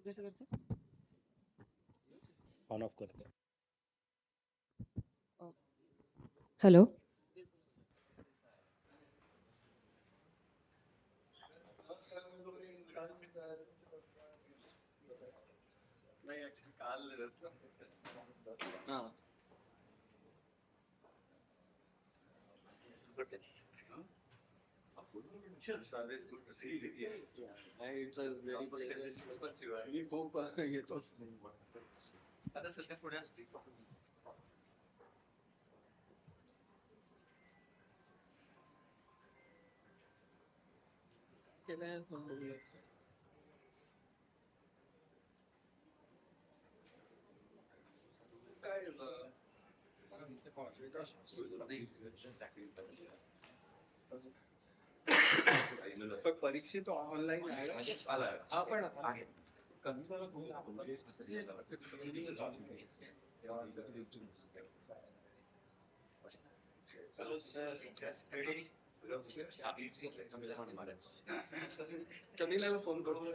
कैसे करते on off करते हैं। हेलो हाँ it's a very pleasant we hope ये तो केलं आहे पण बघूया काय पण परीक्षित ऑनलाईन आहे हा पण आहे कधीला फोन करून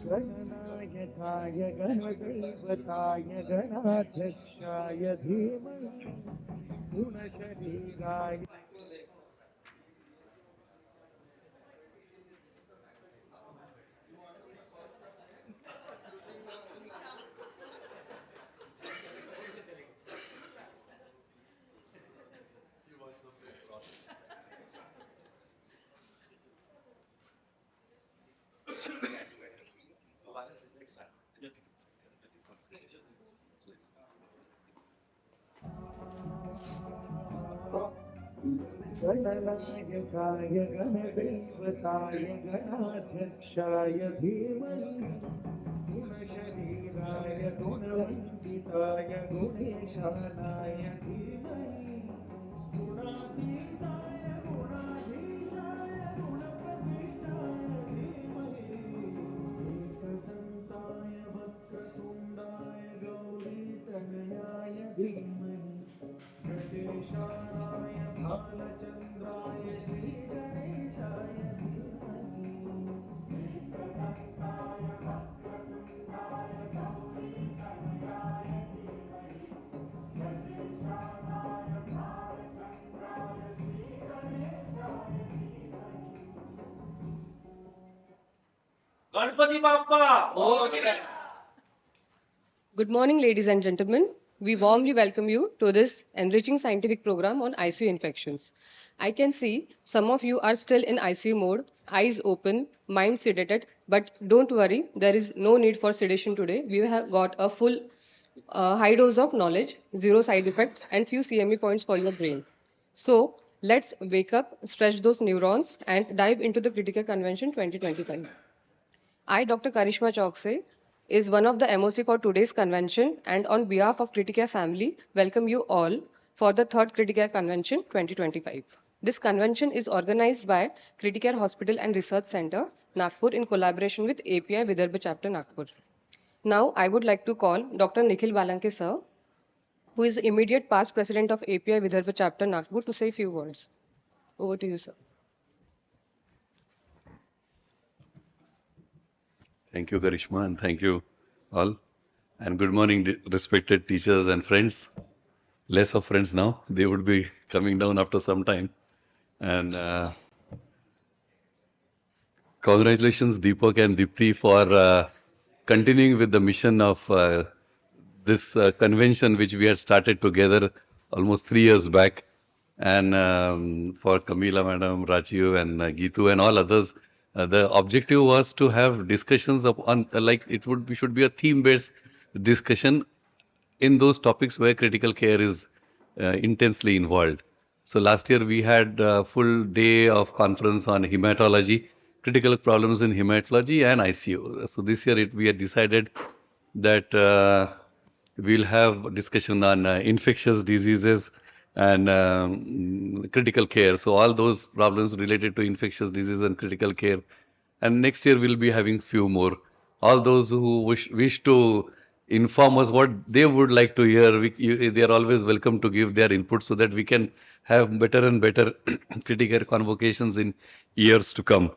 गणनायकाय गणदैवताय गणाध्यक्षाय धीमहि गुणशरीराय गणनायकाय गणदैवताय गणाध्यक्षाय धीमहि गुणशरीराय गुणवन्दिताय गुणेशानाय धीमहि गुणातीताय गुणाधीशाय गुणप्रविष्टाय धीमहि एकदन्ताय वक्रतुण्डाय गौरीतनयाय धीमहि गणेशानाय भालचन्द्राय श्रीगणेशाय धीमहि Ganpati Bappa Good morning, ladies and gentlemen. We warmly welcome you to this enriching scientific program on ICU infections. I can see some of you are still in ICU mode, eyes open, mind sedated, but don't worry, there is no need for sedation today. We have got a full high dose of knowledge, zero side effects, and few CME points for your brain. So let's wake up, stretch those neurons, and dive into the Criticare Convention 2025. I, Dr. Karishma Chokse, is one of the MOC for today's convention, and on behalf of Criticare family, welcome you all for the third Criticare Convention 2025. This convention is organized by Criticare Hospital and Research Center, Nagpur, in collaboration with API Vidarbha Chapter Nagpur. Now, I would like to call Dr. Nikhil Balanke sir, who is the immediate past president of API Vidarbha Chapter Nagpur, to say a few words. Over to you, sir. Thank you, Karishma, and thank you all. And good morning, respected teachers and friends. Less of friends now. They would be coming down after some time. And congratulations, Deepak and Deepthi, for continuing with the mission of this convention, which we had started together almost 3 years back. And for Kamila Madam, Rajiv and Geetu and all others, the objective was to have discussions on, like should be a theme-based discussion in those topics where critical care is intensely involved. So last year we had a full day of conference on hematology, critical problems in hematology and ICU. So this year we had decided that we'll have discussion on infectious diseases and critical care. So all those problems related to infectious disease and critical care. And next year we'll be having few more. All those who wish to inform us what they would like to hear, they are always welcome to give their input so that we can have better and better critical convocations in years to come.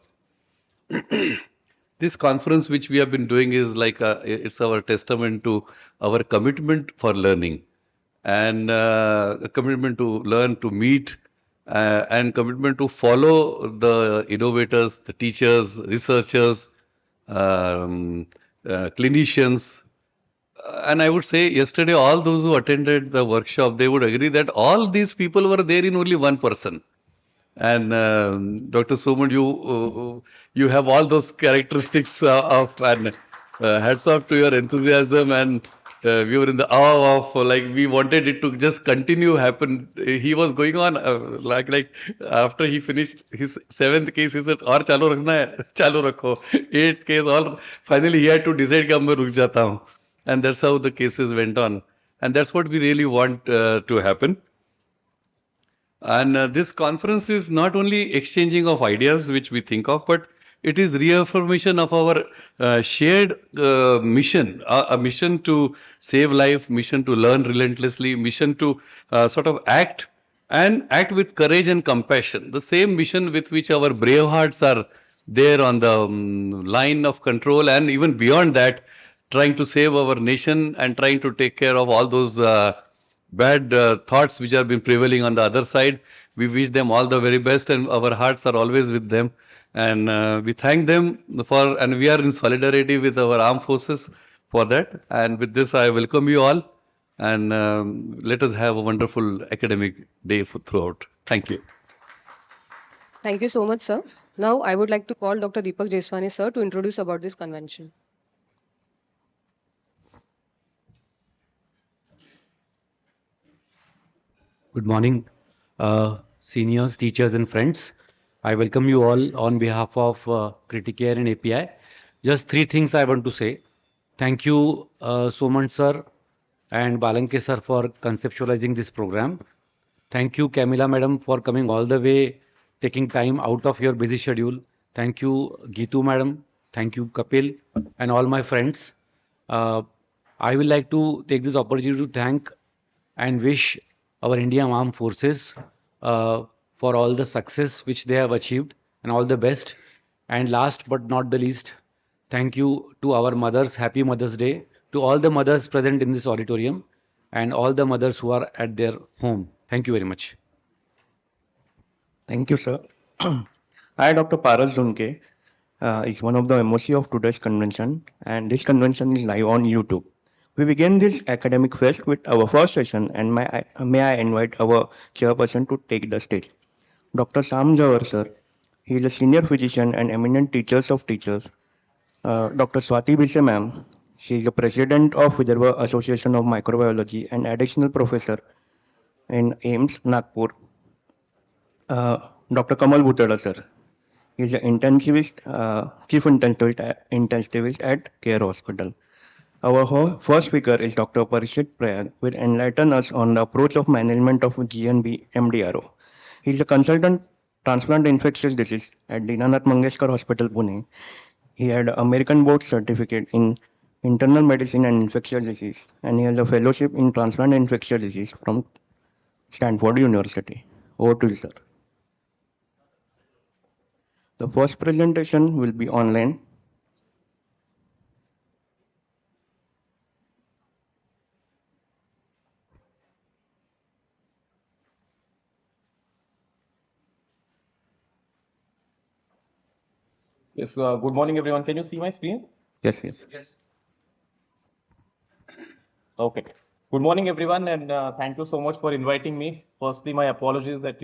This conference which we have been doing is like it's our testament to our commitment for learning and a commitment to learn, to meet, and commitment to follow the innovators, the teachers, researchers, clinicians. And I would say yesterday, all those who attended the workshop, they would agree that all these people were there in only one person. And Dr. Soman, you have all those characteristics and hats off to your enthusiasm. And we were in the awe of, like, we wanted it to just continue happen. He was going on like after he finished his 7th case, he said, "Aur chalu rakhna hai, chalu rakho." 8th case, all finally he had to decide कि अब मैं रुक जाता हूँ. And that's how the cases went on. And that's what we really want to happen. And this conference is not only exchanging of ideas which we think of, but it is reaffirmation of our shared mission, a mission to save life, mission to learn relentlessly, mission to sort of act and act with courage and compassion. The same mission with which our brave hearts are there on the line of control and even beyond that, trying to save our nation and trying to take care of all those bad thoughts which have been prevailing on the other side. We wish them all the very best and our hearts are always with them. And we thank them for, and we are in solidarity with our armed forces for that. And with this, I welcome you all and let us have a wonderful academic day throughout. Thank you. Thank you so much, sir. Now, I would like to call Dr. Deepak Jeswani, sir, to introduce about this convention. Good morning, seniors, teachers, and friends. I welcome you all on behalf of Criticare and API. Just 3 things I want to say. Thank you, Soman sir and Balanke sir, for conceptualizing this program. Thank you, Camilla madam, for coming all the way, taking time out of your busy schedule. Thank you, Geetu madam. Thank you, Kapil, and all my friends. I will like to take this opportunity to thank and wish our Indian Armed Forces for all the success which they have achieved and all the best. And last but not the least, thank you to our mothers. Happy Mother's Day to all the mothers present in this auditorium and all the mothers who are at their home. Thank you very much. Thank you, sir. I, Dr. Paras Dunke, is one of the MOC of today's convention, and this convention is live on YouTube. We begin this academic fest with our first session, and may I invite our chairperson to take the stage. Dr. Sam Jawar, sir. He is a senior physician and eminent teachers of teachers. Dr. Swati Bise, ma'am. She is the president of Vidarbha Association of Microbiology and additional professor in AIMS, Nagpur. Dr. Kamal Bhutada, sir. He is an chief intensivist at Care Hospital. Our first speaker is Dr. Parishit Prayag, will enlighten us on the approach of management of GNB MDRO. He is a consultant transplant infectious disease at Dinanath Mangeshkar Hospital, Pune. He had American board certificate in internal medicine and infectious disease, and he has a fellowship in transplant infectious disease from Stanford University. Over to you, sir. The first presentation will be online. Yes, good morning, everyone. Can you see my screen? Yes, yes. Yes. Okay. Good morning, everyone, and thank you so much for inviting me. Firstly, my apologies that,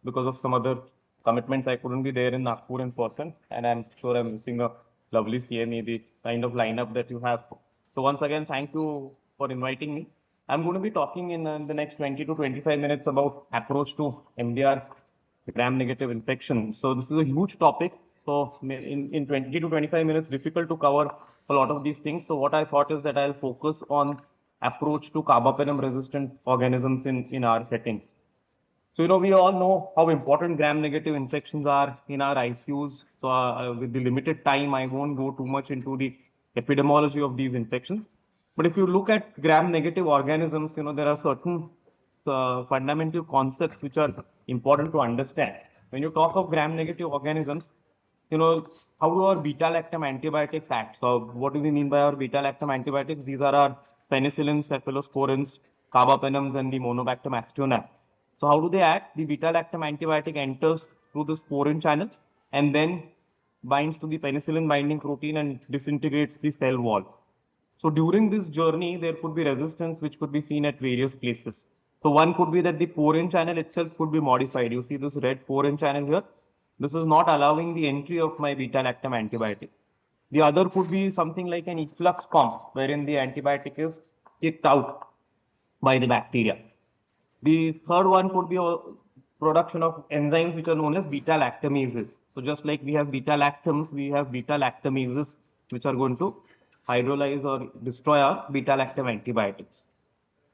because of some other commitments, I couldn't be there in Nagpur in person, and I'm sure I'm missing a lovely CME, the kind of lineup that you have. So once again, thank you for inviting me. I'm going to be talking in the next 20 to 25 minutes about approach to MDR gram-negative infection. So this is a huge topic. So in 20 to 25 minutes, difficult to cover a lot of these things. So what I thought is that I'll focus on approach to carbapenem-resistant organisms in our settings. So, we all know how important gram-negative infections are in our ICUs. So, with the limited time, I won't go too much into the epidemiology of these infections. But if you look at gram-negative organisms, there are certain fundamental concepts which are important to understand. When you talk of gram-negative organisms, how do our beta-lactam antibiotics act? So, what do we mean by our beta-lactam antibiotics? These are our penicillins, cephalosporins, carbapenems, and the monobactam aztreonam. So how do they act? The beta-lactam antibiotic enters through the sporin channel and then binds to the penicillin binding protein and disintegrates the cell wall. So during this journey, there could be resistance which could be seen at various places. So one could be that the porin channel itself could be modified. You see this red porin channel here. This is not allowing the entry of my beta-lactam antibiotic. The other could be something like an efflux pump, wherein the antibiotic is kicked out by the bacteria. The third one could be a production of enzymes which are known as beta lactamases. So just like we have beta lactams, we have beta lactamases which are going to hydrolyze or destroy our beta lactam antibiotics.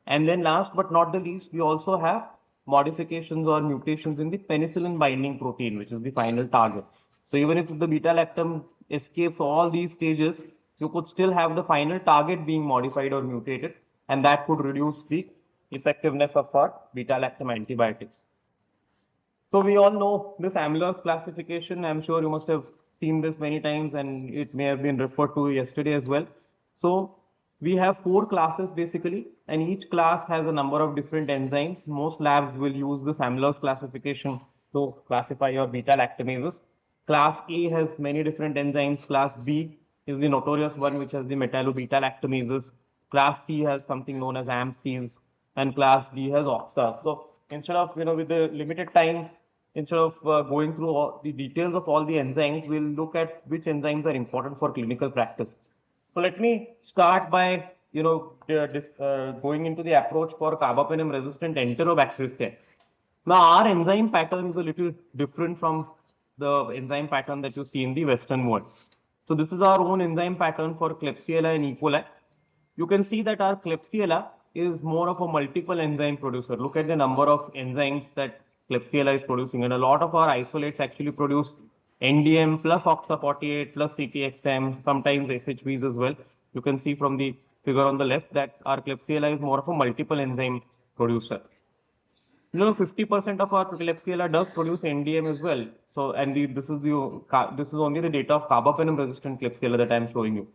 And then last but not the least, we also have modifications or mutations in the penicillin binding protein, which is the final target. So even if the beta lactam escapes all these stages, you could still have the final target being modified or mutated, and that could reduce the effectiveness of our beta lactam antibiotics. So we all know this Amylo's classification. I'm sure you must have seen this many times and it may have been referred to yesterday as well. So we have 4 classes basically, and each class has a number of different enzymes. Most labs will use this Amylo's classification to classify your beta lactamases. Class A has many different enzymes. Class B is the notorious one which has the metallo-beta lactamases. Class C has something known as AMPCs, and class D has OXAs. So instead of, with the limited time, instead of going through all the details of all the enzymes, we'll look at which enzymes are important for clinical practice. So let me start by, going into the approach for carbapenem resistant Enterobacteriaceae. Now our enzyme pattern is a little different from the enzyme pattern that you see in the Western world. So this is our own enzyme pattern for Klebsiella and E. coli. You can see that our Klebsiella is more of a multiple enzyme producer. Look at the number of enzymes that Klebsiella is producing, and a lot of our isolates actually produce NDM plus OXA48 plus CTXM, sometimes SHBs as well. You can see from the figure on the left that our Klebsiella is more of a multiple enzyme producer. 50% of our Klebsiella does produce NDM as well. So, and this is only the data of carbapenem resistant Klebsiella that I am showing you.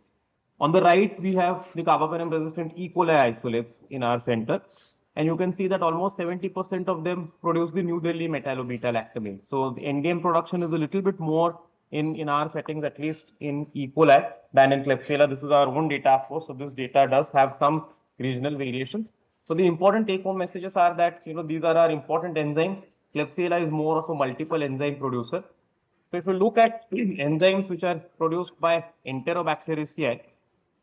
On the right, we have the carbapenem resistant E. coli isolates in our center. And you can see that almost 70% of them produce the New Delhi metallo-beta lactamase. So the NDM production is a little bit more in our settings, at least in E. coli than in Klebsiella. This is our own data, of course. So this data does have some regional variations. So the important take-home messages are that, these are our important enzymes. Klebsiella is more of a multiple enzyme producer. So if you look at enzymes which are produced by Enterobacteriaceae,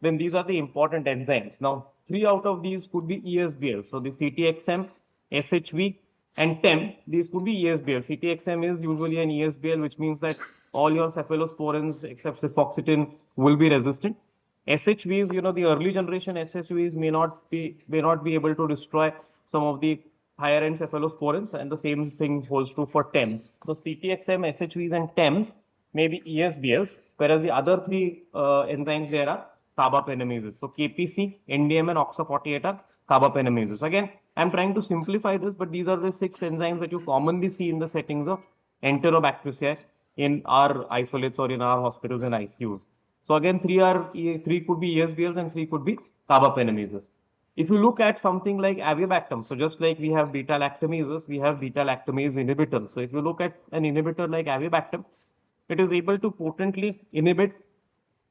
then these are the important enzymes. Now, 3 out of these could be ESBL. So the CTXM, SHV, and TEM, these could be ESBL. CTXM is usually an ESBL, which means that all your cephalosporins except cefoxitin will be resistant. SHVs, the early generation SHVs may not be able to destroy some of the higher end cephalosporins, and the same thing holds true for TEMs. So CTXM, SHVs, and TEMs may be ESBLs, whereas the other three enzymes there are carbapenemases. So KPC, NDM, and OXA48 are carbapenemases. Again, I'm trying to simplify this, but these are the 6 enzymes that you commonly see in the settings of Enterobacteriaceae in our isolates or in our hospitals and ICUs. So again, three could be ESBLs and 3 could be carbapenemases. If you look at something like avibactam, so just like we have beta lactamases, we have beta lactamase inhibitors. So if you look at an inhibitor like avibactam, it is able to potently inhibit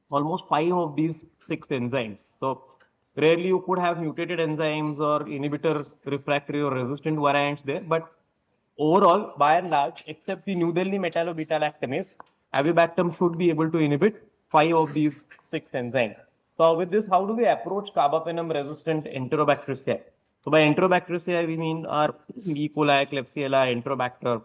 almost 5 of these 6 enzymes. So rarely you could have mutated enzymes or inhibitor refractory or resistant variants there, but overall, by and large, except the New Delhi metallo-beta-lactamase, avibactam should be able to inhibit 5 of these 6 enzymes. So with this, how do we approach carbapenem-resistant Enterobacteriaceae? So by Enterobacteriaceae, we mean our E. coli, Klebsiella, Enterobacter,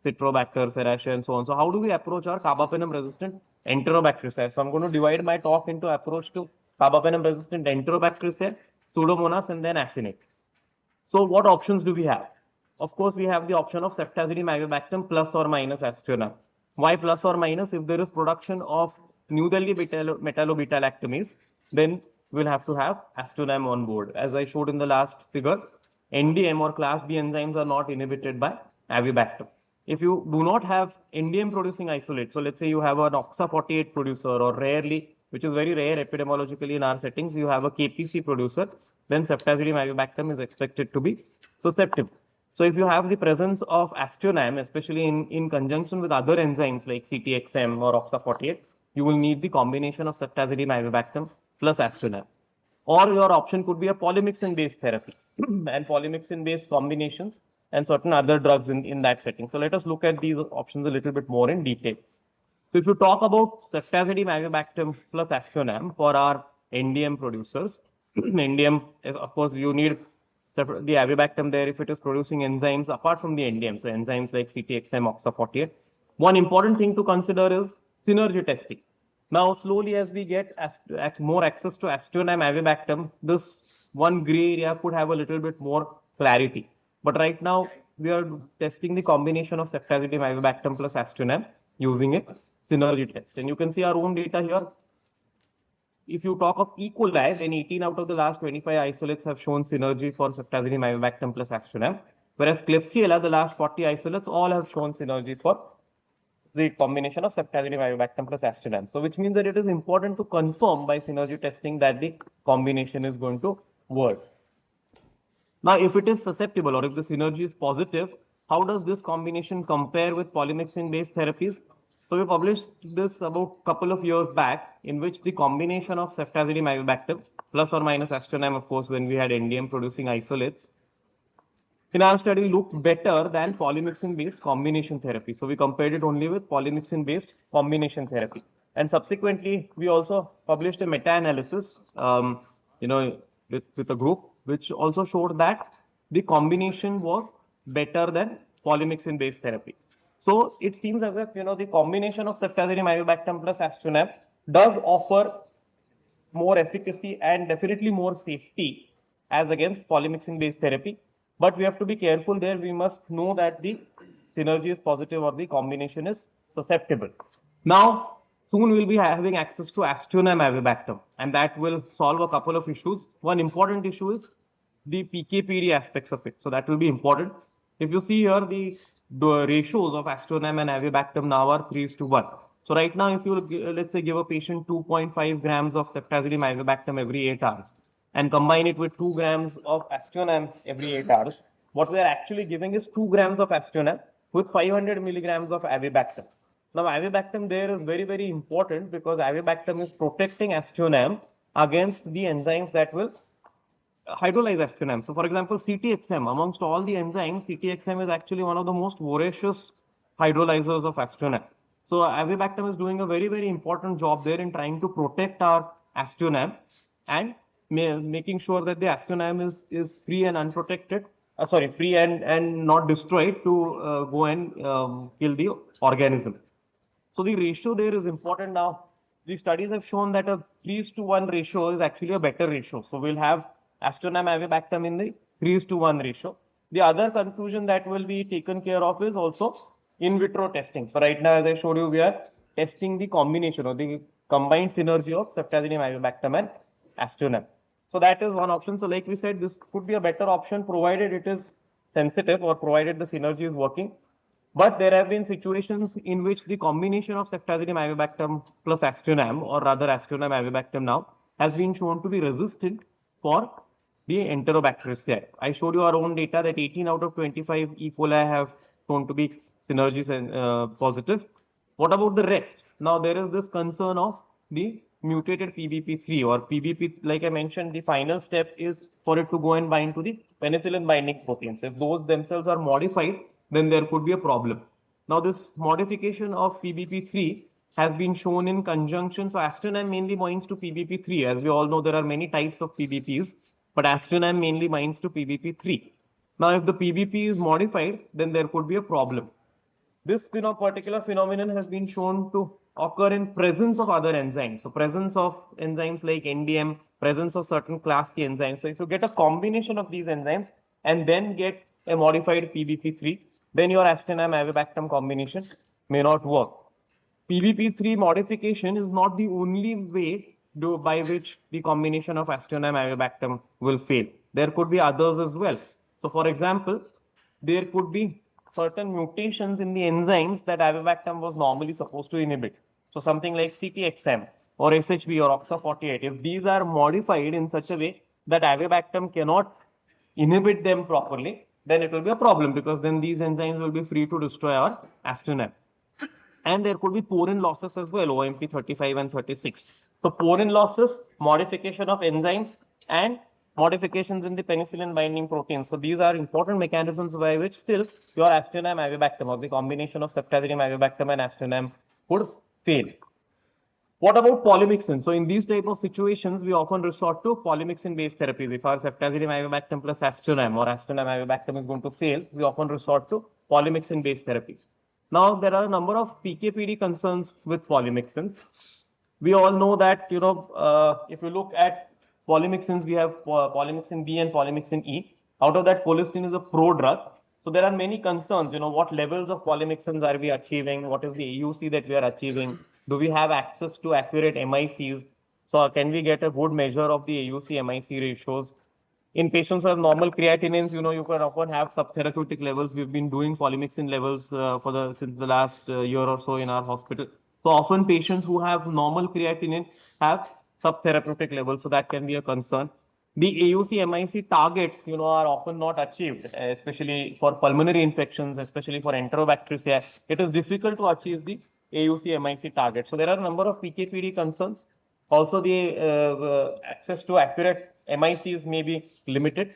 Citrobacter, Serratia, and so on. So how do we approach our carbapenem-resistant Enterobacteriaceae? So I'm going to divide my talk into approach to carbapenem-resistant Enterobacteriaceae, Pseudomonas, and then Acinate. So what options do we have? Of course, we have the option of ceftazidime avibactam plus or minus aztreonam. Why plus or minus? If there is production of New Delhi metallo-beta-lactamase, then we'll have to have aztreonam on board. As I showed in the last figure, NDM or class B enzymes are not inhibited by avibactam. If you do not have NDM producing isolate, so let's say you have an OXA48 producer, or rarely, which is very rare epidemiologically in our settings, you have a KPC producer, then ceftazidime avibactam is expected to be susceptible. So if you have the presence of aztreonam, especially in conjunction with other enzymes like CTXM or OXA48, you will need the combination of ceftazidime avibactam plus aztreonam. Or your option could be a polymyxin-based therapy and polymyxin-based combinations and certain other drugs in that setting. So let us look at these options a little bit more in detail. So if you talk about ceftazidime avibactam plus aztreonam for our NDM producers, NDM, of course, you need the avibactam there if it is producing enzymes apart from the NDM, so enzymes like CTXM, OXA48. One important thing to consider is synergy testing. Now, slowly as we get more access to aztreonam avibactam, this one gray area could have a little bit more clarity. But right now, we are testing the combination of ceftazidime avibactam plus aztreonam using a synergy test. And you can see our own data here. If you talk of E. coli, then 18 out of the last 25 isolates have shown synergy for ceftazidime avibactam plus aztreonam, whereas Klebsiella, the last 40 isolates, all have shown synergy for the combination of ceftazidime avibactam plus aztreonam. So which means that it is important to confirm by synergy testing that the combination is going to work. Now, if it is susceptible or if the synergy is positive, how does this combination compare with polymyxin-based therapies? So we published this about a couple of years back, in which the combination of ceftazidime avibactam plus or minus aztreonam, of course, when we had NDM producing isolates, in our study looked better than polymyxin-based combination therapy. So we compared it only with polymyxin-based combination therapy. And subsequently, we also published a meta-analysis, with a group, which also showed that the combination was better than polymyxin-based therapy. So it seems as if, the combination of ceftazidime avibactam plus aztreonam does offer more efficacy and definitely more safety as against polymyxin-based therapy. But we have to be careful there. We must know that the synergy is positive or the combination is susceptible. Now, soon we'll be having access to aztreonam avibactam, and that will solve a couple of issues. One important issue is the PK/PD aspects of it. So that will be important. If you see here, the ratios of aztreonam and avibactam now are 3:1. So right now, if you let's say give a patient 2.5 grams of ceftazidime avibactam every 8 hours and combine it with 2 grams of aztreonam every 8 hours, what we are actually giving is 2 grams of aztreonam with 500 milligrams of avibactam. Now, avibactam there is very, very important because avibactam is protecting aztreonam against the enzymes that will hydrolyze aztreonam. So for example, CTXM, amongst all the enzymes, CTXM is actually one of the most voracious hydrolyzers of aztreonam. So avibactam is doing a very, very important job there in trying to protect our aztreonam and making sure that the aztreonam is free and unprotected, free and not destroyed to go and kill the organism. So the ratio there is important now. The studies have shown that a 3:1 ratio is actually a better ratio. So we'll have Astronam avibactam in the 3:1 ratio. The other conclusion that will be taken care of is also in vitro testing. So right now, as I showed you, we are testing the combination or the combined synergy of ceftazidime avibactam and Astronam. So that is one option. So like we said, this could be a better option provided it is sensitive or provided the synergy is working. But there have been situations in which the combination of ceftazidime avibactam plus aztreonam, or rather aztreonam avibactam now, has been shown to be resistant for the Enterobacteriaceae. I showed you our own data that 18 out of 25 E. coli have shown to be synergies and positive. What about the rest? Now there is this concern of the mutated PBP3 or PBP. Like I mentioned, the final step is for it to go and bind to the penicillin binding proteins. If those themselves are modified, then there could be a problem. Now this modification of PBP3 has been shown in conjunction. So aztreonam mainly binds to PBP3. As we all know, there are many types of PBPs, but aztreonam mainly binds to PBP3. Now if the PBP is modified, then there could be a problem. This particular phenomenon has been shown to occur in presence of other enzymes. So presence of enzymes like NDM, presence of certain class C enzymes. So if you get a combination of these enzymes and then get a modified PBP3, then your aztreonam avibactam combination may not work. PBP3 modification is not the only way by which the combination of aztreonam avibactam will fail. There could be others as well. So for example, there could be certain mutations in the enzymes that avibactam was normally supposed to inhibit. So something like CTXM or SHB or OXA48, if these are modified in such a way that avibactam cannot inhibit them properly, then it will be a problem because then these enzymes will be free to destroy our aztreonam. And there could be porin losses as well, OMP 35 and 36. So porin losses, modification of enzymes, and modifications in the penicillin binding protein. So these are important mechanisms by which still your aztreonam avibactam or the combination of ceftazidime avibactam and aztreonam could fail. What about polymyxin? So in these type of situations, we often resort to polymyxin-based therapies. If our ceftazidime avibactam plus aztreonam or aztreonam avibactam is going to fail, we often resort to polymyxin-based therapies. Now, there are a number of PK/PD concerns with polymyxins. We all know that, if you look at polymyxins, we have polymyxin B and polymyxin E. Out of that, polystyrene is a pro-drug. So there are many concerns, what levels of polymyxins are we achieving? What is the AUC that we are achieving? Do we have access to accurate MICs? So can we get a good measure of the AUC MIC ratios? In patients who have normal creatinines, you can often have subtherapeutic levels. We've been doing polymyxin levels since the last year or so in our hospital. So often patients who have normal creatinine have subtherapeutic levels, so that can be a concern. The AUC MIC targets, are often not achieved, especially for pulmonary infections, especially for Enterobacteriaceae. It is difficult to achieve the AUC MIC target. So there are a number of PK/PD concerns. Also, the access to accurate MICs may be limited.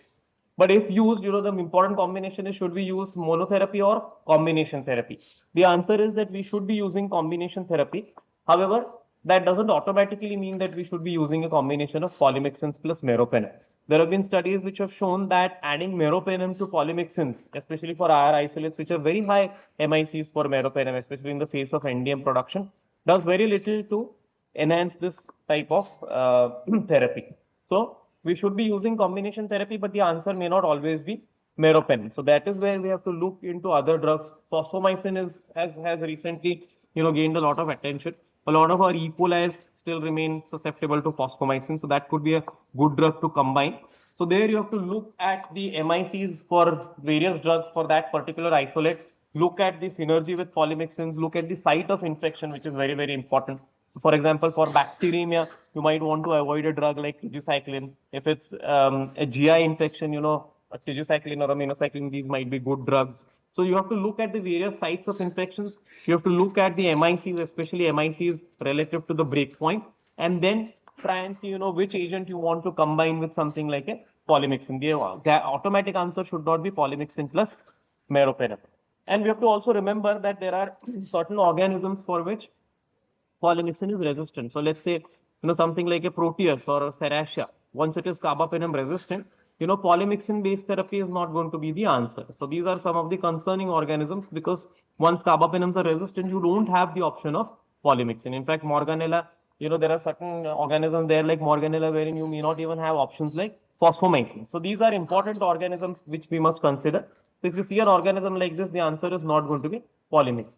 But if used, the important combination is, should we use monotherapy or combination therapy? The answer is that we should be using combination therapy. However, that doesn't automatically mean that we should be using a combination of polymyxins plus meropenem. There have been studies which have shown that adding meropenem to polymyxins, especially for IR isolates, which have very high MICs for meropenem, especially in the face of NDM production, does very little to enhance this type of therapy. So we should be using combination therapy, but the answer may not always be meropenem. So that is where we have to look into other drugs. Fosfomycin has recently gained a lot of attention. A lot of our E. coli still remain susceptible to fosfomycin, so that could be a good drug to combine. So there you have to look at the MICs for various drugs for that particular isolate. Look at the synergy with polymyxins. Look at the site of infection, which is very, very important. So for example, for bacteremia, you might want to avoid a drug like tigecycline. If it's a GI infection, a tigecycline or a minocycline, these might be good drugs. So you have to look at the various sites of infections. You have to look at the MICs, especially MICs relative to the breakpoint, and then try and see, which agent you want to combine with something like a polymyxin. The automatic answer should not be polymyxin plus meropenem. And we have to also remember that there are certain organisms for which polymyxin is resistant. So let's say, something like a Proteus or a Serratia, once it is carbapenem resistant, polymyxin based therapy is not going to be the answer. So these are some of the concerning organisms, because once carbapenems are resistant, you don't have the option of polymyxin. In fact, Morganella, there are certain organisms there like Morganella wherein you may not even have options like phosphomycin. So these are important organisms which we must consider. So if you see an organism like this, the answer is not going to be polymyxin.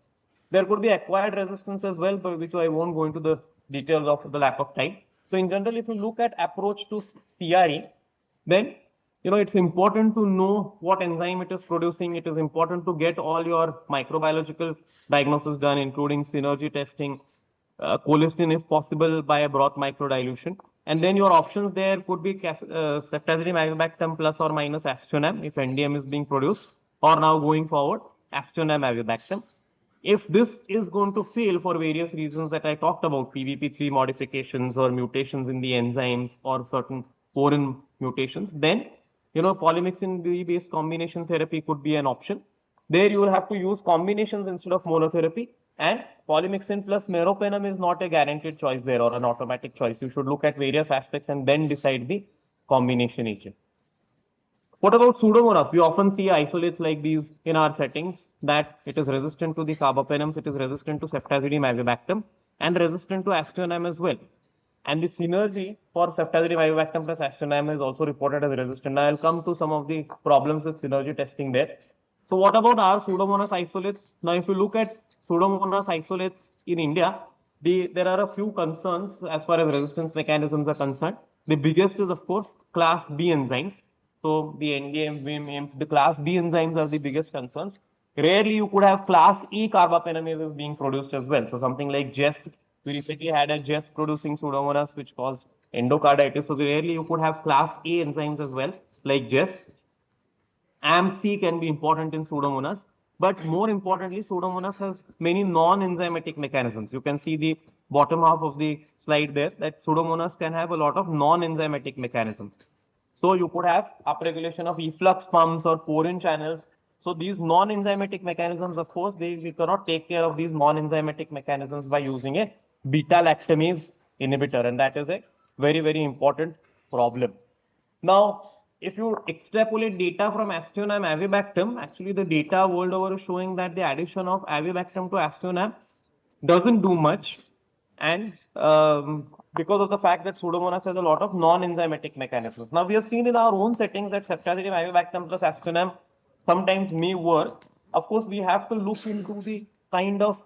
There could be acquired resistance as well, but which I won't go into the details of the lack of time. So in general, if you look at approach to CRE, then it's important to know what enzyme it is producing. It is important to get all your microbiological diagnosis done, including synergy testing, colistin if possible by a broth microdilution. And then your options there could be ceftazidime avibactam plus or minus aztreonam if NDM is being produced, or now going forward aztreonam avibactam. If this is going to fail for various reasons that I talked about, PVP3 modifications or mutations in the enzymes or certain foreign mutations, then polymyxin based combination therapy could be an option. There you will have to use combinations instead of monotherapy, and polymyxin plus meropenem is not a guaranteed choice there or an automatic choice. You should look at various aspects and then decide the combination agent. What about Pseudomonas? We often see isolates like these in our settings, that it is resistant to the carbapenems, it is resistant to ceftazidime avibactam, and resistant to aztreonam as well. And the synergy for ceftazidime avibactam plus aztreonam is also reported as resistant. Now I'll come to some of the problems with synergy testing there. So what about our Pseudomonas isolates? Now if you look at Pseudomonas isolates in India, there are a few concerns as far as resistance mechanisms are concerned. The biggest is of course class B enzymes. So the NDM, VIM, the class B enzymes are the biggest concerns. Rarely you could have class E carbapenemases being produced as well. So something like JES, we recently had a JES producing Pseudomonas which caused endocarditis. So rarely you could have class A enzymes as well, like JES. AMC can be important in Pseudomonas, but more importantly, Pseudomonas has many non-enzymatic mechanisms. You can see the bottom half of the slide there that Pseudomonas can have a lot of non-enzymatic mechanisms. So you could have upregulation of efflux pumps or porin channels. So these non-enzymatic mechanisms, of course, we cannot take care of these non-enzymatic mechanisms by using a beta-lactamase inhibitor, and that is a very, very important problem. Now, if you extrapolate data from aztreonam avibactam, actually the data world over is showing that the addition of avibactam to aztreonam doesn't do much, and because of the fact that Pseudomonas has a lot of non-enzymatic mechanisms. Now we have seen in our own settings that ceftazidime avibactam plus aztreonam sometimes may work. Of course, we have to look into the kind of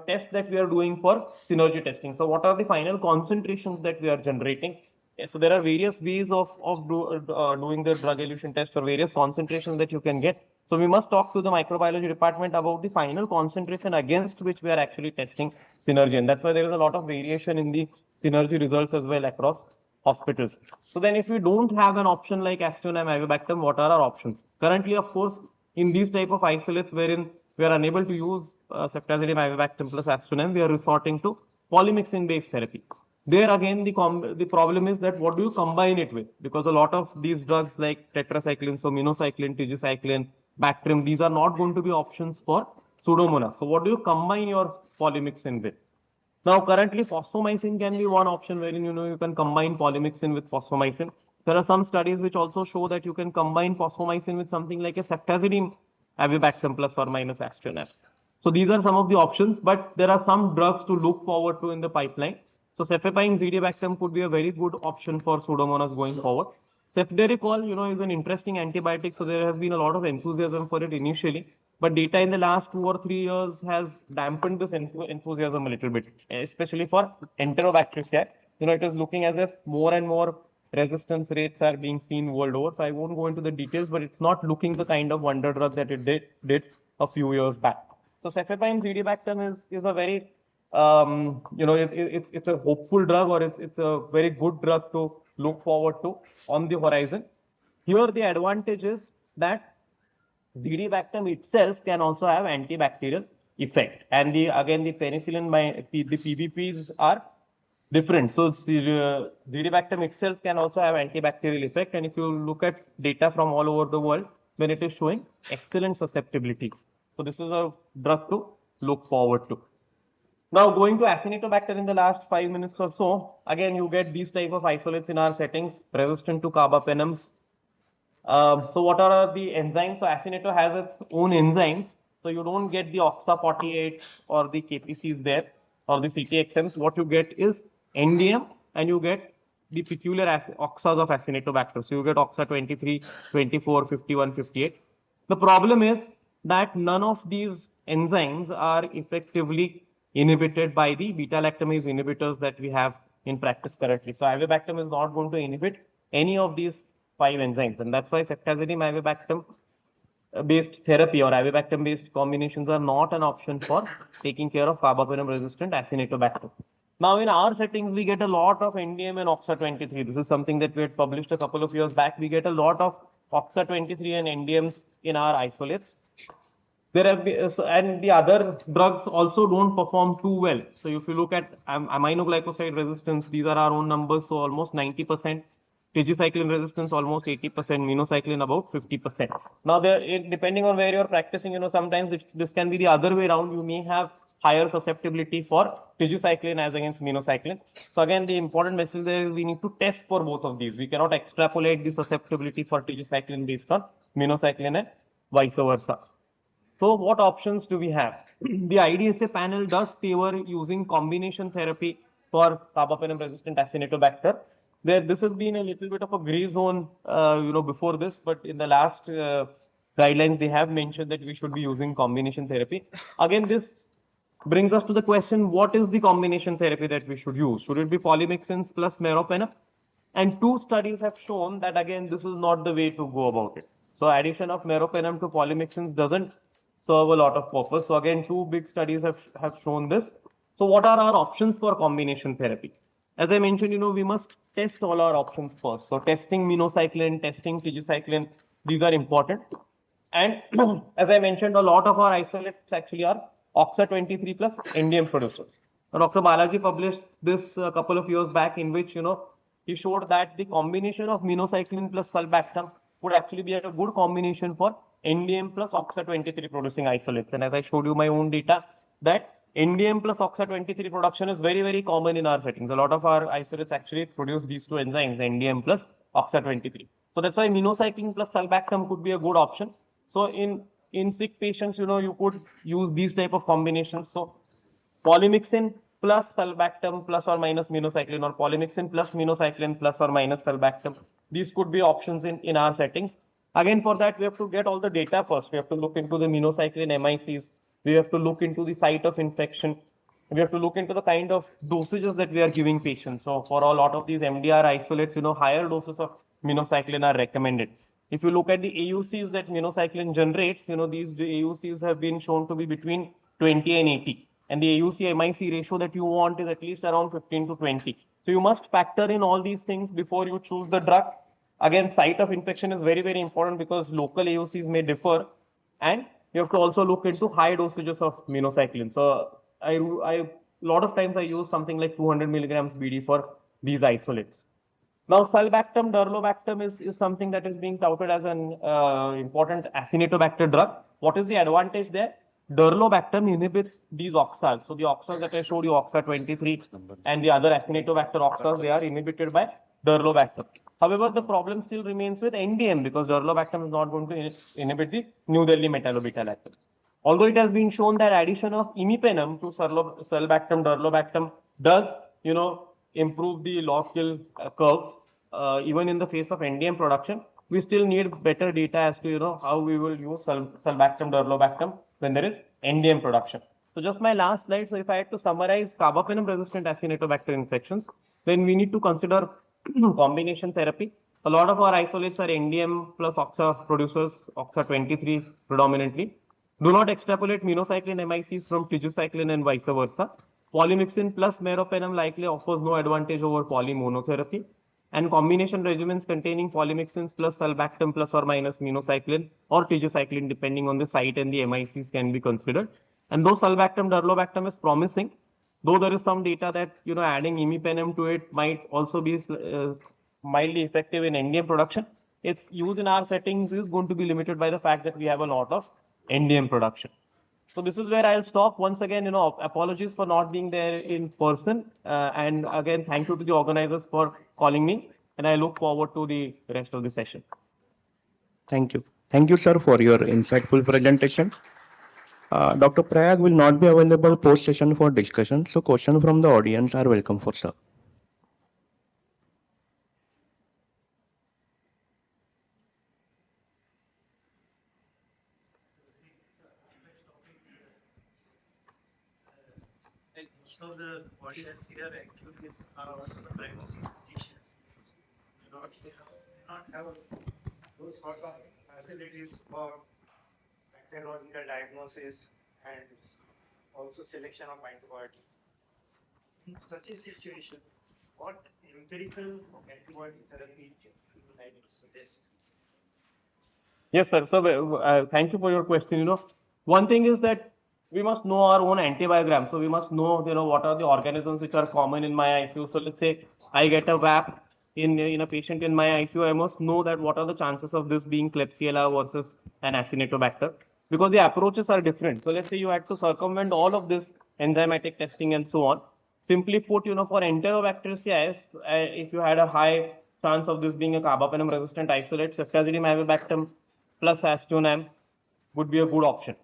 test that we are doing for synergy testing. So what are the final concentrations that we are generating? So there are various ways of doing the drug elution test or various concentrations that you can get. So we must talk to the microbiology department about the final concentration against which we are actually testing synergy. And that's why there is a lot of variation in the synergy results as well across hospitals. So then if we don't have an option like aztreonam avibactam, what are our options? Currently, of course, in these type of isolates wherein we are unable to use ceftazidime avibactam plus aztreonam, we are resorting to polymyxin based therapy. There again, the problem is that what do you combine it with? Because a lot of these drugs like tetracycline, so minocycline, tigecycline, Bactrim, these are not going to be options for Pseudomonas. So what do you combine your polymyxin with? Now currently phosphomycin can be one option wherein you can combine polymyxin with phosphomycin. There are some studies which also show that you can combine phosphomycin with something like a ceftazidime avibactam plus or minus aztreonam. So these are some of the options, but there are some drugs to look forward to in the pipeline. So cefepime zidibactam could be a very good option for Pseudomonas going forward. Cefderichol, is an interesting antibiotic, so there has been a lot of enthusiasm for it initially, but data in the last 2 or 3 years has dampened this enthusiasm a little bit, especially for Enterobacteriaceae. It is looking as if more and more resistance rates are being seen world over. So I won't go into the details, but it's not looking the kind of wonder drug that it did a few years back. So cefepime zidibactam is a very it's a hopeful drug, or it's a very good drug to look forward to on the horizon. Here the advantage is that zidibactam itself can also have antibacterial effect, and again the penicillin by the PBPs are different. So Zidibactam itself can also have antibacterial effect, and if you look at data from all over the world, then it is showing excellent susceptibilities. So this is a drug to look forward to. Now going to Acinetobacter in the last 5 minutes or so, again you get these type of isolates in our settings resistant to carbapenems. So what are the enzymes? So Acineto has its own enzymes. So you don't get the OXA48 or the KPCs there or the CTXMs. What you get is NDM and you get the peculiar oxas of Acinetobacter. So you get OXA 23, 24, 51, 58. The problem is that none of these enzymes are effectively inhibited by the beta-lactamase inhibitors that we have in practice currently. So avibactam is not going to inhibit any of these 5 enzymes, and that's why ceftazidime avibactam based therapy or avibactam based combinations are not an option for taking care of carbapenem resistant Acinetobacter. Now in our settings we get a lot of NDM and OXA23. This is something that we had published a couple of years back. We get a lot of OXA23 and NDMs in our isolates. There have been, and the other drugs also don't perform too well. So if you look at aminoglycoside resistance, these are our own numbers. So almost 90%. Tigecycline resistance almost 80%, minocycline about 50%. Now there, depending on where you're practicing, sometimes this can be the other way around. You may have higher susceptibility for tigecycline as against minocycline. So again, the important message there is we need to test for both of these. We cannot extrapolate the susceptibility for tigecycline based on minocycline and vice versa. So what options do we have? The IDSA panel does favor using combination therapy for carbapenem resistant Acinetobacter. This has been a little bit of a gray zone, before this, but in the last guidelines, they have mentioned that we should be using combination therapy. Again, this brings us to the question, what is the combination therapy that we should use? Should it be polymyxins plus meropenem? And 2 studies have shown that again, this is not the way to go about it. So addition of meropenem to polymyxins doesn't serve a lot of purpose. So again, 2 big studies have shown this. So what are our options for combination therapy? As I mentioned, we must test all our options first. So testing minocycline, testing tigecycline, these are important. And as I mentioned, a lot of our isolates actually are OXA23 plus NDM producers. Now, Dr. Balaji published this a couple of years back in which, he showed that the combination of minocycline plus sulbactam would actually be a good combination for NDM plus OXA23 producing isolates. And as I showed you my own data, that NDM plus OXA23 production is very, very common in our settings. A lot of our isolates actually produce these 2 enzymes, NDM plus OXA23. So that's why minocycline plus sulbactam could be a good option. So in sick patients, you could use these type of combinations. So polymyxin plus sulbactam plus or minus minocycline, or polymyxin plus minocycline plus or minus sulbactam. These could be options in our settings. Again, for that, we have to get all the data first. We have to look into the minocycline MICs. We have to look into the site of infection. We have to look into the kind of dosages that we are giving patients. So for a lot of these MDR isolates, higher doses of minocycline are recommended. If you look at the AUCs that minocycline generates, these AUCs have been shown to be between 20 and 80. And the AUC MIC ratio that you want is at least around 15 to 20. So you must factor in all these things before you choose the drug. Again, site of infection is very, very important because local AUCs may differ. And you have to also look into high dosages of minocycline. So a lot of times I use something like 200 milligrams BD for these isolates. Now, sulbactam, durlobactam is something that is being touted as an important Acinetobacter drug. What is the advantage there? Durlobactam inhibits these oxals. So the oxals that I showed you, OXA23 and the other Acinetobacter oxals, they are inhibited by durlobactam. However, the problem still remains with NDM because durlobactam is not going to inhibit the New Delhi metallobeta-lactams. Although it has been shown that addition of imipenem to sulbactam, durlobactam does, improve the log kill curves, even in the face of NDM production, we still need better data as to, how we will use sulbactam, durlobactam when there is NDM production. So just my last slide. So if I had to summarize carbapenem resistant Acinetobacter infections, then we need to consider combination therapy. A lot of our isolates are NDM plus OXA producers, OXA23 predominantly. Do not extrapolate minocycline MICs from tigecycline and vice versa. Polymyxin plus meropenem likely offers no advantage over polymonotherapy. And combination regimens containing polymyxins plus sulbactam plus or minus minocycline or tigecycline depending on the site and the MICs can be considered. And though sulbactam, durlobactam is promising, Though there is some data that adding imipenem to it might also be mildly effective in NDM production, its use in our settings is going to be limited by the fact that we have a lot of NDM production. So this is where I'll stop. Once again, apologies for not being there in person. And again, thank you to the organizers for calling me. And I look forward to the rest of the session. Thank you. Thank you, sir, for your insightful presentation. Dr. Prayag will not be available post-session for discussion, so questions from the audience are welcome for sir. Like most of the audience here actually are also the practicing physicians. They not have those sort of facilities for bacteriological diagnosis and also selection of antibiotics. In such a situation, what empirical antibiotic therapy you would like to suggest? Yes, sir. So, thank you for your question. One thing is that we must know our own antibiogram. So, we must know, what are the organisms which are common in my ICU. So, let's say I get a VAP in a patient in my ICU. I must know that what are the chances of this being Klebsiella versus an Acinetobacter, because the approaches are different. So, let's say you had to circumvent all of this enzymatic testing and so on. Simply put, for Enterobacteriaceae, if you had a high chance of this being a carbapenem resistant isolate, ceftazidime avibactam plus aztreonam would be a good option.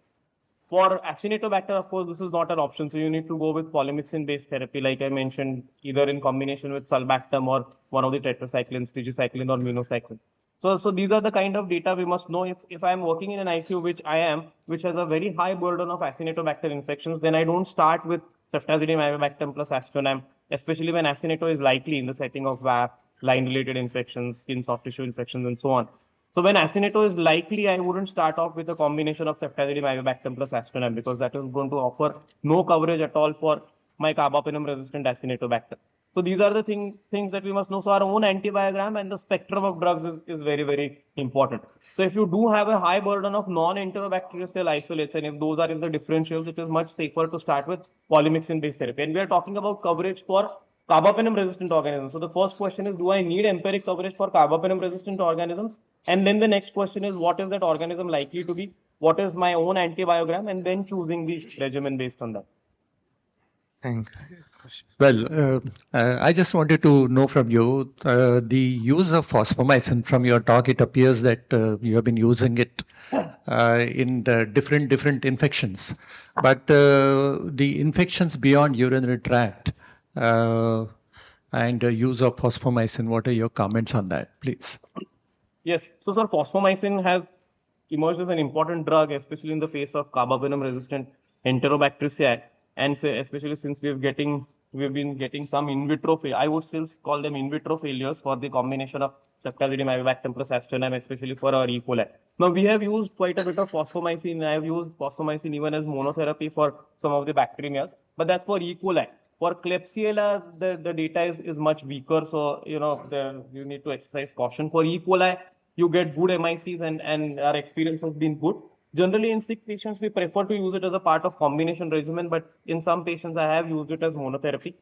For Acinetobacter, of course, this is not an option. So you need to go with polymyxin-based therapy, like I mentioned, either in combination with sulbactam or one of the tetracyclines, tigecycline or minocycline. So these are the kind of data we must know. If I'm working in an ICU, which I am, which has a very high burden of Acinetobacter infections, then I don't start with ceftazidime avibactam plus aztreonam, especially when Acineto is likely in the setting of VAP, line-related infections, skin soft tissue infections, and so on. So when Acineto is likely, I wouldn't start off with a combination of ceftazidime avibactam plus aztreonam, because that is going to offer no coverage at all for my carbapenem resistant Acinetobacter. So these are the things that we must know. So our own antibiogram and the spectrum of drugs is very, very important. So if you do have a high burden of non-enterobacterial isolates, and if those are in the differentials, it is much safer to start with polymyxin-based therapy. And we are talking about coverage for carbapenem resistant organisms. So the first question is, do I need empiric coverage for carbapenem resistant organisms? And then the next question is, what is that organism likely to be? What is my own antibiogram? And then choosing the regimen based on that. Thank. Well, I just wanted to know from you the use of fosfomycin. From your talk, it appears that you have been using it in the different infections, but the infections beyond urinary tract and use of fosfomycin. What are your comments on that, please? Yes. So, sir, fosfomycin has emerged as an important drug, especially in the face of carbapenem-resistant Enterobacteriaceae, and especially since we've been getting some in vitro I would still call them in vitro failures for the combination of ceftazidime avibactam plus aztreonam, especially for our E. coli. Now we have used quite a bit of fosfomycin. I have used fosfomycin even as monotherapy for some of the bacterias, but that's for E. coli. For Klebsiella, the data is much weaker, so you need to exercise caution. For E. coli, you get good MICs, and our experience has been good. Generally, in sick patients, we prefer to use it as a part of combination regimen, but in some patients, I have used it as monotherapy.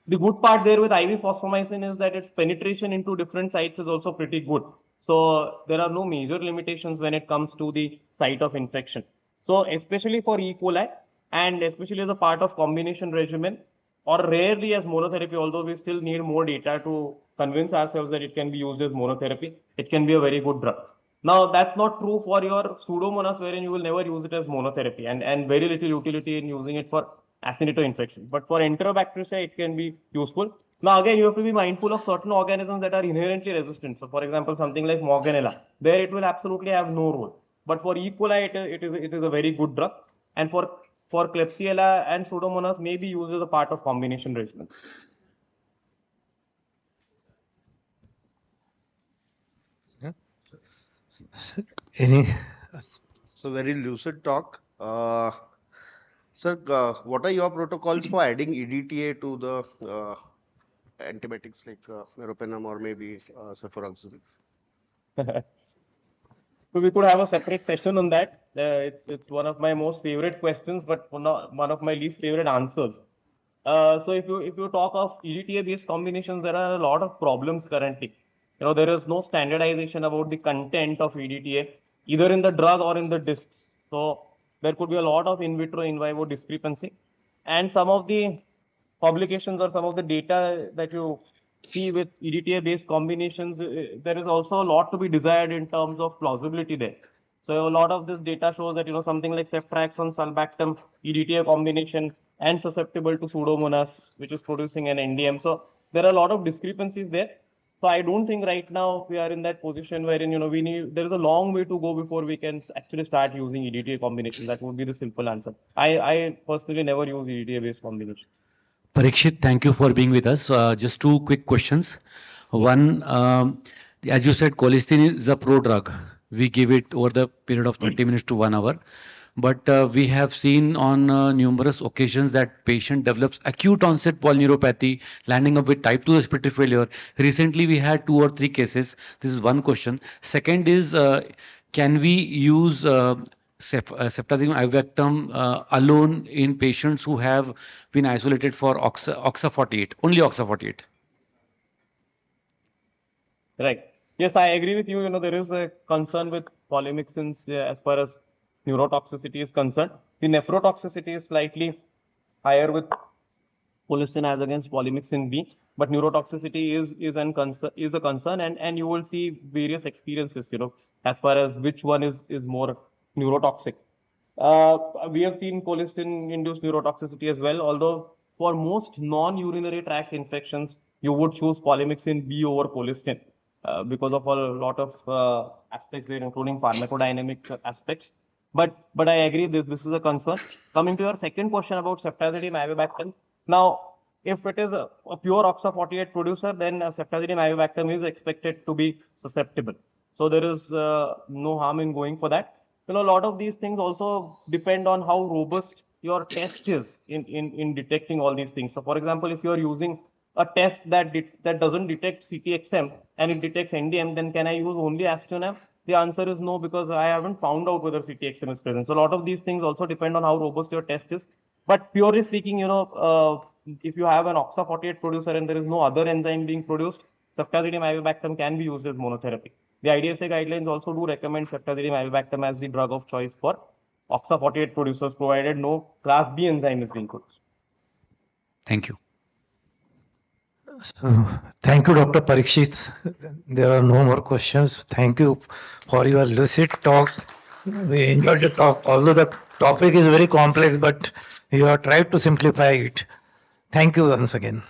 The good part there with IV fosfomycin is that its penetration into different sites is also pretty good. So there are no major limitations when it comes to the site of infection. So especially for E. coli, and especially as a part of combination regimen, or rarely as monotherapy, although we still need more data to convince ourselves that it can be used as monotherapy, it can be a very good drug. Now, that's not true for your Pseudomonas, wherein you will never use it as monotherapy, and very little utility in using it for Acinetobacter infection. But for Enterobacteriaceae, it can be useful. Now, again, you have to be mindful of certain organisms that are inherently resistant. So, for example, something like Morganella, there it will absolutely have no role. But for E. coli, it is a very good drug. And for Klebsiella and Pseudomonas, may be used as a part of combination regimens. Any? So very lucid talk. Sir, what are your protocols for adding EDTA to the antibiotics like meropenem or maybe cefuroxime? So we could have a separate session on that. It's one of my most favorite questions, but one of my least favorite answers. So if you talk of EDTA based combinations, there are a lot of problems currently. There is no standardization about the content of EDTA either in the drug or in the discs. So there could be a lot of in vitro in vivo discrepancy, and some of the publications or some of the data that you see with EDTA based combinations, there is also a lot to be desired in terms of plausibility there. So a lot of this data shows that something like ceftriaxone sulbactam EDTA combination and susceptible to pseudomonas, which is producing an NDM. So there are a lot of discrepancies there. So I don't think right now we are in that position wherein we need. There is a long way to go before we can actually start using EDTA combination. That would be the simple answer. I personally never use EDTA based combination. Parikshit, thank you for being with us. Just two quick questions. One, as you said, colistin is a pro drug. We give it over the period of 30 minutes to 1 hour. But we have seen on numerous occasions that patient develops acute onset polyneuropathy, landing up with type 2 respiratory failure. Recently, we had 2 or 3 cases. This is one question. Second is, can we use ceftazidime ivactam alone in patients who have been isolated for OXA 48, only OXA 48? Right. Yes, I agree with you. There is a concern with polymyxins as far as neurotoxicity is concerned. The nephrotoxicity is slightly higher with colistin as against polymyxin B, but neurotoxicity is a concern, and you will see various experiences, as far as which one is more neurotoxic. We have seen colistin-induced neurotoxicity as well, although for most non-urinary tract infections, you would choose polymyxin B over colistin because of a lot of aspects there, including pharmacodynamic aspects. But I agree that this is a concern. Coming to your second question about ceftazidime avibactam, now if it is a pure OXA48 producer, then ceftazidime avibactam is expected to be susceptible. So there is no harm in going for that. A lot of these things also depend on how robust your test is in detecting all these things. So for example, if you are using a test that doesn't detect CTXM and it detects NDM, then can I use only Astronom? The answer is no, because I haven't found out whether CTXM is present. So a lot of these things also depend on how robust your test is. But purely speaking, if you have an OXA48 producer and there is no other enzyme being produced, ceftazidime avibactam can be used as monotherapy. The IDSA guidelines also do recommend ceftazidime avibactam as the drug of choice for OXA48 producers, provided no class B enzyme is being produced. Thank you. So, thank you, Dr. Parikshit. There are no more questions. Thank you for your lucid talk. We enjoyed the talk, although the topic is very complex, but you have tried to simplify it. Thank you once again.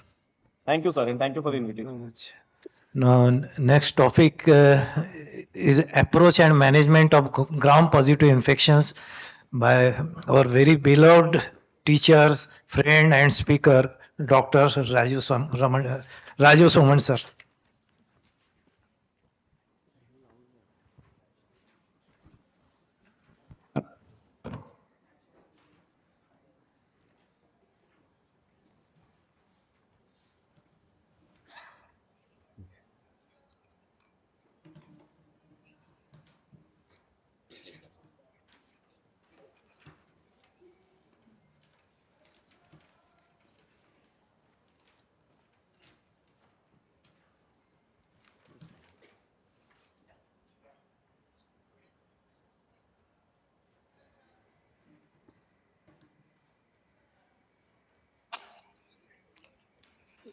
Thank you, sir, and thank you for the invitation. Now, next topic is approach and management of gram-positive infections by our very beloved teacher, friend, and speaker, Dr. Raju Soman, sir.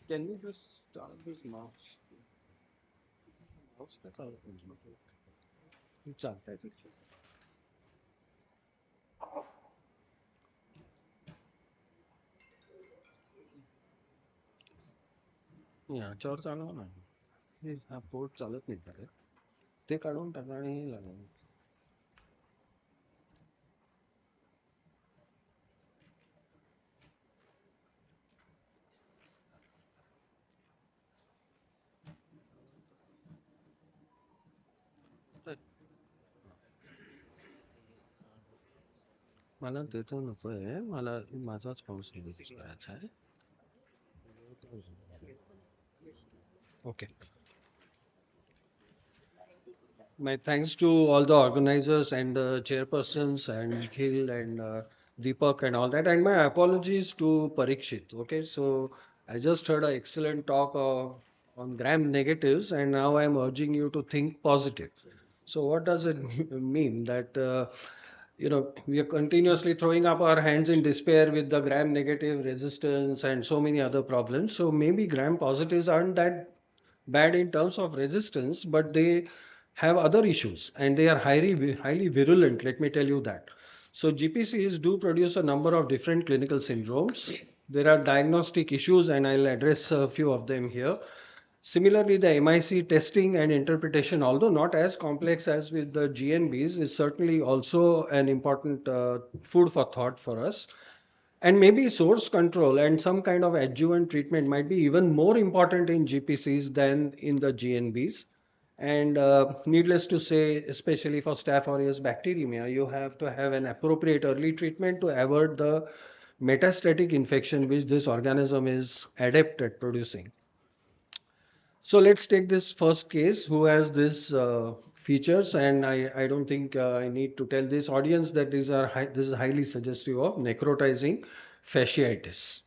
Can we just start this now? चालतंय. याच्यावर चालव ना. हा port चालत नाही का रे? ते काढून टाका आणि हे लावा. मला त्याचं नको आहे. मला माझाच पाऊस करायचा आहे. Okay. My thanks to all the organizers and chairpersons and Nikhil and Deepak and all that. And my apologies to Parikshit. Okay, so I just heard an excellent talk on gram negatives, and now I'm urging you to think positive. So what does it mean? That we are continuously throwing up our hands in despair with the gram negative resistance and so many other problems. So maybe gram positives aren't that bad in terms of resistance, but they have other issues and they are highly virulent. Let me tell you that. So GPCs do produce a number of different clinical syndromes. There are diagnostic issues, and I'll address a few of them here. Similarly, the MIC testing and interpretation, although not as complex as with the GNBs, is certainly also an important food for thought for us. And maybe source control and some kind of adjuvant treatment might be even more important in GPCs than in the GNBs. And needless to say, especially for Staph aureus bacteremia, you have to have an appropriate early treatment to avoid the metastatic infection which this organism is adept at producing. So let's take this first case who has this features, and I don't think I need to tell this audience that this is highly suggestive of necrotizing fasciitis.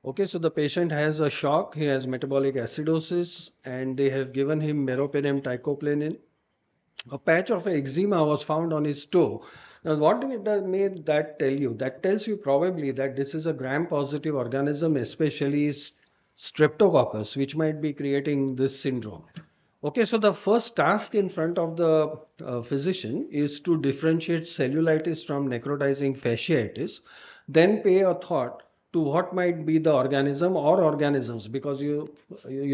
Okay, so the patient has a shock, he has metabolic acidosis, and they have given him meropenem teicoplanin. A patch of eczema was found on his toe. Now, what may that tell you? That tells you probably that this is a gram-positive organism, especially streptococcus, which might be creating this syndrome. Okay, so the first task in front of the physician is to differentiate cellulitis from necrotizing fasciitis, then pay a thought to what might be the organism or organisms, because you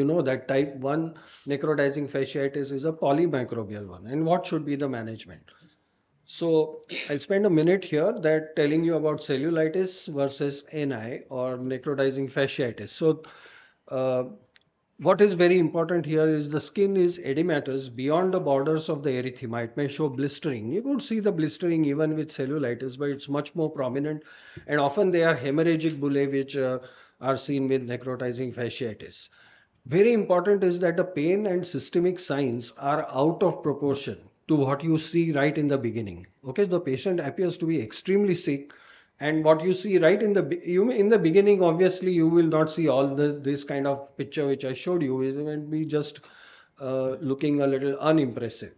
know that type 1 necrotizing fasciitis is a polymicrobial one, and what should be the management. So I'll spend a minute here that telling you about cellulitis versus NI or necrotizing fasciitis. So uh, what is very important here is the skin is edematous beyond the borders of the erythema. It may show blistering. You could see the blistering even with cellulitis, but it's much more prominent. And often they are hemorrhagic bullae, which are seen with necrotizing fasciitis. Very important is that the pain and systemic signs are out of proportion to what you see right in the beginning. Okay, the patient appears to be extremely sick, and what you see right in the beginning, obviously you will not see all this kind of picture which I showed you. It will be just looking a little unimpressive.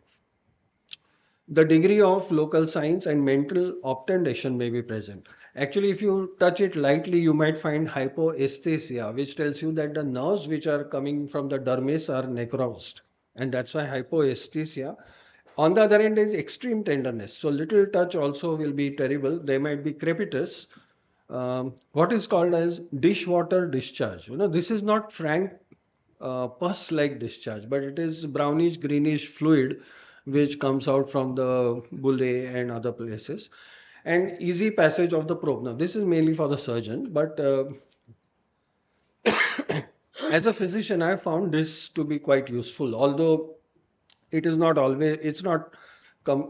The degree of local signs and mental obtundation may be present. Actually, if you touch it lightly, you might find hypoesthesia, which tells you that the nerves which are coming from the dermis are necrosed, and that's why hypoesthesia. On the other hand, is extreme tenderness. So little touch also will be terrible. They might be crepitus. What is called as dishwater discharge. This is not frank pus-like discharge, but it is brownish greenish fluid which comes out from the bullae and other places, and easy passage of the probe. Now, this is mainly for the surgeon, but as a physician, I found this to be quite useful, although it's not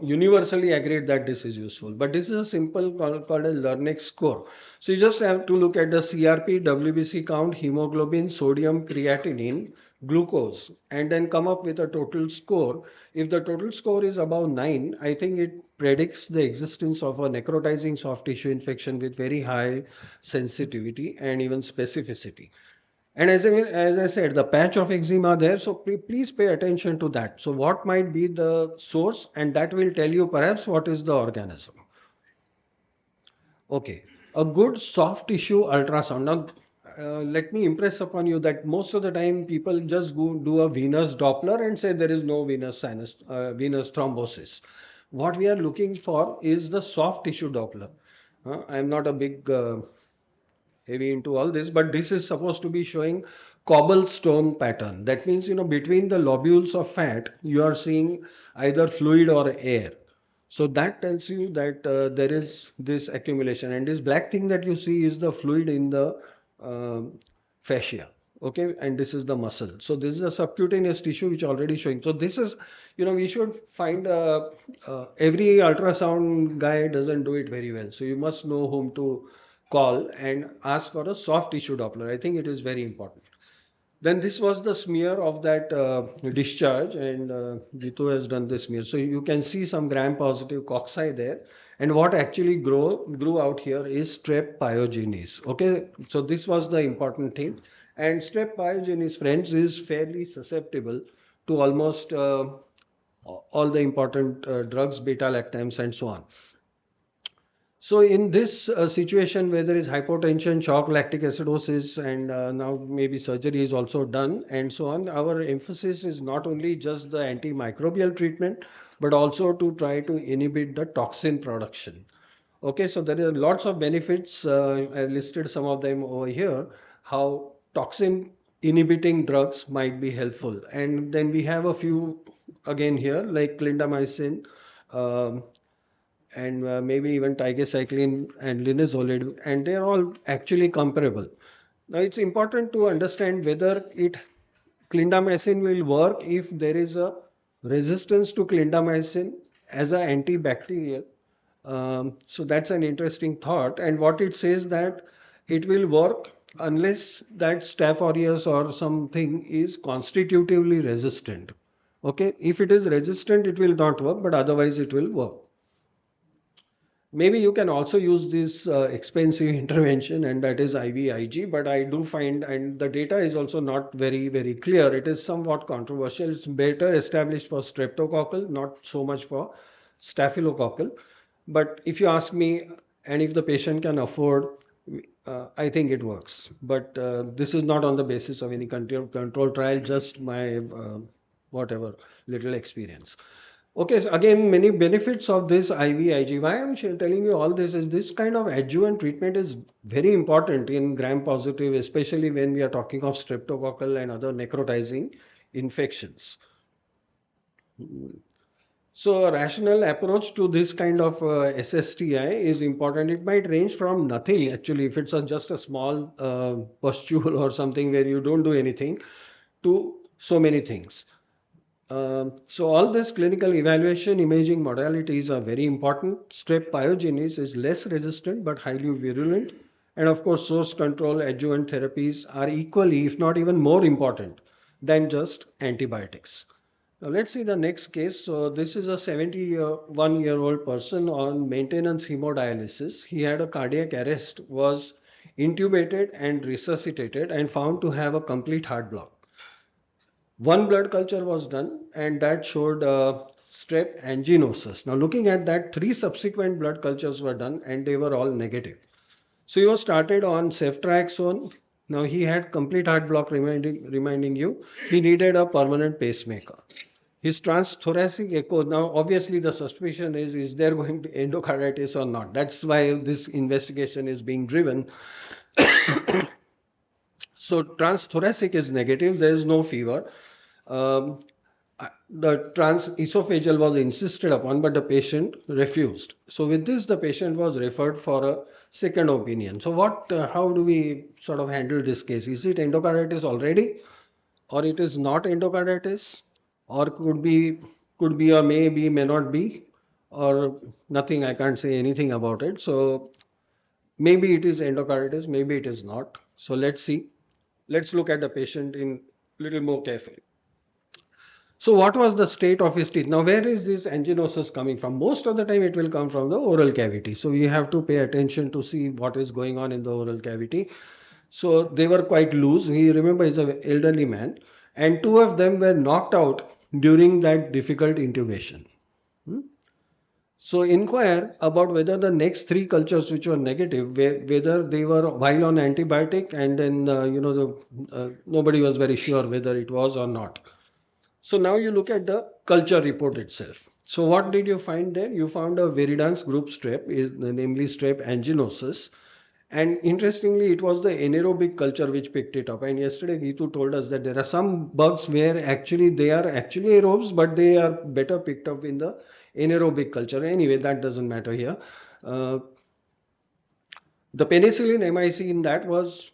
universally agreed that this is useful, but this is a simple called a Lernex score. So you just have to look at the CRP, WBC count, hemoglobin, sodium, creatinine, glucose, and then come up with a total score. If the total score is above 9, I think it predicts the existence of a necrotizing soft tissue infection with very high sensitivity and even specificity. And as I said, the patch of eczema there, so please pay attention to that. So what might be the source, and that will tell you perhaps what is the organism. Okay, a good soft tissue ultrasound. Now, let me impress upon you that most of the time people just go do a venous Doppler and say there is no venous thrombosis. What we are looking for is the soft tissue Doppler. I'm not a big heavy into all this, but this is supposed to be showing cobblestone pattern. That means, between the lobules of fat, you are seeing either fluid or air. So that tells you that there is this accumulation, and this black thing that you see is the fluid in the fascia. Okay, and this is the muscle. So this is a subcutaneous tissue which already showing. So this is, we should find every ultrasound guy doesn't do it very well. So you must know whom to call and ask for a soft tissue Doppler. I think it is very important. Then this was the smear of that discharge, and Gitu has done the smear. So you can see some gram-positive cocci there. And what actually grew out here is strep pyogenes. Okay, so this was the important thing. And strep pyogenes, friends, is fairly susceptible to almost all the important drugs, beta-lactams, and so on. So in this situation where there is hypotension, shock, lactic acidosis, and now maybe surgery is also done and so on, our emphasis is not only just the antimicrobial treatment, but also to try to inhibit the toxin production. Okay, so there are lots of benefits. I listed some of them over here, how toxin inhibiting drugs might be helpful. And then we have a few again here, like clindamycin, um, and maybe even tigecycline and linezolid, and they are all actually comparable. Now it's important to understand whether clindamycin will work if there is a resistance to clindamycin as an antibacterial. So that's an interesting thought, and what it says that it will work unless that Staph aureus or something is constitutively resistant. Okay, if it is resistant, it will not work, but otherwise it will work. Maybe you can also use this expensive intervention, and that is IVIG, but I do find, and the data is also not very, very clear. It is somewhat controversial. It's better established for streptococcal, not so much for staphylococcal. But if you ask me, and if the patient can afford, I think it works. But this is not on the basis of any control trial, just my whatever little experience. Okay, so again, many benefits of this IVIG. Why I'm telling you all this is this kind of adjuvant treatment is very important in gram-positive, especially when we are talking of streptococcal and other necrotizing infections. So a rational approach to this kind of SSTI is important. It might range from nothing actually, if it's just a small pustule or something where you don't do anything, to so many things. So all this clinical evaluation imaging modalities are very important. Strep pyogenes is less resistant but highly virulent. And of course, source control adjuvant therapies are equally, if not even more important than just antibiotics. Now let's see the next case. So this is a 71-year-old person on maintenance hemodialysis. He had a cardiac arrest, was intubated and resuscitated and found to have a complete heart block. One blood culture was done and that showed strep anginosus. Now looking at that, 3 subsequent blood cultures were done and they were all negative. So he was started on ceftriaxone. Now he had complete heart block, reminding you he needed a permanent pacemaker. His transthoracic echo, now obviously the suspicion is there going to endocarditis or not? That's why this investigation is being driven. So transthoracic is negative, there is no fever. The transesophageal was insisted upon, but the patient refused. So with this, the patient was referred for a second opinion. So how do we sort of handle this case? Is it endocarditis already, or it is not endocarditis, or could be, or maybe, may not be, or nothing? I can't say anything about it. So maybe it is endocarditis, maybe it is not. So let's see. Let's look at the patient in little more carefully. So what was the state of his teeth? Now, where is this anginosus coming from? Most of the time it will come from the oral cavity. So you have to pay attention to see what is going on in the oral cavity. So they were quite loose. Remember, he's an elderly man. And 2 of them were knocked out during that difficult intubation. So inquire about whether the next 3 cultures which were negative, whether they were while on antibiotic, and then nobody was very sure whether it was or not. So now you look at the culture report itself. So what did you find there? You found a viridans group strep, namely strep anginosus. And interestingly, it was the anaerobic culture which picked it up. And yesterday, Gitu told us that there are some bugs where actually they are actually aerobes, but they are better picked up in the anaerobic culture. Anyway, that doesn't matter here. The penicillin MIC in that was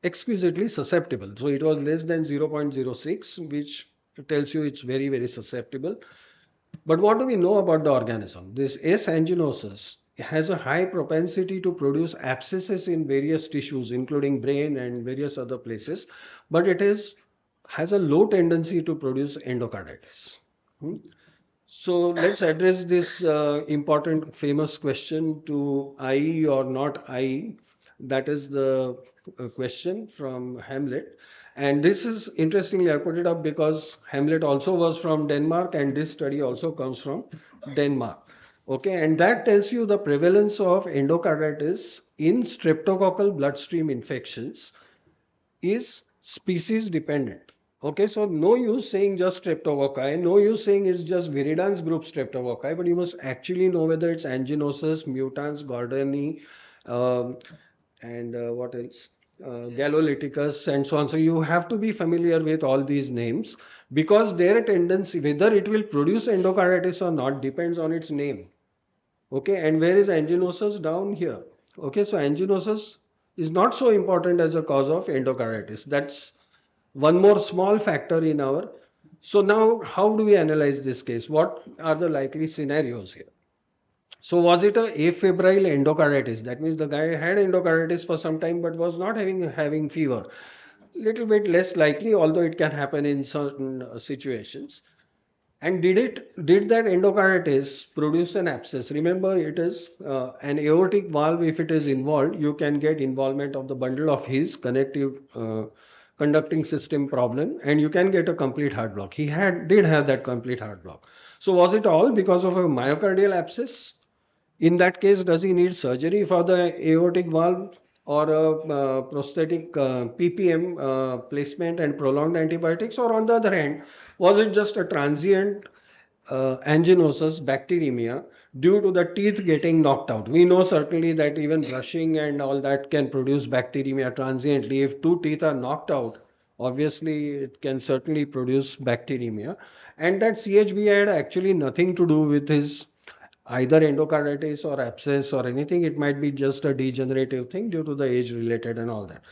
exquisitely susceptible. So it was less than 0.06, which tells you it's very, very susceptible. But what do we know about the organism? This S. anginosus has a high propensity to produce abscesses in various tissues, including brain and various other places, but it is has a low tendency to produce endocarditis. Hmm. So let's address this important famous question to I or not I. That is the question from Hamlet. And this is interestingly, I put it up because Hamlet also was from Denmark and this study also comes from Denmark. Okay, and that tells you the prevalence of endocarditis in streptococcal bloodstream infections is species dependent. Okay, so no use saying just streptococci, no use saying it's just viridans group streptococci, but you must actually know whether it's anginosus, mutans, gordoni, um, and what else? Galolyticus and so on. So you have to be familiar with all these names because their tendency, whether it will produce endocarditis or not, depends on its name. Okay, and where is anginosus? Down here. Okay, so anginosus is not so important as a cause of endocarditis. That's one more small factor in our. So now, how do we analyze this case? What are the likely scenarios here? So was it a afebrile endocarditis? That means the guy had endocarditis for some time but was not having fever. Little bit less likely, although it can happen in certain situations. And did that endocarditis produce an abscess? Remember, it is an aortic valve. If it is involved, you can get involvement of the bundle of his connective conducting system problem, and you can get a complete heart block. He did have that complete heart block. So was it all because of a myocardial abscess? In that case, does he need surgery for the aortic valve or a prosthetic PPM placement and prolonged antibiotics? Or on the other hand, was it just a transient anginosus bacteremia due to the teeth getting knocked out? We know certainly that even brushing and all that can produce bacteremia transiently. If two teeth are knocked out, obviously it can certainly produce bacteremia. And that CHB had actually nothing to do with his either endocarditis or abscess or anything. It might be just a degenerative thing due to the age related and all that.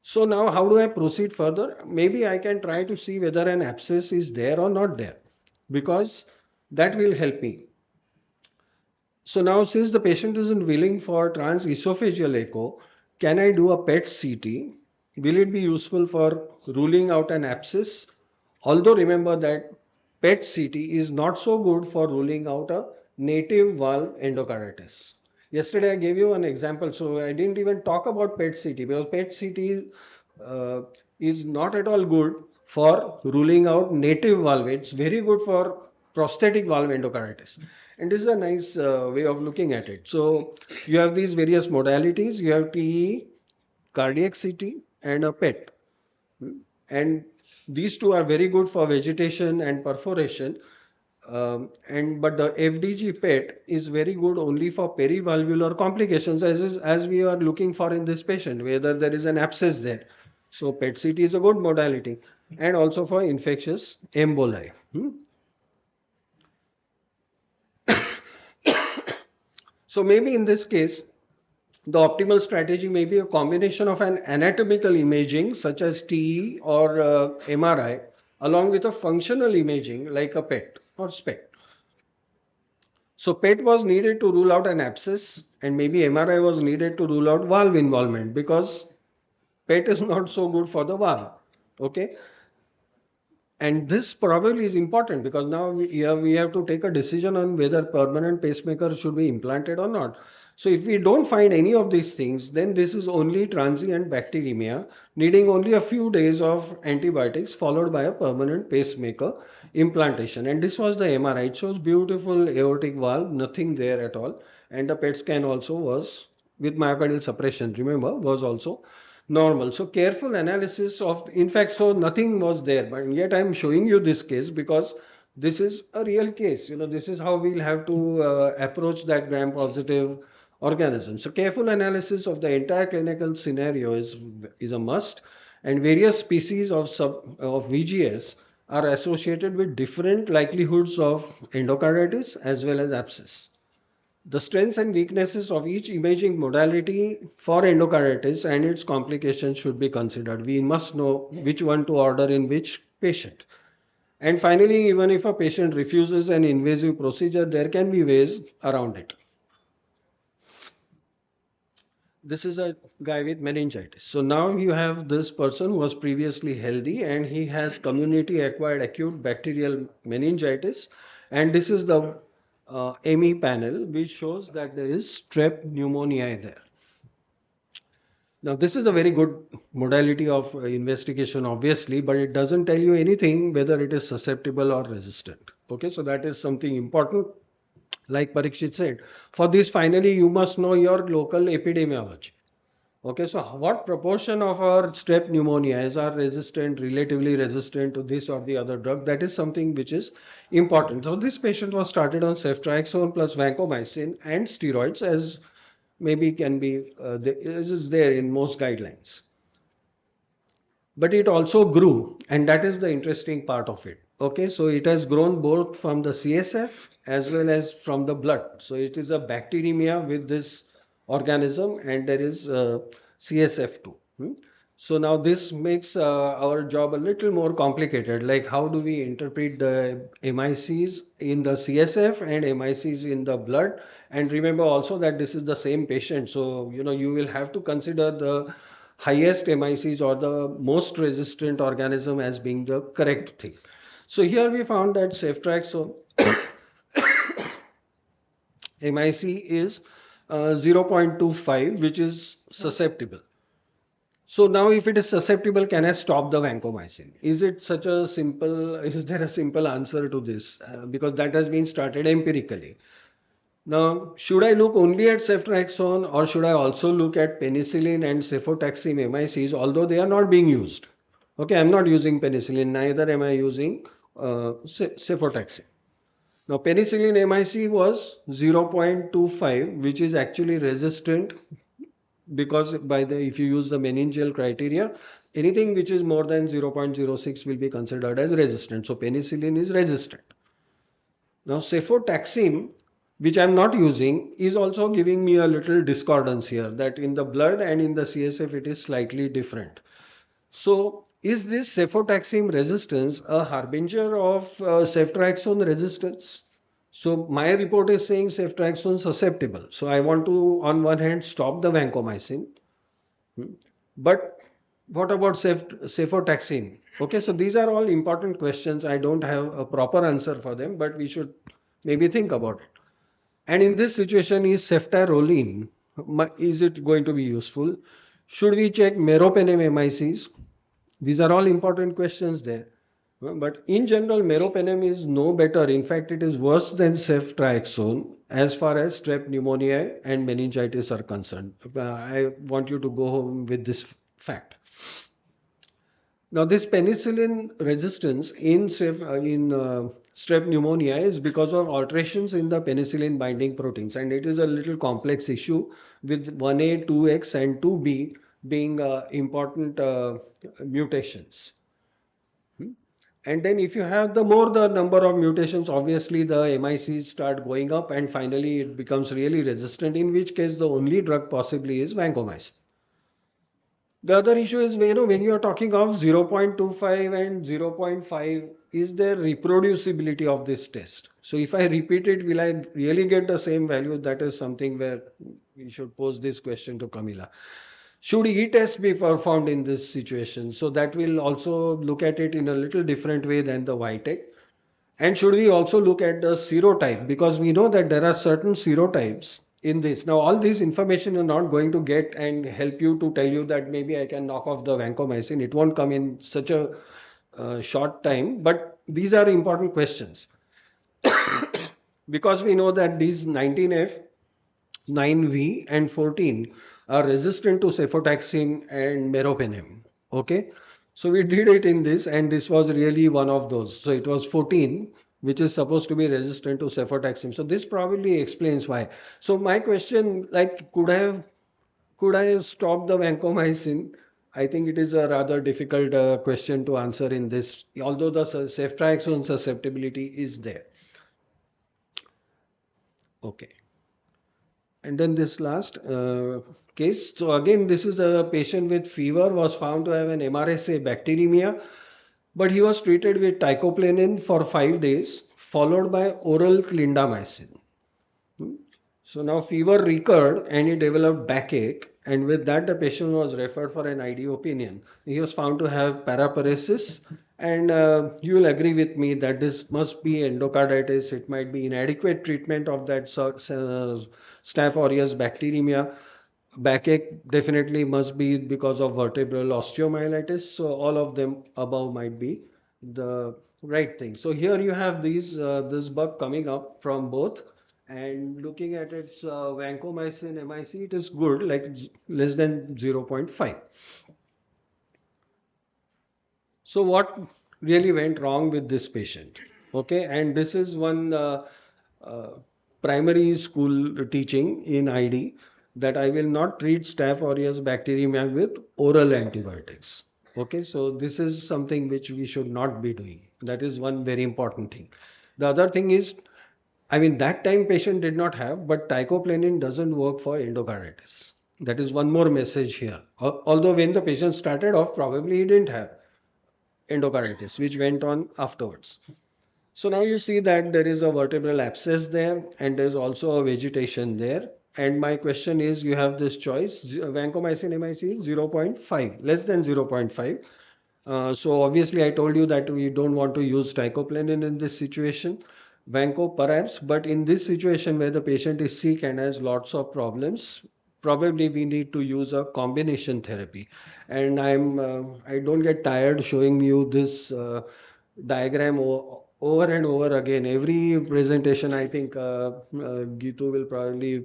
So now how do I proceed further? Maybe I can try to see whether an abscess is there or not there, because that will help me. So now since the patient isn't willing for transesophageal echo, can I do a PET CT? Will it be useful for ruling out an abscess? Although remember that PET CT is not so good for ruling out a native valve endocarditis. Yesterday I gave you an example, so I didn't even talk about PET CT because PET CT is not at all good for ruling out native valve. It's very good for prosthetic valve endocarditis. And this is a nice way of looking at it. So you have these various modalities. You have TE, cardiac CT, and a PET. And these two are very good for vegetation and perforation. But the FDG PET is very good only for perivalvular complications, as we are looking for in this patient, whether there is an abscess there. So PET CT is a good modality, and also for infectious emboli. So maybe in this case, the optimal strategy may be a combination of an anatomical imaging such as TE or MRI along with a functional imaging like a PET or SPECT. So PET was needed to rule out an abscess and maybe MRI was needed to rule out valve involvement because PET is not so good for the valve. Okay. And this probably is important because now we have to take a decision on whether permanent pacemaker should be implanted or not. So if we don't find any of these things, then this is only transient bacteremia needing only a few days of antibiotics followed by a permanent pacemaker implantation. And this was the MRI. It shows beautiful aortic valve, nothing there at all. And the PET scan also was with myocardial suppression, remember, was also normal. So careful analysis of, in fact, so nothing was there, but yet I'm showing you this case because this is a real case. This is how we'll have to approach that gram-positive organism. So careful analysis of the entire clinical scenario is a must, and various species of VGS are associated with different likelihoods of endocarditis as well as abscess. The strengths and weaknesses of each imaging modality for endocarditis and its complications should be considered. We must know which one to order in which patient. And finally, even if a patient refuses an invasive procedure, there can be ways around it. this is a guy with meningitis. So now you have this person who was previously healthy and he has community acquired acute bacterial meningitis. And this is the ME panel, which shows that there is strep pneumoniae there. Now, this is a very good modality of investigation, obviously, but it doesn't tell you anything whether it is susceptible or resistant. Okay, so that is something important. Like Parikshit said, for this, finally, you must know your local epidemiology. Okay, so what proportion of our strep pneumonias are resistant, relatively resistant to this or the other drug? That is something which is important. So this patient was started on ceftriaxone plus vancomycin and steroids, as maybe can be this is there in most guidelines. But it also grew, and that is the interesting part of it. Okay, so it has grown both from the CSF as well as from the blood. So it is a bacteremia with this organism, and there is CSF too. So now this makes our job a little more complicated. Like, how do we interpret the MICs in the CSF and MICs in the blood? And remember also that this is the same patient. So, you will have to consider the highest MICs or the most resistant organism as being the correct thing. So here we found that ceftriaxone MIC is 0.25, which is susceptible. So now if it is susceptible, can I stop the vancomycin? Is there a simple answer to this? Because that has been started empirically. Now, should I look only at ceftriaxone or should I also look at penicillin and cefotaxime MICs, although they are not being used? Okay, I'm not using penicillin, neither am I using cefotaxime. Now, penicillin MIC was 0.25, which is actually resistant because if you use the meningeal criteria, anything which is more than 0.06 will be considered as resistant. So, penicillin is resistant. Now, cefotaxime, which I'm not using, is also giving me a little discordance here, that in the blood and in the CSF it is slightly different. So is this cefotaxime resistance a harbinger of ceftriaxone resistance? So my report is saying ceftriaxone susceptible. So I want to, on one hand, stop the vancomycin. But what about cefotaxime? Okay, so these are all important questions. I don't have a proper answer for them, but we should maybe think about it. And in this situation, is ceftaroline, is it going to be useful? Should we check meropenem MICs? These are all important questions there. But in general, meropenem is no better. In fact, it is worse than ceftriaxone as far as strep pneumoniae and meningitis are concerned. I want you to go home with this fact. Now, this penicillin resistance in strep pneumonia is because of alterations in the penicillin binding proteins, and it is a little complex issue with 1A, 2X, and 2B being important mutations. And then if you have the number of mutations, obviously the MICs start going up and finally it becomes really resistant, in which case the only drug possibly is vancomycin. The other issue is, when you are talking of 0.25 and 0.5, is there reproducibility of this test? So if I repeat it, will I really get the same value? That is something where we should pose this question to Camilla. Should e-test be performed in this situation? So that will also look at it in a little different way than the YTEC. And should we also look at the serotype? Because we know that there are certain serotypes in this. Now, all this information you're not going to get and help you to tell you that maybe I can knock off the vancomycin. It won't come in such a short time. But these are important questions. Because we know that these 19F, 9V and 14 are resistant to cefotaxime and meropenem. Okay. So we did it in this, and this was really one of those. So it was 14, which is supposed to be resistant to cefotaxime. So this probably explains why. So my question, like, could I have stopped the vancomycin? I think it is a rather difficult question to answer in this, although the ceftriaxone susceptibility is there. Okay. And then this last case. So again, this is a patient with fever, was found to have an MRSA bacteremia, but he was treated with teicoplanin for 5 days, followed by oral clindamycin. So now fever recurred and he developed backache, And with that, the patient was referred for an ID opinion. He was found to have paraparesis, and you will agree with me that this must be endocarditis. It might be inadequate treatment of that Staph aureus bacteremia. Backache definitely must be because of vertebral osteomyelitis. So all of them above might be the right thing. So here you have this bug coming up from both, and looking at its vancomycin MIC, it is good, like less than 0.5. So what really went wrong with this patient? Okay, and this is one uh, primary school teaching in ID, that I will not treat Staph aureus bacteremia with oral antibiotics. Okay, so this is something which we should not be doing. That is one very important thing. The other thing is, I mean, that time patient did not have, but teicoplanin doesn't work for endocarditis. That is one more message here. Although when the patient started off, probably he didn't have endocarditis, which went on afterwards. So now you see that there is a vertebral abscess there, and there's also a vegetation there. And my question is, you have this choice, vancomycin MIC 0.5, less than 0.5. So obviously I told you that we don't want to use teicoplanin in this situation. Vanco perhaps, but in this situation where the patient is sick and has lots of problems, probably we need to use a combination therapy. And I don't get tired showing you this diagram over and over again. Every presentation, I think Gitu will probably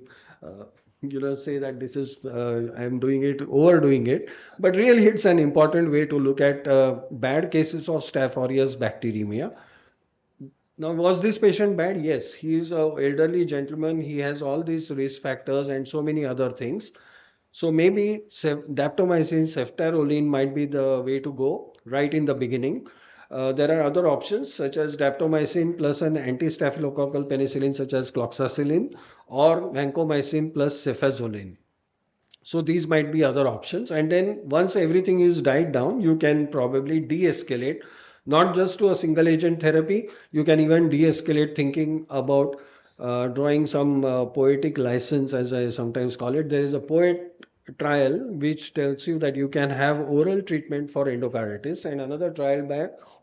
say that this is I'm doing it, overdoing it. But really, it's an important way to look at bad cases of Staph aureus bacteremia. Now, was this patient bad? Yes, he is an elderly gentleman. He has all these risk factors and so many other things. So maybe daptomycin, ceftaroline might be the way to go right in the beginning. There are other options such as daptomycin plus an anti-staphylococcal penicillin such as cloxacillin, or vancomycin plus cefazolin. So these might be other options. And then once everything is died down, you can probably de-escalate, not just to a single agent therapy. You can even de-escalate thinking about drawing some poetic license, as I sometimes call it. There is a poet trial which tells you that you can have oral treatment for endocarditis, and another trial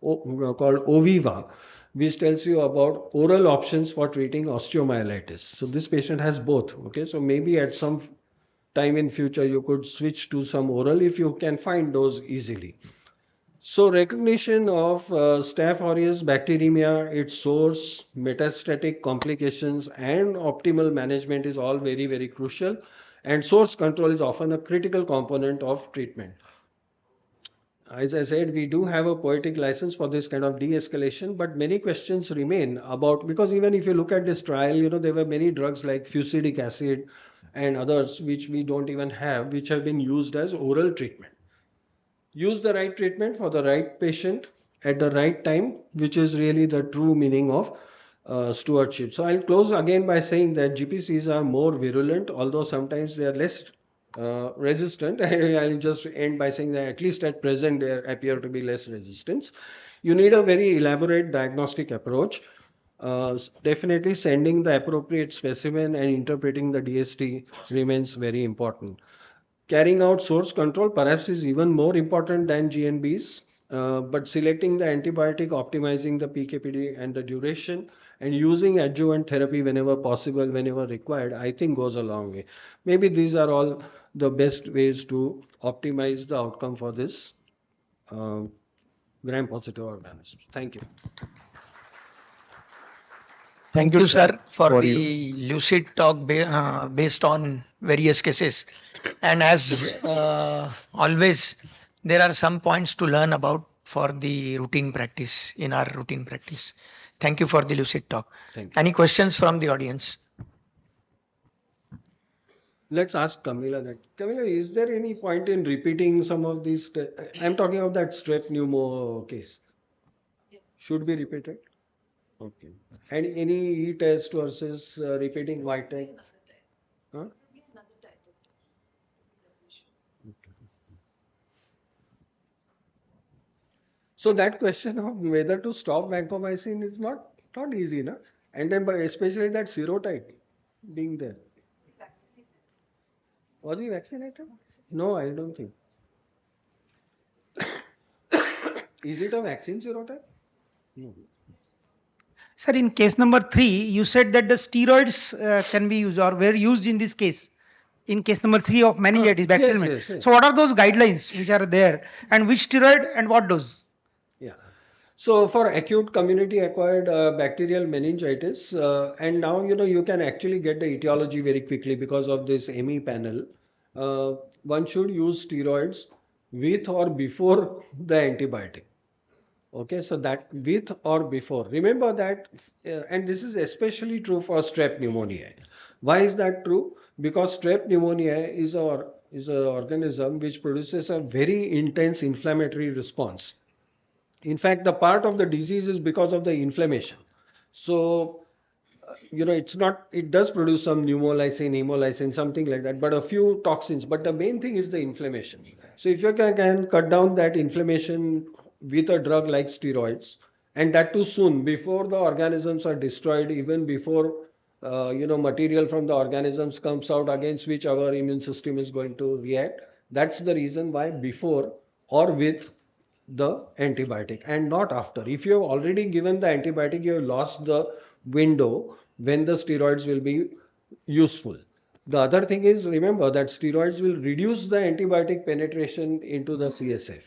called OVIVA, which tells you about oral options for treating osteomyelitis. So this patient has both. Okay, so maybe at some time in future you could switch to some oral if you can find those easily. So recognition of Staph aureus bacteremia, its source, metastatic complications, and optimal management is all very, very crucial. And source control is often a critical component of treatment. As I said, we do have a poetic license for this kind of de-escalation, but many questions remain about, because even if you look at this trial, there were many drugs like fusidic acid and others which we don't even have, which have been used as oral treatment. Use the right treatment for the right patient at the right time, which is really the true meaning of stewardship. So I'll close again by saying that GPCs are more virulent, although sometimes they are less resistant. I'll just end by saying that at least at present they appear to be less resistant. You need a very elaborate diagnostic approach. Definitely sending the appropriate specimen and interpreting the DST remains very important. Carrying out source control perhaps is even more important than GNBs, but selecting the antibiotic, optimizing the PKPD and the duration, and using adjuvant therapy whenever possible, whenever required, I think goes a long way. Maybe these are all the best ways to optimize the outcome for this uh, gram-positive organisms. Thank you. Thank you, sir, for For you. the lucid talk based on various cases. And as always, there are some points to learn about for the routine practice, in our routine practice. Thank you for the lucid talk. Thank you. Any questions from the audience? Let's ask Camilla that. Camilla, is there any point in repeating some of these? I'm talking of that strep pneumo case. Should be repeated? Okay. And any test versus repeating white test? Huh? So that question of whether to stop vancomycin is not easy, na? And then especially that serotype being there. Was he vaccinated? No, I don't think. Is it a vaccine serotype? No. Sir, in case number 3, you said that the steroids can be used or were used in this case. In case number 3 of meningitis, bacterial Yes, meningitis. yes, yes. So, what are those guidelines which are there, and which steroid and what dose? Yeah. So for acute community acquired bacterial meningitis, and now you can actually get the etiology very quickly because of this ME panel. One should use steroids with or before the antibiotic. Okay, so that with or before. Remember that, and this is especially true for strep pneumoniae. Why is that true? Because strep pneumoniae is an organism which produces a very intense inflammatory response. In fact, the part of the disease is because of the inflammation. So, it's not, it does produce some pneumolysine, hemolysin, something like that, but a few toxins. But the main thing is the inflammation. So, if you can cut down that inflammation with a drug like steroids, and that too soon, before the organisms are destroyed, even before material from the organisms comes out against which our immune system is going to react. That's the reason why before or with the antibiotic and not after. If you have already given the antibiotic, you have lost the window when the steroids will be useful. The other thing is, remember that steroids will reduce the antibiotic penetration into the CSF.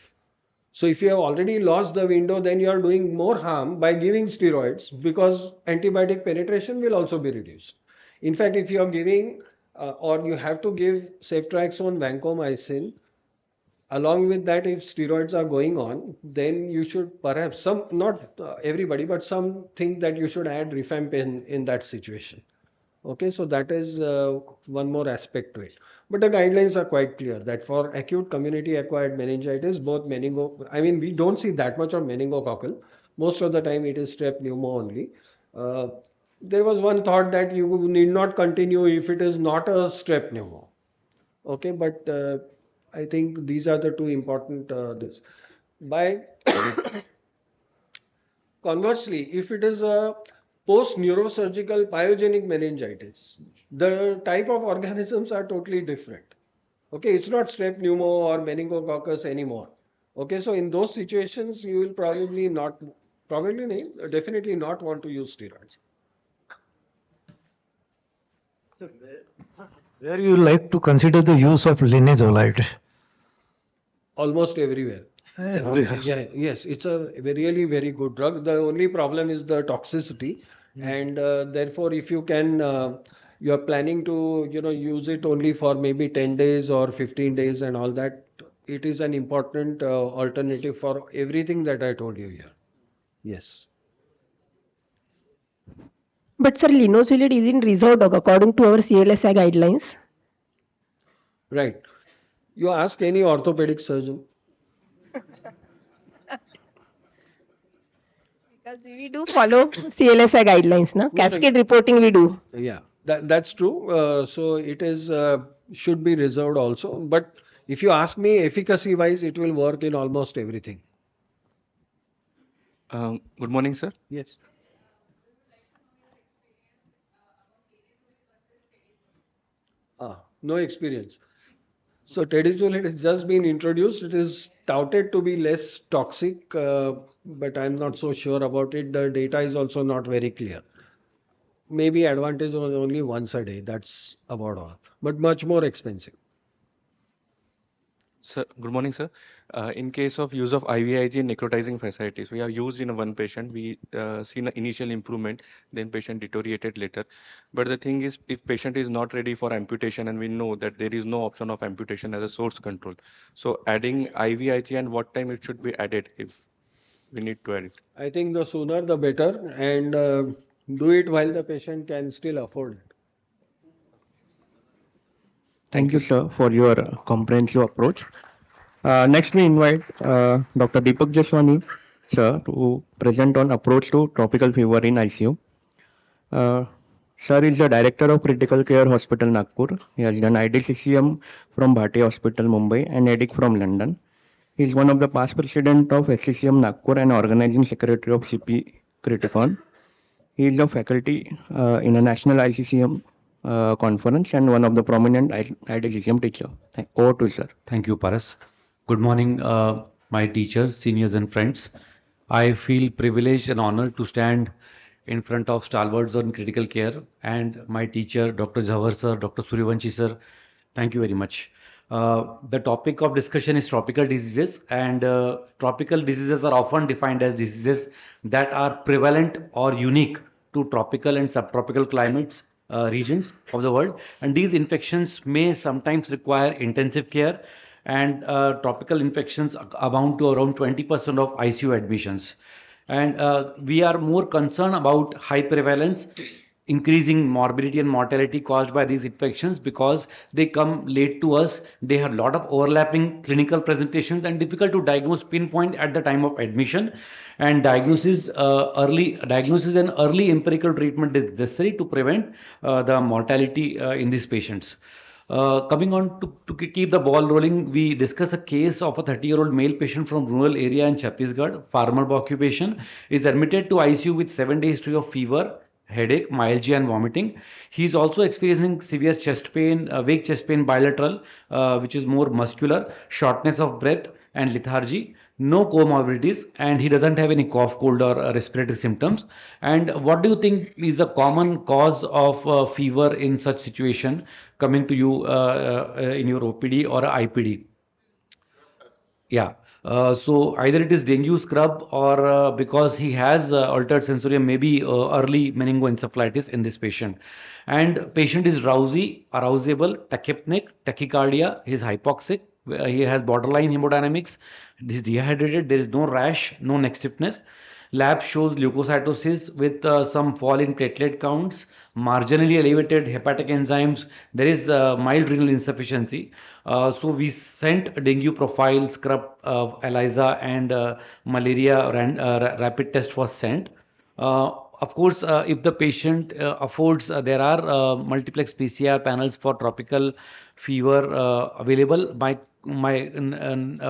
So if you have already lost the window, then you are doing more harm by giving steroids because antibiotic penetration will also be reduced. In fact, if you are giving or you have to give ceftriaxone, vancomycin, along with that, if steroids are going on, then you should perhaps not everybody, but some think that you should add rifampin in that situation. Okay, so that is one more aspect to it. But the guidelines are quite clear that for acute community acquired meningitis, both I mean, we don't see that much of meningococcal. Most of the time it is strep pneumo only. Uh, there was one thought that you need not continue if it is not a strep pneumo. Okay, but I think these are the two important this. By conversely, if it is a post neurosurgical pyogenic meningitis, the type of organisms are totally different. Okay, it's not strep pneumo or meningococcus anymore. Okay, so in those situations, you will definitely not want to use steroids. Where you like to consider the use of linezolid? Almost everywhere. Everywhere. Yeah, yes, it's a really very good drug. The only problem is the toxicity, and therefore, if you can, you are planning to, use it only for maybe 10 days or 15 days and all that. It is an important alternative for everything that I told you here. Yes. But sir, linezolid is in reserved dog according to our CLSI guidelines. Right. You ask any orthopedic surgeon. Because we do follow CLSI guidelines, na? Cascade reporting we do. Yeah, that's true. So it is should be reserved also. But if you ask me, efficacy wise, it will work in almost everything. Good morning, sir. Yes. No experience. So tedizolid has just been introduced. It is touted to be less toxic, but I'm not so sure about it. The data is also not very clear. Maybe advantage was only once a day. That's about all. But much more expensive. Sir, good morning, sir. In case of use of IVIG in necrotizing fasciitis, we have used in one patient. We seen an initial improvement, then patient deteriorated later. But the thing is, if patient is not ready for amputation, and we know that there is no option of amputation as a source control, so adding IVIG and what time it should be added if we need to add it? I think the sooner the better, and do it while the patient can still afford it. Thank you, sir, for your comprehensive approach. Next, we invite Dr. Deepak Jaswani, sir, to present on approach to tropical fever in ICU. Sir is the Director of Critical Care Hospital, Nagpur. He has done IDCCM from Bhati Hospital, Mumbai, and EDIC from London. He is one of the past president of SCCM Nagpur and organizing secretary of CP Criticare. He is a faculty in a national ICCM conference and one of the prominent IDCM teacher. Over to you, sir. Thank you, Paras. Good morning, my teachers, seniors, and friends. I feel privileged and honored to stand in front of stalwarts on critical care and my teacher, Dr. Jawhar sir, Dr. Suryavanshi sir. Thank you very much. The topic of discussion is tropical diseases, and tropical diseases are often defined as diseases that are prevalent or unique to tropical and subtropical climates regions of the world, and these infections may sometimes require intensive care, and tropical infections amount to around 20% of ICU admissions. And we are more concerned about high prevalence, increasing morbidity and mortality caused by these infections because they come late to us. They have a lot of overlapping clinical presentations and difficult to diagnose pinpoint at the time of admission. And diagnosis and early empirical treatment is necessary to prevent the mortality in these patients. Coming on to keep the ball rolling, we discuss a case of a 30-year-old male patient from rural area in Chhattisgarh, farmer by occupation, is admitted to ICU with 7-day history of fever, headache, myalgia, and vomiting. He is also experiencing severe chest pain, vague chest pain bilateral, which is more muscular, shortness of breath, and lethargy. No comorbidities, and he doesn't have any cough, cold, or respiratory symptoms. And what do you think is the common cause of fever in such situation coming to you in your OPD or IPD? Yeah. So either it is dengue scrub or because he has altered sensorium, maybe early meningoencephalitis in this patient. And patient is drowsy, arousable, tachypneic, tachycardia, he is hypoxic, he has borderline hemodynamics, he is dehydrated, there is no rash, no neck stiffness. Lab shows leukocytosis with some fall in platelet counts, marginally elevated hepatic enzymes. There is mild renal insufficiency. So we sent a dengue profile, scrub, ELISA, and malaria rapid test was sent. Of course, if the patient affords, there are multiplex PCR panels for tropical fever available. My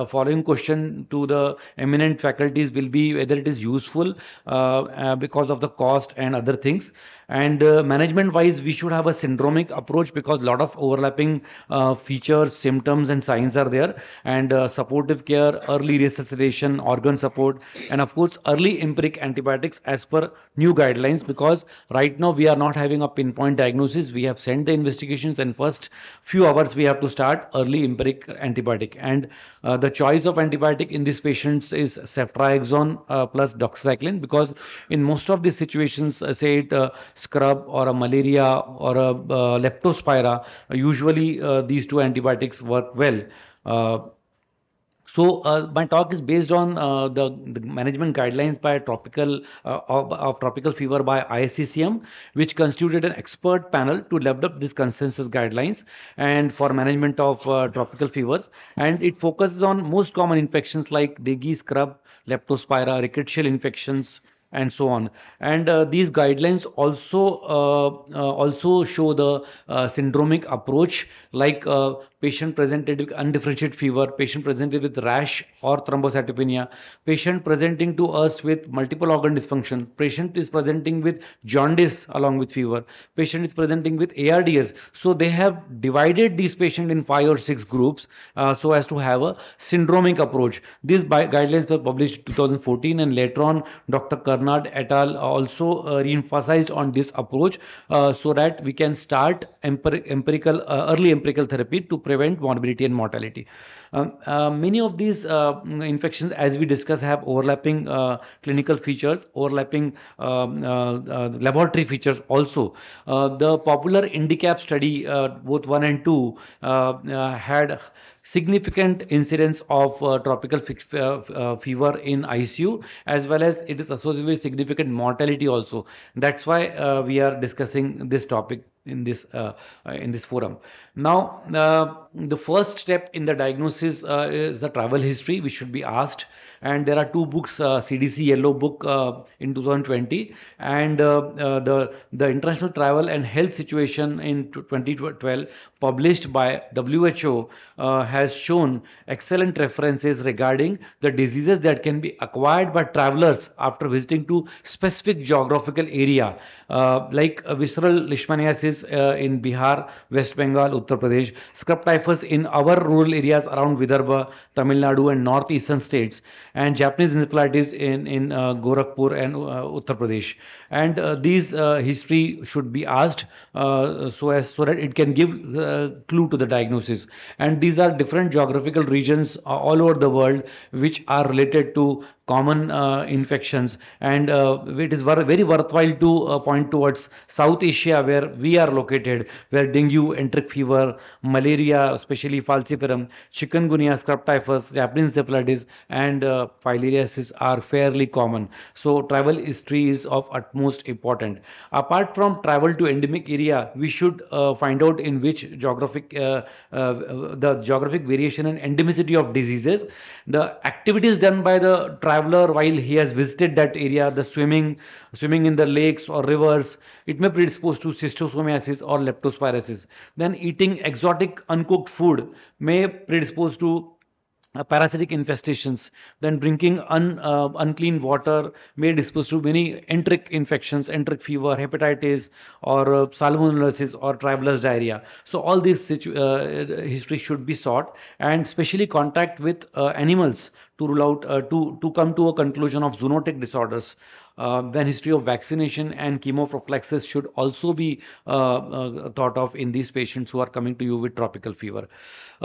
following question to the eminent faculties will be whether it is useful because of the cost and other things. And management wise, we should have a syndromic approach because a lot of overlapping features, symptoms, and signs are there. And supportive care, early resuscitation, organ support, and of course, early empiric antibiotics as per new guidelines. Because right now we are not having a pinpoint diagnosis. We have sent the investigations, and first few hours we have to start early empiric antibiotic. And the choice of antibiotic in these patients is ceftriaxone plus doxycycline, because in most of these situations, say it scrub or a malaria or a leptospira, usually these two antibiotics work well. So my talk is based on the management guidelines by of tropical fever by ISCCM, which constituted an expert panel to develop this consensus guidelines and for management of tropical fevers. And it focuses on most common infections like dengue, scrub, leptospira, rickettsial infections, and so on. And these guidelines also show the syndromic approach, like patient presented with undifferentiated fever, patient presented with rash or thrombocytopenia, patient presenting to us with multiple organ dysfunction, patient is presenting with jaundice along with fever, patient is presenting with ARDS. So they have divided these patients in 5 or 6 groups so as to have a syndromic approach. These guidelines were published in 2014, and later on Dr. Karnad et al. Also re-emphasized on this approach so that we can start early empirical therapy to prevent morbidity and mortality. Many of these infections, as we discussed, have overlapping clinical features, overlapping laboratory features also. The popular INDICAP study, both 1 and 2, had significant incidence of tropical fever in ICU, as well as it is associated with significant mortality also. That's why we are discussing this topic in this forum. Now, the first step in the diagnosis is the travel history, which should be asked. And there are 2 books, CDC Yellow Book in 2020 and the International Travel and Health Situation in 2012, published by WHO, has shown excellent references regarding the diseases that can be acquired by travelers after visiting to specific geographical area, like visceral leishmaniasis, cases in Bihar, West Bengal, Uttar Pradesh. Scrub typhus in our rural areas around Vidarbha, Tamil Nadu, and northeastern states, and Japanese encephalitis in Gorakhpur and Uttar Pradesh. And these history should be asked so that it can give clue to the diagnosis. And these are different geographical regions all over the world which are related to common infections, and it is very worthwhile to point towards South Asia, where we are located, where dengue, enteric fever, malaria, especially falciparum, chikungunya, scrub typhus, Japanese encephalitis, and filariasis are fairly common. So travel history is of utmost important. Apart from travel to endemic area, we should find out in which the geographic variation and endemicity of diseases, the activities done by the traveler while he has visited that area, the swimming in the lakes or rivers, it may predispose to schistosomiasis or leptospirosis. Then eating exotic uncooked food may predispose to parasitic infestations. Then drinking unclean water may dispose to many enteric infections, enteric fever, hepatitis, or salmonellosis or traveler's diarrhea. So all these history should be sought, and especially contact with animals to rule out to come to a conclusion of zoonotic disorders. Then history of vaccination and chemoprophylaxis should also be thought of in these patients who are coming to you with tropical fever.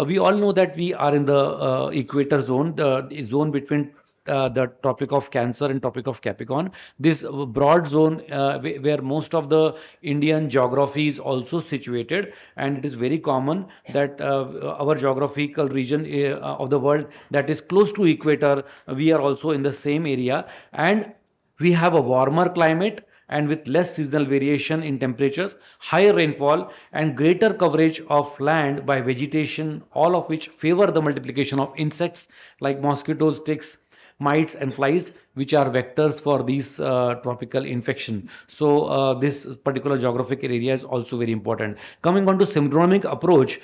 We all know that we are in the equator zone, the zone between the Tropic of Cancer and Tropic of Capricorn. This broad zone where most of the Indian geography is also situated, and it is very common that our geographical region of the world that is close to equator, we are also in the same area, and we have a warmer climate and with less seasonal variation in temperatures, higher rainfall, and greater coverage of land by vegetation, all of which favor the multiplication of insects like mosquitoes, ticks, mites, and flies, which are vectors for these tropical infection. So this particular geographic area is also very important. Coming on to syndromic approach,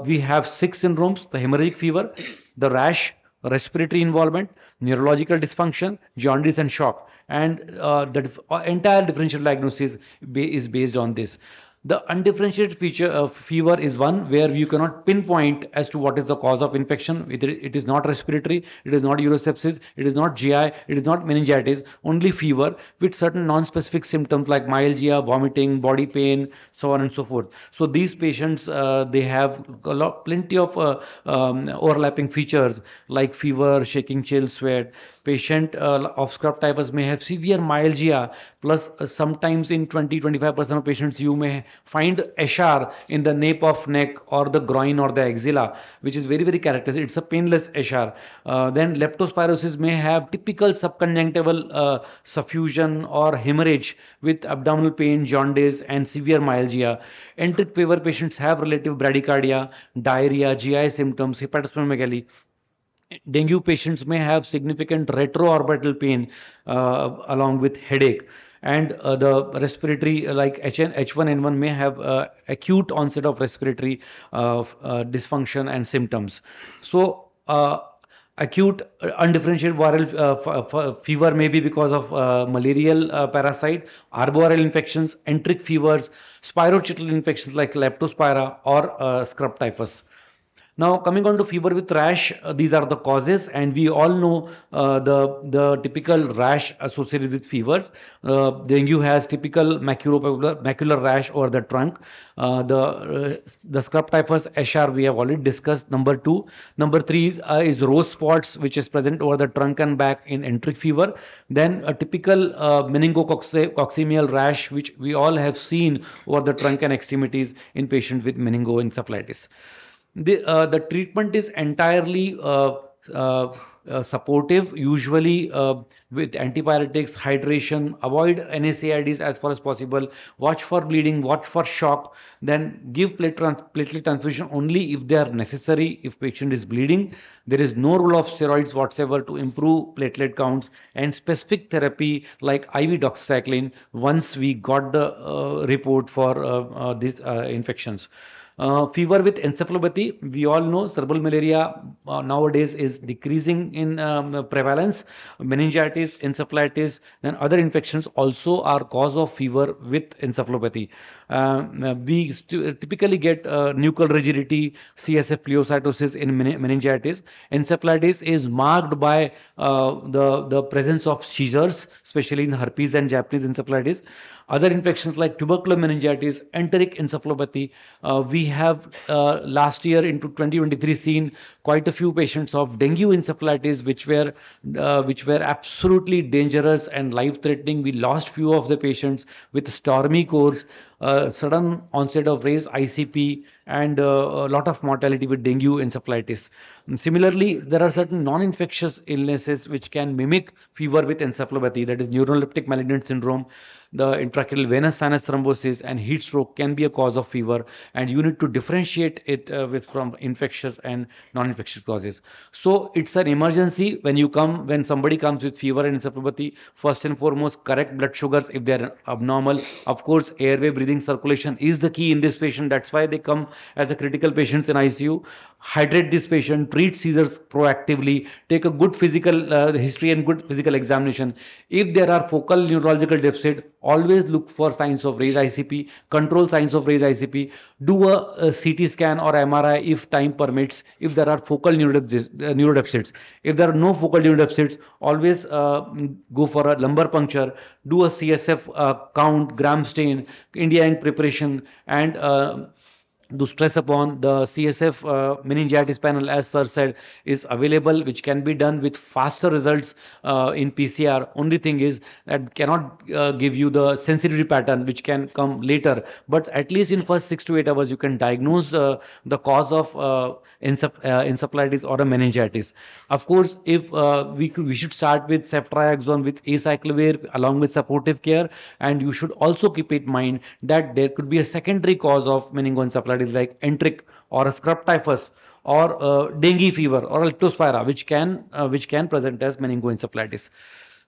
we have 6 syndromes: the hemorrhagic fever, the rash, respiratory involvement, neurological dysfunction, jaundice, and shock. And the entire differential diagnosis is based on this. The undifferentiated fever is one where you cannot pinpoint as to what is the cause of infection. It is not respiratory, it is not urosepsis, it is not GI, it is not meningitis, only fever with certain non-specific symptoms like myalgia, vomiting, body pain, so on and so forth. So these patients, they have plenty of overlapping features like fever, shaking, chill, sweat. Patient of scrub typhus may have severe myalgia, plus sometimes in 20-25% of patients you may find eschar in the nape of neck or the groin or the axilla, which is very characteristic. It's a painless eschar. Then leptospirosis may have typical subconjunctival suffusion or hemorrhage with abdominal pain, jaundice, and severe myalgia. Enteric fever patients have relative bradycardia, diarrhea, GI symptoms, hepatosplenomegaly. Dengue patients may have significant retroorbital pain along with headache, and the respiratory like H1N1 may have acute onset of respiratory dysfunction and symptoms. So acute undifferentiated viral fever may be because of malarial parasite, arboreal infections, enteric fevers, spirochetal infections like leptospira or scrub typhus. Now coming on to fever with rash, these are the causes, and we all know the typical rash associated with fevers. Dengue has typical macular rash over the trunk. The scrub typhus eschar we have already discussed. Number 2. Number 3 is rose spots, which is present over the trunk and back in enteric fever. Then a typical meningococcimeal rash, which we all have seen over the trunk and extremities in patients with meningoencephalitis. The treatment is entirely supportive, usually with antibiotics, hydration, avoid NSAIDs as far as possible, watch for bleeding, watch for shock, then give platelet transfusion only if they are necessary. If patient is bleeding, there is no role of steroids whatsoever to improve platelet counts, and specific therapy like IV doxycycline once we got the report for these infections. Fever with encephalopathy, we all know cerebral malaria nowadays is decreasing in prevalence. Meningitis meningitis, encephalitis, and other infections also are cause of fever with encephalopathy. We typically get nuchal rigidity, CSF pleocytosis in meningitis. Encephalitis is marked by the presence of seizures, especially in herpes and Japanese encephalitis. Other infections like tubercular meningitis, enteric encephalopathy. We have last year into 2023 seen quite a few patients of dengue encephalitis, which were absolutely dangerous and life-threatening. We lost few of the patients with stormy course, sudden onset of raised ICP, and a lot of mortality with dengue encephalitis. Similarly, there are certain non-infectious illnesses which can mimic fever with encephalopathy, that is neuroleptic malignant syndrome. The intracerebral venous sinus thrombosis and heat stroke can be a cause of fever, and you need to differentiate it with from infectious and non-infectious causes. So it's an emergency when somebody comes with fever and encephalopathy. First and foremost, correct blood sugars if they are abnormal. Of course, airway, breathing, circulation is the key in this patient. That's why they come as a critical patients in ICU. Hydrate this patient, treat seizures proactively, take a good physical history and good physical examination. If there are focal neurological deficit, always look for signs of raised ICP, control signs of raised ICP, do a CT scan or MRI if time permits, if there are focal neurodeficits. If there are no focal neurodeficits, always go for a lumbar puncture, do a CSF count, gram stain, India ink preparation, and to stress upon the CSF meningitis panel, as sir said, is available, which can be done with faster results in PCR. Only thing is that cannot give you the sensitivity pattern, which can come later. But at least in first 6 to 8 hours, you can diagnose the cause of encephalitis or a meningitis. Of course, if we should start with ceftriaxone with acyclovir along with supportive care, and you should also keep in mind that there could be a secondary cause of meningoencephalitis like enteric or a scrub typhus or dengue fever or leptospira, which can present as meningoencephalitis.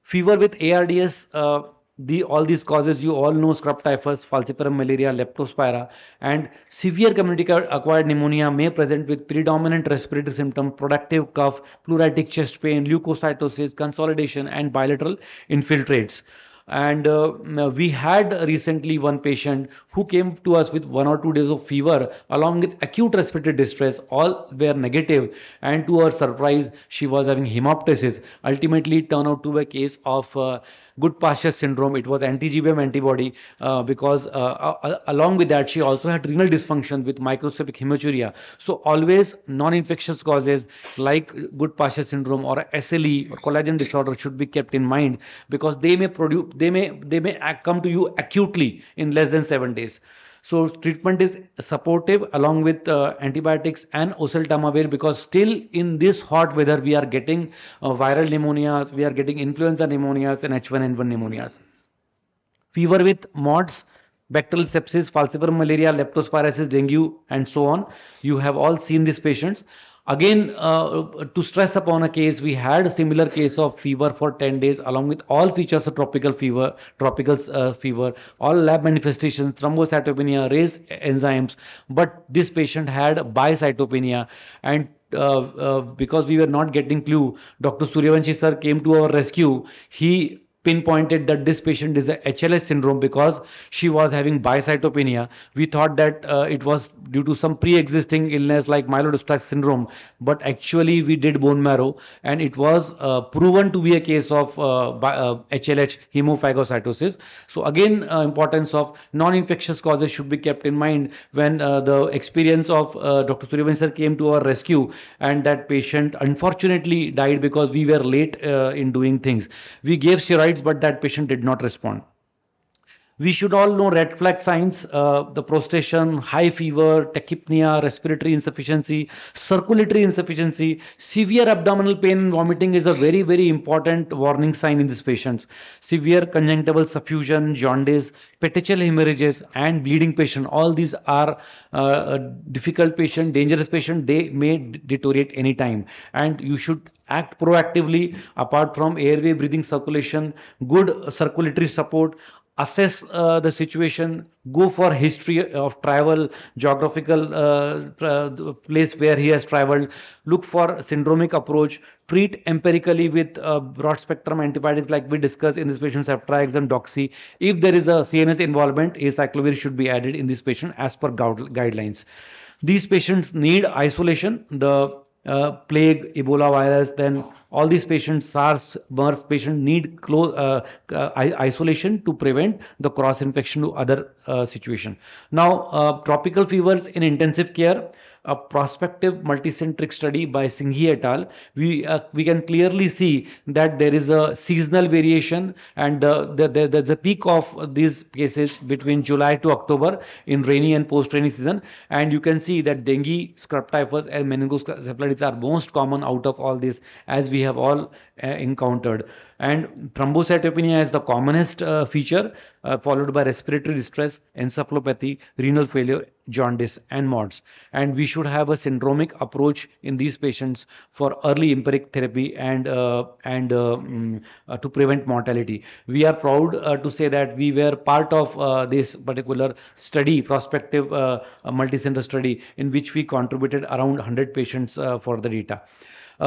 Fever with ARDS, all these causes you all know: scrub typhus, falciparum malaria, leptospira, and severe community acquired pneumonia may present with predominant respiratory symptom, productive cough, pleuritic chest pain, leukocytosis, consolidation, and bilateral infiltrates. And we had recently one patient who came to us with 1 or 2 days of fever along with acute respiratory distress. All were negative, and to her surprise, she was having hemoptysis. Ultimately, it turned out to be a case of good pasture syndrome. It was anti-GBM antibody because along with that, she also had renal dysfunction with microscopic hematuria. So always non-infectious causes like good pasture syndrome or SLE or collagen disorder should be kept in mind, because they may come to you acutely in less than 7 days. So treatment is supportive along with antibiotics and oseltamivir, because still in this hot weather we are getting viral pneumonias, we are getting influenza pneumonias and H1N1 pneumonias. Fever with MODS, bacterial sepsis, falciparum malaria, leptospirosis, dengue, and so on. You have all seen these patients. Again, to stress upon a case, we had a similar case of fever for 10 days along with all features of tropical fever, all lab manifestations, thrombocytopenia, raised enzymes. But this patient had bicytopenia, and because we were not getting clue, Dr. Suryavanshi sir came to our rescue. He pinpointed that this patient is a HLH syndrome because she was having bicytopenia. We thought that it was due to some pre-existing illness like myelodysplastic syndrome, but actually we did bone marrow, and it was proven to be a case of HLH, hemophagocytosis. So again, importance of non-infectious causes should be kept in mind when the experience of Dr. Suryavanshi sir came to our rescue, and that patient unfortunately died because we were late in doing things. We gave steroids, but that patient did not respond. We should all know red flag signs: the prostration, high fever, tachypnea, respiratory insufficiency, circulatory insufficiency, severe abdominal pain and vomiting is a very, very important warning sign in these patients. Severe conjunctival suffusion, jaundice, petechial hemorrhages, and bleeding patient. All these are a difficult patient, dangerous patient. They may deteriorate anytime, and you should act proactively. Apart from airway, breathing, circulation, good circulatory support, assess the situation, go for history of travel, geographical place where he has traveled, look for syndromic approach, treat empirically with broad spectrum antibiotics like we discussed in this patient, ceftriax and doxy. If there is a CNS involvement, acyclovir should be added in this patient as per guidelines. These patients need isolation. The plague, Ebola virus, then all these patients, SARS, MERS patients need close isolation to prevent the cross infection to other situation. Now, tropical fevers in intensive care, a prospective multicentric study by Singhi et al. We can clearly see that there is a seasonal variation, and there's a peak of these cases between July to October in rainy and post-rainy season, and you can see that dengue, scrub typhus, and meningoencephalitis are most common out of all these, as we have all encountered. And thrombocytopenia is the commonest feature, followed by respiratory distress, encephalopathy, renal failure, jaundice, and MODS. And we should have a syndromic approach in these patients for early empiric therapy and to prevent mortality. We are proud to say that we were part of this particular study, prospective multicenter study, in which we contributed around 100 patients for the data.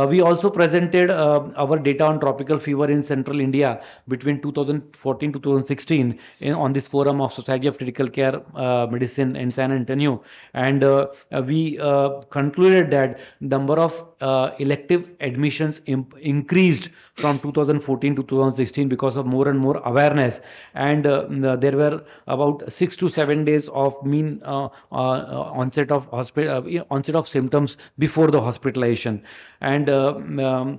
We also presented our data on tropical fever in central India between 2014 to 2016 on this forum of Society of Critical Care Medicine in San Antonio, and we concluded that number of elective admissions increased from 2014 to 2016 because of more and more awareness, and there were about 6 to 7 days of mean onset of symptoms before the hospitalization, and the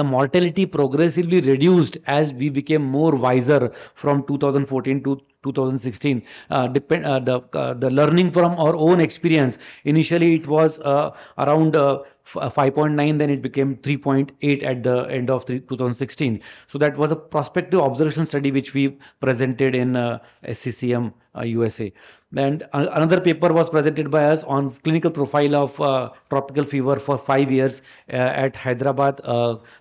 mortality progressively reduced as we became more wiser from 2014 to 2016. The learning from our own experience, initially it was around 5.9, then it became 3.8 at the end of 2016. So that was a prospective observation study which we presented in SCCM USA. And another paper was presented by us on clinical profile of tropical fever for 5 years at Hyderabad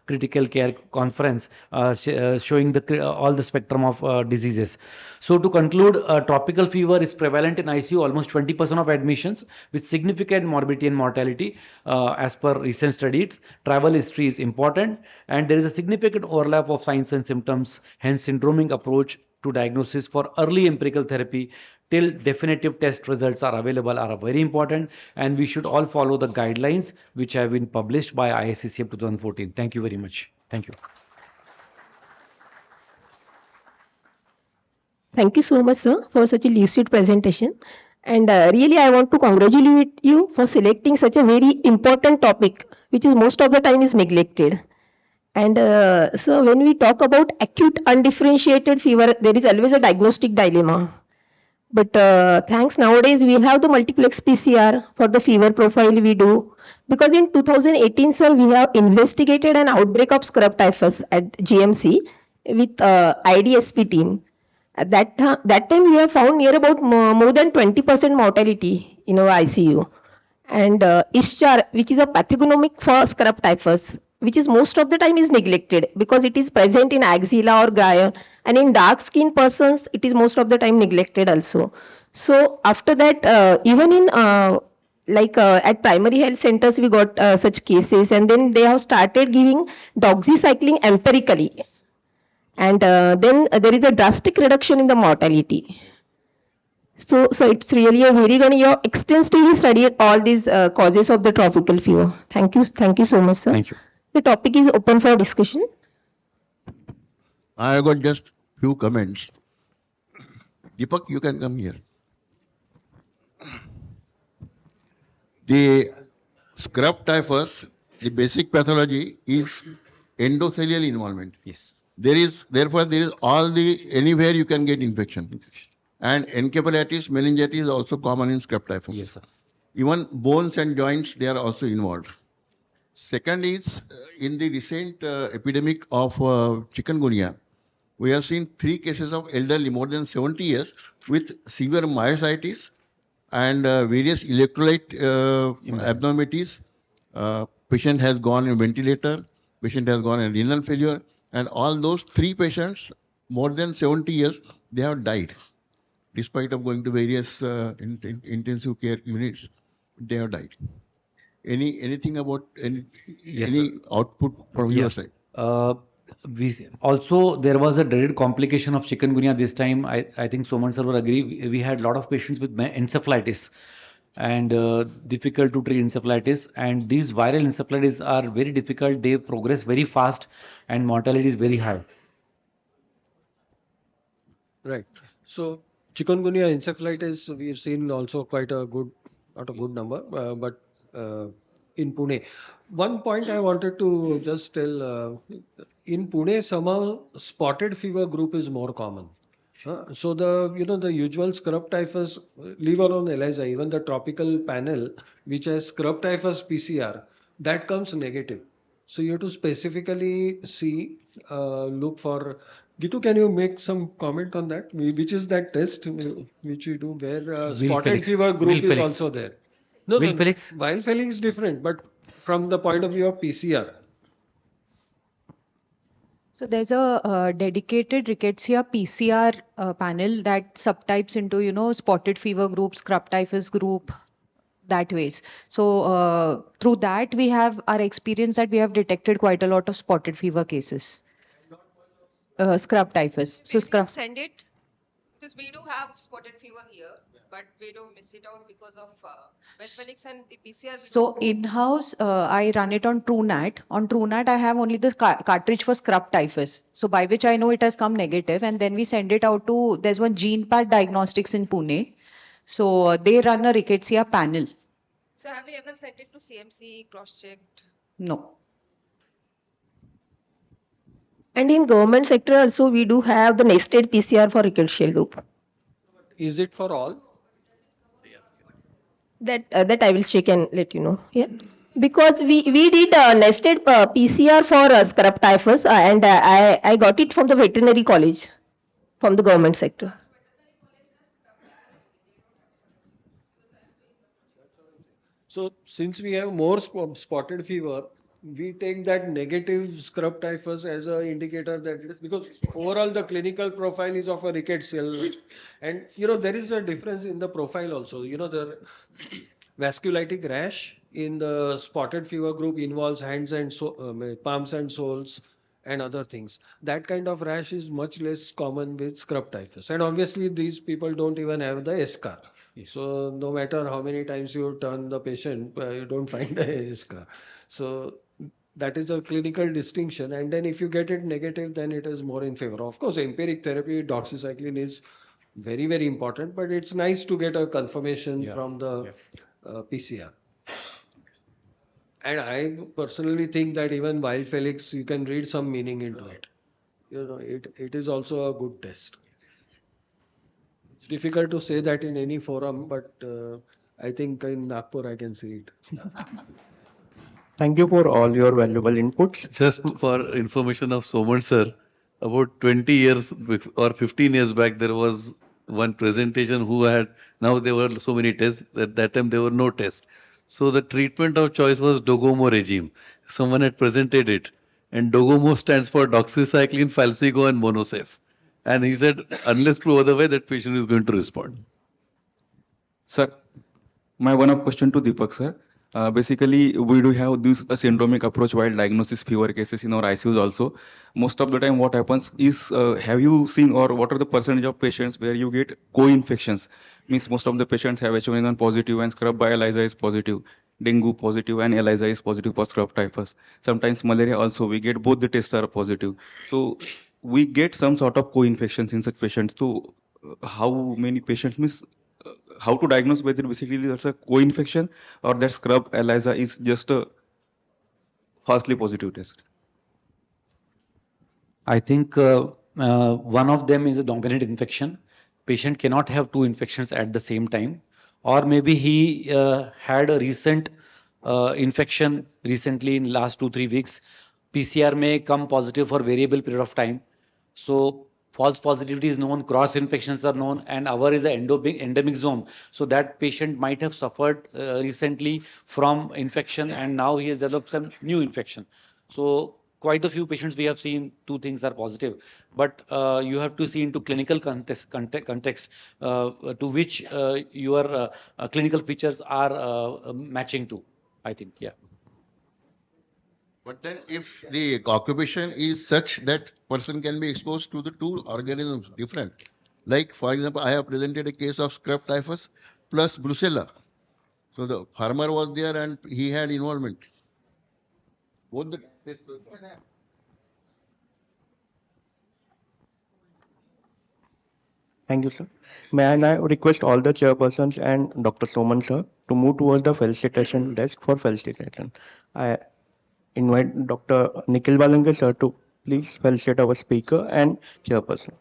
Critical Care Conference, showing all the spectrum of diseases. So to conclude, tropical fever is prevalent in ICU, almost 20% of admissions, with significant morbidity and mortality as per recent studies. Travel history is important, and there is a significant overlap of signs and symptoms. Hence, syndromic approach to diagnosis for early empirical therapy till definitive test results are available are very important, and we should all follow the guidelines which have been published by ISCCM 2014. Thank you very much. Thank you. Thank you so much, sir, for such a lucid presentation. And really, I want to congratulate you for selecting such a very important topic, which is most of the time is neglected. And so when we talk about acute undifferentiated fever, there is always a diagnostic dilemma. But thanks nowadays we have the multiplex PCR for the fever profile we do. Because in 2018, sir, we have investigated an outbreak of scrub typhus at GMC with IDSP team. At that time we have found near about more than 20% mortality in our ICU. And Ischar, which is a pathognomic for scrub typhus, which is most of the time is neglected because it is present in axilla or glion, and in dark skinned persons it is most of the time neglected also. So after that, even in at primary health centers we got such cases, and then they have started giving doxycycline empirically, and then there is a drastic reduction in the mortality. So it's really a very good. You extensively studied all these causes of the tropical fever. Thank you so much, sir. Thank you. The topic is open for discussion. I got just few comments. Deepak, you can come here. The scrub typhus, the basic pathology is endothelial involvement. Yes. Therefore there is anywhere you can get infection. And encephalitis, meningitis is also common in scrub typhus. Yes, sir. Even bones and joints, they are also involved. Second is, in the recent epidemic of chikungunya, we have seen 3 cases of elderly more than 70 years with severe myositis and various electrolyte abnormalities. Patient has gone in ventilator, patient has gone in renal failure, and all those 3 patients more than 70 years, they have died. Despite of going to various intensive care units, they have died. Anything about Yes, any sir. output from Yeah. your side? Also there was a dreaded complication of chikungunya this time. I think Soman sir will agree. We had a lot of patients with encephalitis and difficult to treat encephalitis. And these viral encephalitis are very difficult. They progress very fast and mortality is very high. Right. So chikungunya encephalitis, we've seen also quite a good, not a good number, but in Pune. One point I wanted to just tell, in Pune, somehow spotted fever group is more common. So the usual scrub typhus, leave alone ELISA, even the tropical panel, which has scrub typhus PCR, that comes negative. So you have to specifically see, look for. Gitu, can you make some comment on that? Which is that test which you do where Will spotted Felix. fever Will group is Felix. also there? No, Will no, no. Felix. Wild Felix is different, but from the point of view of PCR. So there's a dedicated rickettsia PCR panel that subtypes into, spotted fever group, scrub typhus group, that ways. So through that, we have our experience that we have detected quite a lot of spotted fever cases. Scrub typhus. So scrub. Send it because we do have spotted fever here, but we don't miss it out because of Felix and the PCR. So in-house, I run it on TrueNat. On TrueNat, I have only the cartridge for scrub typhus. So by which I know it has come negative, and then we send it out to. There's one GenePad Diagnostics in Pune. So they run a rickettsia panel. So have you ever sent it to CMC, cross-checked? No. And in government sector also, we do have the nested PCR for rickettsial group. Is it for all? That I will check and let you know. Yeah, because we did nested PCR for scrub typhus, and I got it from the veterinary college, from the government sector. So since we have more spotted fever, we take that negative scrub typhus as an indicator that it is because overall the clinical profile is of a rickettsial, and there is a difference in the profile also. The vasculitic rash in the spotted fever group involves hands and palms and soles and other things. That kind of rash is much less common with scrub typhus, and obviously these people don't even have the scar. So no matter how many times you turn the patient, you don't find the scar. So that is a clinical distinction. And then if you get it negative, then it is more in favor. Of course, empiric therapy, doxycycline is very, very important, but it's nice to get a confirmation from the PCR. And I personally think that even wild Felix, you can read some meaning into it. It is also a good test. It's difficult to say that in any forum, but I think in Nagpur I can see it. Thank you for all your valuable inputs. Just for information of Soman sir, about 20 years or 15 years back, there was one presentation who had, now there were so many tests, at that time there were no tests. So the treatment of choice was Dogomo regime. Someone had presented it. And Dogomo stands for doxycycline, Falsigo and Monosef. And he said, unless proved otherwise, that patient is going to respond. Sir, my one up question to Deepak sir. Basically, we do have this syndromic approach while diagnosis fever cases in our ICUs also. Most of the time, what happens is, have you seen or what are the percentage of patients where you get co-infections? Means most of the patients have H1N1 positive and scrub by ELISA is positive, dengue positive and ELISA is positive for scrub typhus. Sometimes malaria also, we get both the tests are positive. So we get some sort of co-infections in such patients. So how many patients miss? How to diagnose whether basically that's a co-infection or that scrub ELISA is just a falsely positive test? I think one of them is a dominant infection. Patient cannot have two infections at the same time, or maybe he had a recent infection recently in last 2-3 weeks. PCR may come positive for variable period of time. So false positivity is known, cross infections are known, and our is an endemic zone. So that patient might have suffered recently from infection, and now he has developed some new infection. So quite a few patients we have seen, two things are positive. But you have to see into clinical context to which your clinical features are matching to, I think. Yeah. But then if the occupation is such that person can be exposed to the two organisms different, like for example, I have presented a case of scrub typhus plus brucella. So the farmer was there and he had involvement. Both the Thank you, sir. May I now request all the chairpersons and Dr. Soman, sir, to move towards the felicitation desk for felicitation. I invite Dr. Nikhil Balange, sir, to please felicitate our speaker and chairperson.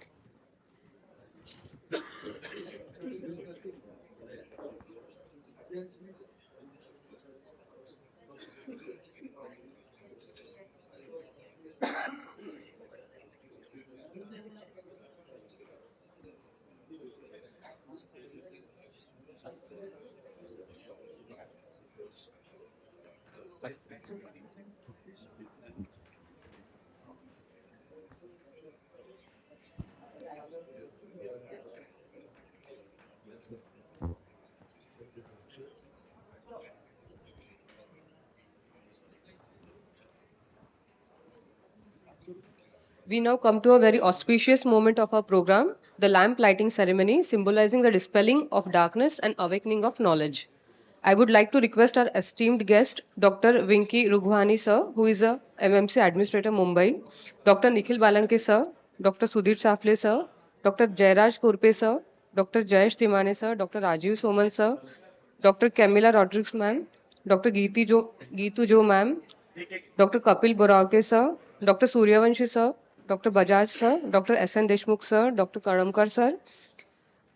We now come to a very auspicious moment of our program, the lamp lighting ceremony, symbolizing the dispelling of darkness and awakening of knowledge. I would like to request our esteemed guest, Dr. Vinky Rughwani sir, who is a MMC Administrator Mumbai, Dr. Nikhil Balanke sir, Dr. Sudhir Chafle sir, Dr. Jairaj Kurpe sir, Dr. Jayesh Timane sir, Dr. Rajiv Soman sir, Dr. Camilla Rodriguez ma'am, Dr. Geetu Jo ma'am, Dr. Kapil Borake sir, Dr. Suryavanshi sir, Dr. Bajaj sir, Dr. S.N. Deshmukh sir, Dr. Karamkar sir,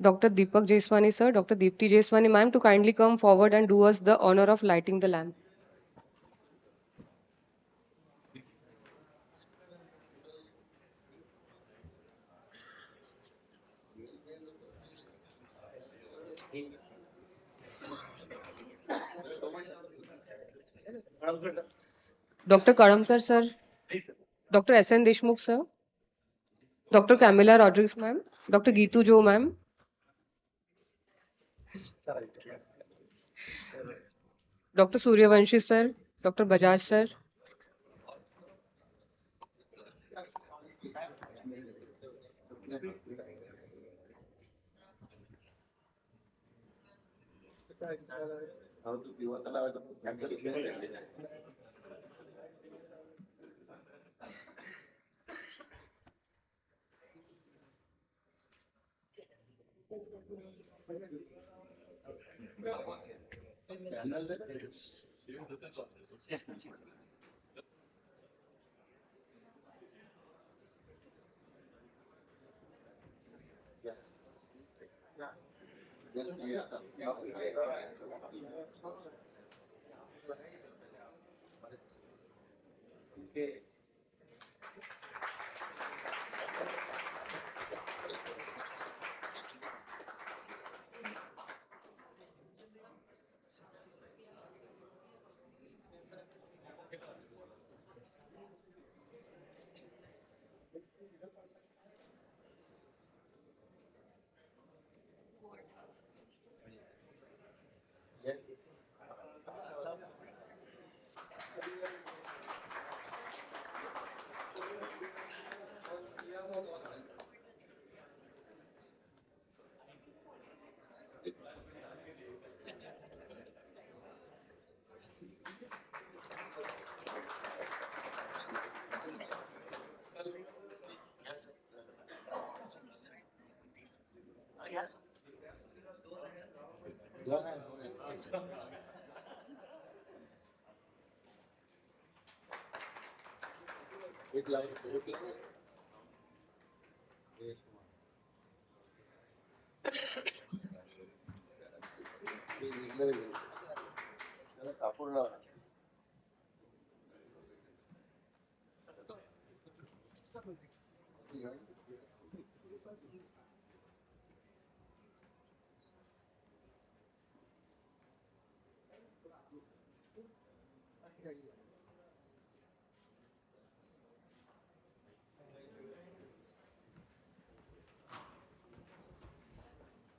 Dr. Deepak Jeswani sir, Dr. Deepti Jeswani ma'am to kindly come forward and do us the honor of lighting the lamp. Dr. Karamkar sir, Dr. S.N. Deshmukh sir, Dr. Camilla Rodriguez ma'am, Dr. Geetu Jo ma'am, Dr. Suryavanshi sir, Dr. Bajaj sir,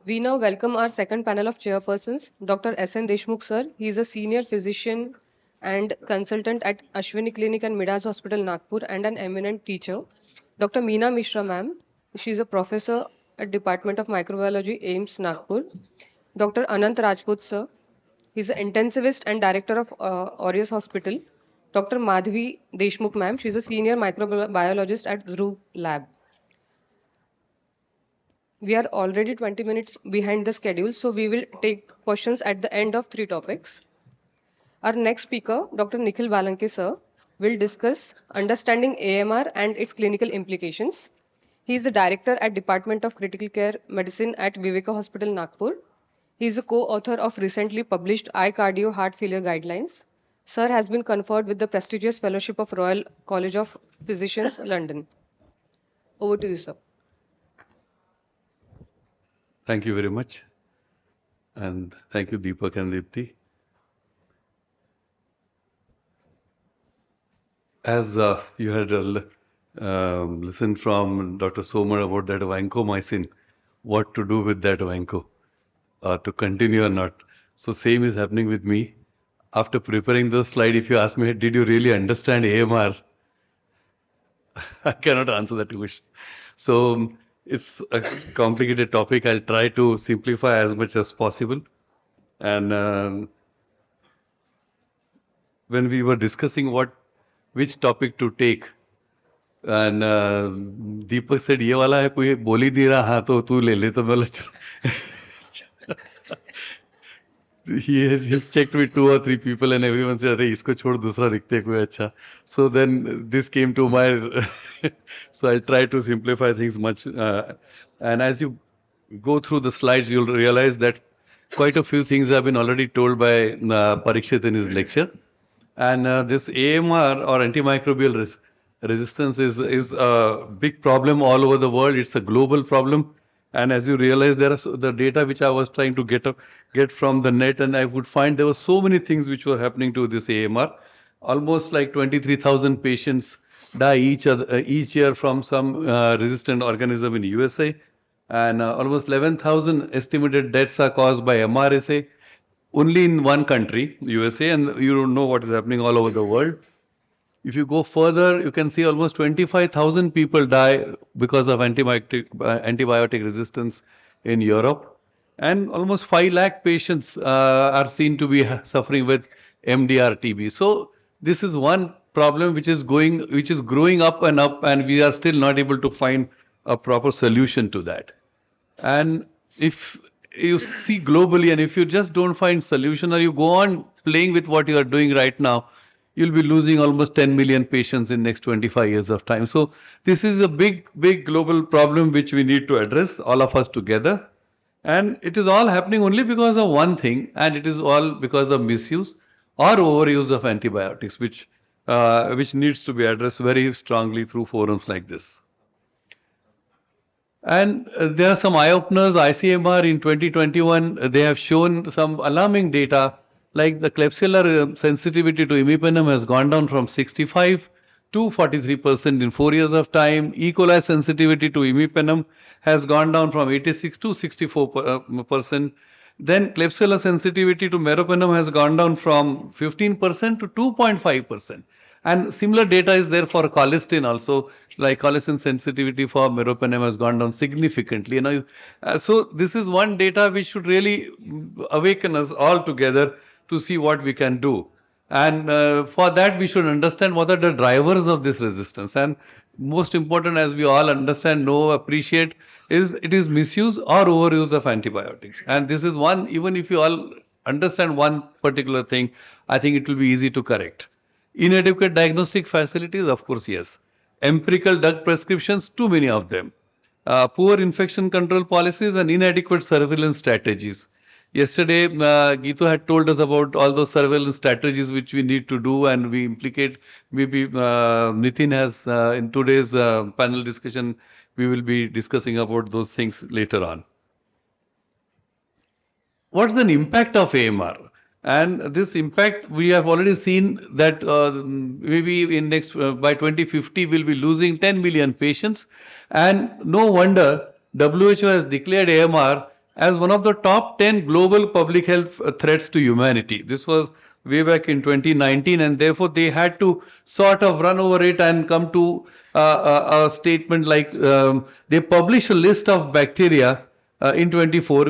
We now welcome our second panel of chairpersons, Dr. S.N. Deshmukh sir. He is a senior physician and consultant at Ashwini Clinic and Midas Hospital, Nagpur, and an eminent teacher. Dr. Meena Mishra ma'am, she is a professor at Department of Microbiology, AIMS, Nagpur. Dr. Anant Rajput sir, he is an intensivist and director of Aureus Hospital. Dr. Madhvi Deshmukh ma'am, she is a senior microbiologist at Dhruv Lab. We are already 20 minutes behind the schedule, so we will take questions at the end of three topics. Our next speaker, Dr. Nikhil Balanke sir, will discuss understanding AMR and its clinical implications. He is the director at Department of Critical Care Medicine at Viveka Hospital, Nagpur. He is a co-author of recently published Eye Cardio Heart Failure Guidelines. Sir has been conferred with the prestigious fellowship of Royal College of Physicians, London. Over to you, sir. Thank you very much. And thank you, Deepak and Dipti. As you had listened from Dr. Somar about that vancomycin, what to do with that vanco, to continue or not. So same is happening with me. After preparing the slide, if you ask me, did you really understand AMR? I cannot answer that question. So it's a complicated topic. I'll try to simplify as much as possible. And when we were discussing which topic to take, and Deepak said, "ये वाला है कोई बोल ही नहीं रहा, हाँ तो तू ले ले." तो मैं he has checked with 2 or 3 people and everyone said, "अरे इसको छोड़ दूसरा दिखते है कोई अच्छा." So then this came to my so I'll try to simplify things much. And as you go through the slides, you'll realize that quite a few things have been already told by Parikshit in his lecture. And this AMR or antimicrobial resistance is a big problem all over the world. It's a global problem. And as you realize, there are the data which I was trying to get from the net, and I would find there were so many things which were happening to this AMR. Almost like 23,000 patients die each year from some resistant organism in USA, and almost 11,000 estimated deaths are caused by MRSA only in one country, USA, and you don't know what is happening all over the world. If you go further, you can see almost 25,000 people die because of antibiotic resistance in Europe. And almost 5 lakh patients are seen to be suffering with MDR TB. So this is one problem which is growing up, and we are still not able to find a proper solution to that. And if you see globally, and if you just don't find solution, or you go on playing with what you are doing right now, you'll be losing almost 10 million patients in next 25 years of time. So this is a big global problem which we need to address, all of us together. And it is all happening only because of one thing, and it is all because of misuse or overuse of antibiotics, which needs to be addressed very strongly through forums like this. And there are some eye-openers. ICMR in 2021, they have shown some alarming data, like the Klebsiella sensitivity to imipenem has gone down from 65 to 43% in 4 years of time. E. coli sensitivity to imipenem has gone down from 86 to 64%. Then Klebsiella sensitivity to meropenem has gone down from 15% to 2.5%. And similar data is there for colistin also, like colistin sensitivity for meropenem has gone down significantly. So this is one data which should really awaken us all together to see what we can do. And for that, we should understand what are the drivers of this resistance. And most important, as we all understand, appreciate, it is misuse or overuse of antibiotics. And this is one, even if you all understand one particular thing, I think it will be easy to correct. Inadequate diagnostic facilities, of course, yes. Empirical drug prescriptions, too many of them. Poor infection control policies and inadequate surveillance strategies. Yesterday, Geetu had told us about all those surveillance strategies which we need to do, and we implicate, maybe Nitin has, in today's panel discussion, we will be discussing about those things later on. What's the impact of AMR? And this impact, we have already seen that maybe in by 2050, we'll be losing 10 million patients. And no wonder WHO has declared AMR as one of the top 10 global public health threats to humanity. This was way back in 2019, and therefore they had to sort of run over it and come to a statement like they published a list of bacteria in 24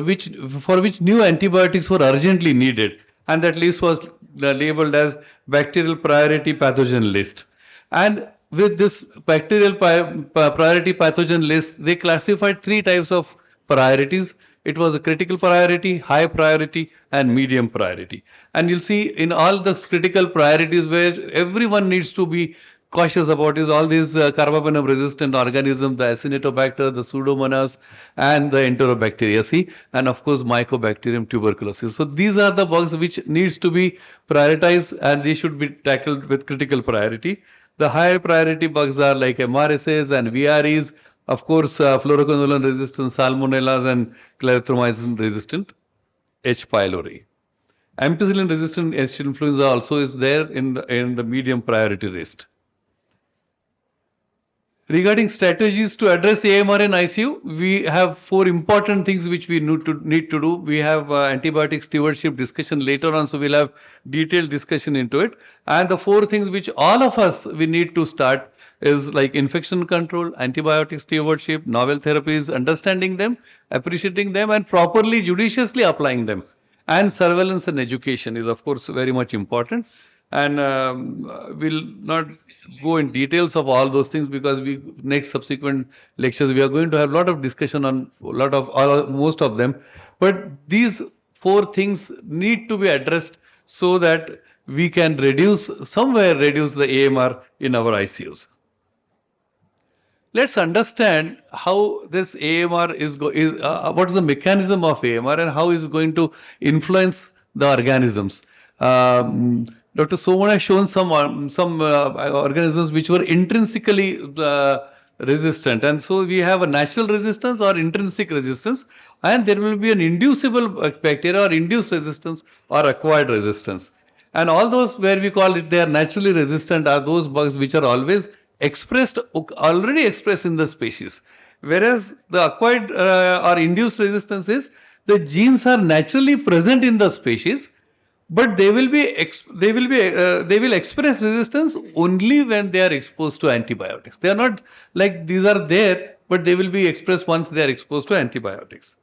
for which new antibiotics were urgently needed, and that list was labeled as bacterial priority pathogen list. And with this bacterial priority pathogen list, they classified three types of priorities. It was a critical priority, high priority, and medium priority. And you'll see in all the critical priorities where everyone needs to be cautious about is all these carbapenem resistant organisms, the Acinetobacter, the Pseudomonas, and the Enterobacteriaceae, and of course Mycobacterium tuberculosis. So these are the bugs which needs to be prioritized, and they should be tackled with critical priority. The higher priority bugs are like MRSAs and VREs, of course, fluoroquinolone resistant salmonellas and clarithromycin resistant H. pylori. Ampicillin resistant H. influenza also is there in the medium priority list. Regarding strategies to address AMR in ICU, we have four important things which we need to do. We have antibiotic stewardship discussion later on, so we'll have detailed discussion into it. And the four things which all of us we need to start is like infection control, antibiotic stewardship, novel therapies, understanding them, appreciating them, and properly, judiciously applying them. And surveillance and education is, of course, very much important. And we'll not go in details of all those things because next subsequent lectures we are going to have a lot of discussion on most of them. But these four things need to be addressed so that we can reduce the AMR in our ICUs. Let's understand how this AMR what is the mechanism of AMR and how is it going to influence the organisms. Dr. Soman has shown some organisms which were intrinsically resistant, and so we have a natural resistance or intrinsic resistance, and there will be an inducible bacteria or induced resistance or acquired resistance. And all those where we call it they are naturally resistant are those bugs which are already expressed in the species, whereas the acquired or induced resistance is the genes are naturally present in the species, but they will express resistance only when they are exposed to antibiotics. They are not like these are there, but they will be expressed once they are exposed to antibiotics.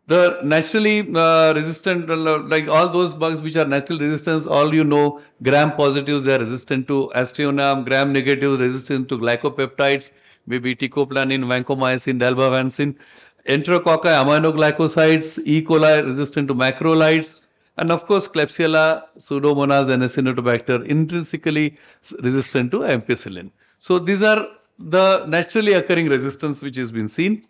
The naturally resistant, like all those bugs which are naturally resistant, all you know, gram positives, they are resistant to aztreonam, gram negatives resistant to glycopeptides, maybe teicoplanin, vancomycin, dalbavancin, enterococci, aminoglycosides, E. coli resistant to macrolides, and of course Klebsiella, Pseudomonas, and Acinetobacter intrinsically resistant to ampicillin. So these are the naturally occurring resistance which has been seen.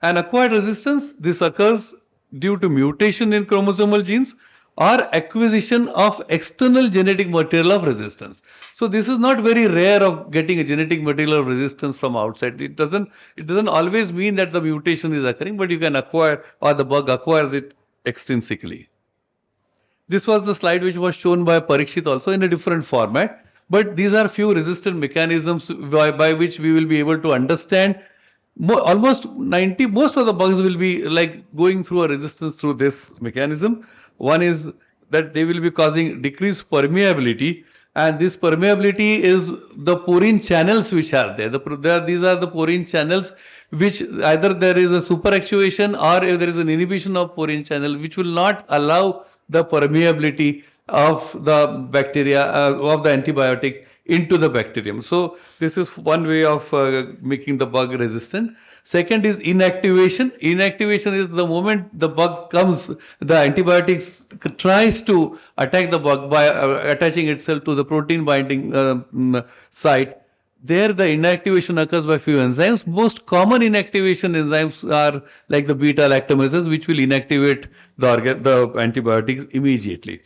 And acquired resistance, this occurs due to mutation in chromosomal genes or acquisition of external genetic material of resistance. So this is not very rare of getting a genetic material of resistance from outside. It doesn't always mean that the mutation is occurring, but you can acquire or the bug acquires it extrinsically. This was the slide which was shown by Parikshit also in a different format. But these are few resistant mechanisms by which we will be able to understand most of the bugs will be like going through a resistance through this mechanism. One is that they will be causing decreased permeability, and this permeability is the porine channels which are there. These are the porine channels which either there is a superactuation or if there is an inhibition of porine channel which will not allow the permeability of the bacteria of the antibiotic into the bacterium. So this is one way of making the bug resistant. Second is inactivation. Inactivation is the moment the bug comes, the antibiotics tries to attack the bug by attaching itself to the protein binding site. There the inactivation occurs by few enzymes. Most common inactivation enzymes are like the beta lactamases, which will inactivate the antibiotics immediately.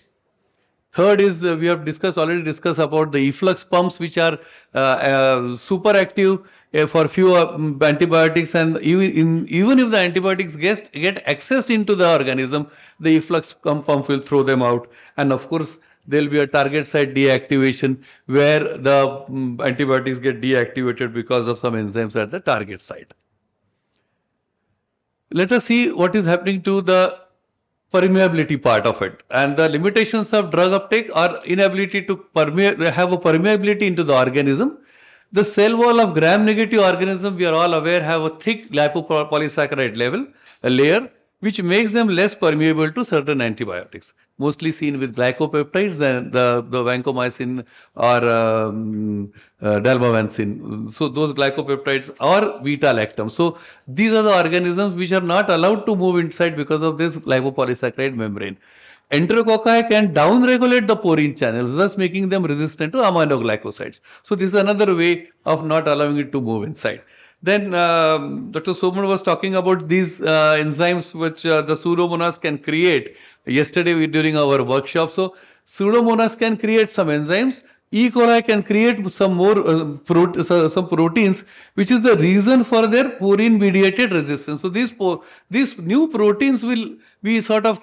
Third is we have already discussed about the efflux pumps which are super active for few antibiotics, and even if the antibiotics get accessed into the organism, the efflux pump will throw them out. And of course there will be a target site deactivation where the antibiotics get deactivated because of some enzymes at the target site. let us see what is happening to the permeability part of it. And the limitations of drug uptake are inability to have a permeability into the organism. The cell wall of gram-negative organism, we are all aware, have a thick lipopolysaccharide layer, which makes them less permeable to certain antibiotics. Mostly seen with glycopeptides and the vancomycin or dalbavancin. So those glycopeptides are beta-lactam. So these are the organisms which are not allowed to move inside because of this lipopolysaccharide membrane. Enterococci can downregulate the porine channels, thus making them resistant to aminoglycosides. So this is another way of not allowing it to move inside. Then Dr. Soman was talking about these enzymes which the Pseudomonas can create. Yesterday during our workshop, so Pseudomonas can create some enzymes. E. coli can create some more some proteins, which is the reason for their purine mediated resistance. So these new proteins will be sort of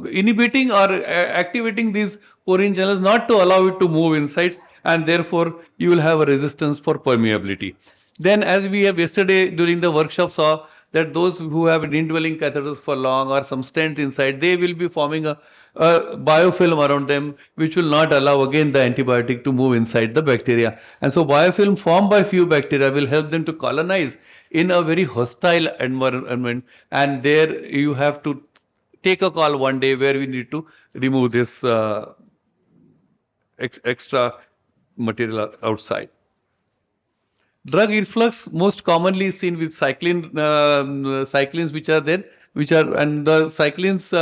inhibiting or activating these purine channels, not to allow it to move inside, and therefore you will have a resistance for permeability. Then, as we have yesterday during the workshop saw that those who have indwelling catheters for long or some stent inside, they will be forming a biofilm around them, which will not allow again the antibiotic to move inside the bacteria. And so biofilm formed by few bacteria will help them to colonize in a very hostile environment. And there you have to take a call one day where we need to remove this extra material outside. Drug influx most commonly seen with cyclines which are there, and the cyclines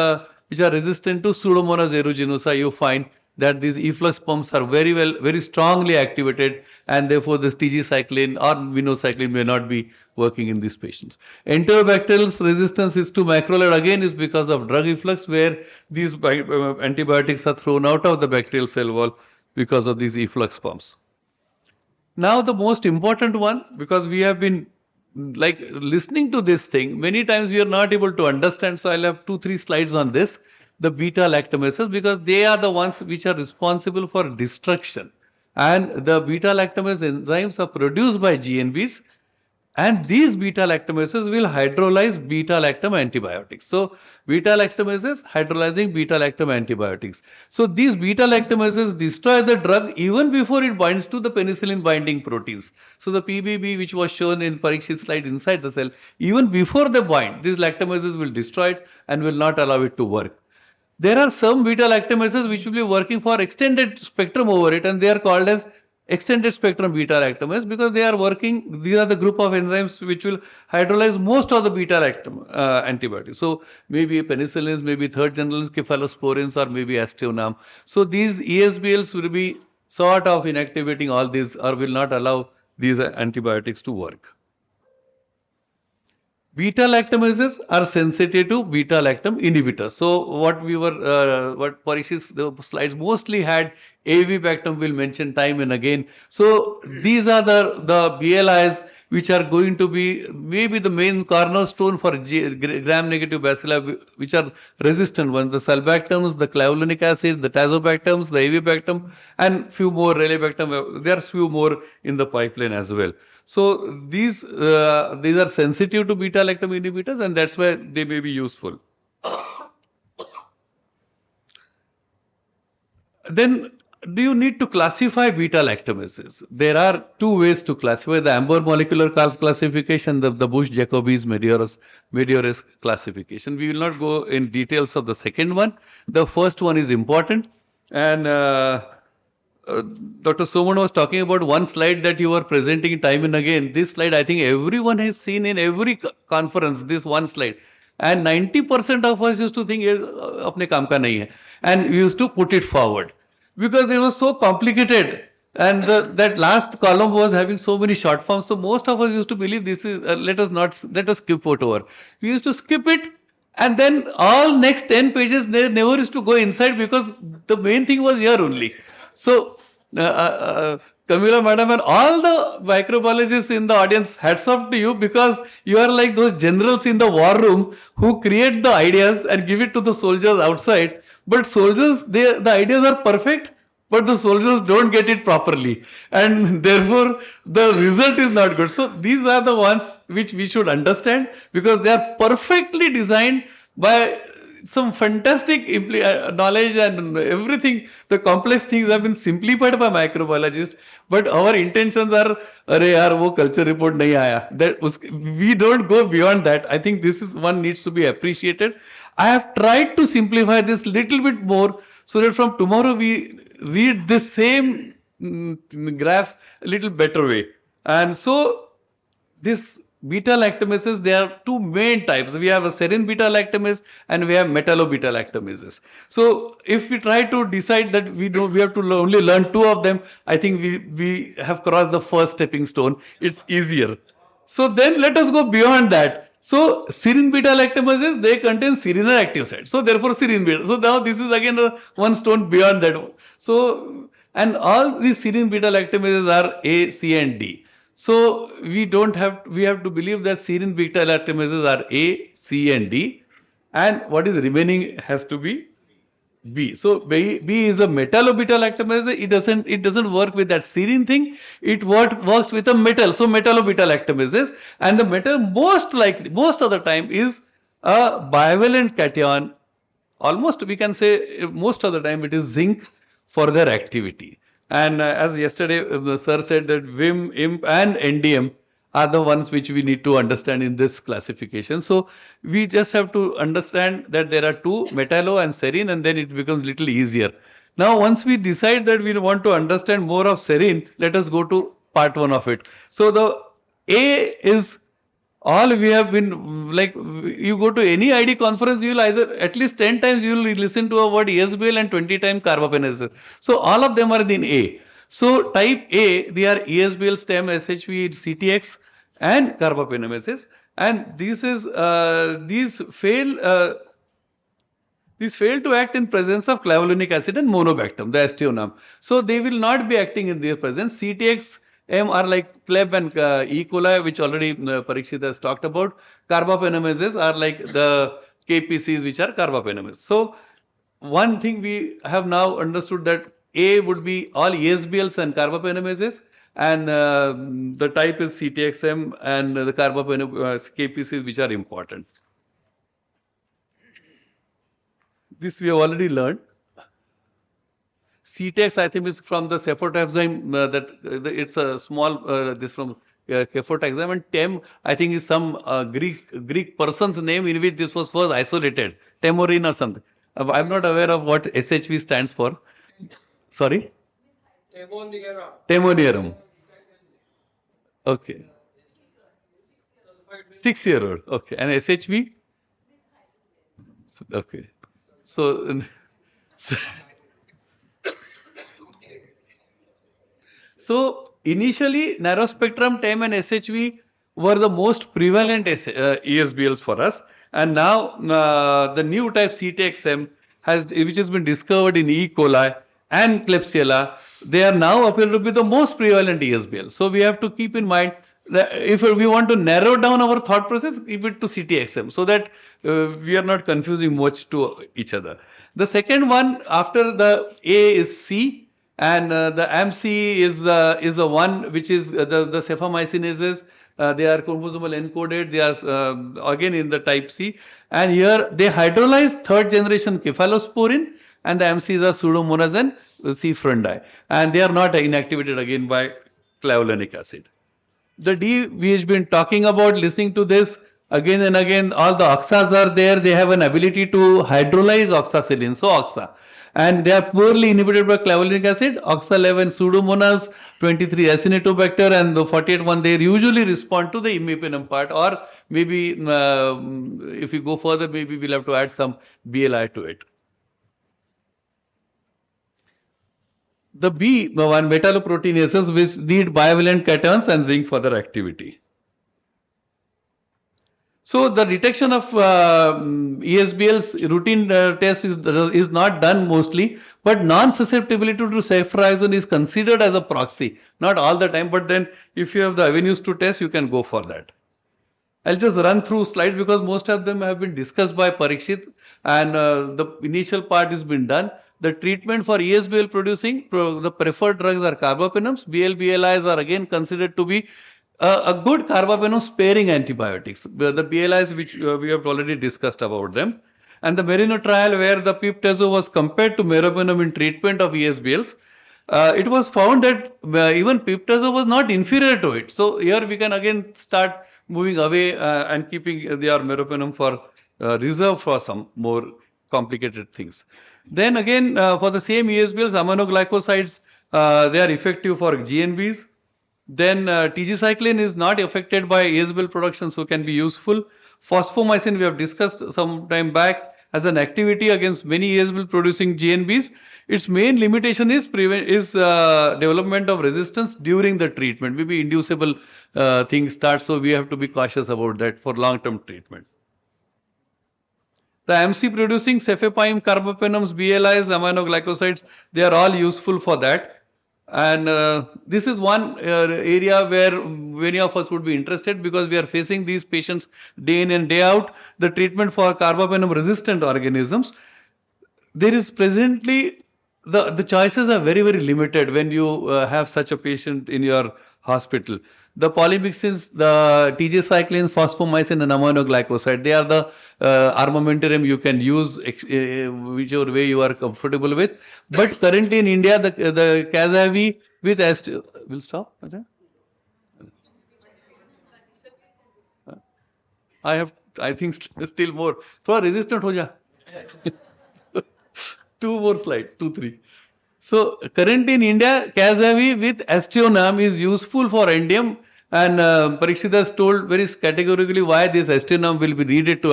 which are resistant to Pseudomonas aeruginosa. You find that these efflux pumps are very strongly activated, and therefore this TG cycline or minocycline may not be working in these patients. Enterobacterial resistance is to macrolide again is because of drug efflux, where these antibiotics are thrown out of the bacterial cell wall because of these efflux pumps. Now the most important one, because we have been like listening to this thing, many times we are not able to understand. So I'll have 2-3 slides on this, the beta lactamases, because they are the ones which are responsible for destruction. And the beta lactamase enzymes are produced by GNBs, and these beta lactamases will hydrolyze beta lactam antibiotics. So beta lactamases hydrolyzing beta lactam antibiotics. So these beta lactamases destroy the drug even before it binds to the penicillin binding proteins. So the PBB which was shown in Parikshit's slide inside the cell, even before they bind, these lactamases will destroy it and will not allow it to work. There are some beta lactamases which will be working for extended spectrum over it, and they are called as extended spectrum beta lactamase because they are working, these are the group of enzymes which will hydrolyze most of the beta lactam antibiotics. So maybe penicillins, maybe third generation cephalosporins, or maybe aztreonam. So these ESBLs will be sort of inactivating all these or will not allow these antibiotics to work. Beta lactamases are sensitive to beta lactam inhibitors. So what Parikshit's slides mostly had, avibactam will mention time and again. So these are the BLIs which are going to be maybe the main cornerstone for gram-negative bacilli which are resistant ones. The sulbactams, the clavulanic acid, the tazobactams, the avibactam, and few more relebactam. There are few more in the pipeline as well. So these are sensitive to beta lactam inhibitors, and that's why they may be useful. Then do you need to classify beta lactamases? There are two ways to classify: the Amber molecular classification, the Bush-Jacobi's Medeiros classification. We will not go in details of the second one. The first one is important, and Dr. Soman was talking about one slide that you were presenting time and again. This slide, I think everyone has seen in every conference, this one slide. And 90% of us used to think, apne kaam ka nahi hai. And we used to put it forward because it was so complicated. And that last column was having so many short forms. So most of us used to believe this is, let us skip it over. We used to skip it. And then all next 10 pages, they never used to go inside because the main thing was here only. So, Camilla madam and all the microbiologists in the audience, hats off to you, because you are like those generals in the war room who create the ideas and give it to the soldiers outside. But soldiers, the ideas are perfect, but the soldiers don't get it properly, and therefore the result is not good. So these are the ones which we should understand, because they are perfectly designed by some fantastic knowledge and everything. The complex things have been simplified by microbiologists, but our intentions are, अरे यार वो culture report नहीं आया. We don't go beyond that. I think this is one needs to be appreciated. I have tried to simplify this little bit more, so that from tomorrow we read this same graph a little better way. And so this beta lactamases, there are two main types. We have a serine beta lactamase and we have metallo beta lactamases. So if we try to decide that we have to only learn two of them, I think we have crossed the first stepping stone. It's easier. So then let us go beyond that. So serine beta lactamases, they contain serine active site. So therefore serine beta. So now this is again one stone beyond that. So, and all these serine beta lactamases are A, C and D. So we have to believe that serine beta lactamases are A, C and D, and what is remaining has to be B. So B is a metallo beta lactamase. It doesn't work with that serine thing. It works with a metal. So metallo beta lactamases, and the metal most of the time is a bivalent cation. Almost we can say most of the time it is zinc for their activity. And as yesterday the sir said that Vim, IMP and NDM are the ones which we need to understand in this classification. So we just have to understand that there are two, metallo and serine, and then it becomes little easier. Now once we decide that we want to understand more of serine, let us go to part 1 of it. So the A is all we have been, like, you go to any ID conference, you will either at least 10 times you will listen to a word ESBL and 20 times carbapenems. So all of them are in A. So type A, they are ESBL, STEM, SHV, CTX and carbapenemases, and these fail to act in presence of clavulanic acid and monobactam, the aztreonam. So they will not be acting in their presence. CTX M are like Kleb and E. coli, which already Parikshit has talked about. Carbapenemases are like the KPCs, which are carbapenemases. So one thing we have now understood, that A would be all ESBLs and carbapenemases, and the type is CTXM, and the KPCs, which are important. This we have already learned. CTX, I think, is from the cefotaxime, it's a small, this from cefotaxime, and TEM, I think, is some Greek person's name in which this was first isolated, Temorin or something. I'm not aware of what SHV stands for. Sorry? Temoniarum. Okay. 6-year-old. Okay. And SHV? Okay. So initially, narrow spectrum TEM and SHV were the most prevalent ESBLs for us, and now the new type CTXM which has been discovered in E. coli and Klebsiella, they are now appear to be the most prevalent ESBL. So we have to keep in mind that if we want to narrow down our thought process, keep it to CTXM, so that we are not confusing much to each other. The second one after the A is C, and the AMC is the one which is the cephamycinases. They are chromosomal encoded. They are again in the type C, and here they hydrolyze third generation cephalosporin, and the AMCs are Pseudomonas and C. frundi, and they are not inactivated again by clavulanic acid. The D we have been talking about, listening to this again and again. All the oxas are there. They have an ability to hydrolyze oxacillin, so oxa. And they are poorly inhibited by clavulanic acid. Oxa-11 Pseudomonas, 23 Acinetobacter, and the 48 one, they usually respond to the imipenem part, or maybe if we go further, maybe we'll have to add some BLI to it. The B one, metalloproteinases, which need bivalent cations and zinc for their activity. So the detection of ESBL's routine test is not done mostly, but non-susceptibility to ceftriaxone is considered as a proxy. Not all the time, but then if you have the avenues to test, you can go for that. I'll just run through slides because most of them have been discussed by Parikshit, and the initial part has been done. the treatment for ESBL producing, the preferred drugs are carbapenems. BLIs are again considered to be a good carbapenem sparing antibiotics. The BLIs which we have already discussed about them. And the Merino trial where the piptazo was compared to meropenem in treatment of ESBLs, it was found that even piptazo was not inferior to it. So here we can again start moving away and keeping their meropenem for reserve for some more complicated things. Then again for the same ESBLs, aminoglycosides, they are effective for GNBs. Then TG-cycline is not affected by ESBL production, so can be useful. Phosphomycin we have discussed some time back as an activity against many ESBL producing GNBs. Its main limitation is development of resistance during the treatment. Maybe inducible thing starts, so we have to be cautious about that for long-term treatment. The MC producing cefepime, carbapenems, BLIs, aminoglycosides, they are all useful for that. And this is one area where many of us would be interested because we are facing these patients day in and day out. The treatment for carbapenem resistant organisms. There is presently, the choices are very, very limited when you have such a patient in your hospital. The polymyxins, the TG-cycline, phosphomycin and aminoglycoside, they are the armamentarium you can use whichever way you are comfortable with. But currently in India, the Cazavi with will stop. I think still more. Thoda resistant ho ja. Two more slides, 2, 3. So currently in India, Cazavi with aztreonam is useful for NDM, and Parikshit has told very categorically why this aztreonam will be needed to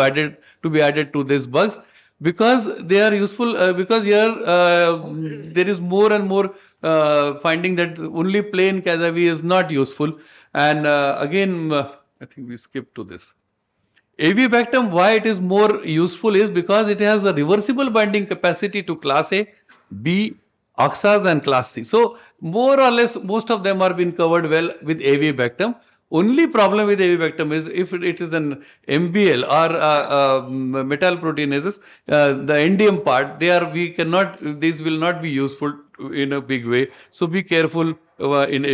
be added to these bugs, because they are useful because here there is more and more finding that only plain Cazavi is not useful, and again I think we skip to this. Avibactam, why it is more useful is because it has a reversible binding capacity to class A, B, oxas and class C. So more or less most of them are being covered well with avibactam. Only problem with avibactam is if it is an MBL or metalloproteinases, the NDM part, these will not be useful in a big way. So be careful in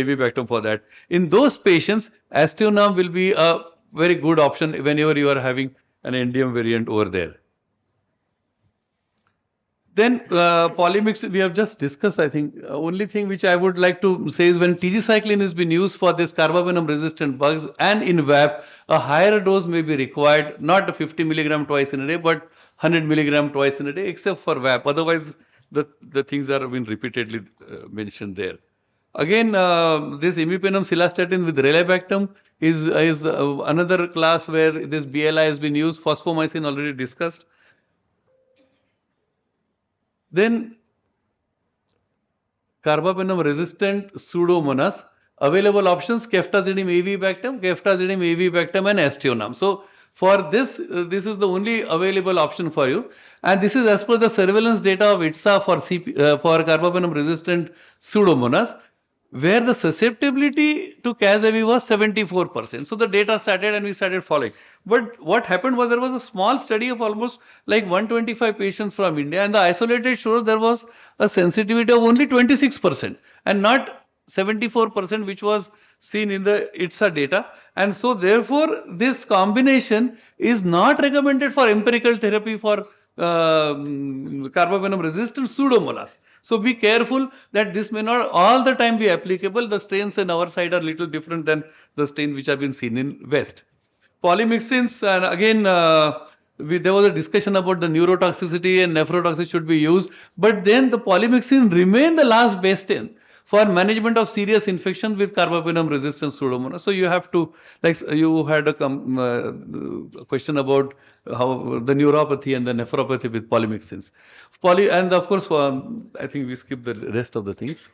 avibactam for that. In those patients, aztreonam will be a very good option whenever you are having an NDM variant over there. Then polymyx we have just discussed. I think only thing which I would like to say is when TG-cycline has been used for this carbapenem resistant bugs and in VAP, a higher dose may be required, not 50 milligram twice in a day, but 100 milligram twice in a day, except for VAP. Otherwise, the things are been repeatedly mentioned there. Again, this imipenem cilastatin with relebactam is another class where this BLI has been used. Phosphomycin already discussed. Then carbapenem resistant pseudomonas, available options ceftazidime avibactam, and aztreonam. So for this is the only available option for you, and this is as per the surveillance data of ITSA for carbapenem resistant pseudomonas, where the susceptibility to Cazavi was 74%. So the data started and we started following. But what happened was there was a small study of almost like 125 patients from India, and the isolated shows there was a sensitivity of only 26% and not 74% which was seen in the ITSA data. And so therefore this combination is not recommended for empirical therapy for carbapenem resistant pseudomonas. So be careful that this may not all the time be applicable. The strains in our side are little different than the strain which have been seen in West. Polymyxins, and again there was a discussion about the neurotoxicity and nephrotoxicity should be used, but then the polymyxin remain the last bastion for management of serious infection with carbapenem resistant pseudomonas. So you have to, like you had a question about how the neuropathy and the nephropathy with polymyxins. And of course, I think we skip the rest of the things.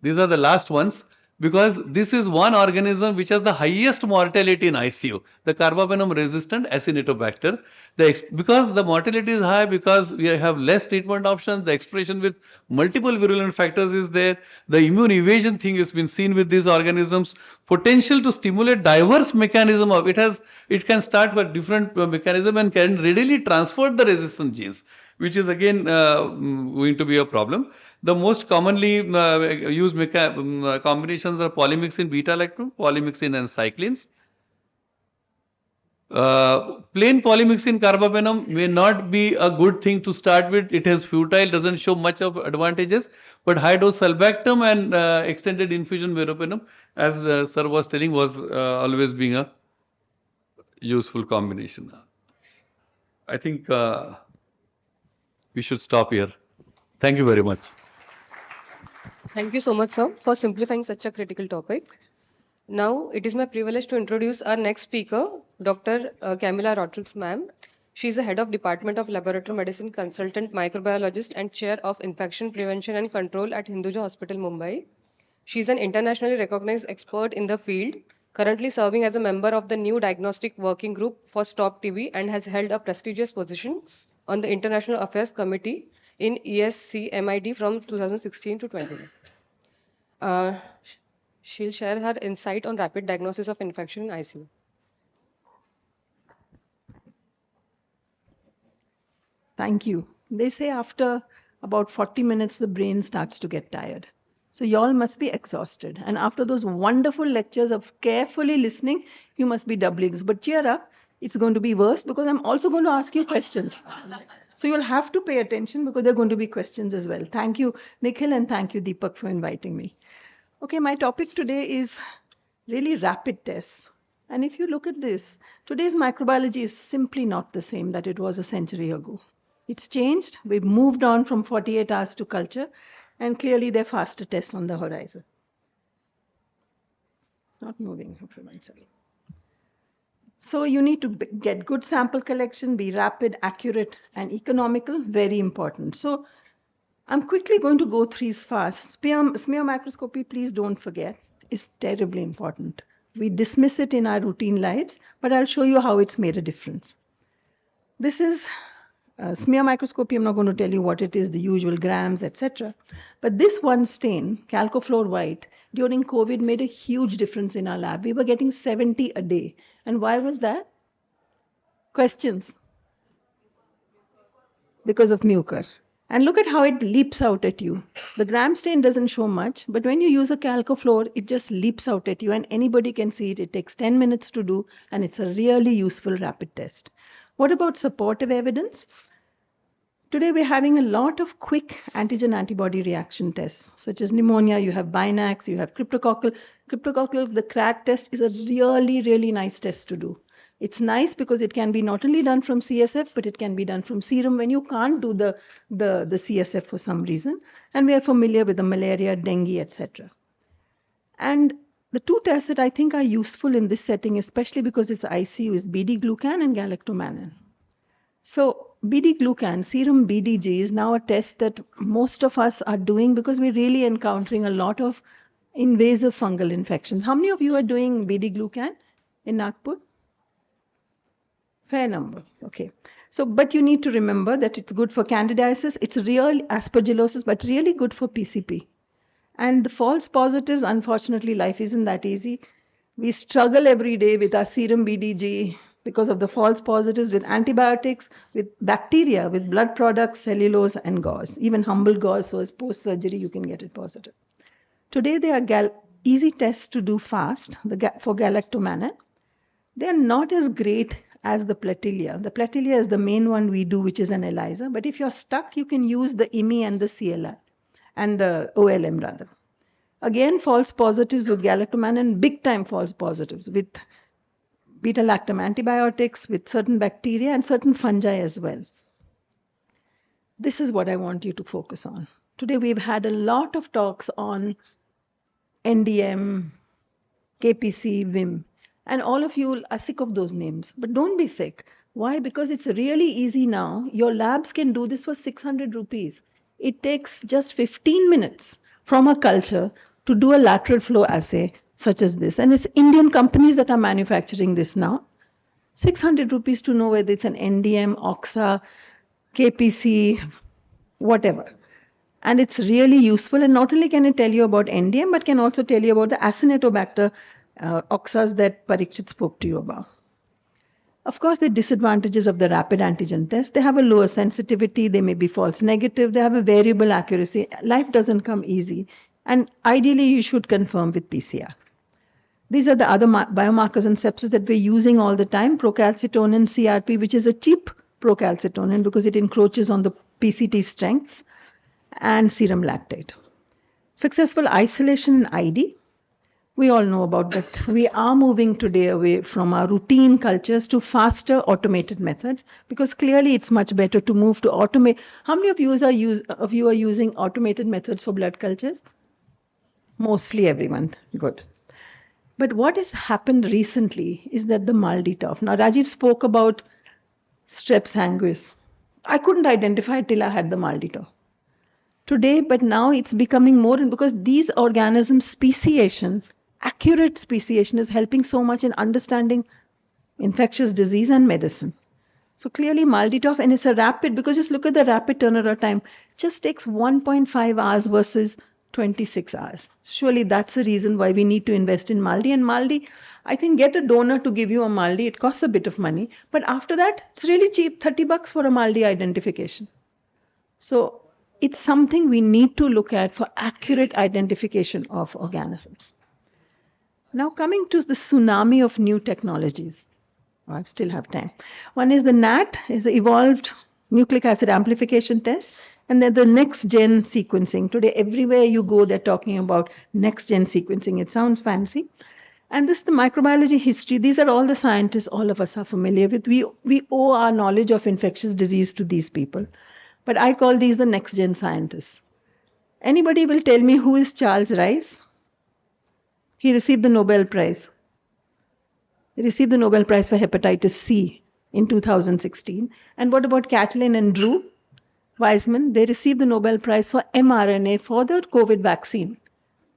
These are the last ones because this is one organism which has the highest mortality in ICU, the carbapenem resistant Acinetobacter. Because the mortality is high because we have less treatment options, the expression with multiple virulent factors is there, the immune evasion thing has been seen with these organisms, potential to stimulate diverse mechanism it can start with different mechanism and can readily transfer the resistant genes. which is again going to be a problem. The most commonly used combinations are polymyxin beta-lactam, polymyxin and cyclines. Plain polymyxin carbapenem may not be a good thing to start with. It is futile, doesn't show much of advantages. But high dose sulbactam and extended infusion meropenem, as sir was telling, was always being a useful combination. I think we should stop here. Thank you very much. Thank you so much, sir, for simplifying such a critical topic. Now, it is my privilege to introduce our next speaker, Dr. Camilla Rodriguez, ma'am. She is the head of Department of Laboratory Medicine, consultant microbiologist, and chair of Infection Prevention and Control at Hinduja Hospital, Mumbai. She is an internationally recognized expert in the field, currently serving as a member of the new diagnostic working group for Stop TB and has held a prestigious position on the International Affairs Committee in ESCMID from 2016 to 20. She'll share her insight on rapid diagnosis of infection in ICU. Thank you. They say after about 40 minutes, the brain starts to get tired. So y'all must be exhausted. And after those wonderful lectures of carefully listening, you must be doubly exhausted. But cheer up, it's going to be worse because I'm also going to ask you questions. So you'll have to pay attention because there are going to be questions as well. Thank you, Nikhil, and thank you, Deepak, for inviting me. Okay, my topic today is really rapid tests. And if you look at this, today's microbiology is simply not the same that it was a century ago. It's changed. We've moved on from 48 hours to culture, and clearly there are faster tests on the horizon. It's not moving for myself. So you need to get good sample collection, be rapid, accurate, and economical, very important. So I'm quickly going to go through these fast. Smear microscopy, please don't forget, is terribly important. We dismiss it in our routine lives, but I'll show you how it's made a difference. This is smear microscopy. I'm not going to tell you what it is, the usual grams, etc. But this one stain, calcofluor white, during COVID made a huge difference in our lab. We were getting 70 a day. And why was that? Questions? Because of mucor. And look at how it leaps out at you. The gram stain doesn't show much, but when you use a calcofluor, it just leaps out at you and anybody can see it. It takes 10 minutes to do and it's a really useful rapid test. What about supportive evidence? Today we're having a lot of quick antigen antibody reaction tests, such as pneumonia, you have Binax, you have cryptococcal. Cryptococcal, the crack test is a really, really nice test to do. It's nice because it can be not only done from CSF, but it can be done from serum when you can't do the CSF for some reason. And we are familiar with the malaria, dengue, etc. And the two tests that I think are useful in this setting, especially because it's ICU, is BD-glucan and galactomannan. So BD-glucan, serum BDG, is now a test that most of us are doing because we're really encountering a lot of invasive fungal infections. How many of you are doing BD-glucan in Nagpur? Fair number. Okay. So, but you need to remember that it's good for candidiasis. It's real aspergillosis, but really good for PCP. And the false positives, unfortunately, life isn't that easy. We struggle every day with our serum BDG because of the false positives, with antibiotics, with bacteria, with blood products, cellulose, and gauze. Even humble gauze, so as post-surgery, you can get it positive. Today, they are easy tests to do fast for galactomannan. They are not as great as the platelia. The platelia is the main one we do, which is an ELISA. But if you're stuck, you can use the IMI and the CLR, and the OLM rather. Again, false positives with galactomannan, big time false positives with beta-lactam antibiotics, with certain bacteria and certain fungi as well. This is what I want you to focus on. Today we've had a lot of talks on NDM, KPC, VIM. And all of you are sick of those names, but don't be sick. Why? Because it's really easy now. Your labs can do this for 600 rupees. It takes just 15 minutes from a culture to do a lateral flow assay such as this. And it's Indian companies that are manufacturing this now. 600 rupees to know whether it's an NDM, OXA, KPC, whatever. And it's really useful. And not only can it tell you about NDM, but can also tell you about the Acinetobacter oxas that Parikshit spoke to you about. Of course, the disadvantages of the rapid antigen test, they have a lower sensitivity, they may be false negative, they have a variable accuracy. Life doesn't come easy. And ideally, you should confirm with PCR. These are the other biomarkers in sepsis that we're using all the time, procalcitonin, CRP, which is a cheap procalcitonin because it encroaches on the PCT strengths, and serum lactate. Successful isolation in ID. We all know about that. We are moving today away from our routine cultures to faster automated methods because clearly it's much better to move to automate. How many of you are using automated methods for blood cultures? Mostly everyone. Good. But what has happened recently is that the MALDI-TOF. Now Rajiv spoke about strep sanguis. I couldn't identify it till I had the MALDI-TOF. Today, but now it's becoming more, and because these organisms speciation, accurate speciation is helping so much in understanding infectious disease and medicine. So clearly MALDI-TOF, and it's a rapid, because just look at the rapid turnaround time, just takes 1.5 hours versus 26 hours. Surely that's the reason why we need to invest in MALDI. And MALDI, I think get a donor to give you a MALDI, it costs a bit of money, but after that, it's really cheap, $30 for a MALDI identification. So it's something we need to look at for accurate identification of organisms. Now coming to the tsunami of new technologies. I still have time. One is the NAT, is the evolved nucleic acid amplification test, and then the next gen sequencing. Today, everywhere you go, they're talking about next gen sequencing. It sounds fancy. And this, the microbiology history, these are all the scientists all of us are familiar with. We owe our knowledge of infectious disease to these people. But I call these the next gen scientists. Anybody will tell me who is Charles Rice? He received the Nobel Prize. He received the Nobel Prize for hepatitis C in 2016. And what about Kathleen and Drew Weissman? They received the Nobel Prize for mRNA for the COVID vaccine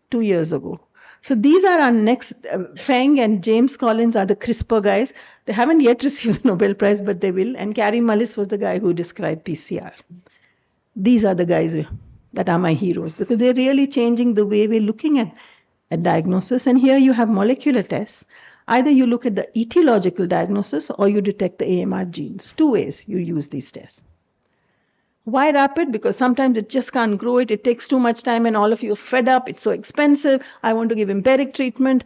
2 years ago. So these are our next, Feng and James Collins are the CRISPR guys. They haven't yet received the Nobel Prize, but they will. And Carrie Mullis was the guy who described PCR. These are the guys that are my heroes because they're really changing the way we're looking at diagnosis. And here you have molecular tests. Either you look at the etiological diagnosis or you detect the AMR genes. Two ways you use these tests. Why rapid? Because sometimes it just can't grow it. It takes too much time and all of you are fed up. It's so expensive. I want to give empiric treatment.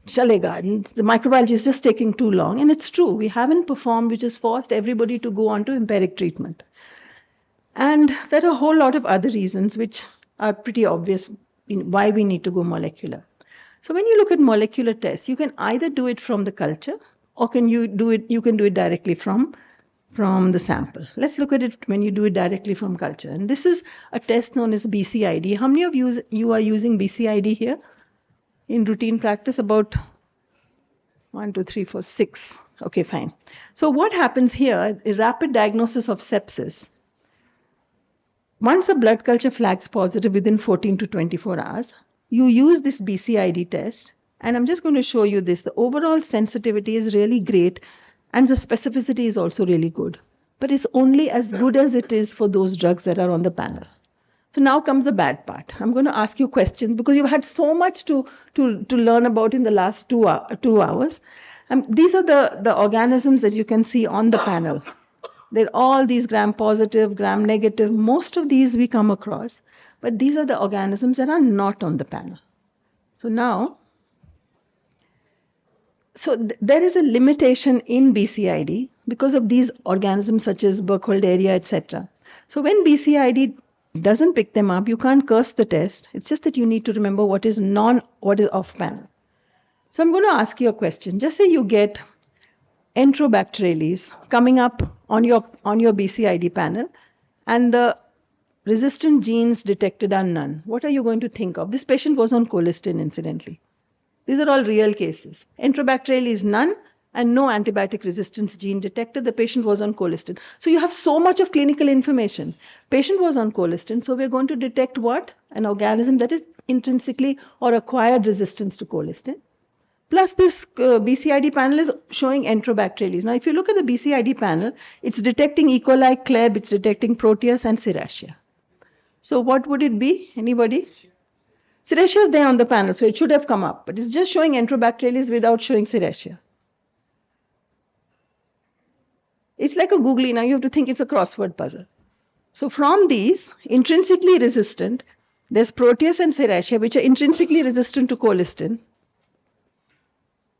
Chalega. The microbiology is just taking too long. And it's true. We haven't performed, which has forced everybody to go on to empiric treatment. And there are a whole lot of other reasons which are pretty obvious in why we need to go molecular. So when you look at molecular tests, you can either do it from the culture or you can do it directly from the sample. Let's look at it when you do it directly from culture. And this is a test known as BCID. How many of you are using BCID here in routine practice? About 1, 2, 3, 4, 6. Okay, fine. So what happens here, a rapid diagnosis of sepsis. Once a blood culture flags positive within 14 to 24 hours, you use this BCID test. And I'm just going to show you this. The overall sensitivity is really great. And the specificity is also really good. But it's only as good as it is for those drugs that are on the panel. So now comes the bad part. I'm going to ask you questions because you've had so much to learn about in the last 2 hours. These are the organisms that you can see on the panel. They're all these gram positive, gram negative. Most of these we come across. But these are the organisms that are not on the panel. So now, there is a limitation in BCID because of these organisms such as Burkholderia, etc. So when BCID doesn't pick them up, you can't curse the test. It's just that you need to remember what is off panel. So I'm going to ask you a question. Just say you get Enterobacterales coming up on your BCID panel and the resistant genes detected are none. What are you going to think of? This patient was on colistin, incidentally. These are all real cases. Enterobacterales is none and no antibiotic resistance gene detected. The patient was on colistin. So you have so much of clinical information. Patient was on colistin, so we're going to detect what? An organism that is intrinsically or acquired resistance to colistin. Plus this BCID panel is showing Enterobacterales. Now if you look at the BCID panel, it's detecting E. coli, Kleb, it's detecting Proteus and Serratia. So what would it be? Anybody? Serratia is there on the panel, so it should have come up. But it's just showing Enterobacterales without showing Serratia. It's like a googly. Now you have to think it's a crossword puzzle. So from these, intrinsically resistant, there's Proteus and Serratia, which are intrinsically resistant to colistin.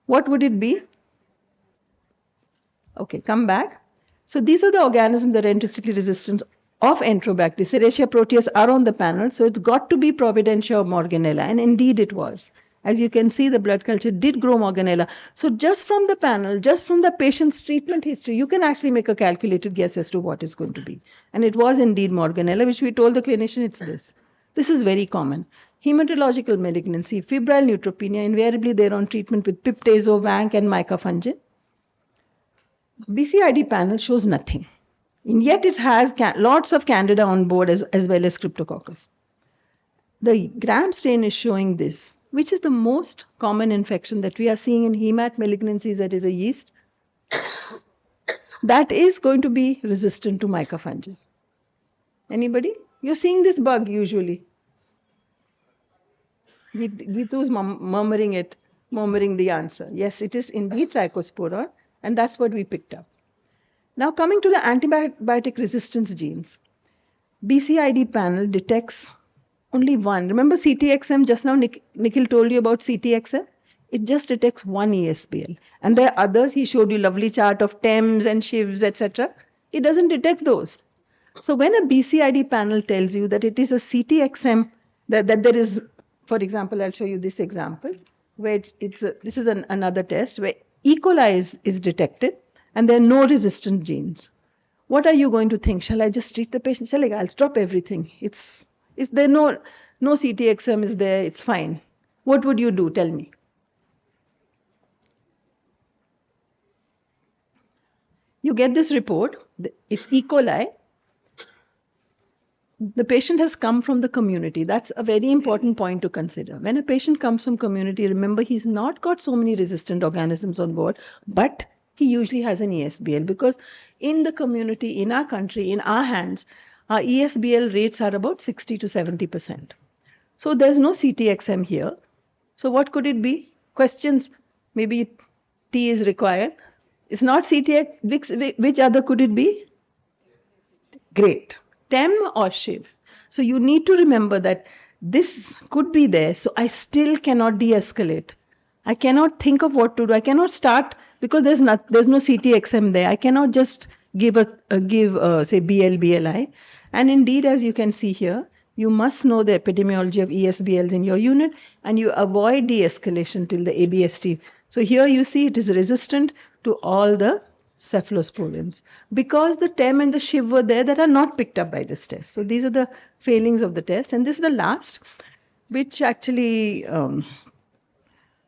What would it be? Okay, come back. So these are the organisms that are intrinsically resistant of Enterobacter. Serratia, Proteus are on the panel, so it's got to be Providentia or Morganella, and indeed it was. As you can see, the blood culture did grow Morganella. So just from the panel, just from the patient's treatment history, you can actually make a calculated guess as to what it's going to be. And it was indeed Morganella, which we told the clinician it's this. This is very common. Hematological malignancy, febrile neutropenia, invariably they're on treatment with piptazo, vanc, and micafungin. BCID panel shows nothing. And yet it has lots of candida on board as well as cryptococcus. The gram stain is showing this, which is the most common infection that we are seeing in hemat malignancies, that is a yeast, that is going to be resistant to micafungin. Anybody? You're seeing this bug usually. Gitu's murmuring the answer. Yes, it is indeed trichospora, and that's what we picked up. Now coming to the antibiotic resistance genes. BCID panel detects only one. Remember CTXM, just now Nikhil told you about CTXM? It just detects one ESBL. And there are others, he showed you lovely chart of TEMS and SHIVs, etc. It doesn't detect those. So when a BCID panel tells you that it is a CTXM, that there is, for example, I'll show you this example, where this is another test where E. coli is detected and there are no resistant genes. What are you going to think? Shall I just treat the patient? I'll stop everything. Is there no CTXM is there? It's fine. What would you do? Tell me. You get this report. It's E. coli. The patient has come from the community. That's a very important point to consider. When a patient comes from community, remember he's not got so many resistant organisms on board, but he usually has an ESBL because in the community, in our country, in our hands, our ESBL rates are about 60 to 70%. So there's no CTXM here. So what could it be? Questions, maybe T is required. It's not CTX, which other could it be? Great. TEM or SHIV. So you need to remember that this could be there. So I still cannot de-escalate. I cannot think of what to do. I cannot start because there's no CTXM there. I cannot just give say BLI. And indeed, as you can see here, you must know the epidemiology of ESBLs in your unit and you avoid de-escalation till the ABST. So here you see it is resistant to all the cephalosporins because the TEM and the SHIV were there that are not picked up by this test. So these are the failings of the test. And this is the last, which actually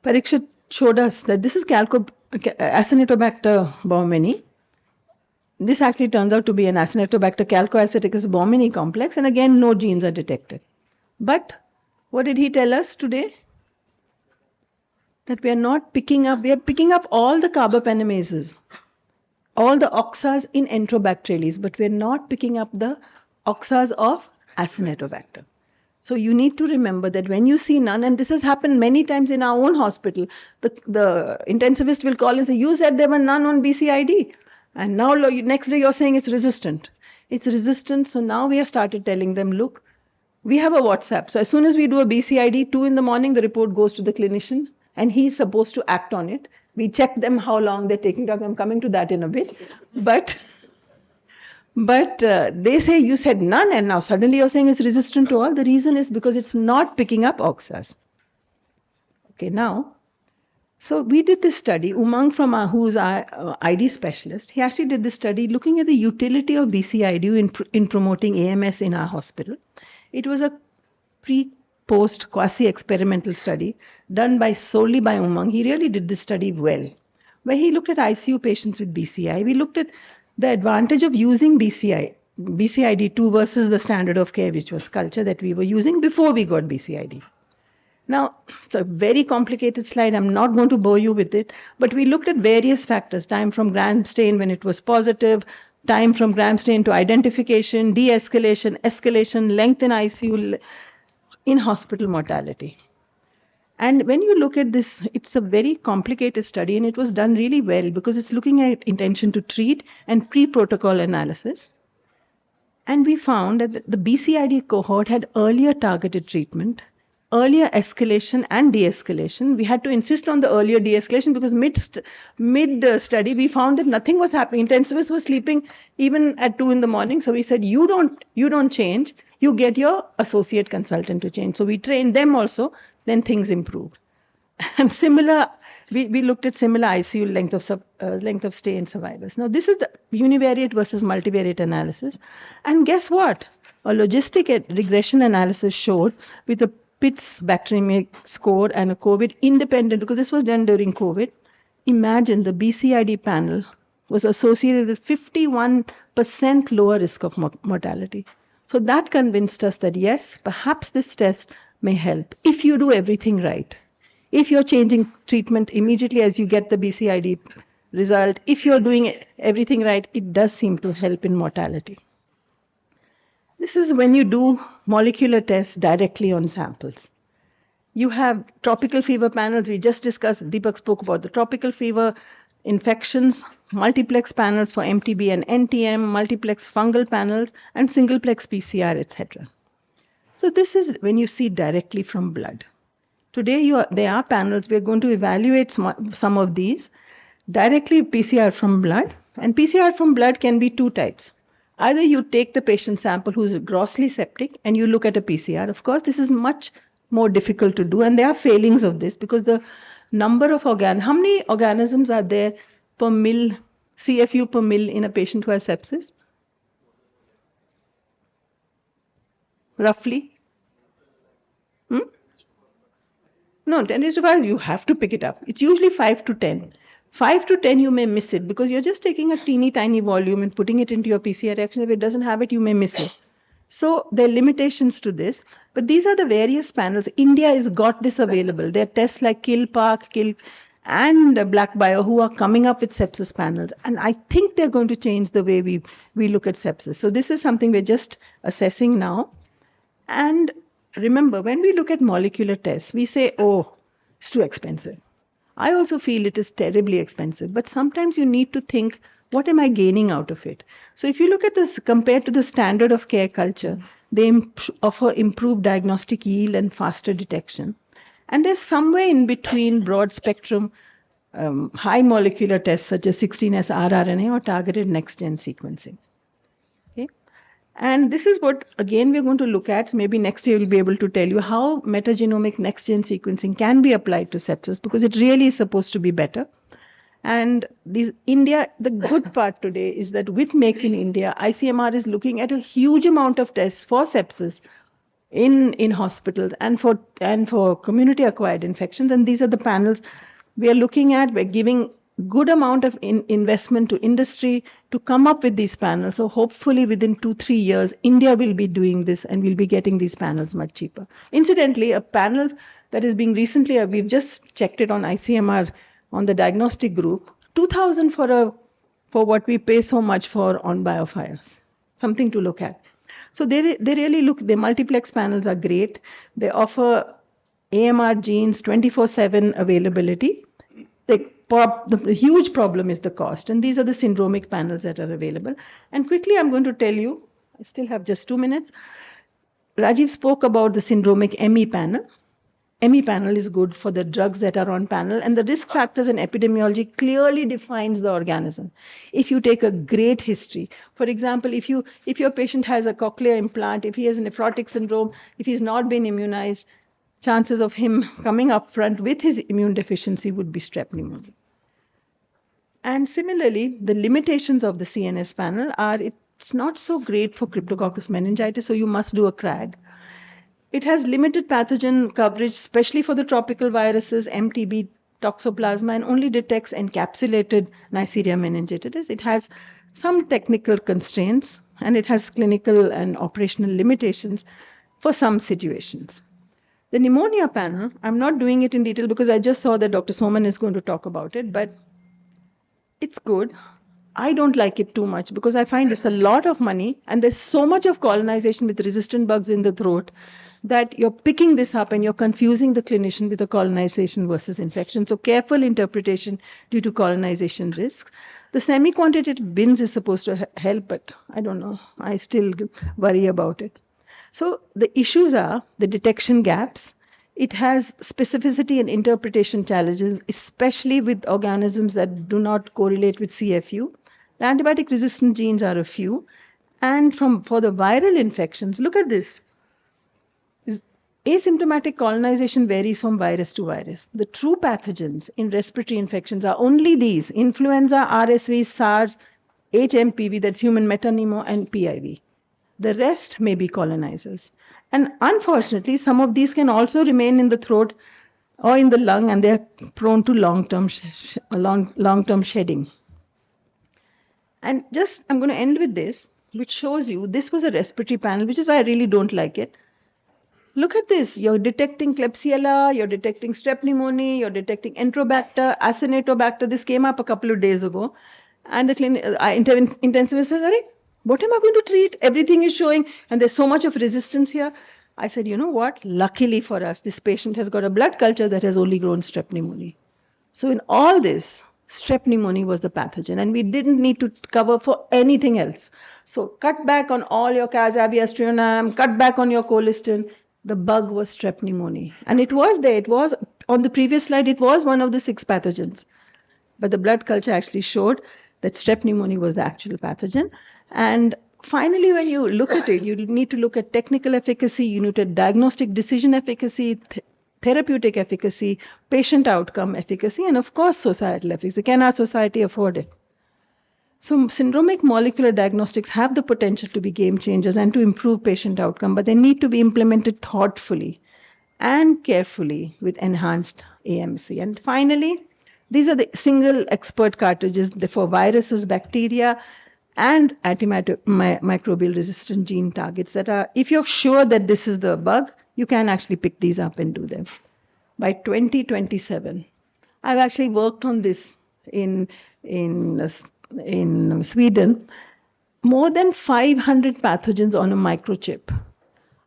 Parikshit showed us that this is Acinetobacter baumannii. This actually turns out to be an Acinetobacter calcoaceticus baumannii complex, and again no genes are detected. But what did he tell us today? That we are picking up all the carbapenemases, all the oxas in Enterobacterales, but we're not picking up the oxas of Acinetobacter. So you need to remember that when you see none, and this has happened many times in our own hospital, the intensivist will call and say, you said there were none on BCID. And now next day you're saying it's resistant. It's resistant. So now we have started telling them, look, we have a WhatsApp. So as soon as we do a BCID, 2 in the morning, the report goes to the clinician and he's supposed to act on it. We check them how long they're taking to. I'm coming to that in a bit. But they say you said none and now suddenly you're saying it's resistant to all. The reason is because it's not picking up oxas. Okay, now, so we did this study. Umang who's our ID specialist, he actually did this study looking at the utility of BCID in promoting AMS in our hospital. It was a pre-post quasi-experimental study done solely by Umang. He really did this study well, where he looked at ICU patients with BCI. We looked at the advantage of using BCID2 versus the standard of care, which was culture that we were using before we got BCID. Now, it's a very complicated slide. I'm not going to bore you with it, but we looked at various factors, time from gram stain when it was positive, time from gram stain to identification, de-escalation, escalation, length in ICU, in-hospital mortality. And when you look at this, it's a very complicated study and it was done really well because it's looking at intention to treat and pre-protocol analysis. And we found that the BCID cohort had earlier targeted treatment, earlier escalation and de-escalation. We had to insist on the earlier de-escalation because mid study we found that nothing was happening. Intensivists were sleeping even at 2 in the morning. So we said, you don't change. You get your associate consultant to change. So we trained them also. Then things improved. And we looked at similar ICU length of stay in survivors. Now, this is the univariate versus multivariate analysis. And guess what? A logistic regression analysis showed with a PITS bacteremic score and a COVID independent, because this was done during COVID. Imagine the BCID panel was associated with 51% lower risk of mortality. So that convinced us that yes, perhaps this test may help if you do everything right. If you're changing treatment immediately as you get the BCID result, if you're doing everything right, it does seem to help in mortality. This is when you do molecular tests directly on samples. You have tropical fever panels. We just discussed, Deepak spoke about the tropical fever infections, multiplex panels for MTB and NTM, multiplex fungal panels, and singleplex PCR, etc. So this is when you see directly from blood. Today, there are panels. We're going to evaluate some of these. Directly PCR from blood. And PCR from blood can be two types. Either you take the patient sample who's grossly septic and you look at a PCR. Of course, this is much more difficult to do. And there are failings of this because the number of how many organisms are there per mil, CFU per mil in a patient who has sepsis? Roughly? No, 10 raised to 5, you have to pick it up. It's usually 5 to 10. 5 to 10, you may miss it because you're just taking a teeny tiny volume and putting it into your PCR reaction. If it doesn't have it, you may miss it. So there are limitations to this. But these are the various panels. India has got this available. There are tests like KILPARK, and BlackBio who are coming up with sepsis panels. And I think they're going to change the way we look at sepsis. So this is something we're just assessing now. And remember, when we look at molecular tests, we say, oh, it's too expensive. I also feel it is terribly expensive, but sometimes you need to think, what am I gaining out of it? So if you look at this compared to the standard of care culture, they offer improved diagnostic yield and faster detection. And there's somewhere in between broad spectrum, high molecular tests such as 16S rRNA or targeted next-gen sequencing. And this is what, again, we're going to look at. Maybe next year we'll be able to tell you how metagenomic next-gen sequencing can be applied to sepsis because it really is supposed to be better. And the good part today is that with Make in India, ICMR is looking at a huge amount of tests for sepsis in hospitals and for community-acquired infections. And these are the panels we are looking at. We're giving good amount of investment to industry to come up with these panels. So hopefully within 2-3 years, India will be doing this and we'll be getting these panels much cheaper. Incidentally, a panel that is being recently, we've just checked it on ICMR on the diagnostic group, 2,000 for what we pay so much for on BioFires. Something to look at. So they really look, the multiplex panels are great. They offer AMR genes 24/7 availability. The huge problem is the cost, and these are the syndromic panels that are available. And quickly, I'm going to tell you, I still have just 2 minutes. Rajiv spoke about the syndromic ME panel. ME panel is good for the drugs that are on panel, and the risk factors and epidemiology clearly defines the organism. If you take a great history, for example, if your patient has a cochlear implant, if he has a nephrotic syndrome, if he's not been immunized, chances of him coming up front with his immune deficiency would be strep pneumonia. And similarly, the limitations of the CNS panel are it's not so great for cryptococcus meningitis, so you must do a CRAG. It has limited pathogen coverage, especially for the tropical viruses, MTB, toxoplasma, and only detects encapsulated Neisseria meningitidis. It has some technical constraints, and it has clinical and operational limitations for some situations. The pneumonia panel, I'm not doing it in detail because I just saw that Dr. Soman is going to talk about it, but it's good. I don't like it too much because I find it's a lot of money and there's so much of colonization with resistant bugs in the throat that you're picking this up and you're confusing the clinician with the colonization versus infection. So careful interpretation due to colonization risks. The semi-quantitative bins is supposed to help, but I don't know. I still worry about it. So the issues are the detection gaps. It has specificity and interpretation challenges, especially with organisms that do not correlate with CFU. The antibiotic resistant genes are a few. And for the viral infections, look at this. Asymptomatic colonization varies from virus to virus. The true pathogens in respiratory infections are only these: influenza, RSV, SARS, HMPV, that's human metapneumo, and PIV. The rest may be colonizers. And unfortunately, some of these can also remain in the throat or in the lung, and they're prone to long-term shedding. And just, I'm going to end with this, which shows you, this was a respiratory panel, which is why I really don't like it. Look at this. You're detecting Klebsiella, you're detecting strep pneumoniae, you're detecting Enterobacter, Acinetobacter. This came up a couple of days ago. And the intensivist says, "Arey, what am I going to treat? Everything is showing, and there's so much of resistance here." I said, you know what? Luckily for us, this patient has got a blood culture that has only grown strep pneumoniae. So in all this, strep pneumoniae was the pathogen, and we didn't need to cover for anything else. So cut back on all your Casabiastrionam, cut back on your colistin. The bug was strep pneumoniae. And it was there. It was, on the previous slide, it was one of the 6 pathogens. But the blood culture actually showed that strep pneumoniae was the actual pathogen. And finally, when you look at it, you need to look at technical efficacy, you need to diagnostic decision efficacy, therapeutic efficacy, patient outcome efficacy, and of course, societal efficacy. Can our society afford it? So syndromic molecular diagnostics have the potential to be game changers and to improve patient outcome, but they need to be implemented thoughtfully and carefully with enhanced AMC. And finally, these are the single expert cartridges for viruses, bacteria, and antimicrobial resistant gene targets that are, if you're sure that this is the bug, you can actually pick these up and do them. By 2027, I've actually worked on this in Sweden, more than 500 pathogens on a microchip.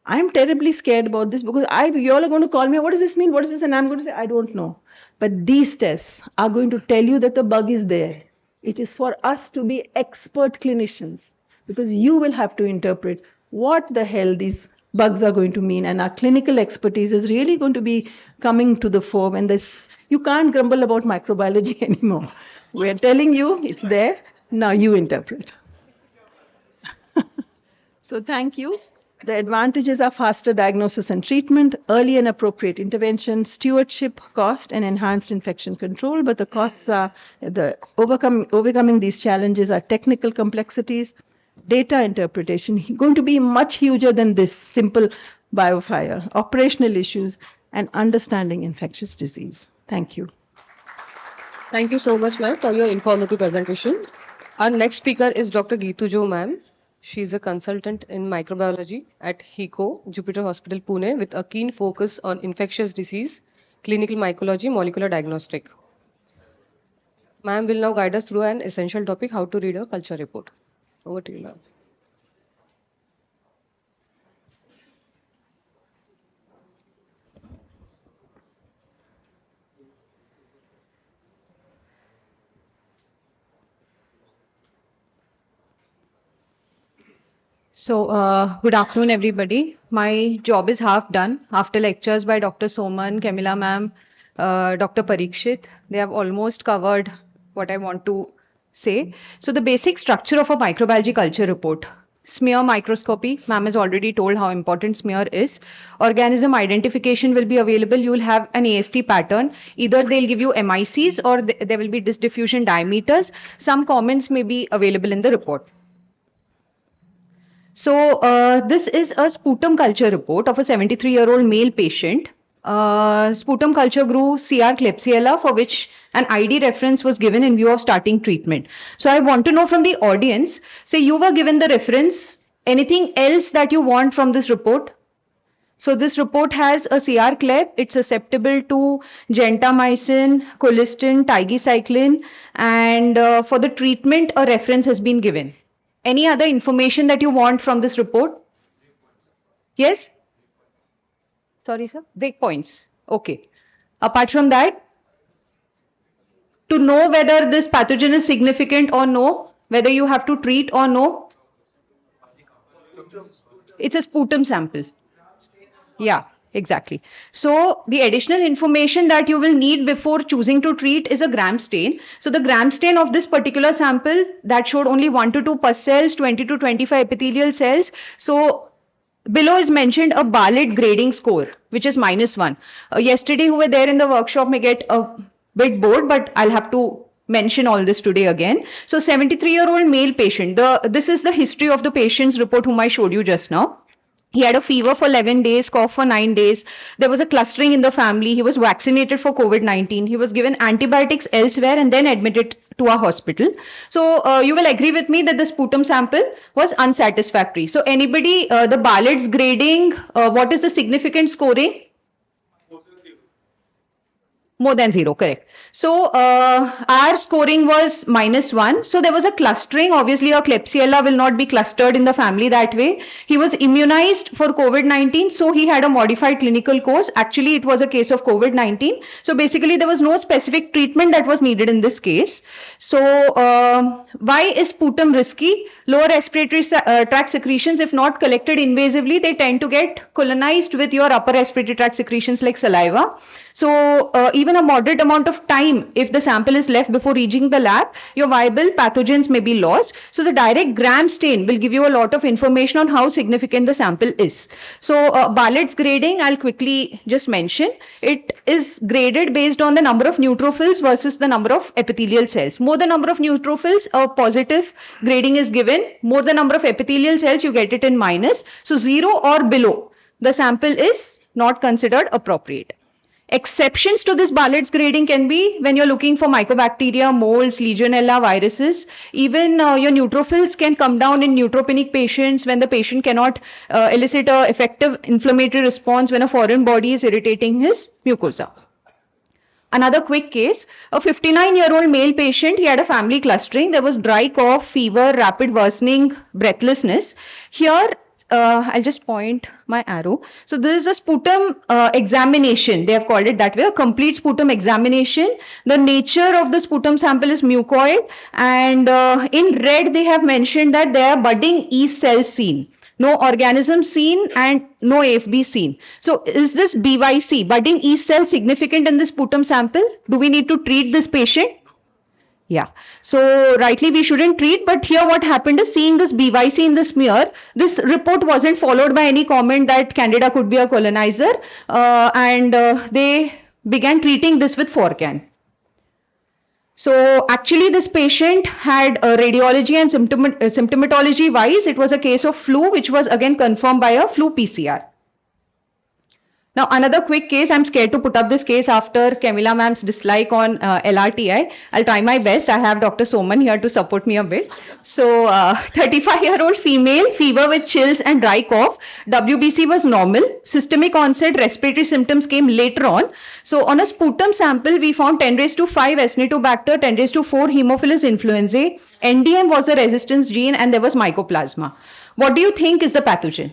I'm terribly scared about this because you all are going to call me, what does this mean? What is this? And I'm going to say, I don't know. But these tests are going to tell you that the bug is there. It is for us to be expert clinicians because you will have to interpret what the hell these bugs are going to mean. And our clinical expertise is really going to be coming to the fore when this, you can't grumble about microbiology anymore. We're telling you it's there. Now you interpret. So thank you. The advantages are faster diagnosis and treatment, early and appropriate intervention, stewardship, cost, and enhanced infection control. But the costs are, overcoming these challenges are technical complexities, data interpretation, going to be much huger than this simple biofire, operational issues, and understanding infectious disease. Thank you. Thank you so much, ma'am, for your informative presentation. Our next speaker is Dr. Geetu Jo, ma'am. She is a consultant in microbiology at HICO, Jupiter Hospital, Pune, with a keen focus on infectious disease, clinical mycology, molecular diagnostic. Ma'am will now guide us through an essential topic, how to read a culture report. Over to you, ma'am. So, good afternoon, everybody. My job is half done. After lectures by Dr. Soman, Kamila ma'am, Dr. Parikshit, they have almost covered what I want to say. So, the basic structure of a microbiology culture report. Smear microscopy, ma'am has already told how important smear is. Organism identification will be available. You will have an AST pattern. Either they'll give you MICs or there will be diffusion diameters. Some comments may be available in the report. So this is a sputum culture report of a 73-year-old male patient. Sputum culture grew CR Klebsiella, for which an ID reference was given in view of starting treatment. So I want to know from the audience, say you were given the reference, anything else that you want from this report? So this report has a CR CLEP. It's susceptible to gentamicin, colistin, tigecycline, and for the treatment, a reference has been given. Any other information that you want from this report? Yes? Sorry, sir. Breakpoints. Okay. Apart from that, to know whether this pathogen is significant or no, whether you have to treat or no, it's a sputum sample. Yeah, exactly. So the additional information that you will need before choosing to treat is a gram stain. So the gram stain of this particular sample that showed only 1 to 2 pus cells, 20 to 25 epithelial cells. So below is mentioned a Bartlett grading score, which is -1. Yesterday who were there in the workshop may get a bit bored, but I'll have to mention all this today again. So 73-year-old male patient. This is the history of the patient's report whom I showed you just now. He had a fever for 11 days, cough for 9 days. There was a clustering in the family. He was vaccinated for COVID-19. He was given antibiotics elsewhere and then admitted to our hospital. So you will agree with me that the sputum sample was unsatisfactory. So anybody, the Bartlett's grading, what is the significant scoring? More than 0, correct. So our scoring was -1. So there was a clustering. Obviously, a Klebsiella will not be clustered in the family that way. He was immunized for COVID-19. So he had a modified clinical course. Actually, it was a case of COVID-19. So basically, there was no specific treatment that was needed in this case. So why is sputum risky? Lower respiratory tract secretions, if not collected invasively, they tend to get colonized with your upper respiratory tract secretions like saliva. So even a moderate amount of time, if the sample is left before reaching the lab, your viable pathogens may be lost. So the direct gram stain will give you a lot of information on how significant the sample is. So Bartlett's grading, I'll quickly just mention. It is graded based on the number of neutrophils versus the number of epithelial cells. More the number of neutrophils, a positive grading is given. More the number of epithelial cells, you get it in minus. So 0 or below, the sample is not considered appropriate. Exceptions to this Bartlett's grading can be when you're looking for mycobacteria, molds, Legionella, viruses. Even your neutrophils can come down in neutropenic patients when the patient cannot elicit an effective inflammatory response when a foreign body is irritating his mucosa. Another quick case, a 59-year-old male patient, he had a family clustering. There was dry cough, fever, rapid worsening, breathlessness. Here, I'll just point my arrow. So this is a sputum examination. They have called it that way, a complete sputum examination. The nature of the sputum sample is mucoid, and in red they have mentioned that there are budding yeast cells seen. No organism seen and no AFB seen. So is this BYC, budding yeast cell, significant in this sputum sample? Do we need to treat this patient? Yeah. So rightly we shouldn't treat, but here what happened is, seeing this BYC in the smear, this report wasn't followed by any comment that Candida could be a colonizer, and they began treating this with Forcan. So actually this patient had radiology and symptomatology wise, it was a case of flu, which was again confirmed by a flu PCR. Now another quick case, I'm scared to put up this case after Camilla ma'am's dislike on LRTI. I'll try my best. I have Dr. Soman here to support me a bit. So 35-year-old female, fever with chills and dry cough. WBC was normal. Systemic onset respiratory symptoms came later on. So on a sputum sample, we found 10 raised to 5 Acinetobacter, 10 raised to 4 Haemophilus influenzae. NDM was a resistance gene and there was mycoplasma. What do you think is the pathogen?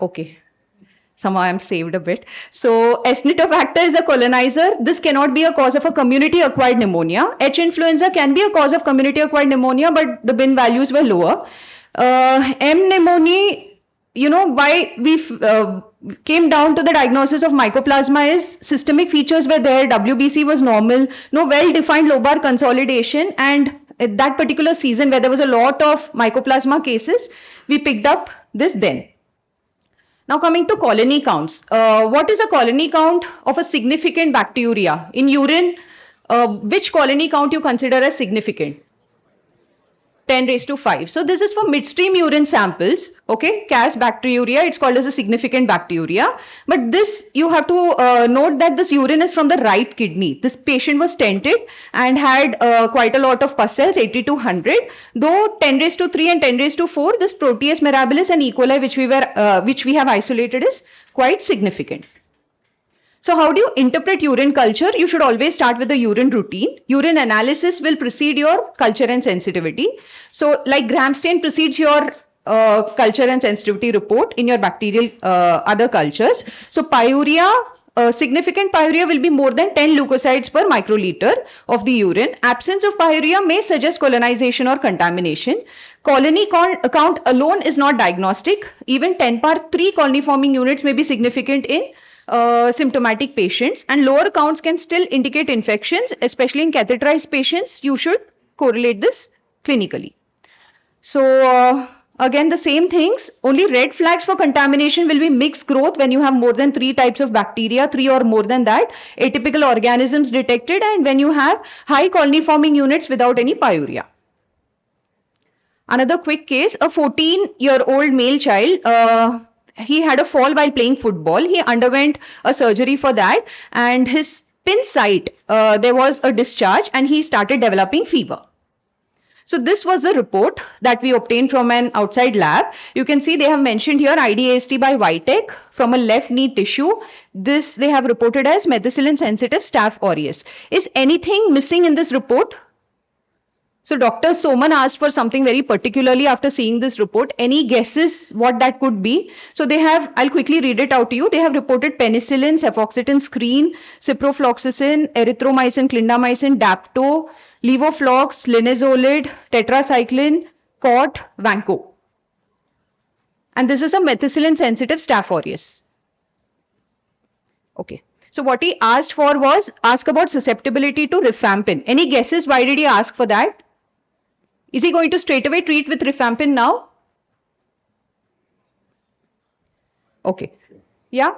Okay, somehow I'm saved a bit. So Acinetobacter is a colonizer. This cannot be a cause of a community acquired pneumonia. H influenza can be a cause of community acquired pneumonia, but the bin values were lower. M pneumonia, you know, why we came down to the diagnosis of mycoplasma is systemic features were there. WBC was normal, no well-defined lobar consolidation, and at that particular season where there was a lot of mycoplasma cases, we picked up this then. Now coming to colony counts. What is a colony count of a significant bacteria? In urine, which colony count you consider as significant? 10 raised to 5. So this is for midstream urine samples, okay? Cas bacteriuria, it's called as a significant bacteriuria. But this, you have to note that this urine is from the right kidney. This patient was stented and had quite a lot of pus cells, 80 to 100. Though 10 raised to 3 and 10 raised to 4, this Proteus mirabilis and E. coli which we have isolated is quite significant. So how do you interpret urine culture? You should always start with the urine routine. Urine analysis will precede your culture and sensitivity. So like gram stain precedes your culture and sensitivity report in your bacterial other cultures. So pyuria, significant pyuria will be more than 10 leukocytes per microliter of the urine. Absence of pyuria may suggest colonization or contamination. Colony count alone is not diagnostic. Even 10 par 3 colony forming units may be significant in symptomatic patients, and lower counts can still indicate infections, especially in catheterized patients. You should correlate this clinically. So again, the same things, only red flags for contamination will be mixed growth when you have more than 3 types of bacteria, 3 or more than that, atypical organisms detected, and when you have high colony forming units without any pyuria. Another quick case, a 14-year-old male child, he had a fall while playing football. He underwent a surgery for that, and his pin site, there was a discharge and he started developing fever. So this was the report that we obtained from an outside lab. You can see they have mentioned here IDAST by Vitek from a left knee tissue. This they have reported as methicillin sensitive Staph aureus. Is anything missing in this report? So Dr. Soman asked for something very particularly after seeing this report. Any guesses what that could be? So they have, I'll quickly read it out to you. They have reported penicillin, cefoxitin screen, ciprofloxacin, erythromycin, clindamycin, dapto, levoflox, linezolid, tetracycline, cot, vanco. And this is a methicillin sensitive Staph aureus. Okay. So what he asked for was, ask about susceptibility to rifampin. Any guesses why did he ask for that? Is he going to straight away treat with rifampin now? Okay. Yeah.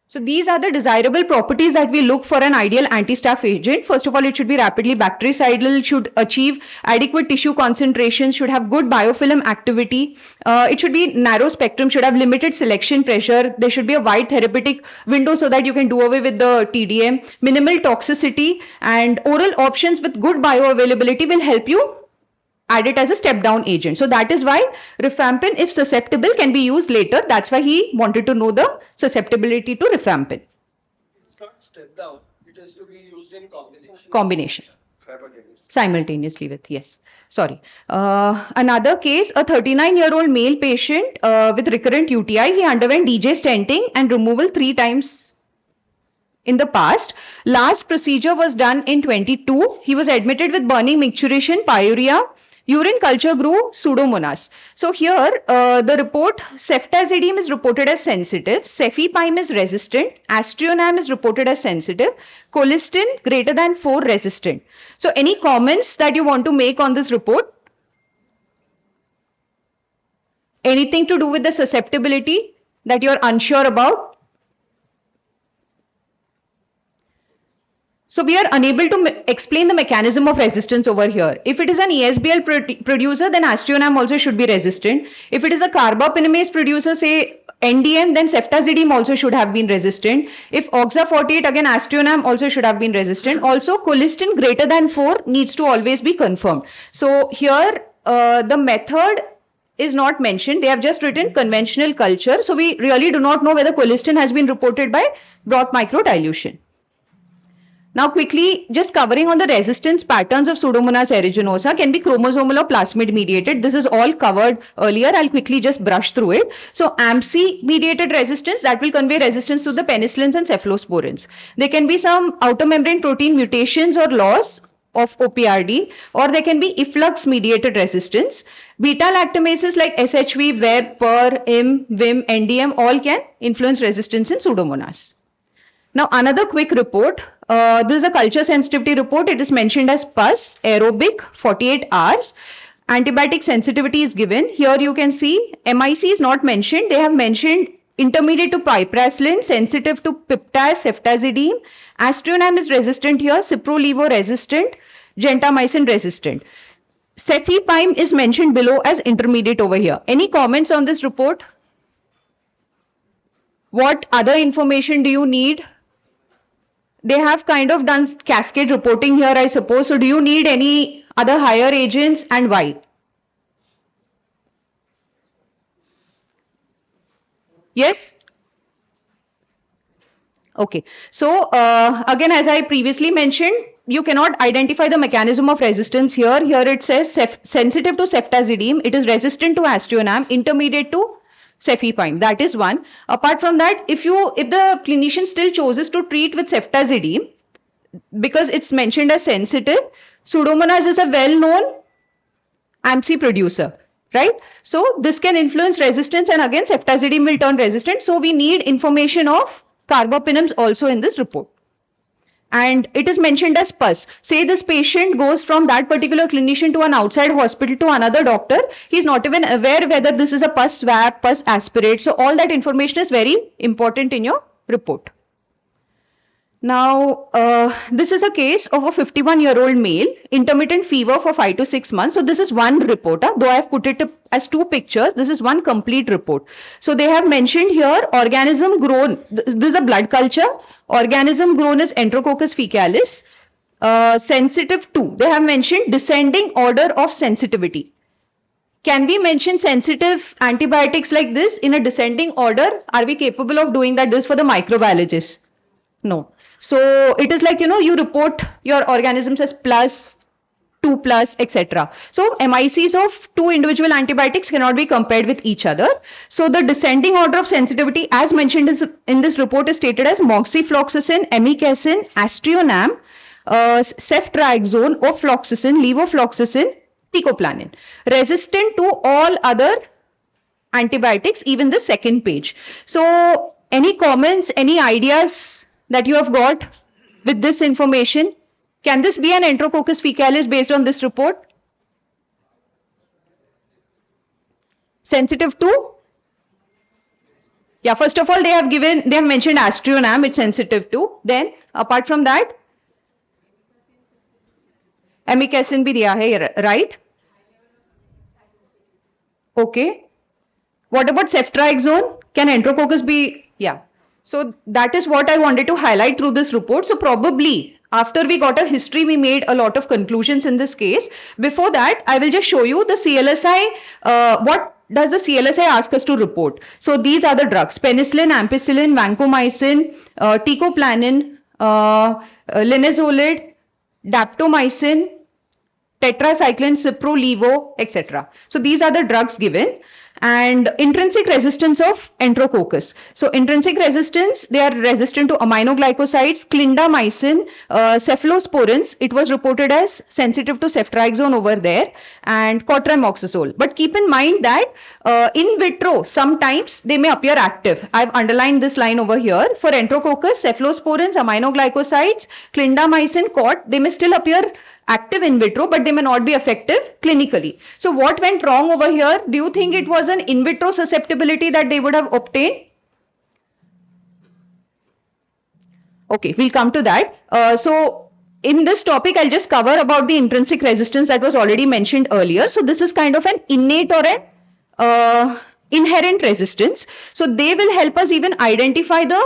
So these are the desirable properties that we look for an ideal anti-staph agent. First of all, it should be rapidly bactericidal, should achieve adequate tissue concentration, should have good biofilm activity. It should be narrow spectrum, should have limited selection pressure. There should be a wide therapeutic window so that you can do away with the TDM. Minimal toxicity and oral options with good bioavailability will help you add it as a step down agent. So that is why rifampin, if susceptible, can be used later. That's why he wanted to know the susceptibility to rifampin. It's not step down, it is to be used in combination. Combination. Simultaneously with, yes. Sorry. Another case, a 39-year-old male patient with recurrent UTI. He underwent DJ stenting and removal 3 times in the past. Last procedure was done in 22. He was admitted with burning micturition, pyuria. Urine culture grew Pseudomonas. So here the report, ceftazidime is reported as sensitive, cefepime is resistant, aztreonam is reported as sensitive, colistin greater than 4 resistant. So any comments that you want to make on this report? Anything to do with the susceptibility that you are unsure about? So we are unable to explain the mechanism of resistance over here. If it is an ESBL producer, then aztreonam also should be resistant. If it is a carbapinamase producer, say NDM, then ceftazidime also should have been resistant. If OXA48, again aztreonam also should have been resistant. Also colistin greater than 4 needs to always be confirmed. So here the method is not mentioned. They have just written conventional culture. So we really do not know whether colistin has been reported by broth microdilution. Now quickly, just covering on the resistance patterns of Pseudomonas aeruginosa, can be chromosomal or plasmid mediated. This is all covered earlier. I'll quickly just brush through it. So AMPC mediated resistance, that will convey resistance to the penicillins and cephalosporins. There can be some outer membrane protein mutations or loss of OPRD, or there can be efflux mediated resistance. Beta lactamases like SHV, Web, PER, IM, VIM, NDM all can influence resistance in Pseudomonas. Now another quick report. This is a culture sensitivity report. It is mentioned as pus, aerobic, 48 hours. Antibiotic sensitivity is given. Here you can see MIC is not mentioned. They have mentioned intermediate to piperacillin, sensitive to piptaz, ceftazidime. Aztreonam is resistant here, ciprolevo resistant, gentamicin resistant. Cefepime is mentioned below as intermediate over here. Any comments on this report? What other information do you need? They have kind of done cascade reporting here, I suppose. So do you need any other higher agents and why? Yes? Okay. So again, as I previously mentioned, you cannot identify the mechanism of resistance here. Here it says sensitive to ceftazidime. It is resistant to aztreonam, intermediate to cefepime. That is one. Apart from that, if the clinician still chooses to treat with ceftazidime, because it's mentioned as sensitive, Pseudomonas is a well-known AMC producer, right? So this can influence resistance, and again ceftazidime will turn resistant. So we need information of carbapenems also in this report. And it is mentioned as pus. Say this patient goes from that particular clinician to an outside hospital to another doctor. He's not even aware whether this is a pus swab, pus aspirate. So all that information is very important in your report. Now, this is a case of a 51-year-old male, intermittent fever for 5 to 6 months. So this is one report, though I have put it as two pictures. This is one complete report. So they have mentioned here organism grown. This is a blood culture. Organism grown is Enterococcus fecalis. Sensitive to. They have mentioned descending order of sensitivity. Can we mention sensitive antibiotics like this in a descending order? Are we capable of doing that? This for the microbiologists? No. So it is like, you report your organisms as plus, 2 plus, etc. So MICs of two individual antibiotics cannot be compared with each other. So the descending order of sensitivity as mentioned in this report is stated as moxifloxacin, amikacin, aztreonam, ceftriaxone, ofloxacin, levofloxacin, teicoplanin. Resistant to all other antibiotics, even the second page. So any comments, any ideas that you have got with this information? Can this be an Enterococcus fecalis based on this report? Sensitive to? Yeah, first of all, they have mentioned aztreonam, it's sensitive to. Then, apart from that, amikacin bhi diya hai, right? Okay. What about ceftriaxone? Can Enterococcus be? Yeah. So that is what I wanted to highlight through this report. So probably after we got a history, we made a lot of conclusions in this case. Before that, I will just show you the CLSI. What does the CLSI ask us to report? So these are the drugs: penicillin, ampicillin, vancomycin, teicoplanin, linezolid, daptomycin, tetracycline, ciprolevo, etc. So these are the drugs given. And intrinsic resistance of Enterococcus. So intrinsic resistance, they are resistant to aminoglycosides, clindamycin, cephalosporins. It was reported as sensitive to ceftriaxone over there, and cotrimoxazole. But keep in mind that in vitro, sometimes they may appear active. I've underlined this line over here. For Enterococcus, cephalosporins, aminoglycosides, clindamycin, cot, they may still appear active in vitro, but they may not be effective clinically. So what went wrong over here? Do you think it was an in vitro susceptibility that they would have obtained? Okay, we'll come to that. So in this topic, I'll just cover about the intrinsic resistance that was already mentioned earlier. So this is kind of an innate or an inherent resistance. So they will help us even identify the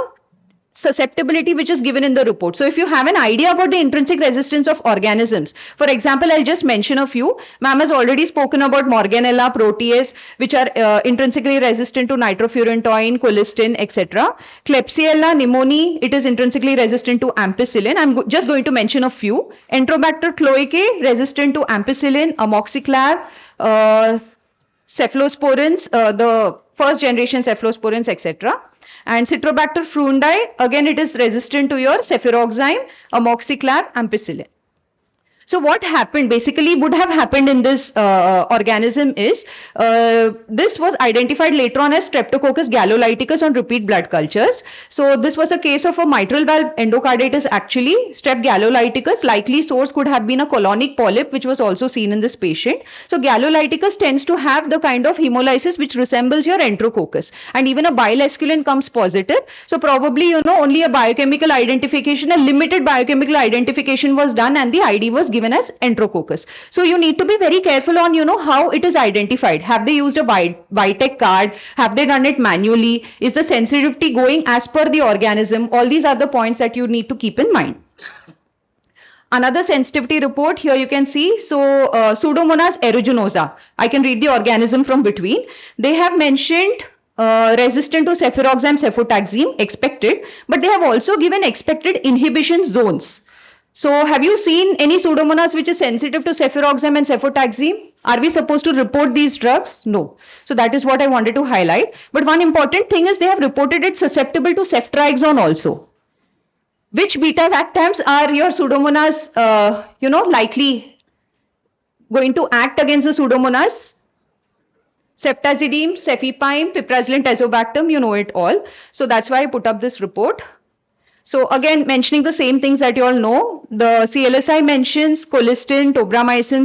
susceptibility which is given in the report. So if you have an idea about the intrinsic resistance of organisms, for example, I'll just mention a few. Ma'am has already spoken about Morganella, Protease, which are intrinsically resistant to nitrofurantoin, colistin, etc. Klebsiella pneumoniae, it is intrinsically resistant to ampicillin. I'm just going to mention a few. Enterobacter cloacae, resistant to ampicillin, amoxiclav, cephalosporins, the first generation cephalosporins, etc. And Citrobacter frundi, again it is resistant to your cefuroxime, amoxiclav, ampicillin. So what happened, basically would have happened in this organism is, this was identified later on as Streptococcus gallolyticus on repeat blood cultures. So this was a case of a mitral valve endocarditis actually. Strep gallolyticus, likely source could have been a colonic polyp which was also seen in this patient. So gallolyticus tends to have the kind of hemolysis which resembles your enterococcus, and even a bile esculin comes positive. So probably only a biochemical identification, a limited biochemical identification was done, and the ID was given given as enterococcus. So you need to be very careful on, how it is identified. Have they used a Vitek card? Have they done it manually? Is the sensitivity going as per the organism? All these are the points that you need to keep in mind. Another sensitivity report here you can see. So Pseudomonas aeruginosa. I can read the organism from between. They have mentioned resistant to cefuroxime, cefotaxime, expected, but they have also given expected inhibition zones. So have you seen any Pseudomonas which is sensitive to cefuroxime and cefotaxime? Are we supposed to report these drugs? No. So that is what I wanted to highlight. But one important thing is they have reported it susceptible to ceftriaxone also. Which beta-lactams are your Pseudomonas, likely going to act against the Pseudomonas? Ceftazidime, cefepime, piperacillin, tazobactam, you know it all. So that's why I put up this report. So again, mentioning the same things that you all know, the CLSI mentions colistin, tobramycin,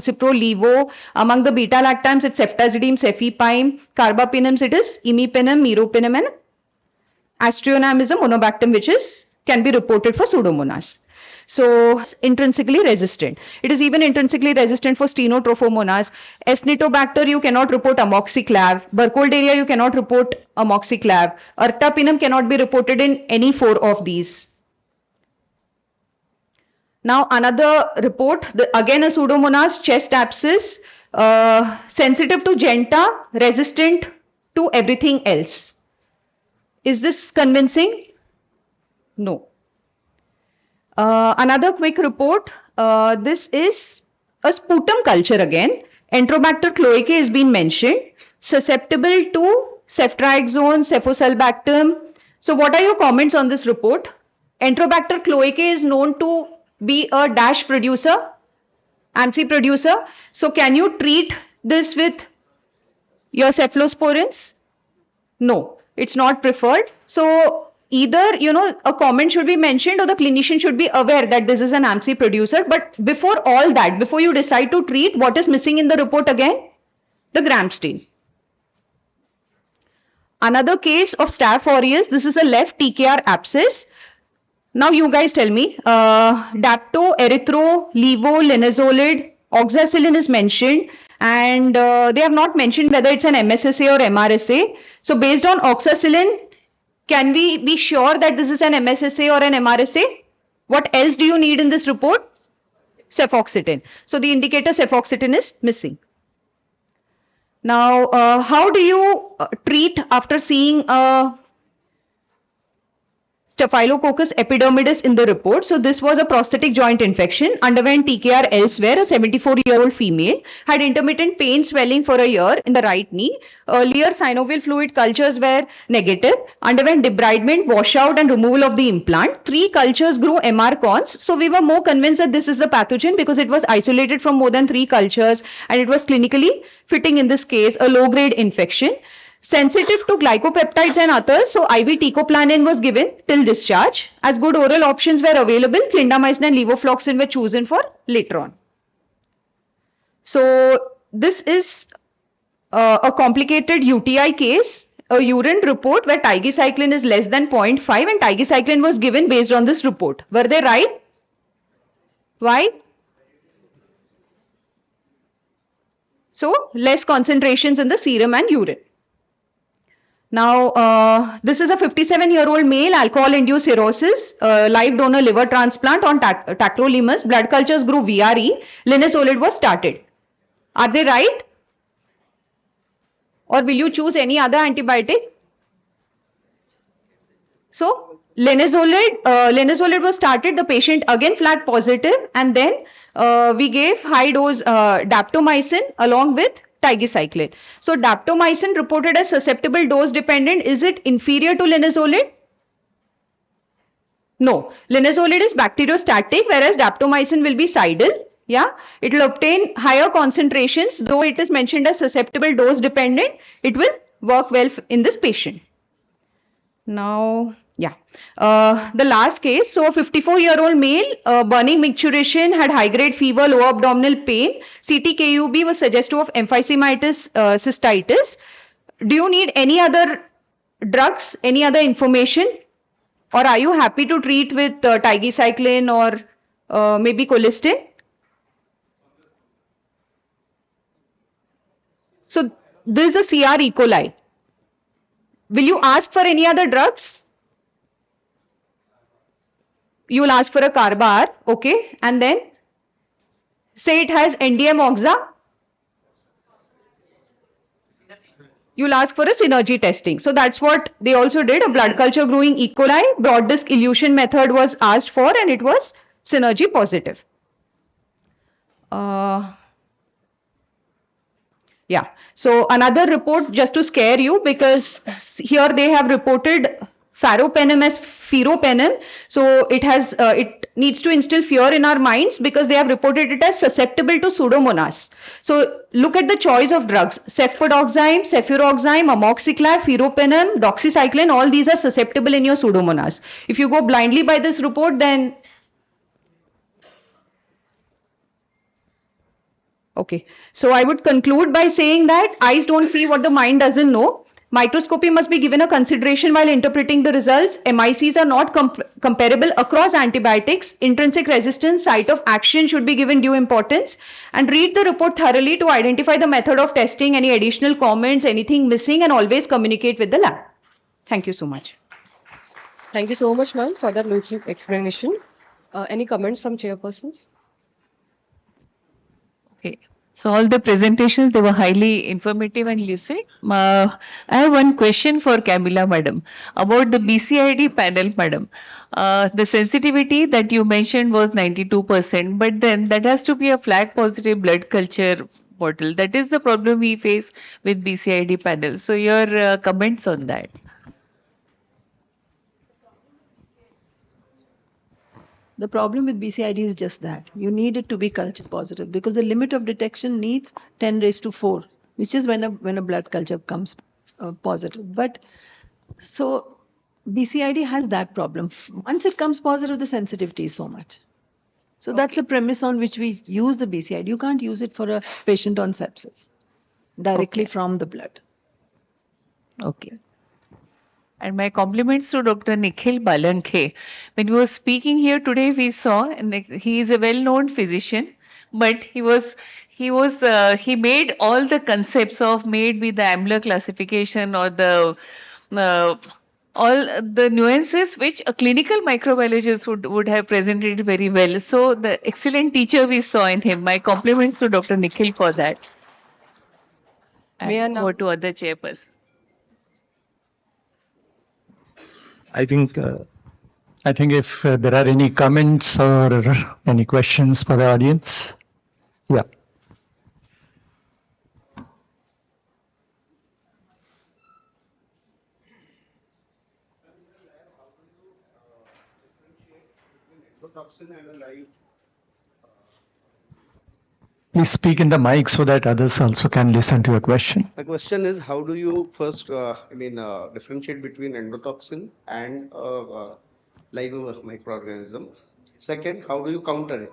ciprolevo. Among the beta-lactams, it's ceftazidime, cefepime. Carbapenems, it is imipenem, meropenem, and aztreonam is a monobactam which can be reported for Pseudomonas. So intrinsically resistant. It is even intrinsically resistant for Stenotrophomonas. Acinetobacter you cannot report amoxiclav. Burkholderia you cannot report amoxiclav. Ertapenem cannot be reported in any 4 of these. Now another report, again a Pseudomonas, chest abscess, sensitive to Genta, resistant to everything else. Is this convincing? No. Another quick report, this is a sputum culture again. Enterobacter cloacae has been mentioned, susceptible to ceftriaxone, cefosulbactam. So what are your comments on this report? Enterobacter cloacae is known to be a DASH producer, AMC producer. So can you treat this with your cephalosporins? No, it's not preferred. So either, a comment should be mentioned or the clinician should be aware that this is an AMC producer. But before all that, before you decide to treat, what is missing in the report again? The gram stain. Another case of Staph aureus, this is a left TKR abscess. Now you guys tell me, dapto, erythro, levo, linezolid, oxacillin is mentioned, and they have not mentioned whether it's an MSSA or MRSA. So based on oxacillin, can we be sure that this is an MSSA or an MRSA? What else do you need in this report? Cefoxitin. So the indicator cefoxitin is missing. Now, how do you treat after seeing Staphylococcus epidermidis in the report? So this was a prosthetic joint infection, underwent TKR elsewhere. A 74-year-old female had intermittent pain, swelling for a year in the right knee. Earlier synovial fluid cultures were negative, underwent debridement, washout and removal of the implant. 3 cultures grew MR cons. So we were more convinced that this is the pathogen because it was isolated from more than 3 cultures and it was clinically fitting in this case, a low-grade infection. Sensitive to glycopeptides and others, so IV teicoplanin was given till discharge. As good oral options were available, clindamycin and levofloxacin were chosen for later on. So this is a complicated UTI case, a urine report where tigecycline is less than 0.5 and tigecycline was given based on this report. Were they right? Why? So less concentrations in the serum and urine. Now, this is a 57-year-old male, alcohol-induced cirrhosis, live donor liver transplant on tacrolimus, blood cultures grew VRE, linezolid was started. Are they right? Or will you choose any other antibiotic? So, linezolid was started, the patient again flat positive, and then we gave high dose daptomycin along with tigecycline. So daptomycin reported as susceptible dose dependent. Is it inferior to linezolid? No. Linezolid is bacteriostatic whereas daptomycin will be cidal. Yeah, it will obtain higher concentrations, though it is mentioned as susceptible dose dependent. It will work well in this patient. Now, yeah, the last case. So a 54-year-old male, burning micturition, had high-grade fever, low abdominal pain. CT-KUB was suggestive of emphysemitis, cystitis. Do you need any other drugs, any other information? Or are you happy to treat with tigecycline or maybe colistin? So this is a CR E. coli. Will you ask for any other drugs? You will ask for a carbar, okay, and then say it has NDM oxa. You'll ask for a synergy testing. So that's what they also did. A blood culture growing E. coli, broad disc elution method was asked for, and it was synergy positive. Yeah. So another report just to scare you, because here they have reported pharopenem as pheropenem. So it needs to instill fear in our minds because they have reported it as susceptible to pseudomonas. So look at the choice of drugs: cefpodoxime, cefuroxime, amoxiclav, pheropenem, doxycycline. All these are susceptible in your pseudomonas. If you go blindly by this report, then okay, so I would conclude by saying that eyes don't see what the mind doesn't know. Microscopy must be given a consideration while interpreting the results. MICs are not comparable across antibiotics. Intrinsic resistance, site of action should be given due importance. And read the report thoroughly to identify the method of testing, any additional comments, anything missing, and always communicate with the lab. Thank you so much. Thank you so much, ma'am, for that lucid explanation. Any comments from chairpersons? Okay. So all the presentations, they were highly informative and lucid. I have one question for Camilla madam about the BCID panel, madam. The sensitivity that you mentioned was 92%, but then that has to be a flag positive blood culture model. That is the problem we face with BCID panel. So your comments on that? The problem with BCID is just that. You need it to be culture positive because the limit of detection needs 10 raised to 4, which is when a blood culture comes positive. But so BCID has that problem. Once it comes positive, the sensitivity is so much. So that's the premise on which we use the BCID. You can't use it for a patient on sepsis directly from the blood. Okay. And my compliments to Dr. Nikhil Balankhe. When we were speaking here today, we saw, and he is a well-known physician, but he made all the concepts of maybe the Ambler classification or the all the nuances which a clinical microbiologist would have presented very well. So the excellent teacher we saw in him. My compliments to Dr. Nikhil for that. May I And now- over to other chairpersons. I think if there are any comments or any questions for the audience, yeah. Please speak in the mic so that others also can listen to your question. My question is, how do you first, differentiate between endotoxin and live microorganism? Second, how do you counter it?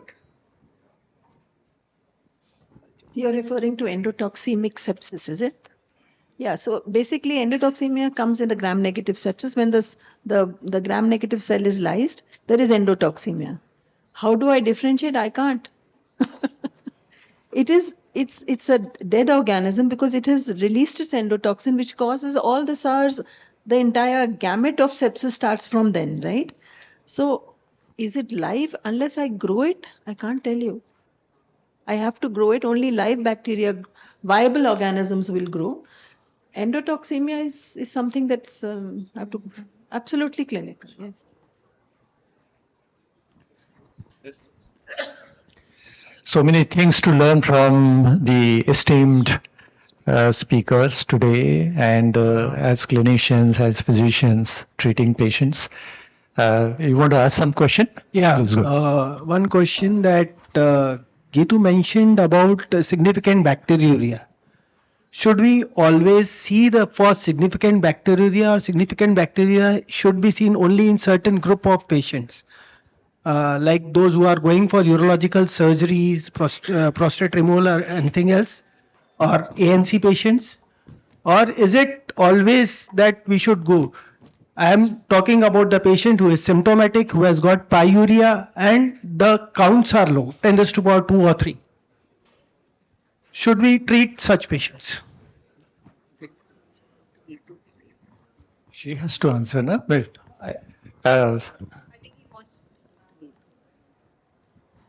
You're referring to endotoxemic sepsis, is it? Yeah, so basically endotoxemia comes in the gram-negative sepsis. When the gram-negative cell is lysed, there is endotoxemia. How do I differentiate? I can't. It's a dead organism because it has released its endotoxin, which causes all the SARS. The entire gamut of sepsis starts from then, right? So is it live? Unless I grow it, I can't tell you. I have to grow it. Only live bacteria, viable organisms will grow. Endotoxemia is something that's absolutely clinical. Yes. So many things to learn from the esteemed speakers today, and as clinicians, as physicians treating patients. You want to ask some question? Yeah, Please go. one question that Gitu mentioned about significant bacteriuria. Should we always see for significant bacteriuria, or significant bacteria should be seen only in certain group of patients? Like those who are going for urological surgeries, prostate removal or anything else, or ANC patients? Or is it always that we should go? I am talking about the patient who is symptomatic, who has got pyuria and the counts are low, 10 to the power 2 or 3. Should we treat such patients? She has to answer, no? But uh,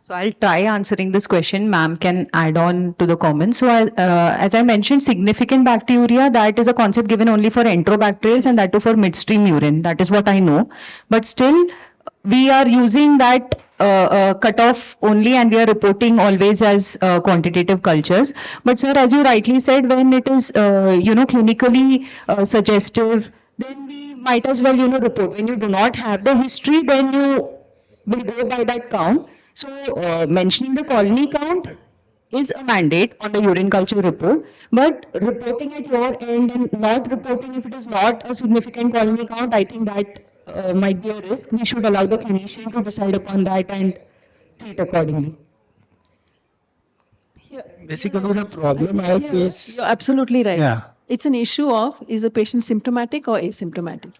So I'll try answering this question. Ma'am can add on to the comments. So as I mentioned, significant bacteria, that is a concept given only for enterobacterials and that too for midstream urine. That is what I know. But still, we are using that cutoff only and we are reporting always as quantitative cultures. But sir, as you rightly said, when it is, clinically suggestive, then we might as well, report. When you do not have the history, then you will go by that count. So, mentioning the colony count is a mandate on the urine culture report, but reporting at your end and not reporting if it is not a significant colony count, I think that might be a risk. We should allow the clinician to decide upon that and treat accordingly. Basically, the problem I face. You're absolutely right. Yeah. It's an issue of is the patient symptomatic or asymptomatic.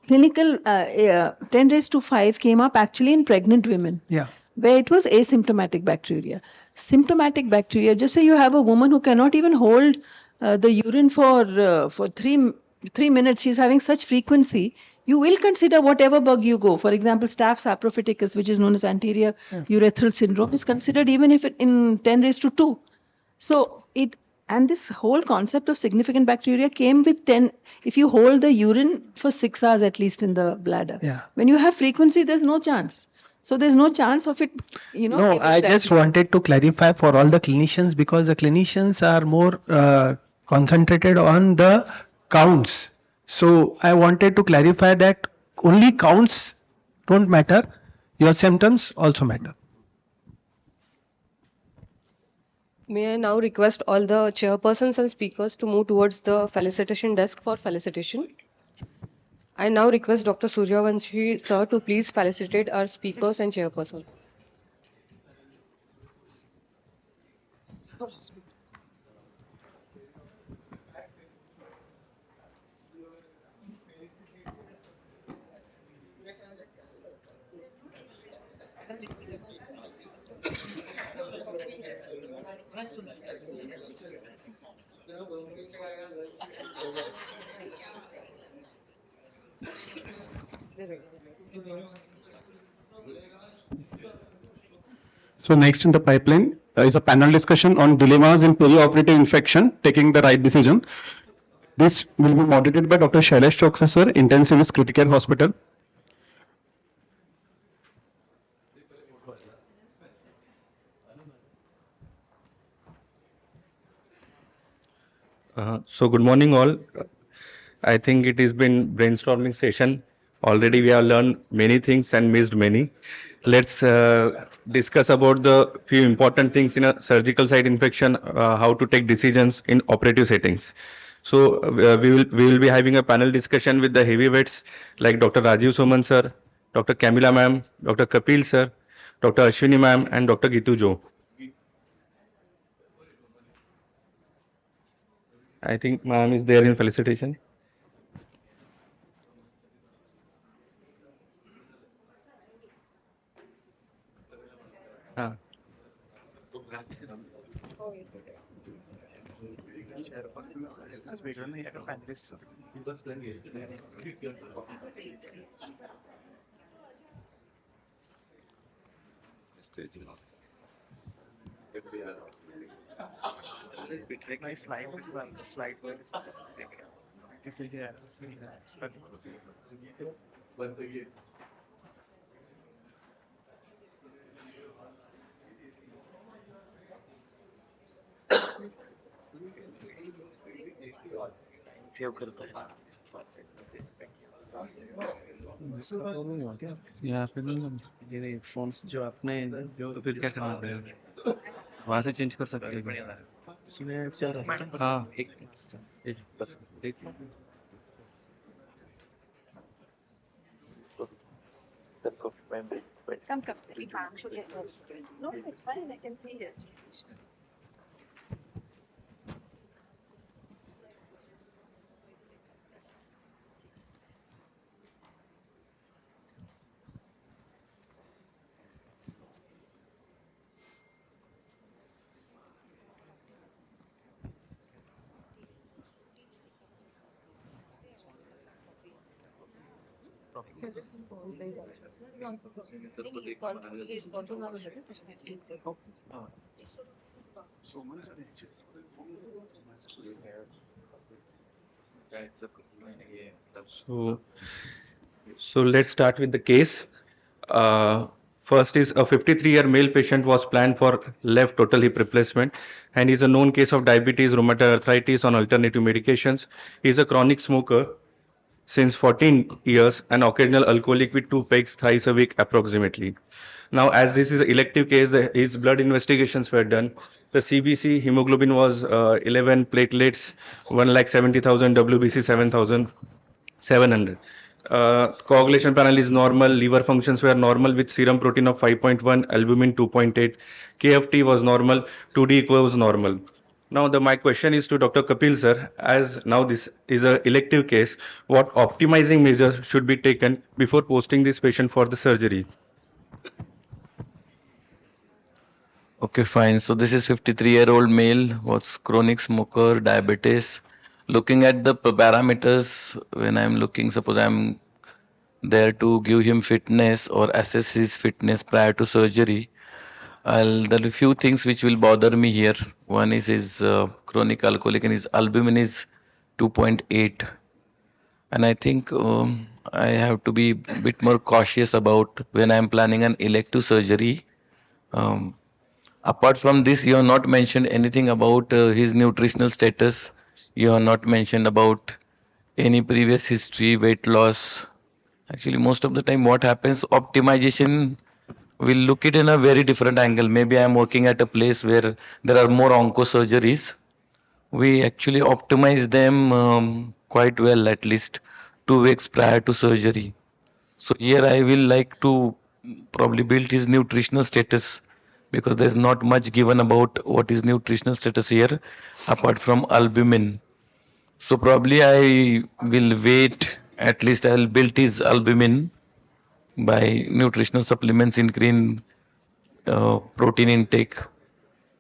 Clinical 10 raised to 5 came up actually in pregnant women Yeah. where it was asymptomatic bacteria. Symptomatic bacteria, just say you have a woman who cannot even hold the urine for 3 minutes, she's having such frequency, you will consider whatever bug you go. For example, staph saprophyticus, which is known as anterior urethral syndrome, is considered even if it in 10 raised to 2. So and this whole concept of significant bacteria came with 10. If you hold the urine for 6 hours at least in the bladder, Yeah. when you have frequency, there's no chance. So there's no chance of it, No, giving I that. just wanted to clarify for all the clinicians because the clinicians are more concentrated on the counts. So I wanted to clarify that only counts don't matter, your symptoms also matter. May I now request all the chairpersons and speakers to move towards the felicitation desk for felicitation. I now request Dr. Suryavanshi sir to please felicitate our speakers and chairperson. So next in the pipeline is a panel discussion on dilemmas in perioperative infection, taking the right decision. This will be moderated by Dr. Shailesh Choksa sir, intensivist, Criticare Hospital. So good morning all. I think it has been brainstorming session. Already we have learned many things and missed many. Let's discuss about the few important things in a surgical site infection, how to take decisions in operative settings. So we will be having a panel discussion with the heavyweights like Dr. Rajiv Soman sir, Dr. Camila ma'am, Dr. Kapil sir, Dr. Ashwini ma'am and Dr. Gitu Jo. I think ma'am is there in felicitation. Ah. या फिर ये phones जो आपने तो फिर क्या करना पड़ेगा वहां से चेंज कर सकते हैं इसमें चार हाँ एक बस एक Some company. No, it's fine. I can see it. So, so let's start with the case. Uh, First is a 53-year male patient was planned for left total hip replacement and is a known case of diabetes, rheumatoid arthritis on alternative medications. He is a chronic smoker since 14 years, an occasional alcoholic with 2 pegs thrice a week approximately. Now, as this is an elective case, his blood investigations were done. The CBC hemoglobin was 11, platelets 1,70,000, WBC 7,700. Coagulation panel is normal, liver functions were normal with serum protein of 5.1, albumin 2.8, KFT was normal, 2D echo was normal. Now, my question is to Dr. Kapil sir, as now this is a elective case, what optimizing measures should be taken before posting this patient for the surgery? Okay, fine. So this is 53-year-old male, was chronic smoker, diabetes. Looking at the parameters, when I'm looking, suppose I'm there to give him fitness or assess his fitness prior to surgery, there are a few things which will bother me here. One is his chronic alcoholic and his albumin is 2.8. And I think I have to be a bit more cautious about when I'm planning an elective surgery. Um, Apart from this, you have not mentioned anything about his nutritional status. You have not mentioned about any previous history, weight loss. Actually, most of the time, what happens, optimization will look it in a very different angle. Maybe I am working at a place where there are more onco surgeries. We actually optimize them quite well, at least 2 weeks prior to surgery. So here I will like to probably build his nutritional status because there's not much given about what is nutritional status here apart from albumin. So probably I will wait, at least I'll build his albumin by nutritional supplements, increase protein intake.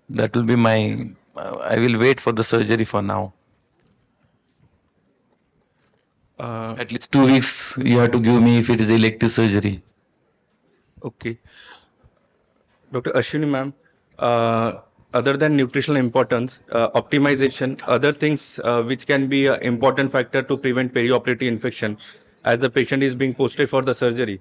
That will be my, I will wait for the surgery for now. At least 2 weeks you have to give me if it is elective surgery. Okay. Dr. Ashwini ma'am, other than nutritional importance, optimization, other things which can be an important factor to prevent perioperative infection as the patient is being posted for the surgery.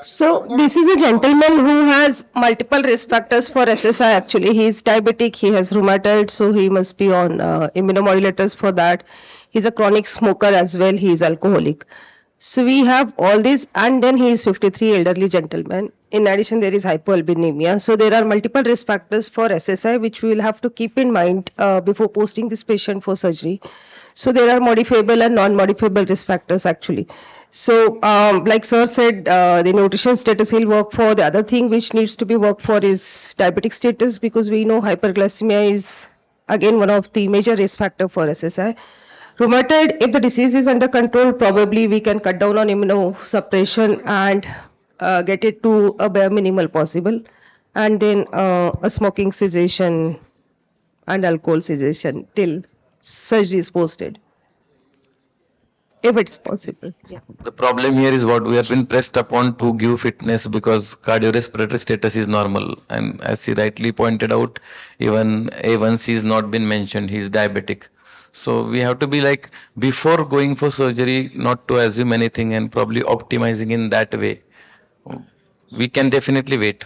So this is a gentleman who has multiple risk factors for SSI actually. He is diabetic, he has rheumatoid, so he must be on immunomodulators for that. He's a chronic smoker as well, he is alcoholic. So we have all this and then he is 53 elderly gentleman. In addition, there is hypoalbuminemia. So there are multiple risk factors for SSI which we will have to keep in mind before posting this patient for surgery. So there are modifiable and non-modifiable risk factors actually. So like sir said, the nutrition status he'll work for. The other thing which needs to be worked for is diabetic status because we know hyperglycemia is again one of the major risk factor for SSI. Rheumatoid, if the disease is under control, probably we can cut down on immunosuppression and get it to a bare minimal possible. And then a smoking cessation and alcohol cessation till surgery is posted, if it's possible. Yeah. The problem here is what we have been pressed upon to give fitness because cardiorespiratory status is normal. And as he rightly pointed out, even A1C is not been mentioned, he is diabetic. So we have to be like, before going for surgery, not to assume anything and probably optimizing in that way. We can definitely wait.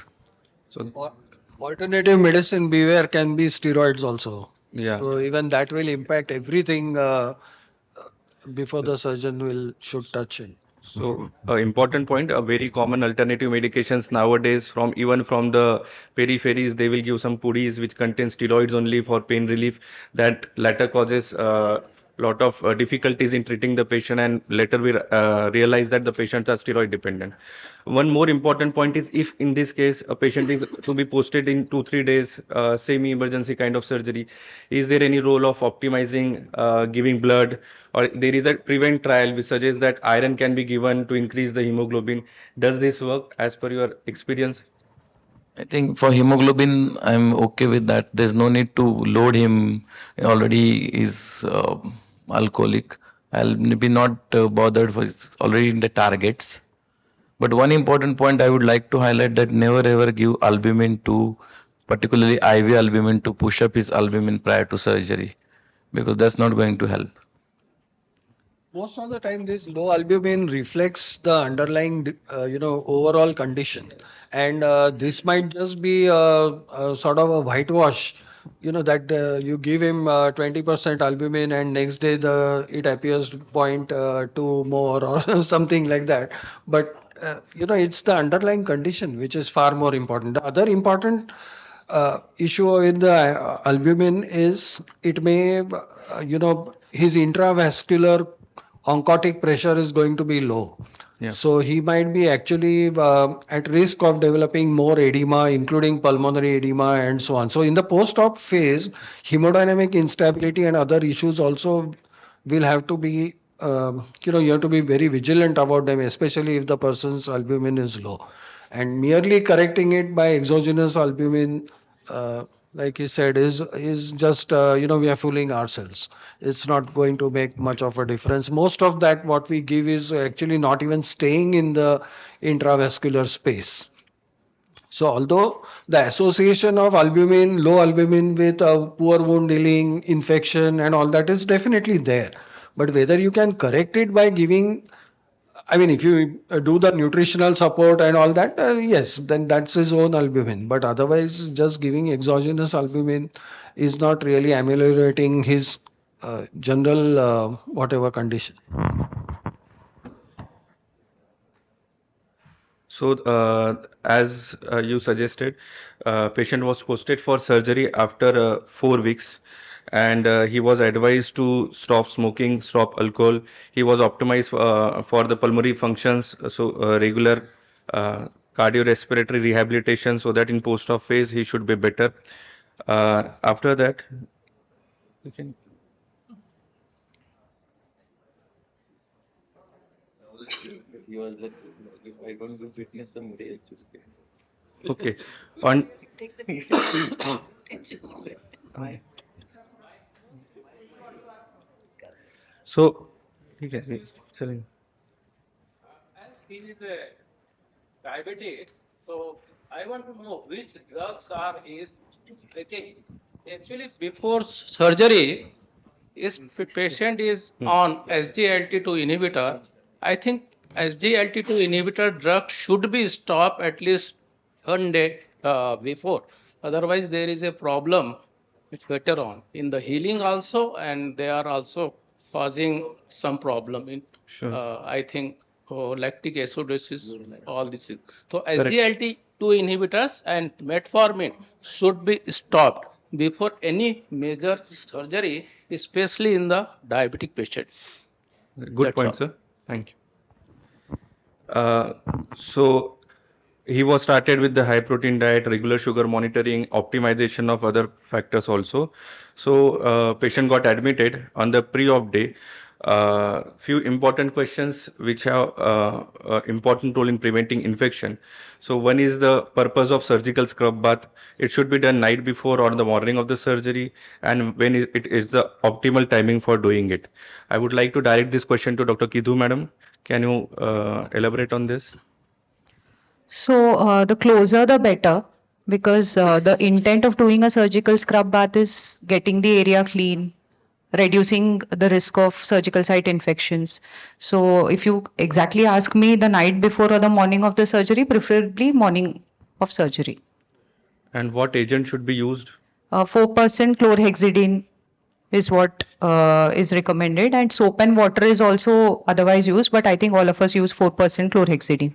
So alternative medicine beware can be steroids also. Yeah. So even that will impact everything before the surgeon will should touch it. So, important point, very common alternative medications nowadays from even from the peripheries, they will give some pudis which contain steroids only for pain relief. That latter causes lot of difficulties in treating the patient and later we realize that the patients are steroid dependent. One more important point is if in this case a patient is to be posted in 2-3 days semi-emergency kind of surgery, is there any role of optimizing giving blood, or there is a prevent trial which suggests that iron can be given to increase the hemoglobin. Does this work as per your experience? I think for hemoglobin, I'm okay with that. There's no need to load him. He already is alcoholic. I'll be not bothered for it's already in the targets. But one important point I would like to highlight that never ever give albumin to, particularly IV albumin to push up his albumin prior to surgery because that's not going to help. Most of the time, this low albumin reflects the underlying, overall condition, and this might just be a sort of a whitewash. That you give him 20% albumin, and next day it appears point two more or something like that. But it's the underlying condition which is far more important. The other important issue with the albumin is it may, his intravascular oncotic pressure is going to be low. Yeah. So he might be actually at risk of developing more edema, including pulmonary edema and so on. So in the post-op phase, hemodynamic instability and other issues also will have to be, you have to be very vigilant about them, especially if the person's albumin is low. And merely correcting it by exogenous albumin, like you said, is just we are fooling ourselves. It's not going to make much of a difference. Most of that what we give is actually not even staying in the intravascular space. So although the association of albumin, low albumin with poor wound healing, infection and all that is definitely there. But whether you can correct it by giving, I mean, if you do the nutritional support and all that, yes, then that's his own albumin. But otherwise, just giving exogenous albumin is not really ameliorating his general whatever condition. So, as you suggested, patient was posted for surgery after 4 weeks, and he was advised to stop smoking, stop alcohol. He was optimized for the pulmonary functions, so regular cardiorespiratory rehabilitation, so that in post-op phase he should be better. After that, you can. Okay. On so, okay, sorry. As he is a diabetic, so I want to know which drugs are he is taking. Actually, before surgery, if patient is on SGLT2 inhibitor, I think SGLT2 inhibitor drug should be stopped at least 1 day before. Otherwise, there is a problem which later on in the healing also, and they are also causing some problem in, Sure. I think, lactic acidosis, all these things. So Correct. SGLT2 inhibitors and metformin should be stopped before any major surgery, especially in the diabetic patient. Good That's point, all. sir. Thank you. So he was started with the high protein diet, regular sugar monitoring, optimization of other factors also. So patient got admitted on the pre-op day. Few important questions which have important role in preventing infection. So one is the purpose of surgical scrub bath. It should be done night before or the morning of the surgery, and when it is the optimal timing for doing it. I would like to direct this question to Dr. Kidhu, madam. Can you elaborate on this? So the closer the better, because the intent of doing a surgical scrub bath is getting the area clean, reducing the risk of surgical site infections. So if you exactly ask me the night before or the morning of the surgery, preferably morning of surgery. And what agent should be used? 4% chlorhexidine is what is recommended, and soap and water is also otherwise used, but I think all of us use 4% chlorhexidine.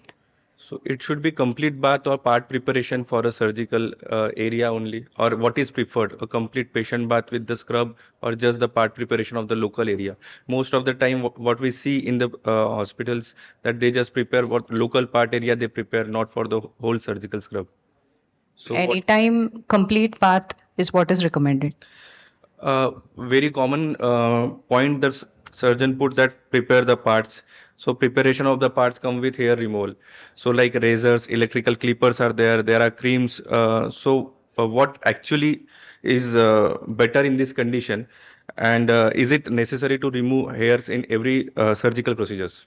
So it should be complete bath or part preparation for a surgical area only, or what is preferred, a complete patient bath with the scrub or just the part preparation of the local area. Most of the time what we see in the hospitals that they just prepare what local part area they prepare, not for the whole surgical scrub. So what, Anytime complete bath is what is recommended. very common point that surgeon put that prepare the parts. So preparation of the parts come with hair removal. So like razors, electrical clippers are there. There are creams. So what actually is better in this condition? And is it necessary to remove hairs in every surgical procedures?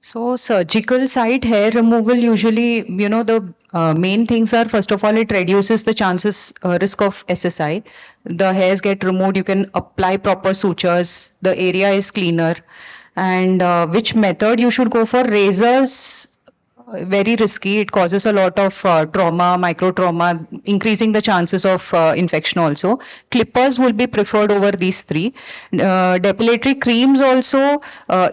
So surgical site hair removal usually, the main things are first of all it reduces the chances risk of SSI. The hairs get removed. You can apply proper sutures. The area is cleaner. And which method you should go for? Razors very risky. It causes a lot of trauma, micro trauma, increasing the chances of infection also. Clippers will be preferred over these three. Depilatory creams also,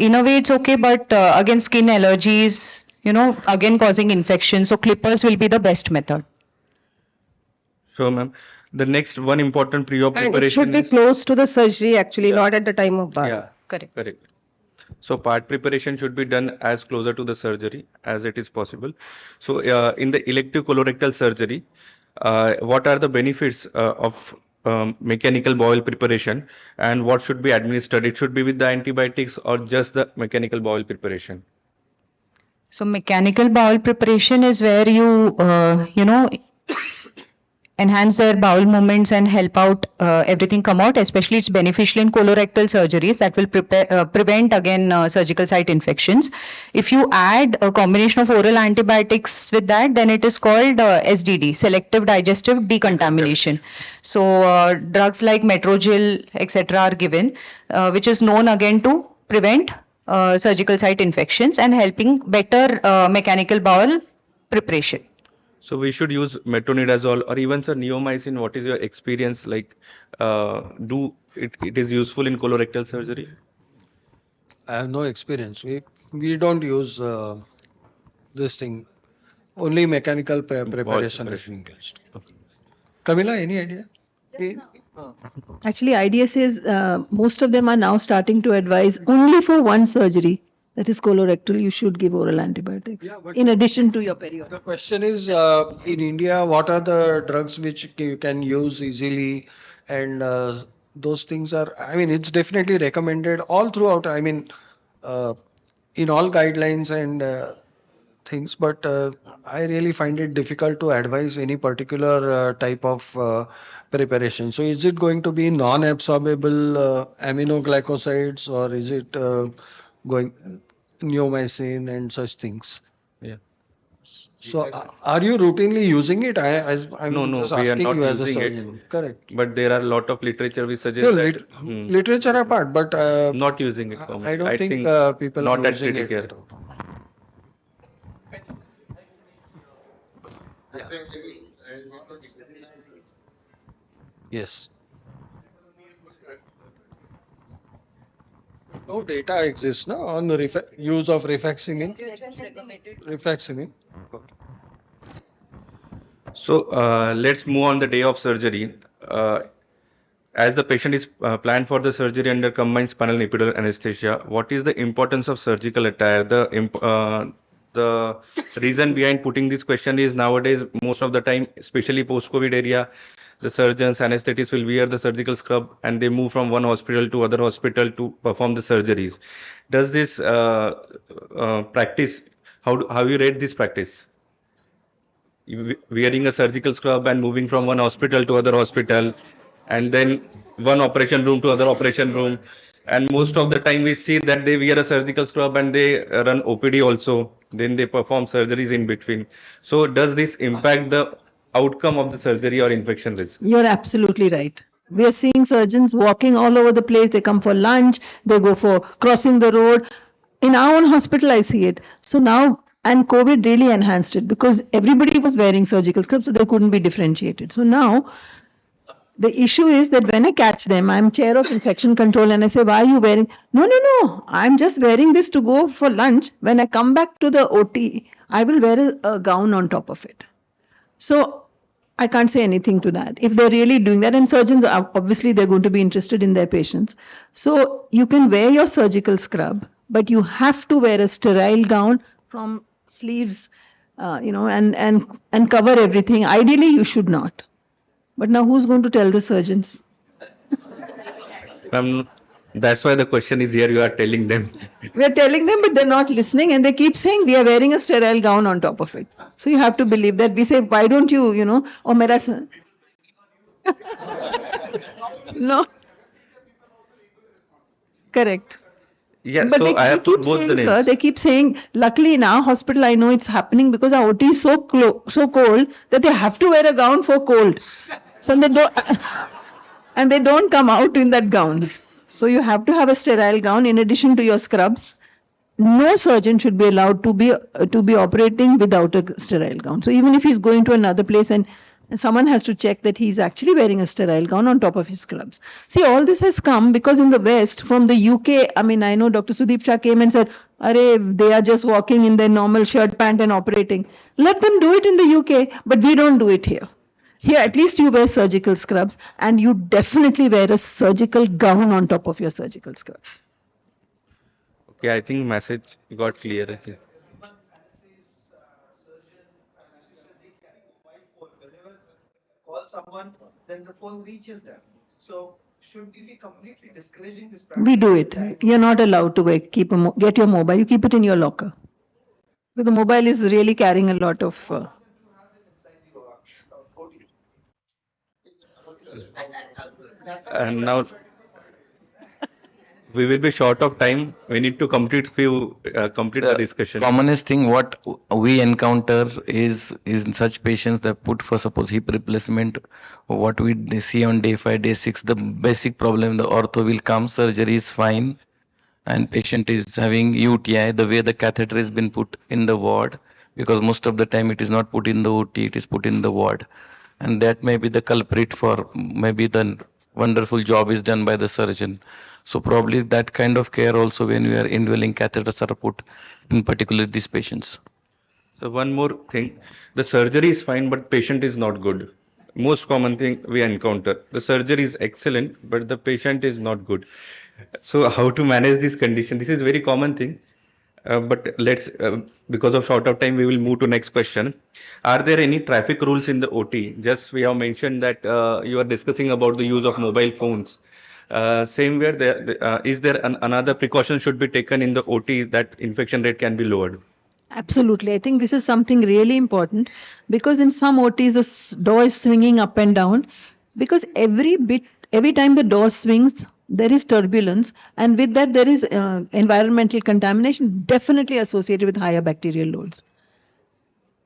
in a way it's okay, but again skin allergies, again causing infection. So clippers will be the best method. So, ma'am, the next one important pre-op And it should preparation be is close to the surgery actually, not at the time of birth. yeah, Correct. correct. So part preparation should be done as closer to the surgery as it is possible. So in the elective colorectal surgery, what are the benefits of mechanical bowel preparation and what should be administered? It should be with the antibiotics or just the mechanical bowel preparation? So mechanical bowel preparation is where you, enhance their bowel movements and help out everything come out. Especially it's beneficial in colorectal surgeries that will prevent again surgical site infections. If you add a combination of oral antibiotics with that, then it is called SDD, selective digestive decontamination. So drugs like Metrogyl, etc., are given, which is known again to prevent surgical site infections and helping better mechanical bowel preparation. So we should use metronidazole or even sir neomycin. What is your experience like? It is useful in colorectal surgery? I have no experience. We don't use this thing. Only mechanical preparation is being used. Camilla, any idea? Actually, idea says most of them are now starting to advise only for one surgery, that is colorectal, you should give oral antibiotics in addition to your period. The question is, in India, what are the drugs which you can use easily? And those things are, I mean, it's definitely recommended all throughout. I mean, in all guidelines and things, but I really find it difficult to advise any particular type of preparation. So, is it going to be non-absorbable aminoglycosides, or is it going neomycin and such things? Yeah. So, are you routinely using it? I'm No, just we are asking not you as a using it. surgeon. Correct. But there are a lot of literature which No, suggests that literature apart, but not using it. I don't think people not are at using it Criticare. at all. Yes. No data exists now on the use of rifaximin. Rifaximin. So let's move on the day of surgery. As the patient is planned for the surgery under combined spinal and epidural anesthesia, what is the importance of surgical attire? The reason behind putting this question is nowadays, most of the time, especially post-COVID area, the surgeons, anesthetists will wear the surgical scrub and they move from one hospital to other hospital to perform the surgeries. Does this practice, how you rate this practice? Wearing a surgical scrub and moving from one hospital to other hospital and then one operation room to other operation room, and most of the time we see that they wear a surgical scrub and they run OPD also, then they perform surgeries in between. So does this impact the outcome of the surgery or infection risk? You're absolutely right. We are seeing surgeons walking all over the place. They come for lunch, they go for crossing the road. In our own hospital, I see it. So now, and COVID really enhanced it because everybody was wearing surgical scrubs, so they couldn't be differentiated. So now, the issue is that when I catch them, I'm chair of infection control and I say, why are you wearing? No, I'm just wearing this to go for lunch. When I come back to the OT, I will wear a gown on top of it. So I can't say anything to that. If they're really doing that, and surgeons are obviously they're going to be interested in their patients. So you can wear your surgical scrub, but you have to wear a sterile gown from sleeves, and cover everything. Ideally, you should not. But now who's going to tell the surgeons? That's why the question is here, you are telling them. We're telling them, but they're not listening, and they keep saying we are wearing a sterile gown on top of it. So you have to believe that. We say, why don't you, or mera son? No. Correct. Yeah, But so I they have put keep both the saying, sir, names. they keep saying, luckily in our hospital, I know it's happening because our OT is so cold that they have to wear a gown for cold. So they don't, and they don't come out in that gown. So you have to have a sterile gown in addition to your scrubs. No surgeon should be allowed to be operating without a sterile gown. So even if he's going to another place and someone has to check that he's actually wearing a sterile gown on top of his scrubs. See, all this has come because in the West, from the UK, I mean, I know Dr. Sudeep Shah came and said, "Arey, they are just walking in their normal shirt, pant and operating." Let them do it in the UK, but we don't do it here. Here, at least you wear surgical scrubs and you definitely wear a surgical gown on top of your surgical scrubs. Okay, I think message got clear. I think. Call someone, then the phone reaches them. So should we be completely discouraging this We practice? do it. You're not allowed to get your mobile. You keep it in your locker. So the mobile is really carrying a lot of. And now we will be short of time. We need to complete the The discussion. commonest thing what we encounter is in such patients that put for suppose hip replacement, what we see on day 5, day 6, the basic problem, the ortho will come, surgery is fine, and patient is having UTI, the way the catheter has been put in the ward, because most of the time it is not put in the OT, it is put in the ward. And that may be the culprit for maybe the wonderful job is done by the surgeon. So probably that kind of care also when we are indwelling catheters are put, in particular these patients. So one more thing, the surgery is fine, but patient is not good. Most common thing we encounter. The surgery is excellent, but the patient is not good. So how to manage this condition? This is very common thing. But let's, because of short of time, we will move to next question. Are there any traffic rules in the OT? Just we have mentioned that you are discussing about the use of mobile phones. Same where is there another precaution should be taken in the OT that infection rate can be lowered? Absolutely. I think this is something really important because in some OTs, the door is swinging up and down because every time the door swings, there is turbulence, and with that, there is environmental contamination definitely associated with higher bacterial loads.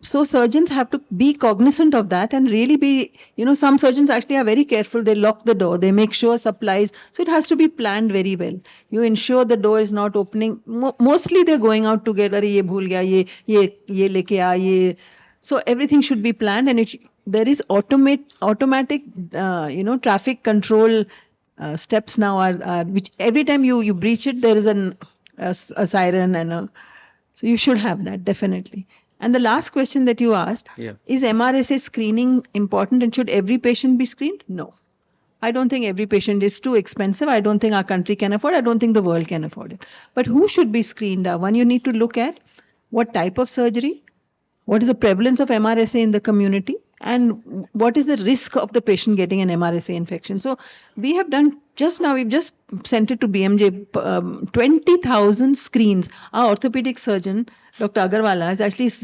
So surgeons have to be cognizant of that and really be, some surgeons actually are very careful. They lock the door, they make sure supplies. So it has to be planned very well. You ensure the door is not opening. Mostly they're going out together. Ye bhul gaya, ye leke aa, ye. So everything should be planned, and there is automatic, traffic control steps now are which every time you breach it, there is a siren so you should have that definitely. And the last question that you asked, Yeah. is MRSA screening important and should every patient be screened? No. I don't think every patient is too expensive. I don't think our country can afford. I don't think the world can afford it. But who should be screened? One, you need to look at what type of surgery, what is the prevalence of MRSA in the community, and what is the risk of the patient getting an MRSA infection. So we have done we've just sent it to BMJ, 20,000 screens. Our orthopedic surgeon, Dr. Agarwala,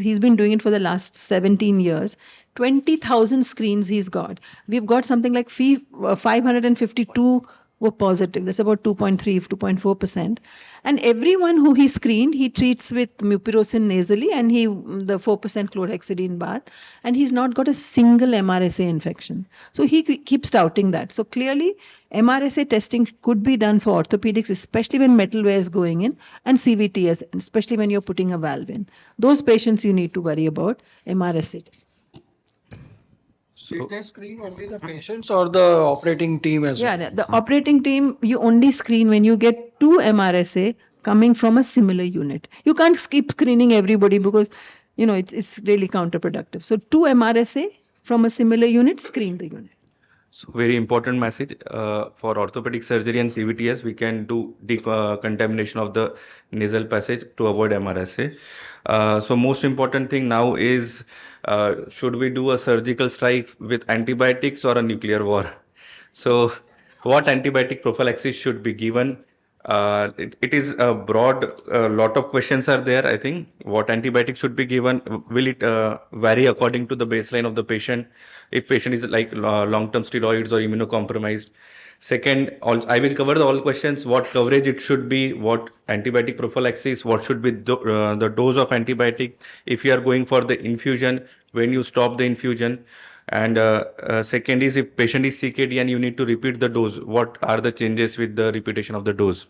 he's been doing it for the last 17 years. 20,000 screens he's got. We've got something like 552 were positive. That's about 2.3, 2.4%. And everyone who he screened, he treats with mupirocin nasally and the 4% chlorhexidine bath. And he's not got a single MRSA infection. So he keeps touting that. So clearly, MRSA testing could be done for orthopedics, especially when metalware is going in, and CVTS, especially when you're putting a valve in. Those patients you need to worry about MRSA testing. Did they screen only the patients or the operating team as well? Yeah, the operating team, you only screen when you get 2 MRSA coming from a similar unit. You can't keep screening everybody because, it's really counterproductive. So 2 MRSA from a similar unit, screen the unit. So very important message for orthopedic surgery and CVTS, we can do decontamination of the nasal passage to avoid MRSA. So most important thing now is should we do a surgical strike with antibiotics or a nuclear war? So what antibiotic prophylaxis should be given? It is a broad, lot of questions are there. I think what antibiotic should be given, will it vary according to the baseline of the patient? If patient is like long-term steroids or immunocompromised, Second, I will cover all questions, what coverage it should be, what antibiotic prophylaxis, what should be the dose of antibiotic, if you are going for the infusion, when you stop the infusion. And second is if patient is CKD and you need to repeat the dose, what are the changes with the repetition of the dose?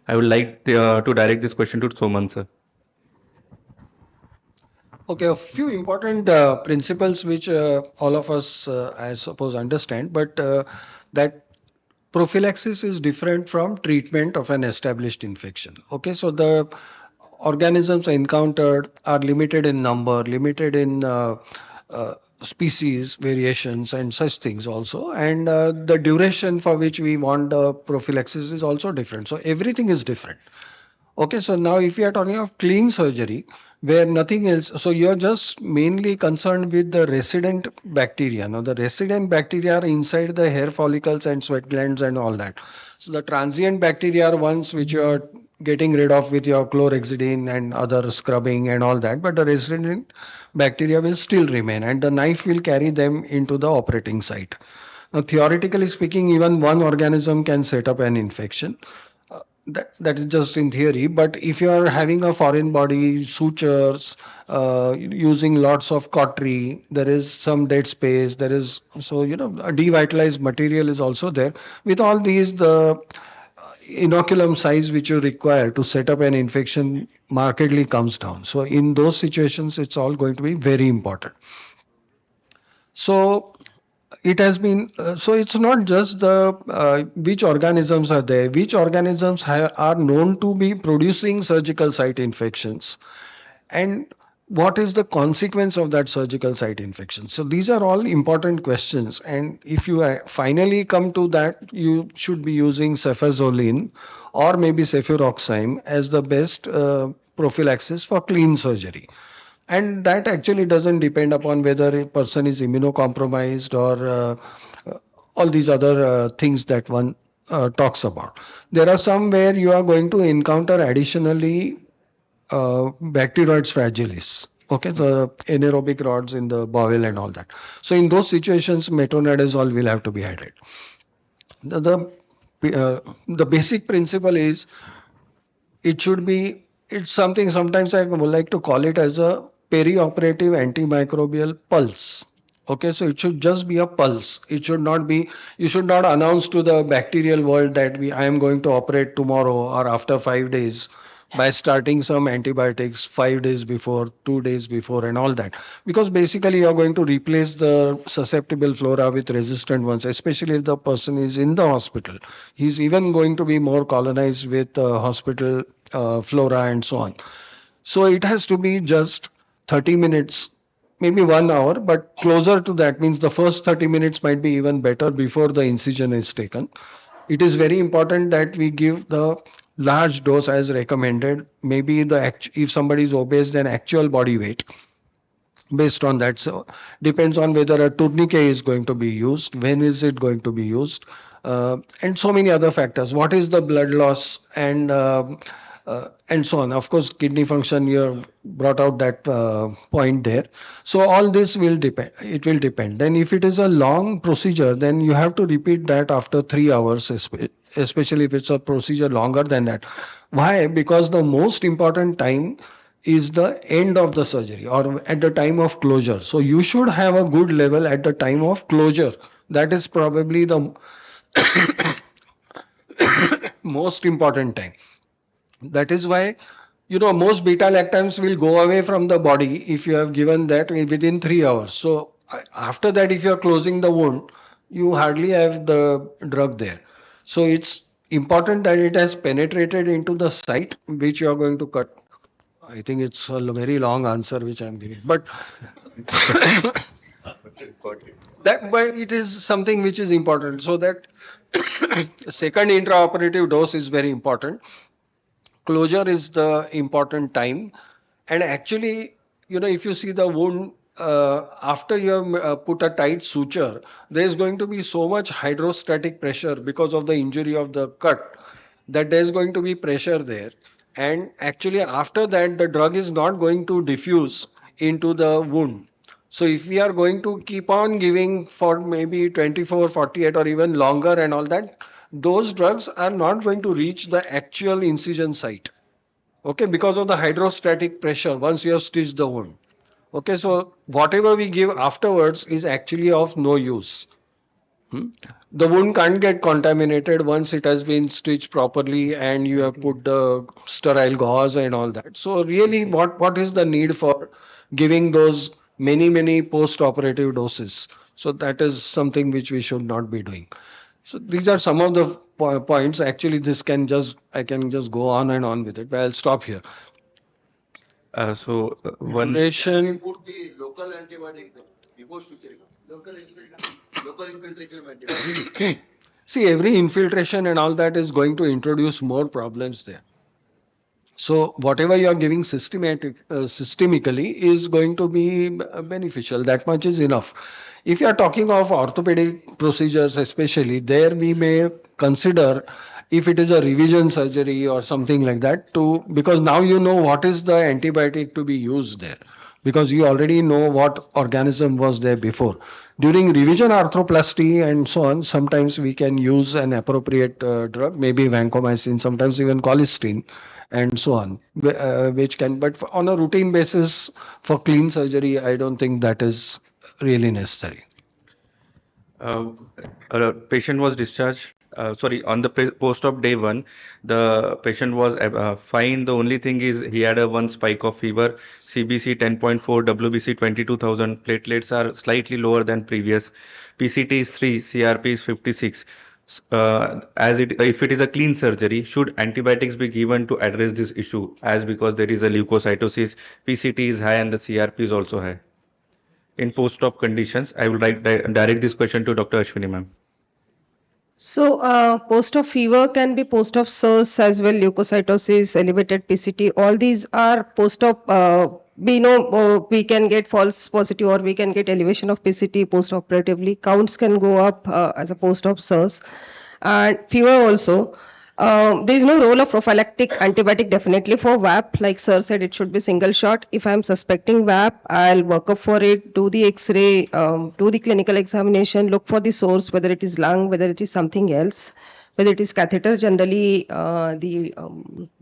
I would like to direct this question to Soman, sir. Okay, a few important principles which all of us, I suppose, understand, but that prophylaxis is different from treatment of an established infection. Okay, so the organisms encountered are limited in number, limited in species variations and such things also, and the duration for which we want the prophylaxis is also different. So everything is different. Okay, so now if you are talking of clean surgery, where nothing else, so you're just mainly concerned with the resident bacteria. Now, the resident bacteria are inside the hair follicles and sweat glands and all that. So the transient bacteria are ones which you're getting rid of with your chlorhexidine and other scrubbing and all that, but the resident bacteria will still remain and the knife will carry them into the operating site. Now, theoretically speaking, even one organism can set up an infection. That is just in theory, but if you are having a foreign body, sutures, using lots of cautery, there is some dead space, there is, so a devitalized material is also there. With all these, the inoculum size which you require to set up an infection markedly comes down. So in those situations, it's all going to be very important. So it has been so it's not just the which organisms are there, which organisms are known to be producing surgical site infections, and what is the consequence of that surgical site infection. So these are all important questions, and if you finally come to that, you should be using cefazolin or maybe cefuroxime as the best prophylaxis for clean surgery. And that actually doesn't depend upon whether a person is immunocompromised or all these other things that one talks about. There are some where you are going to encounter additionally Bacteroides fragilis. Okay, the anaerobic rods in the bowel and all that. So in those situations, metronidazole will have to be added. The basic principle is it should be, it's something, sometimes I would like to call it as a perioperative antimicrobial pulse. Okay, so it should just be a pulse. It should not be, you should not announce to the bacterial world that I am going to operate tomorrow or after 5 days by starting some antibiotics 5 days before, 2 days before, and all that. Because basically, you are going to replace the susceptible flora with resistant ones, especially if the person is in the hospital. He's even going to be more colonized with hospital flora and so on. So it has to be just 30 minutes, maybe 1 hour, but closer to that, means the first 30 minutes might be even better before the incision is taken. It is very important that we give the large dose as recommended. Maybe if somebody is obese, then actual body weight based on that. So depends on whether a tourniquet is going to be used, when is it going to be used, and so many other factors. What is the blood loss and so on. Of course, kidney function, you have brought out that point there. So all this will depend. It will depend. Then if it is a long procedure, then you have to repeat that after 3 hours, especially if it's a procedure longer than that. Why? Because the most important time is the end of the surgery or at the time of closure. So you should have a good level at the time of closure. That is probably the most important time. That is why, most beta lactams will go away from the body if you have given that within 3 hours. So after that, if you are closing the wound, you hardly have the drug there. So it's important that it has penetrated into the site which you are going to cut. I think it's a very long answer which I'm giving, but but it is something which is important. So that second intraoperative dose is very important. Closure is the important time, and actually, if you see the wound after you have put a tight suture, there is going to be so much hydrostatic pressure because of the injury of the cut that there is going to be pressure there, and actually after that the drug is not going to diffuse into the wound. So if we are going to keep on giving for maybe 24, 48 or even longer and all that, those drugs are not going to reach the actual incision site. Okay, because of the hydrostatic pressure once you have stitched the wound. Okay, so whatever we give afterwards is actually of no use. The wound can't get contaminated once it has been stitched properly and you have put the sterile gauze and all that. So really, what is the need for giving those many post-operative doses? So that is something which we should not be doing. So these are some of the points. Actually, I can just go on and on with it, but I'll stop here. One Duration. Put the local antibiotic there before switching. Local infiltration of antibiotic. See, every infiltration and all that is going to introduce more problems there. So whatever you are giving systemically is going to be beneficial. That much is enough. If you are talking of orthopedic procedures, especially there, we may consider if it is a revision surgery or something like that because now you know what is the antibiotic to be used there because you already know what organism was there before. During revision arthroplasty and so on, sometimes we can use an appropriate drug, maybe vancomycin, sometimes even colistin and so on, which can, but on a routine basis for clean surgery, I don't think that is really necessary. A patient was discharged. Sorry, on the post-op day 1, the patient was fine. The only thing is he had a one spike of fever, CBC 10.4, WBC 22,000. Platelets are slightly lower than previous. PCT is 3, CRP is 56. If it is a clean surgery, should antibiotics be given to address this issue? As because there is a leukocytosis, PCT is high and the CRP is also high. In post-op conditions, I will direct this question to Dr. Ashwini ma'am. So, post-op fever can be post-op SARS as well, leukocytosis, elevated PCT. All these are post-op. We know we can get false positive or we can get elevation of PCT post-operatively. Counts can go up as a post-op SARS. And fever also. There is no role of prophylactic antibiotic definitely for VAP. Like sir said, it should be single shot. If I'm suspecting VAP, I'll work up for it, do the X-ray, do the clinical examination, look for the source, whether it is lung, whether it is something else, whether it is catheter. Generally, the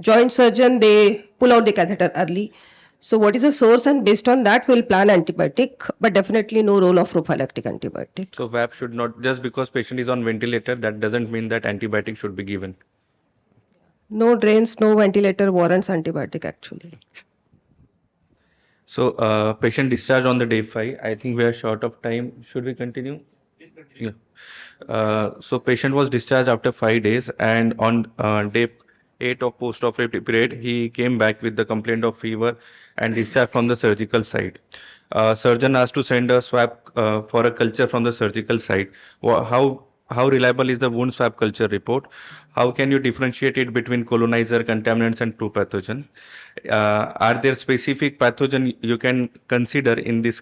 joint surgeon, they pull out the catheter early. So what is the source, and based on that we'll plan antibiotic, but definitely no role of prophylactic antibiotic. So VAP should not, just because patient is on ventilator, that doesn't mean that antibiotic should be given. No drains, no ventilator warrants antibiotic actually. So patient discharged on the day 5. I think we are short of time. Should we continue? Please continue. Yeah. So patient was discharged after 5 days, and on day 8 of post-operative period, he came back with the complaint of fever and discharged from the surgical site. Surgeon asked to send a swab for a culture from the surgical site. How reliable is the wound swab culture report? How can you differentiate it between colonizer, contaminants, and true pathogen? Are there specific pathogen you can consider in this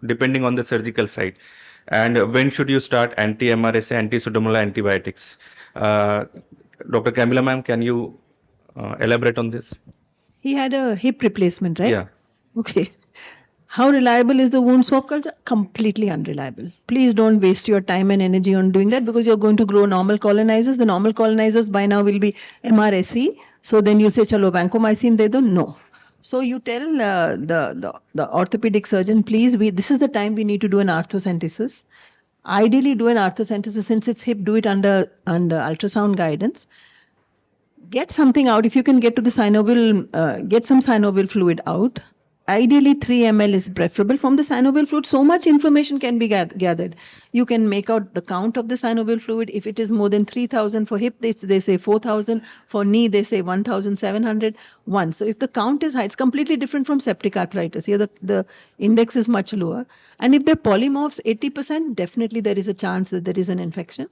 depending on the surgical site? And when should you start anti-MRSA, anti-pseudomonas antibiotics? Dr. Camilla ma'am, can you elaborate on this? He had a hip replacement, right? Yeah. Okay. How reliable is the wound swab culture? Completely unreliable. Please don't waste your time and energy on doing that because you're going to grow normal colonizers. The normal colonizers by now will be MRSA. So then you'll say, chalo, vancomycin de do. No. So you tell the orthopedic surgeon, please, this is the time we need to do an arthrocentesis. Ideally, do an arthrocentesis since it's hip, do it under ultrasound guidance. Get something out. If you can get to the synovial, get some synovial fluid out. Ideally, 3 ml is preferable. From the synovial fluid, so much information can be gathered. You can make out the count of the synovial fluid. If it is more than 3,000 for hip, they say 4,000. For knee, they say 1,700. So if the count is high, it's completely different from septic arthritis. Here, the index is much lower. And if they're polymorphs, 80%, definitely there is a chance that there is an infection.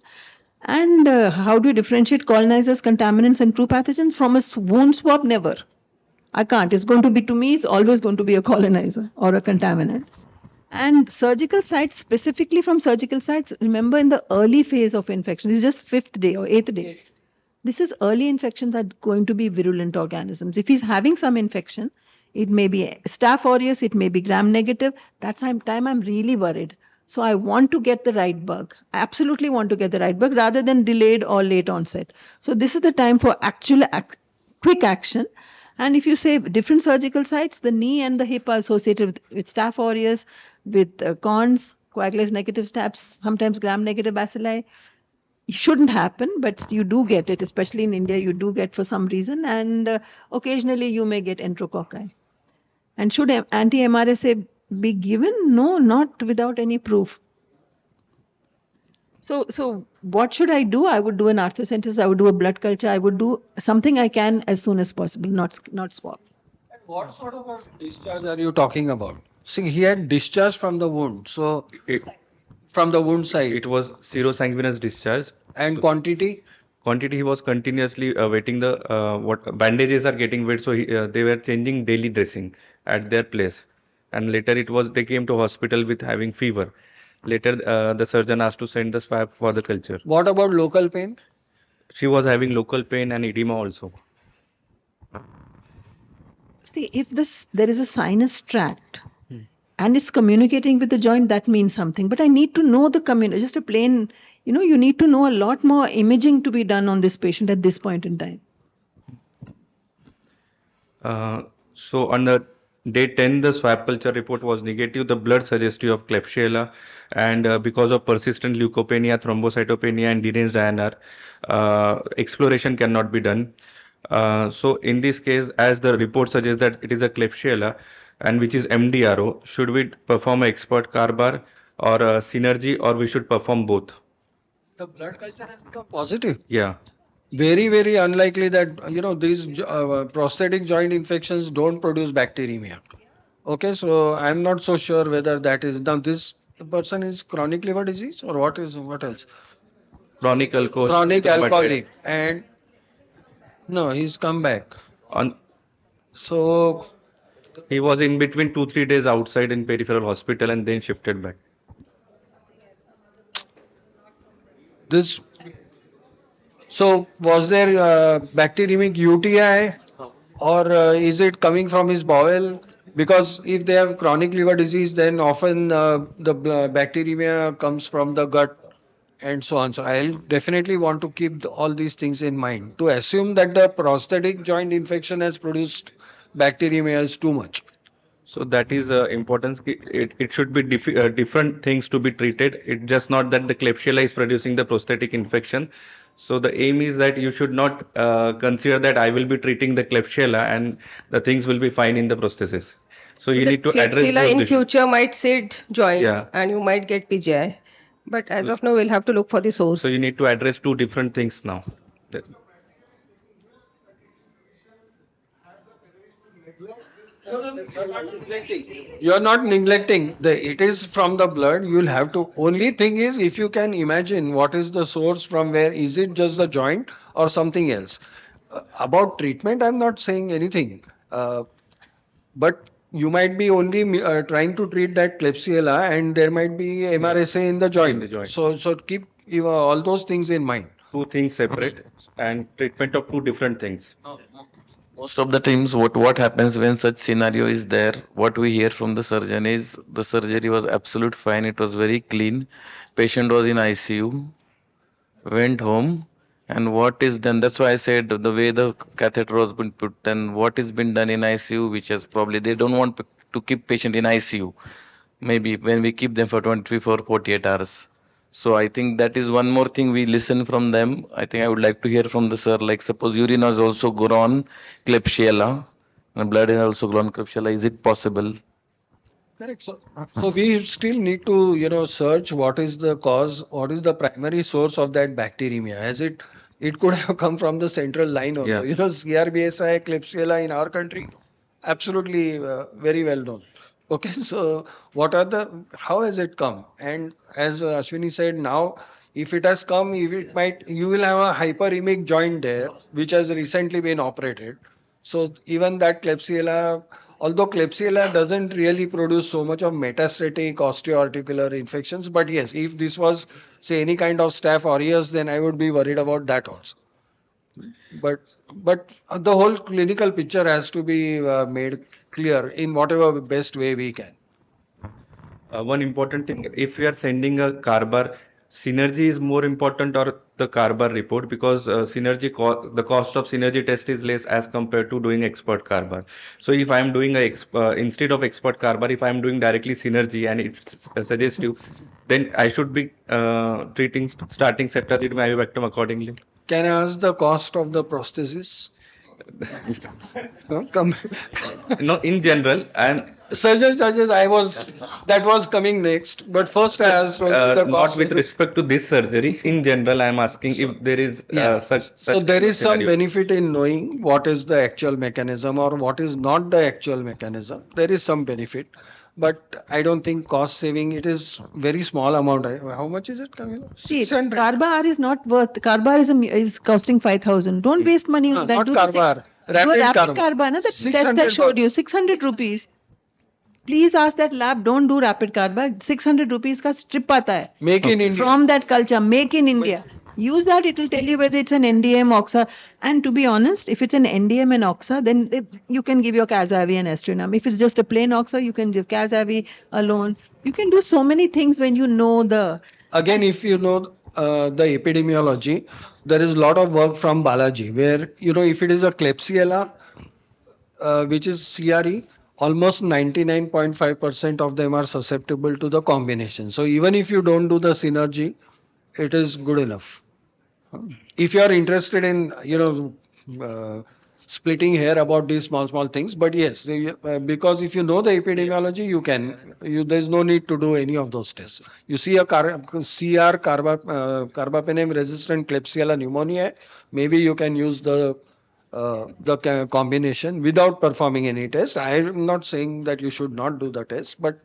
And how do you differentiate colonizers, contaminants, and true pathogens? From a wound swab, never. I can't. It's going to be, to me, it's always going to be a colonizer or a contaminant. And surgical sites, specifically from surgical sites, remember in the early phase of infection, this is just 5th day or 8th day. This is early infections are going to be virulent organisms. If he's having some infection, It may be staph aureus, it may be gram negative. That's time I'm really worried. So I want to get the right bug. I absolutely want to get the right bug rather than delayed or late onset. So this is the time for actual quick action. And if you say different surgical sites, the knee and the hip are associated with staph aureus, with cons, coagulase negative staph, sometimes gram negative bacilli. It shouldn't happen, but you do get it, especially in India, you do get for some reason. And occasionally you may get enterococci. And should anti-MRSA be given? No, not without any proof. So what should I do? I would do an arthrocentesis, I would do a blood culture, I would do something I can as soon as possible, not swab. What sort of a discharge are you talking about? See, he had discharge from the wound. So from the wound side. It was serosanguinous discharge. And quantity? Quantity, he was continuously wetting the what bandages are getting wet, so they were changing daily dressing at their place. And later it was they came to hospital with having fever. Later the surgeon asked to send the swab for the culture. What about local pain? She was having local pain and edema also. See, if there is a sinus tract and it's communicating with the joint, that means something. But I need to know the just a plain, you need to know a lot more imaging to be done on this patient at this point in time. So on the day 10, the swab culture report was negative. The blood suggestive of Klebsiella, and because of persistent leukopenia, thrombocytopenia, and deranged INR, exploration cannot be done. So in this case, as the report suggests that it is a Klebsiella, and which is MDRO, should we perform an expert carbar or a synergy, or we should perform both? The blood culture has become positive. Yeah. Very, very unlikely that, these prosthetic joint infections don't produce bacteremia. Okay, so I'm not so sure whether that is, now this person is chronic liver disease or what else? Chronic alcohol. Chronic alcoholic, and no, he's come back. So he was in between 2-3 days outside in peripheral hospital and then shifted back. So was there bacteremic UTI, or is it coming from his bowel? Because if they have chronic liver disease, then often the bacteremia comes from the gut and so on. So I'll definitely want to keep all these things in mind. To assume that the prosthetic joint infection has produced bacteremia is too much. So that is importance. It should be different things to be treated. It's just not that the Klebsiella is producing the prosthetic infection. So the aim is that you should not consider that I will be treating the Klebsiella and the things will be fine in the prosthesis. So you need to address Klebsiella in those future might sit joint Yeah. and you might get PGI. But as of now, we'll have to look for the source. So you need to address two different things now. You're not neglecting. It is from the blood. You'll have to. Only thing is, if you can imagine what is the source from where, is it just the joint or something else? About treatment, I'm not saying anything. But you might be only trying to treat that Klebsiella, and there might be MRSA in the joint. So keep all those things in mind. Two things separate and treatment of two different things. Most of the times, what happens when such scenario is there, what we hear from the surgeon is the surgery was absolute fine, it was very clean, patient was in ICU, went home, and what is done, that's why I said the way the catheter was been put and what is been done in ICU, which is probably they don't want to keep patient in ICU, maybe when we keep them for 24 48 hours. So I think that is one more thing we listen from them. I think I would like to hear from the sir, like suppose urine has also grown Klebsiella and blood has also grown Klebsiella, is it possible? Correct. So we still need to, search what is the cause, what is the primary source of that bacteremia. It could have come from the central line also. Yeah. CRBSI, Klebsiella in our country, absolutely very well known. Okay, so how has it come? And as Ashwini said, now if it has come, you will have a hyperemic joint there, which has recently been operated. So even that Klebsiella, although Klebsiella doesn't really produce so much of metastatic osteoarticular infections, but yes, if this was say any kind of staph aureus, then I would be worried about that also. But the whole clinical picture has to be made clear in whatever best way we can. One important thing, if you are sending a carbar, synergy is more important or the carbar report, because the cost of synergy test is less as compared to doing expert carbar. So if I am doing instead of expert carbar, if I am doing directly synergy and it suggests you, then I should be starting ceftazidime avibactam accordingly. Can I ask the cost of the prosthesis? Come. No, in general, and Surgeon charges, that was coming next. But first I asked only the not cost. with respect to this surgery. In general, I am asking if there is such. So there is some scenario. benefit in knowing what is the actual mechanism or what is not the actual mechanism. There is some benefit, but I don't think cost saving. It is very small amount. How much is it, Camila? See, 600. Carbar is not worth. Carbar is costing 5,000. Don't waste money on that. Not Do the Carbar, do a rapid rapid Carbar. Carbar. Na, the test I 600 showed you, bucks. 600 rupees. Please ask that lab. Don't do rapid Carbar. 600 rupees ka strip आता है. Make in India. From that culture, make in India. Use that. It will tell you whether it's an NDM, OXA. And to be honest, if it's an NDM and OXA, then you can give your Cazavi and Astrinum. If it's just a plain OXA, you can give Cazavi alone. You can do so many things when you know the. Again, if you know the epidemiology, there is a lot of work from Balaji where, if it is a Klebsiella, which is CRE, almost 99.5% of them are susceptible to the combination. So even if you don't do the synergy, it is good enough. If you are interested in, splitting hair about these small things, but yes, because if you know the epidemiology, there's no need to do any of those tests. You see a carbapenem resistant Klebsiella pneumoniae, maybe you can use the combination without performing any test. I am not saying that you should not do the test, but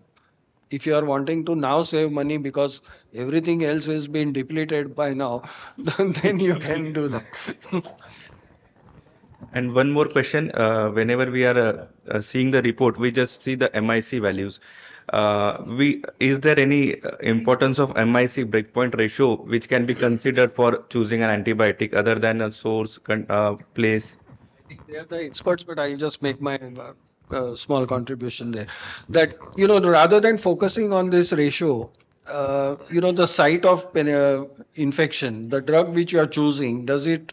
if you are wanting to now save money because everything else is being depleted by now, then you can do that. And one more question, whenever we are seeing the report, we just see the MIC values. Is there any importance of MIC breakpoint ratio which can be considered for choosing an antibiotic other than a source, place? They are the experts, but I'll just make my small contribution there. That, rather than focusing on this ratio, the site of infection, the drug which you are choosing, does it,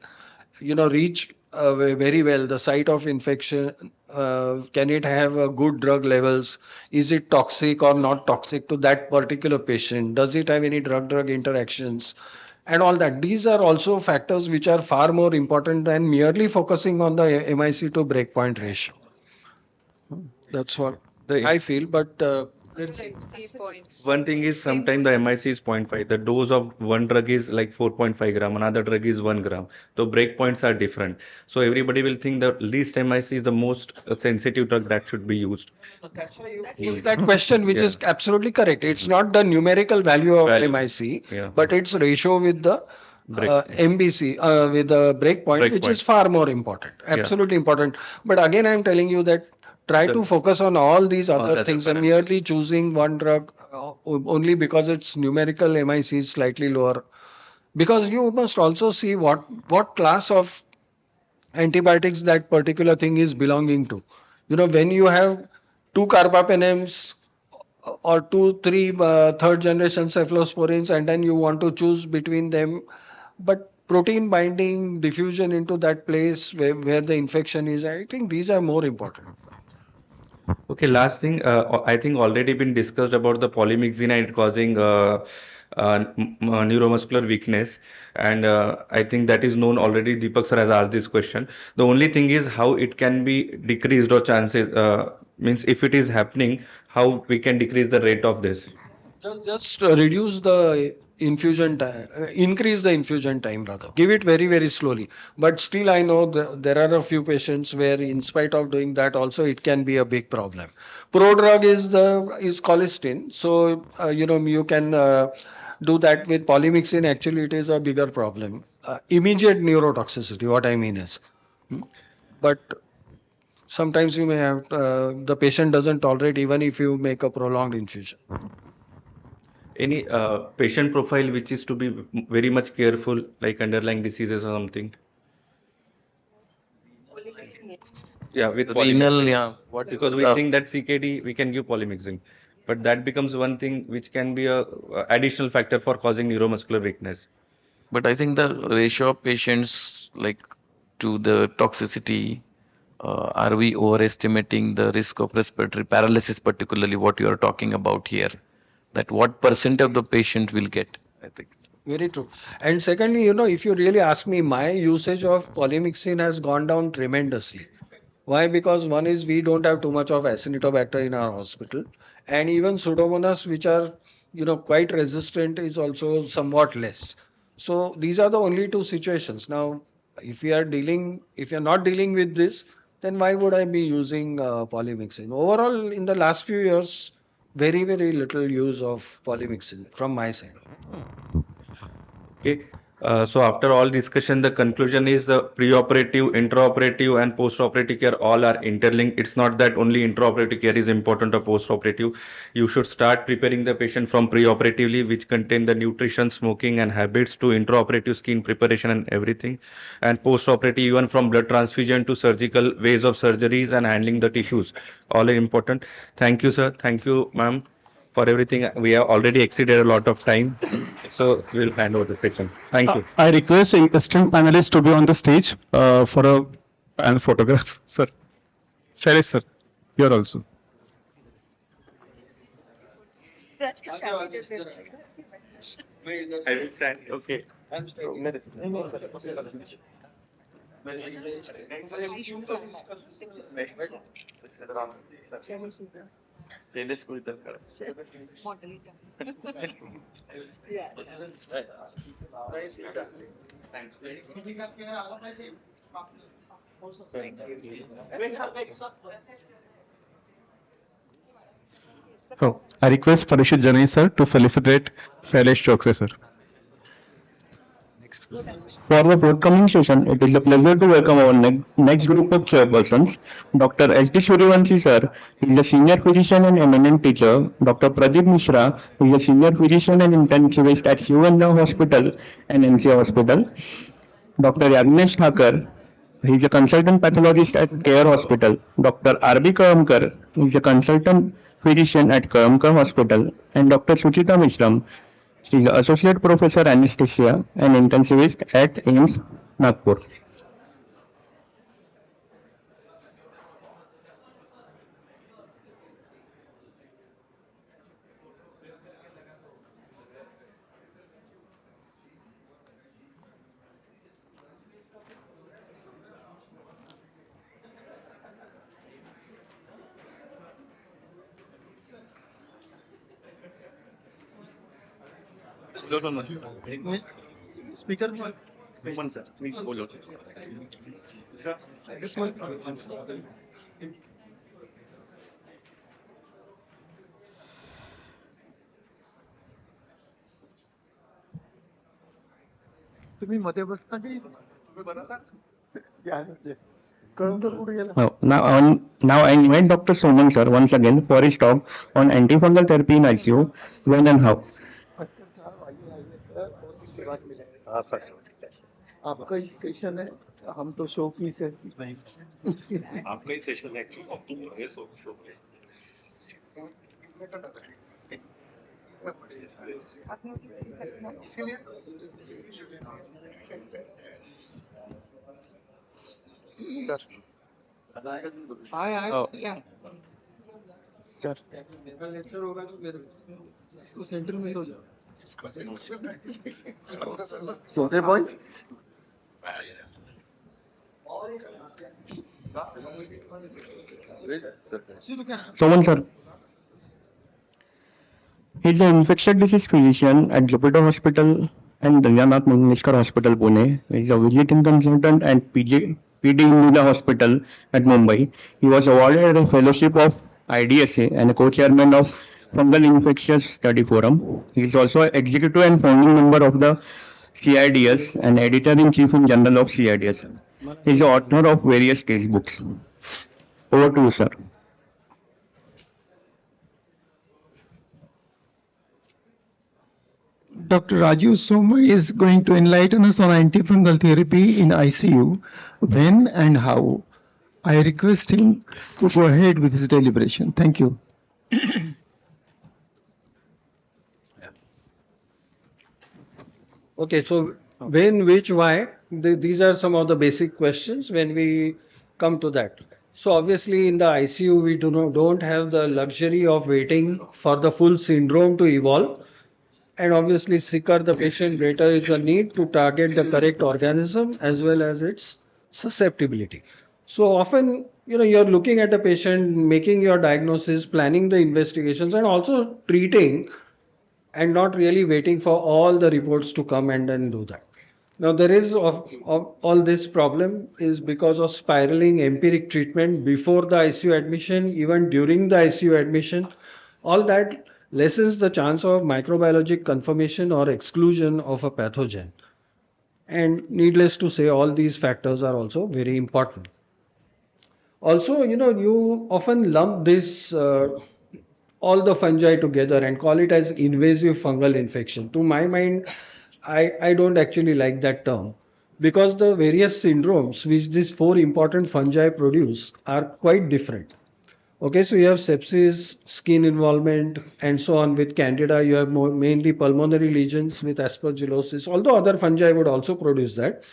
reach very well the site of infection? Can it have good drug levels? Is it toxic or not toxic to that particular patient? Does it have any drug-drug interactions? And all that. These are also factors which are far more important than merely focusing on the MIC to breakpoint ratio. That's what I feel, but One thing is sometimes the MIC is 0.5. The dose of one drug is like 4.5 gram, another drug is 1 gram. So breakpoints are different. So everybody will think the least MIC is the most sensitive drug that should be used. is that question, which is absolutely correct. It's not the numerical value of MIC, but its ratio with the MBC, with the breakpoint, which is far more important. Absolutely important. But again, I'm telling you that try to focus on all these other things and merely choosing one drug only because its numerical MIC is slightly lower. Because you must also see what class of antibiotics that particular thing is belonging to. When you have two carbapenems or three third generation cephalosporins, and then you want to choose between them, but protein binding, diffusion into that place where the infection is, I think these are more important. Okay, last thing, I think already been discussed about the polymyxin and it causing neuromuscular weakness, and I think that is known already. Deepak sir has asked this question. The only thing is how it can be decreased, or chances, means if it is happening, how we can decrease the rate of this. Just reduce the infusion time, increase the infusion time rather. Give it very, very slowly. But still, I know there are a few patients where, in spite of doing that, also it can be a big problem. Prodrug is colistin, so you can do that. With polymyxin. Actually, it is a bigger problem. Immediate neurotoxicity. What I mean is, but sometimes you may have the patient doesn't tolerate even if you make a prolonged infusion. Any patient profile which is to be very much careful, like underlying diseases or something? Yeah, with Renal, polymyxin. yeah. What Because we think that CKD we can give polymyxin, but that becomes one thing which can be a additional factor for causing neuromuscular weakness. But I think the ratio of patients like to the toxicity, are we overestimating the risk of respiratory paralysis, particularly what you are talking about here? That what percent of the patient will get? I think. Very true. And secondly, if you really ask me, my usage of polymyxin has gone down tremendously. Why? Because one is we don't have too much of Acinetobacter in our hospital, and even Pseudomonas, which are quite resistant, is also somewhat less. So these are the only two situations. Now, if you're not dealing with this, then why would I be using polymyxin? Overall, in the last few years, very very little use of polymyxin from my side. Okay. So after all discussion, the conclusion is the preoperative, intraoperative, and postoperative care all are interlinked. It's not that only intraoperative care is important or postoperative. You should start preparing the patient from preoperatively, which contain the nutrition, smoking, and habits, to intraoperative skin preparation and everything. And postoperative, even from blood transfusion to surgical ways of surgeries and handling the tissues, all are important. Thank you, sir. Thank you, ma'am, for everything. We have already exceeded a lot of time, so we'll hand over the session. Thank you. I request esteemed panelists to be on the stage for a and photograph. Sir, Shailesh sir, here also. I will stand. Okay. Shailesh को इधर करो। Oh, I request Parishit Janai sir to felicitate Shailesh Chokse sir. For the forthcoming session, it is a pleasure to welcome our next group of chairpersons. Dr. S.D. Suryavanshi sir is a senior physician and eminent teacher. Dr. Pradeep Mishra is a senior physician and intensivist at Hugh Hospital and NC Hospital. Dr. Yagnesh Thakur, he is a consultant pathologist at Care Hospital. Dr. R.B. Karamkar is a consultant physician at Karamkar Hospital. And Dr. Suchita Mishram, she is associate professor anesthesia and intensivist at AIIMS Nagpur. No. Speaker, one sir, please follow. Sir, this one. तुम्ही मध्ये बसता की तुम्ही बनवता या कळून तर कुठे गेला Now I invite Dr. Soman sir once again for his talk on antifungal therapy in ICU, when and how. हाँ सर आपका ही सेशन है हम तो शो पीस है आपका ही सेशन है कि अब तुम रहे शो पीस इसीलिए सर आए सर मेरा लेक्चर होगा तो मेरे इसको सेंटर में हो जाओ सोते boy Soman sir, he is an infectious disease physician at Jupiter Hospital and Dalyanath Mangeshkar Hospital, Pune. He is a visiting consultant at PD Indira Hospital at Mumbai. He was awarded a fellowship of IDSA and a co-chairman of Fungal Infectious Study Forum. He is also executive and founding member of the CIDS and editor-in-chief in Journal of CIDS. He is the author of various case books. Over to you, sir. Dr. Rajiv Soma is going to enlighten us on antifungal therapy in ICU, when and how. I request him to go ahead with his deliberation. Thank you. Okay, so when, which, why, these are some of the basic questions when we come to that. So obviously in the ICU, we don't have the luxury of waiting for the full syndrome to evolve. And obviously sicker the patient, greater is the need to target the correct organism as well as its susceptibility. So often, you're looking at a patient, making your diagnosis, planning the investigations, and also treating and not really waiting for all the reports to come and then do that. Now, there is of all this problem is because of spiraling empiric treatment before the ICU admission, even during the ICU admission. All that lessens the chance of microbiologic confirmation or exclusion of a pathogen. And needless to say, all these factors are also very important. Also, you often lump this all the fungi together and call it as invasive fungal infection. To my mind, I don't actually like that term because the various syndromes which these four important fungi produce are quite different. Okay, so you have sepsis, skin involvement, and so on with candida. You have mainly pulmonary lesions with aspergillosis, although other fungi would also produce that,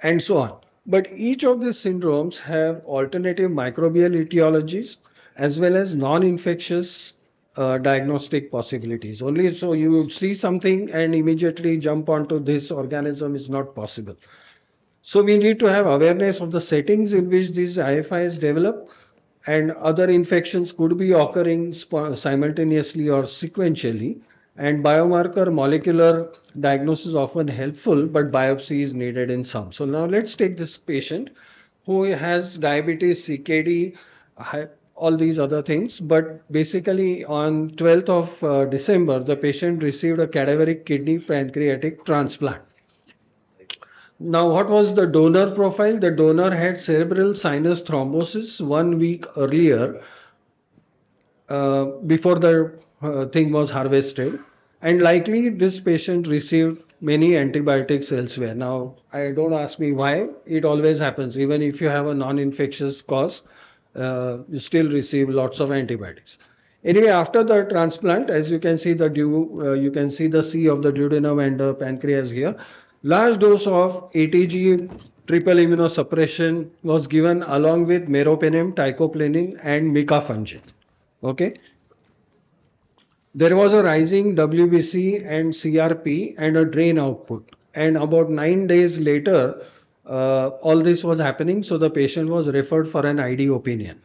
and so on. But each of these syndromes have alternative microbial etiologies as well as non-infectious diagnostic possibilities. Only so you see something and immediately jump onto this organism is not possible. So we need to have awareness of the settings in which these IFIs develop, and other infections could be occurring simultaneously or sequentially. And biomarker molecular diagnosis is often helpful, but biopsy is needed in some. So now let's take this patient who has diabetes, CKD, all these other things. But basically on 12th of December, the patient received a cadaveric kidney pancreatic transplant. Now, what was the donor profile? The donor had cerebral sinus thrombosis 1 week earlier, before the thing was harvested, and likely this patient received many antibiotics elsewhere. Now, I don't ask me why, it always happens. Even if you have a non-infectious cause, you still receive lots of antibiotics. Anyway, after the transplant, as you can see you can see the C of the duodenum and the pancreas here. Large dose of ATG triple immunosuppression was given along with meropenem, teicoplanin, and micafungin. Okay. There was a rising WBC and CRP and a drain output. And about 9 days later, all this was happening. So the patient was referred for an ID opinion.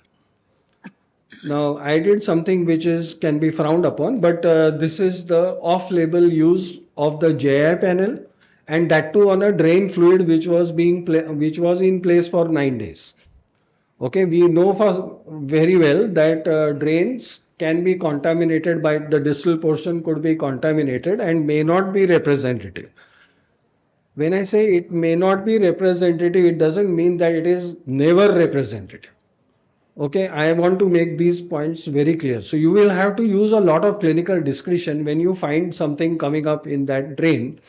Now, I did something which can be frowned upon, but this is the off-label use of the JI panel, and that too on a drain fluid which was in place for 9 days. Okay, we know for very well that drains can be contaminated by the distal portion could be contaminated and may not be representative. When I say it may not be representative, it doesn't mean that it is never representative. Okay, I want to make these points very clear. So you will have to use a lot of clinical discretion when you find something coming up in that drain.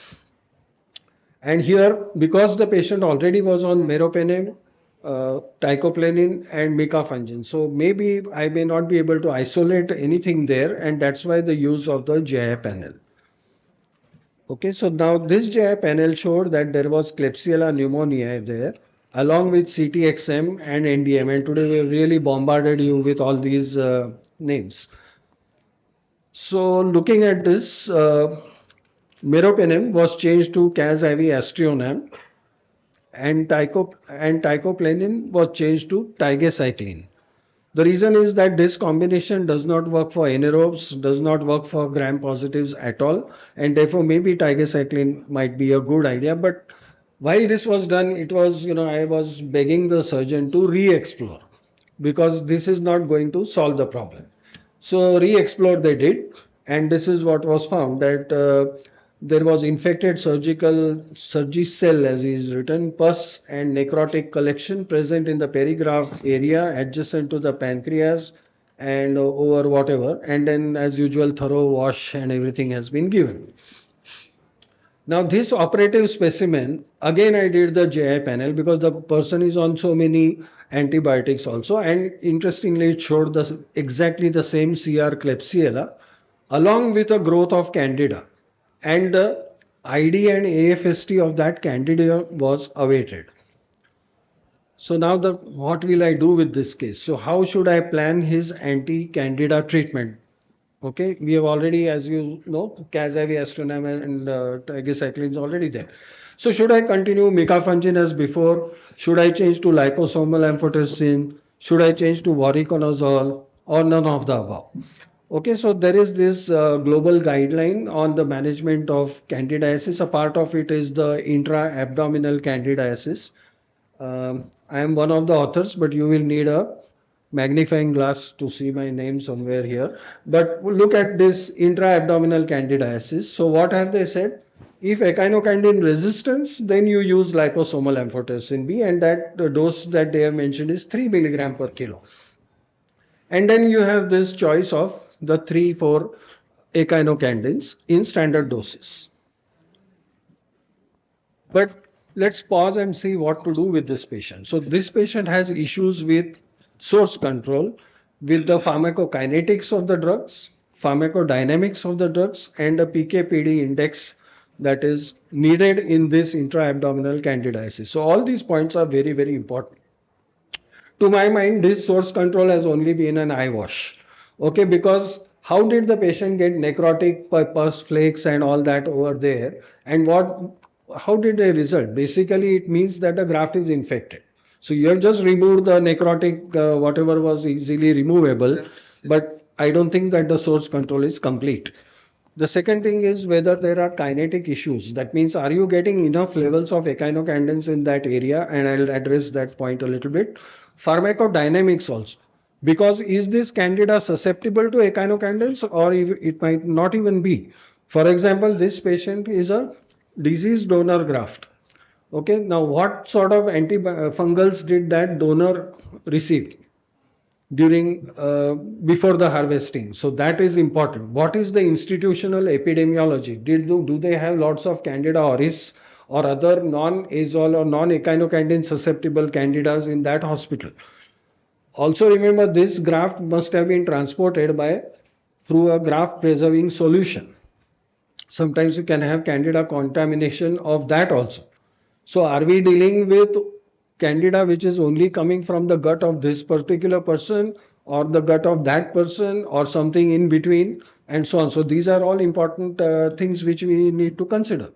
And here, because the patient already was on meropenem, teicoplanin, and micafungin, so maybe I may not be able to isolate anything there, and that's why the use of the JI panel. Okay, so now this JI panel showed that there was Klebsiella pneumoniae there, along with CTXM and NDM, and today we have really bombarded you with all these names. So looking at this, meropenem was changed to Cas-IV aztreonam, and teicoplanin was changed to tigecycline. The reason is that this combination does not work for anaerobes, does not work for gram positives at all, and therefore maybe tigecycline might be a good idea. But while this was done, it was, I was begging the surgeon to re-explore because this is not going to solve the problem. So re-explore they did, and this is what was found, that there was infected surgicell, as is written, pus and necrotic collection present in the perigraph area adjacent to the pancreas and over whatever, and then as usual thorough wash and everything has been given. Now this operative specimen, again I did the JI panel because the person is on so many antibiotics also, and interestingly it showed exactly the same CR Klebsiella along with a growth of Candida, and the ID and AFST of that Candida was awaited. So now what will I do with this case? So how should I plan his anti-Candida treatment? Okay, we have already, as you know, Cazaviastanam and tigecycline is already there. So should I continue micafungin as before? Should I change to liposomal amphotericin? Should I change to voriconazole or none of the above? Okay, so there is this global guideline on the management of candidiasis. A part of it is the intra-abdominal candidiasis. I am one of the authors, but you will need a magnifying glass to see my name somewhere here. But look at this intra-abdominal candidiasis. So what have they said? If echinocandin resistance, then you use liposomal amphotericin B, and that the dose that they have mentioned is 3 milligram per kilo. And then you have this choice of the 3-4 echinocandins in standard doses. But let's pause and see what to do with this patient. So this patient has issues with source control, with the pharmacokinetics of the drugs, pharmacodynamics of the drugs, and the PK/PD index that is needed in this intra-abdominal candidiasis. So all these points are very, very important. To my mind, this source control has only been an eyewash. Okay, because how did the patient get necrotic pus flakes and all that over there? And how did they result? Basically, it means that the graft is infected. So you have just removed the necrotic, whatever was easily removable, but I don't think that the source control is complete. The second thing is whether there are kinetic issues. That means, are you getting enough levels of echinocandins in that area? And I'll address that point a little bit. Pharmacodynamics also. Because is this candida susceptible to echinocandins, or it might not even be? For example, this patient is a disease donor graft. Okay, now what sort of antifungals did that donor receive during before the harvesting? So that is important. What is the institutional epidemiology? Do they have lots of Candida auris or other non-azole or non-echinocandin susceptible candidas in that hospital? Also remember, this graft must have been transported through a graft preserving solution. Sometimes you can have candida contamination of that also. So are we dealing with candida which is only coming from the gut of this particular person, or the gut of that person, or something in between, and so on? So these are all important things which we need to consider.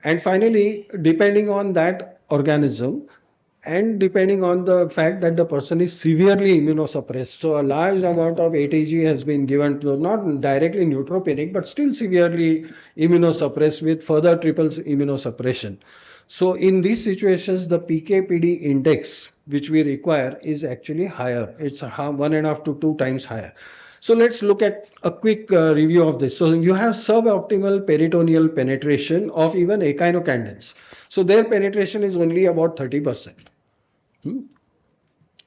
And finally, depending on that organism, and depending on the fact that the person is severely immunosuppressed. So a large amount of ATG has been given to, not directly neutropenic, but still severely immunosuppressed with further triple immunosuppression. So in these situations, the PK/PD index which we require is actually higher. It's 1.5 to 2 times higher. So let's look at a quick review of this. So you have suboptimal peritoneal penetration of even echinocandins. So their penetration is only about 30%.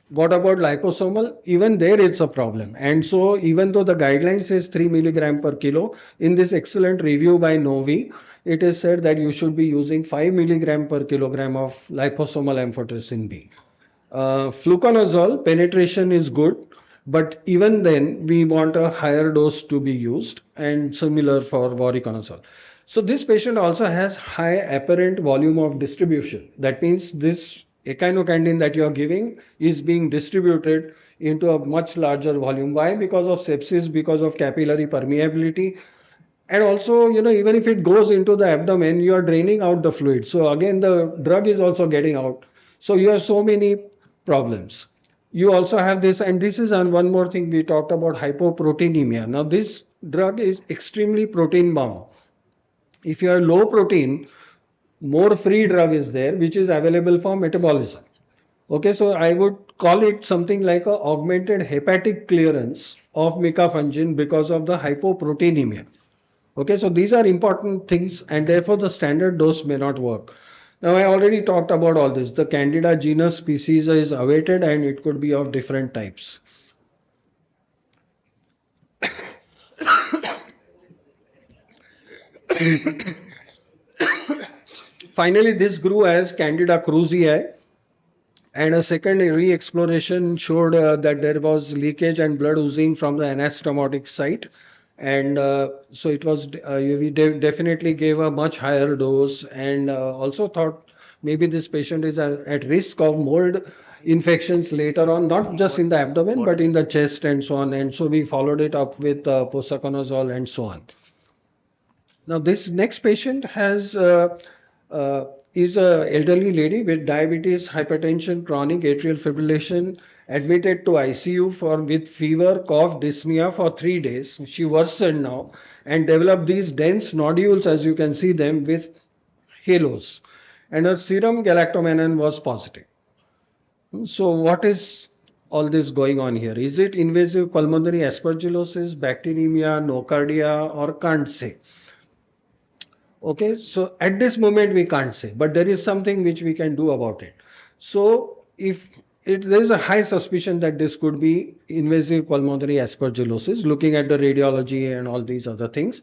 What about liposomal? Even there it's a problem. And so even though the guideline says 3 milligram per kilo, in this excellent review by Novi, it is said that you should be using 5 milligram per kilogram of liposomal amphotericin B. Fluconazole penetration is good, but even then we want a higher dose to be used, and similar for voriconazole. So this patient also has high apparent volume of distribution. That means this echinocandin that you are giving is being distributed into a much larger volume. Why? Because of sepsis, because of capillary permeability. And also, even if it goes into the abdomen, you are draining out the fluid. So again, the drug is also getting out. So you have so many problems. You also have this, and this is one more thing we talked about, hypoproteinemia. Now this drug is extremely protein bound. If you are low protein, more free drug is there, which is available for metabolism. Okay, so I would call it something like a augmented hepatic clearance of micafungin because of the hypoproteinemia. Okay, so these are important things, and therefore the standard dose may not work. Now I already talked about all this. The Candida genus species is awaited, and it could be of different types. Finally, this grew as Candida krusei, and a second re-exploration showed that there was leakage and blood oozing from the anastomotic site. And so it was, we definitely gave a much higher dose, and also thought maybe this patient is at risk of mold infections later on, not just in the abdomen, but in the chest and so on. And so we followed it up with posaconazole and so on. Now, this next patient uh, is a elderly lady with diabetes, hypertension, chronic atrial fibrillation, admitted to ICU for with fever, cough, dyspnea for 3 days. She worsened now and developed these dense nodules, as you can see them, with halos, and her serum galactomannan was positive. So, what is all this going on here? Is it invasive pulmonary aspergillosis, bacteremia, nocardia, or can't say? Okay, so at this moment we can't say, but there is something which we can do about it. So if there is a high suspicion that this could be invasive pulmonary aspergillosis, looking at the radiology and all these other things,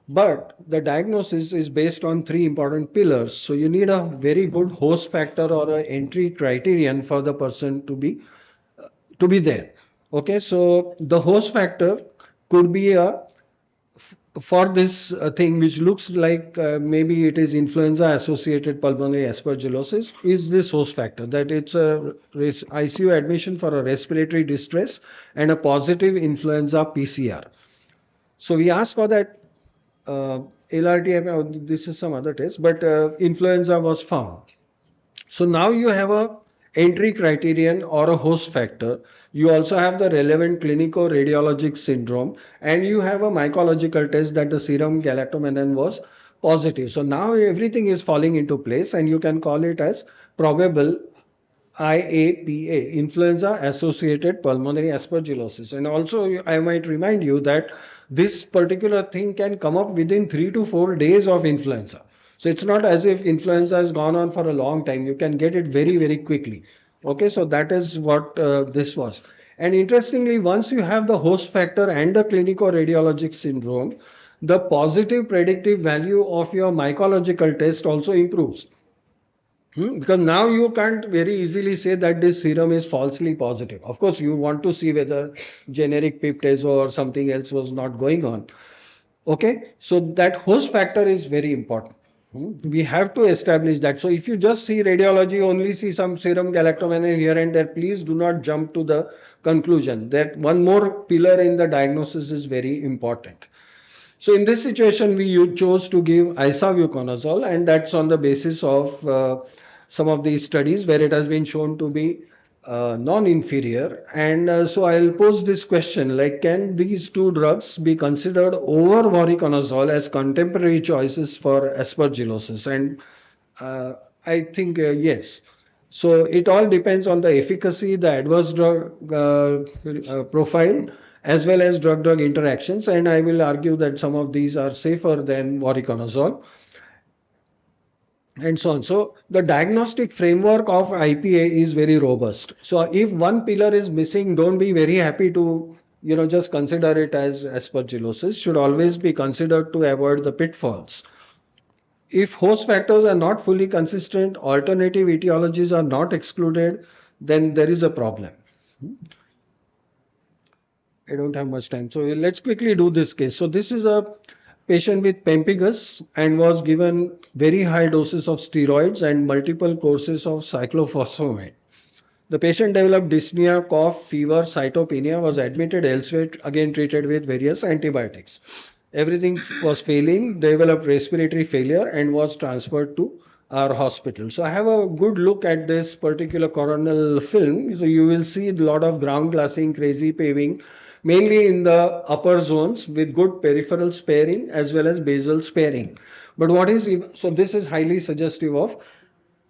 but the diagnosis is based on three important pillars. So you need a very good host factor or an entry criterion for the person to be there. Okay, so the host factor could be a for this thing which looks like maybe it is influenza associated pulmonary aspergillosis is this host factor, that it's a ICU admission for a respiratory distress and a positive influenza PCR. So we asked for that LRTM, this is some other test, but influenza was found. So now you have a entry criterion or a host factor. You also have the relevant clinical radiologic syndrome, and you have a mycological test that the serum galactomannan was positive. So now everything is falling into place, and you can call it as probable IAPA, influenza associated pulmonary aspergillosis. And also I might remind you that this particular thing can come up within 3 to 4 days of influenza. So it's not as if influenza has gone on for a long time. You can get it very, very quickly. Okay, so that is what this was. And interestingly, once you have the host factor and the clinical radiologic syndrome, the positive predictive value of your mycological test also improves. Because now you can't very easily say that this serum is falsely positive. Of course, you want to see whether generic peptides or something else was not going on. Okay, so that host factor is very important. We have to establish that. So if you just see radiology, only see some serum galactomannan here and there, please do not jump to the conclusion. That one more pillar in the diagnosis is very important. So in this situation, we chose to give isavuconazole, and that's on the basis of some of these studies where it has been shown to be non-inferior. And so I'll pose this question, like, can these two drugs be considered over voriconazole as contemporary choices for aspergillosis? And I think yes. So it all depends on the efficacy, the adverse drug profile, as well as drug-drug interactions. And I will argue that some of these are safer than voriconazole, and so on. So the diagnostic framework of IPA is very robust. So if one pillar is missing, don't be very happy to just consider it as aspergillosis. Should always be considered to avoid the pitfalls. If host factors are not fully consistent, alternative etiologies are not excluded, then there is a problem. I don't have much time. So let's quickly do this case. So this is a patient with pemphigus and was given very high doses of steroids and multiple courses of cyclophosphamide. The patient developed dyspnea, cough, fever, cytopenia, was admitted elsewhere, again treated with various antibiotics. Everything was failing, developed respiratory failure and was transferred to our hospital. So I have a good look at this particular coronal film. So you will see a lot of ground glassing, crazy paving, mainly in the upper zones with good peripheral sparing as well as basal sparing. But so this is highly suggestive of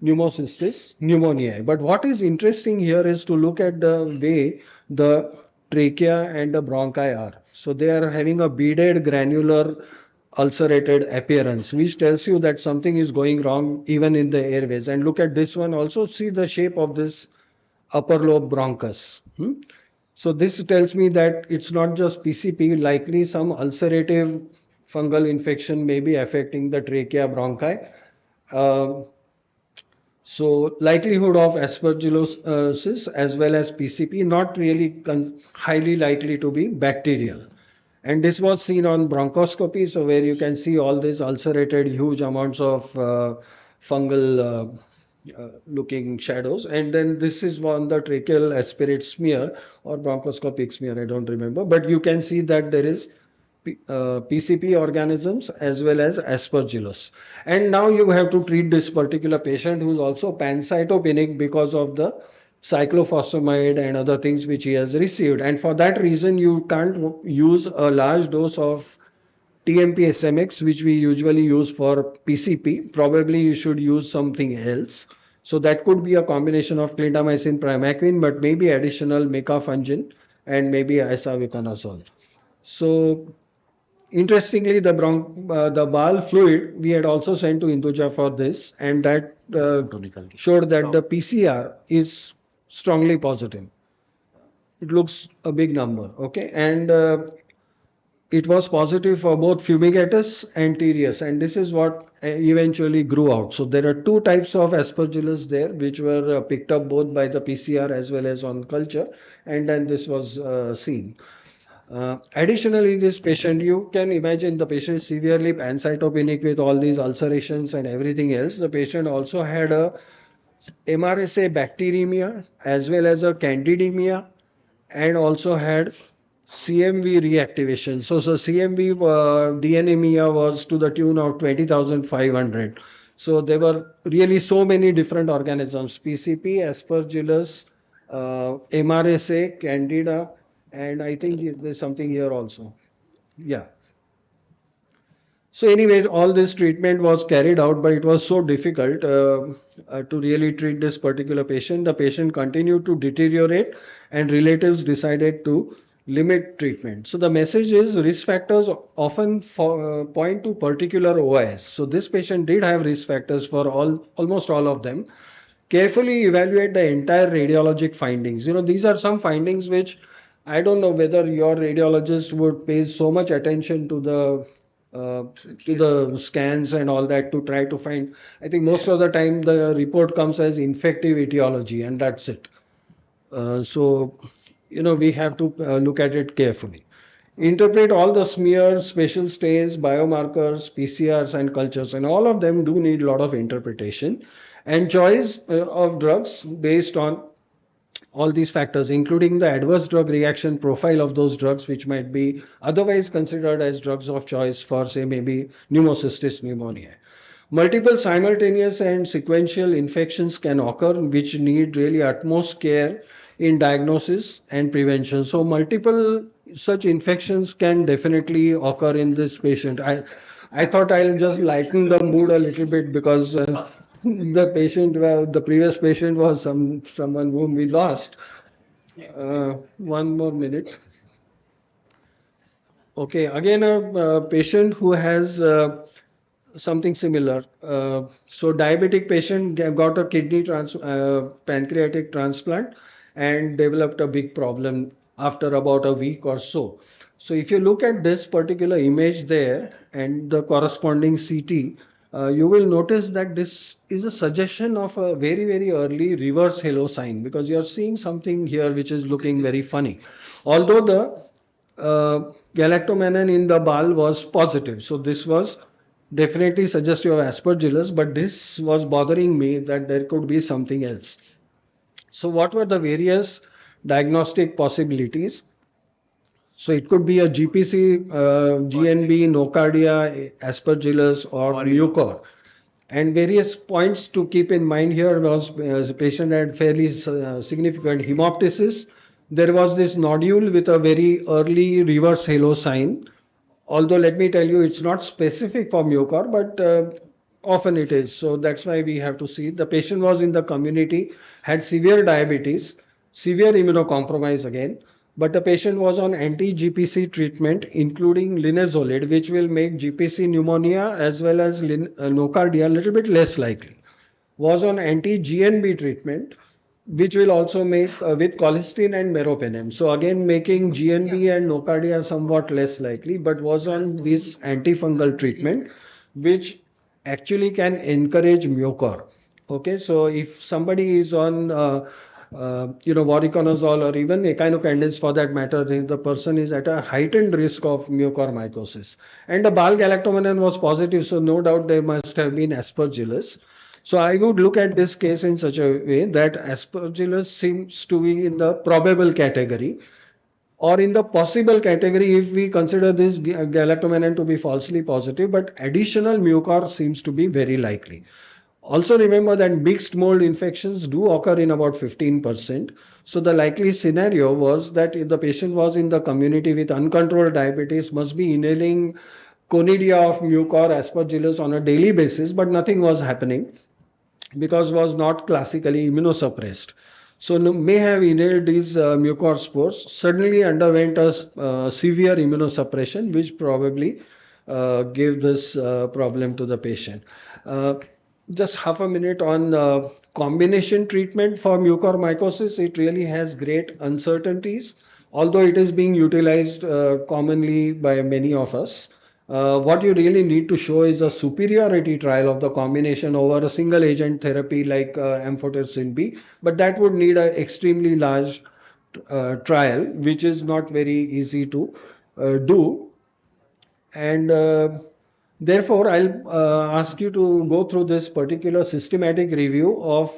pneumocystis pneumoniae. But what is interesting here is to look at the way the trachea and the bronchi are. So they are having a beaded granular ulcerated appearance, which tells you that something is going wrong even in the airways. And look at this one also, see the shape of this upper lobe bronchus. So this tells me that it's not just PCP, likely some ulcerative fungal infection may be affecting the trachea bronchi. Um, so likelihood of aspergillosis as well as PCP not really highly likely to be bacterial. And this was seen on bronchoscopy, so where you can see all these ulcerated huge amounts of fungal looking shadows. And then this is on the tracheal aspirate smear or bronchoscopic smear, I don't remember. But you can see that there is PCP organisms as well as aspergillus. And now you have to treat this particular patient who's also pancytopenic because of the cyclophosphamide and other things which he has received. And for that reason, you can't use a large dose of TMP SMX, which we usually use for PCP. Probably you should use something else. So that could be a combination of clindamycin primaquine, but maybe additional micafungin and maybe isavuconazole. So interestingly, the bowel fluid we had also sent to Hinduja for this, and that showed that the PCR is strongly positive. It looks a big number, okay, and it was positive for both fumigatus and Tereus, and this is what eventually grew out. So there are two types of aspergillus there, which were picked up both by the PCR as well as on culture, and then this was seen. Additionally, this patient, you can imagine the patient severely pancytopenic with all these ulcerations and everything else. The patient also had a MRSA bacteremia as well as a candidemia and also had CMV reactivation. So CMV DNAmia was to the tune of 20,500. So there were really so many different organisms: PCP, Aspergillus, MRSA, Candida, and I think there's something here also. Yeah. So anyway, all this treatment was carried out, but it was so difficult to really treat this particular patient. The patient continued to deteriorate, and relatives decided to limit treatment. So the message is risk factors often point to particular OIs. So this patient did have risk factors for almost all of them. Carefully evaluate the entire radiologic findings. These are some findings which I don't know whether your radiologist would pay so much attention to the scans and all that to try to find. I think most of the time the report comes as infective etiology and that's it. So we have to look at it carefully. Interpret all the smears, special stains, biomarkers, PCRs and cultures, and all of them do need a lot of interpretation. And choice of drugs based on all these factors, including the adverse drug reaction profile of those drugs, which might be otherwise considered as drugs of choice for, say, maybe pneumocystis pneumoniae. Multiple simultaneous and sequential infections can occur, which need really utmost care in diagnosis and prevention. So multiple such infections can definitely occur in this patient. I thought I'll just lighten the mood a little bit because the previous patient was someone whom we lost. One more minute. Okay, again a patient who has something similar. So diabetic patient got a pancreatic transplant and developed a big problem after about a week or so. So if you look at this particular image there and the corresponding CT, you will notice that this is a suggestion of a very, very early reverse halo sign because you're seeing something here which is looking very funny. Although the galactomannan in the bowel was positive. So this was definitely suggestive of aspergillus, but this was bothering me that there could be something else. So what were the various diagnostic possibilities? So it could be a GPC, GNB, nocardia, aspergillus or mucor. And various points to keep in mind here was the patient had fairly significant hemoptysis. There was this nodule with a very early reverse halo sign. Although let me tell you, it's not specific for mucor, but often it is. So that's why we have to see. The patient was in the community, had severe diabetes, severe immunocompromise again, but the patient was on anti-GPC treatment, including linezolid, which will make GPC pneumonia as well as nocardia a little bit less likely. Was on anti-GNB treatment, which will also make with colistin and meropenem. So again, making GNB and nocardia somewhat less likely, but was on this antifungal treatment, which actually can encourage mucor. Okay, so if somebody is on voriconazole or even echinocandins for that matter, then the person is at a heightened risk of mucormycosis. And the bile galactomannan was positive, so no doubt there must have been aspergillus. So I would look at this case in such a way that aspergillus seems to be in the probable category, or in the possible category if we consider this galactomannan to be falsely positive, but additional mucor seems to be very likely. Also remember that mixed mold infections do occur in about 15%. So the likely scenario was that if the patient was in the community with uncontrolled diabetes, must be inhaling conidia of mucor aspergillus on a daily basis, but nothing was happening because was not classically immunosuppressed. So may have inhaled these mucor spores, suddenly underwent a severe immunosuppression, which probably gave this problem to the patient. Just half a minute on combination treatment for mucormycosis. It really has great uncertainties, although it is being utilized commonly by many of us. What you really need to show is a superiority trial of the combination over a single agent therapy like amphotericin B, but that would need an extremely large trial, which is not very easy to do. And therefore, I'll ask you to go through this particular systematic review of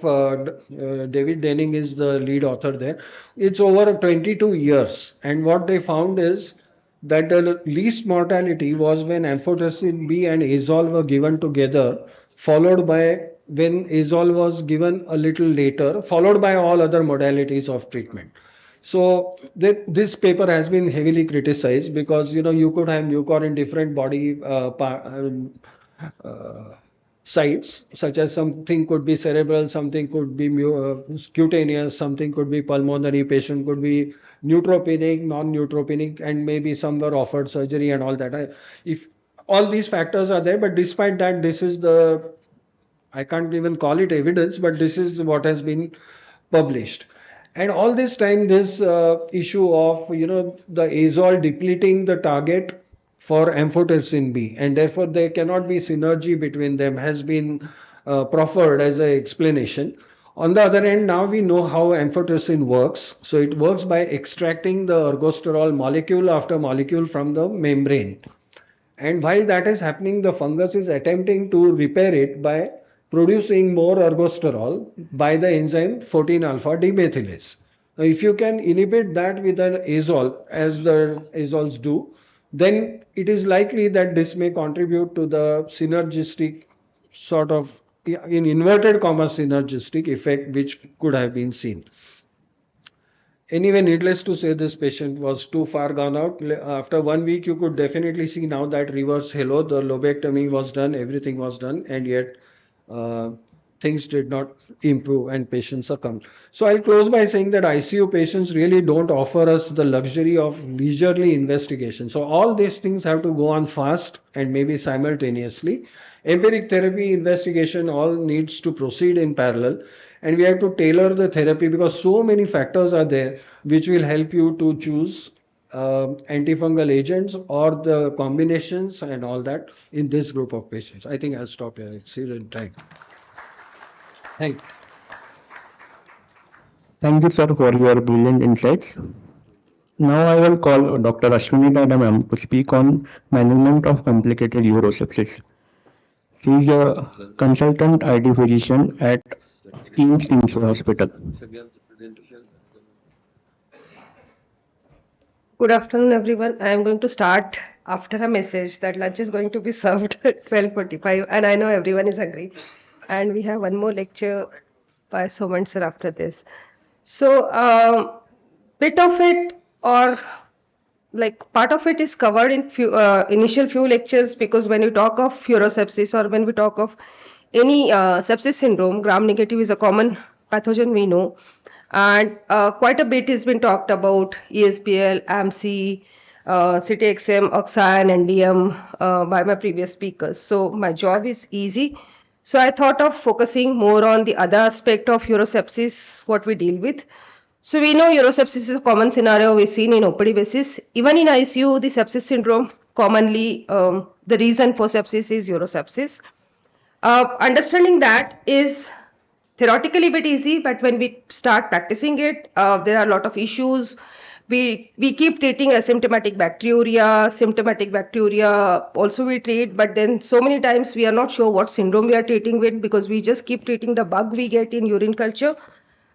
David Denning is the lead author there. It's over 22 years, and what they found is that the least mortality was when amphotericin B and azole were given together, followed by when azole was given a little later, followed by all other modalities of treatment. So this paper has been heavily criticized because you could have mucor in different body sites, such as something could be cerebral, something could be cutaneous, something could be pulmonary, patient could be neutropenic, non-neutropenic, and maybe some were offered surgery and all that. If all these factors are there, but despite that, this is the, I can't even call it evidence, but this is what has been published. And all this time, this issue of the azole depleting the target for amphotericin B, and therefore there cannot be synergy between them, has been proffered as an explanation. On the other hand, now we know how amphotericin works. So it works by extracting the ergosterol molecule after molecule from the membrane. And while that is happening, the fungus is attempting to repair it by producing more ergosterol by the enzyme 14-alpha demethylase. Now, if you can inhibit that with an azole, as the azoles do, then it is likely that this may contribute to the synergistic sort of, in inverted commas, synergistic effect which could have been seen. Anyway, needless to say, this patient was too far gone out. After 1 week, you could definitely see now that reverse halo, the lobectomy was done, everything was done, and yet things did not improve and patients succumbed. So I'll close by saying that ICU patients really don't offer us the luxury of leisurely investigation. So all these things have to go on fast and maybe simultaneously. Empiric therapy investigation all needs to proceed in parallel, and we have to tailor the therapy because so many factors are there which will help you to choose antifungal agents or the combinations and all that in this group of patients. I think I'll stop here. It's in time. Thank you. Thank you, sir, for your brilliant insights. Now I will call Dr. Ashwini Ma'am to speak on management of complicated urosepsis. She is a consultant ID physician at King's Hospital. Good afternoon, everyone. I am going to start after a message that lunch is going to be served at 12:45, and I know everyone is hungry. And we have one more lecture by Soman sir after this. So, bit of it, or like part of it, is covered in initial few lectures, because when you talk of urosepsis or when we talk of any sepsis syndrome, gram-negative is a common pathogen we know, and quite a bit has been talked about ESBL, AMC, CTXM, Oxan, NDM by my previous speakers. So my job is easy. So I thought of focusing more on the other aspect of urosepsis, what we deal with. So we know urosepsis is a common scenario we've seen in OPD basis. Even in ICU, the sepsis syndrome, commonly the reason for sepsis is urosepsis. Understanding that is theoretically a bit easy, but when we start practicing it, there are a lot of issues. We keep treating asymptomatic bacteria, symptomatic bacteria also we treat, but then so many times we are not sure what syndrome we are treating with, because we just keep treating the bug we get in urine culture.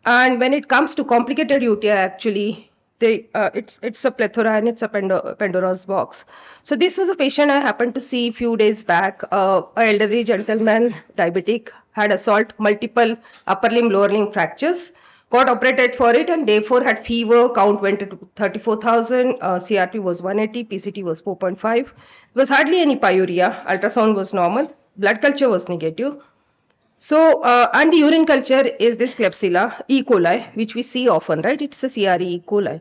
And when it comes to complicated UTI, actually, it's a plethora and it's a Pandora's box. So this was a patient I happened to see a few days back. A elderly gentleman, diabetic, had assault, multiple upper limb, lower limb fractures. Got operated for it, and day 4 had fever. Count went to 34,000. CRP was 180. PCT was 4.5. There was hardly any pyuria. Ultrasound was normal. Blood culture was negative. So, and the urine culture is this Klebsiella E. coli, which we see often, right? It's a CRE E. coli.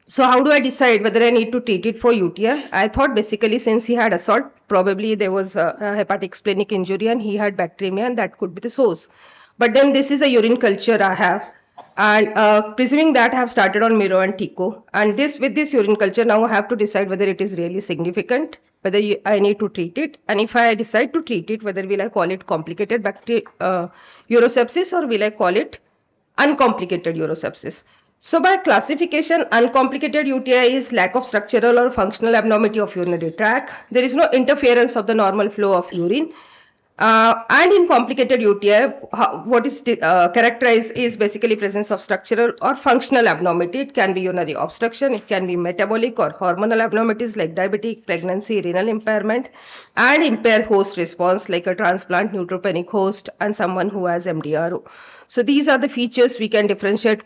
So how do I decide whether I need to treat it for UTI? I thought basically since he had assault, probably there was a hepatic splenic injury and he had bacteremia, and that could be the source. But then this is a urine culture I have. And presuming that I have started on Miro and Tico, and with this urine culture, now I have to decide whether it is really significant, whether I need to treat it. And if I decide to treat it, whether will I call it complicated urosepsis, or will I call it uncomplicated urosepsis? So by classification, uncomplicated UTI is lack of structural or functional abnormality of urinary tract. There is no interference of the normal flow of urine. And in complicated UTI, what is characterized is basically presence of structural or functional abnormality. It can be urinary obstruction, it can be metabolic or hormonal abnormalities like diabetic, pregnancy, renal impairment, and impaired host response like a transplant, neutropenic host, and someone who has MDRO. So these are the features we can differentiate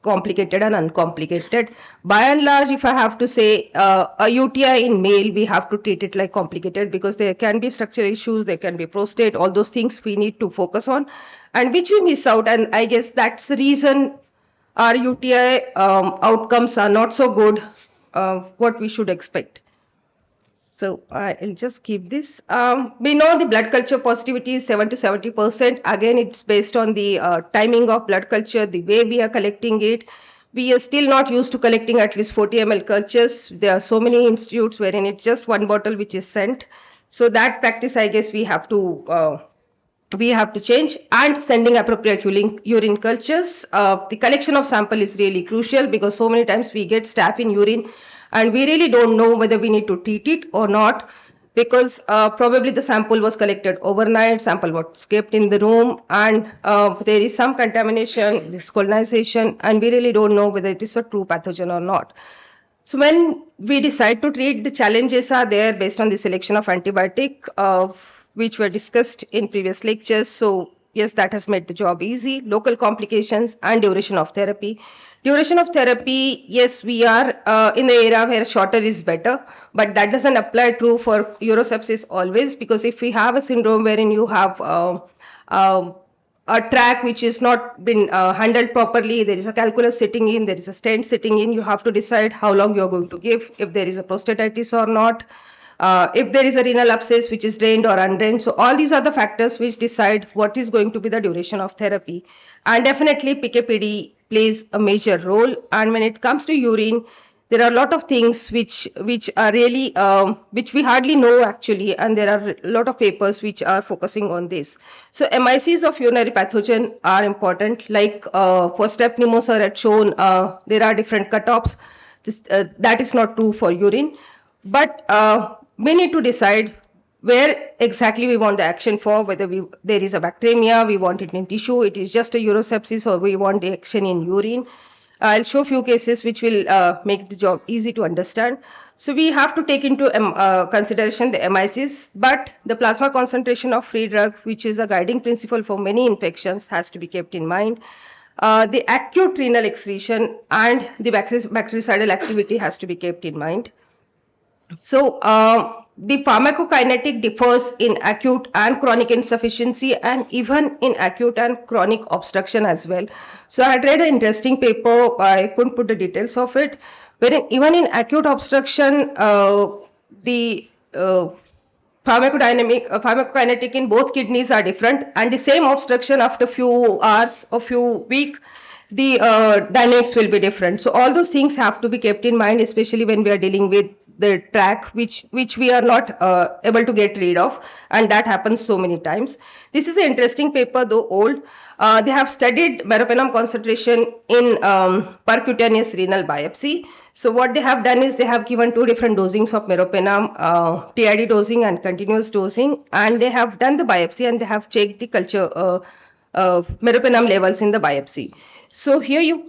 complicated and uncomplicated. By and large, if I have to say a UTI in male, we have to treat it like complicated, because there can be structural issues, there can be prostate, all those things we need to focus on, and which we miss out. And I guess that's the reason our UTI outcomes are not so good, what we should expect. So I'll just keep this. We know the blood culture positivity is 7 to 70%. Again, it's based on the timing of blood culture, the way we are collecting it. We are still not used to collecting at least 40 ml cultures. There are so many institutes wherein it's just one bottle which is sent. So that practice, I guess, we have to change. And sending appropriate urine cultures. The collection of sample is really crucial, because so many times we get staph in urine and we really don't know whether we need to treat it or not, because probably the sample was collected overnight, sample was kept in the room, and there is some contamination, discolonization, and we really don't know whether it is a true pathogen or not. So when we decide to treat, the challenges are there based on the selection of antibiotic, which were discussed in previous lectures. So yes, that has made the job easy. Local complications and duration of therapy. Duration of therapy, yes, we are in the era where shorter is better, but that doesn't apply true for urosepsis always, because if we have a syndrome wherein you have a track which is not been handled properly, there is a calculus sitting in, there is a stent sitting in, you have to decide how long you are going to give, if there is a prostatitis or not, if there is a renal abscess which is drained or undrained. So all these are the factors which decide what is going to be the duration of therapy. And definitely PKPD plays a major role. And when it comes to urine, there are a lot of things which are really which we hardly know actually, and there are a lot of papers which are focusing on this. So MICs of urinary pathogen are important. Like for Strep pneumosauria had shown, there are different cutoffs. That is not true for urine, but we need to decide where exactly we want the action for, whether there is a bacteremia, we want it in tissue, it is just a urosepsis, or we want the action in urine. I'll show a few cases which will make the job easy to understand. So we have to take into consideration the MICs, but the plasma concentration of free drug, which is a guiding principle for many infections, has to be kept in mind. The acute renal excretion and the bactericidal activity has to be kept in mind. So the pharmacokinetic differs in acute and chronic insufficiency, and even in acute and chronic obstruction as well. So I had read an interesting paper, I couldn't put the details of it, wherein even in acute obstruction, the pharmacokinetic in both kidneys are different, and the same obstruction after few hours or few weeks, the dynamics will be different. So all those things have to be kept in mind, especially when we are dealing with the track which we are not able to get rid of, and that happens so many times. This is an interesting paper, though old. They have studied meropenem concentration in percutaneous renal biopsy. So what they have done is they have given two different dosings of meropenem, TID dosing and continuous dosing, and they have done the biopsy and they have checked the culture meropenem levels in the biopsy. So here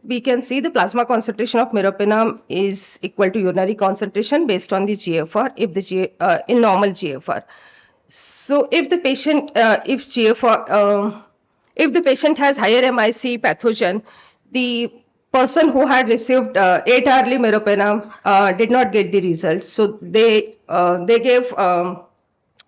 we can see the plasma concentration of meropenem is equal to urinary concentration based on the GFR if in normal GFR. So if the patient if the patient has higher MIC pathogen, the person who had received 8-hourly meropenem did not get the results. So they gave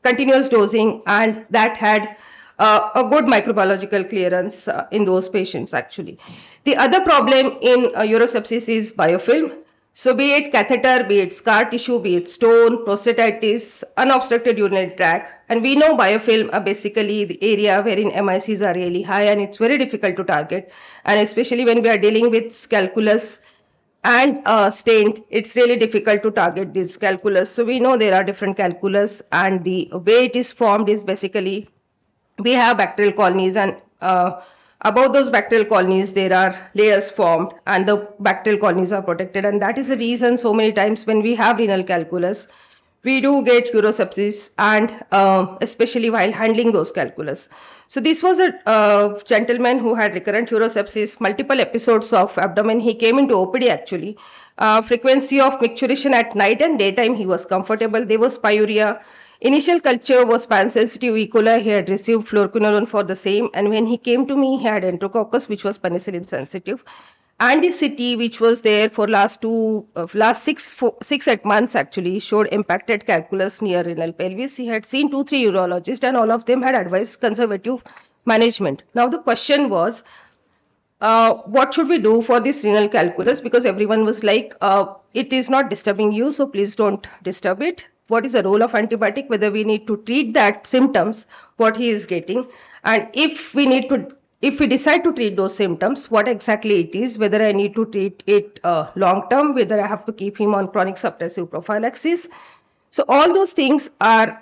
continuous dosing, and that had a good microbiological clearance in those patients actually. The other problem in urosepsis is biofilm. So be it catheter, be it scar tissue, be it stone, prostatitis, unobstructed urinary tract, and we know biofilm are basically the area wherein MICs are really high and it's very difficult to target, and especially when we are dealing with calculus and stent, it's really difficult to target this calculus. So we know there are different calculus, and the way it is formed is basically we have bacterial colonies, and above those bacterial colonies there are layers formed, and the bacterial colonies are protected, and that is the reason so many times when we have renal calculus we do get urosepsis, and especially while handling those calculus. So this was a gentleman who had recurrent urosepsis, multiple episodes of abdomen. He came into OPD actually. Frequency of micturition at night and daytime he was comfortable. There was pyuria. Initial culture was pan-sensitive E. coli. He had received fluoroquinolone for the same, and when he came to me, he had enterococcus, which was penicillin sensitive. And the CT, which was there for last 6 months actually, showed impacted calculus near renal pelvis. He had seen 2-3 urologists, and all of them had advised conservative management. Now the question was, what should we do for this renal calculus? Because everyone was like, it is not disturbing you, so please don't disturb it. What is the role of antibiotic? Whether we need to treat that symptoms, what he is getting, and if we decide to treat those symptoms, what exactly it is, whether I need to treat it long term, whether I have to keep him on chronic suppressive prophylaxis. So all those things are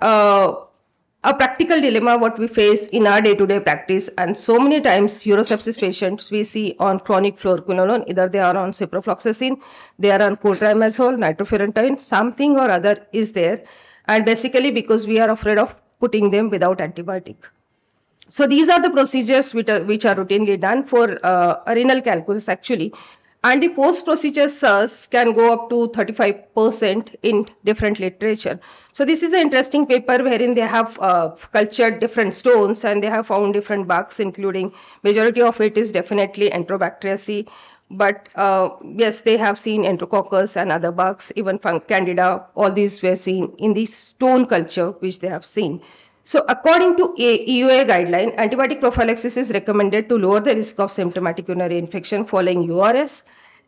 a practical dilemma what we face in our day-to-day practice, and so many times urosepsis patients we see on chronic fluoroquinolone, either they are on ciprofloxacin, they are on clotrimazole, nitrofurantoin, something or other is there, and basically because we are afraid of putting them without antibiotic. So these are the procedures which are routinely done for renal calculus actually. And the post procedures can go up to 35% in different literature. So this is an interesting paper wherein they have cultured different stones and they have found different bugs, including majority of it is definitely Enterobacteriaceae. But yes, they have seen Enterococcus and other bugs, even Candida. All these were seen in the stone culture which they have seen. So according to EUA guideline, antibiotic prophylaxis is recommended to lower the risk of symptomatic urinary infection following URS.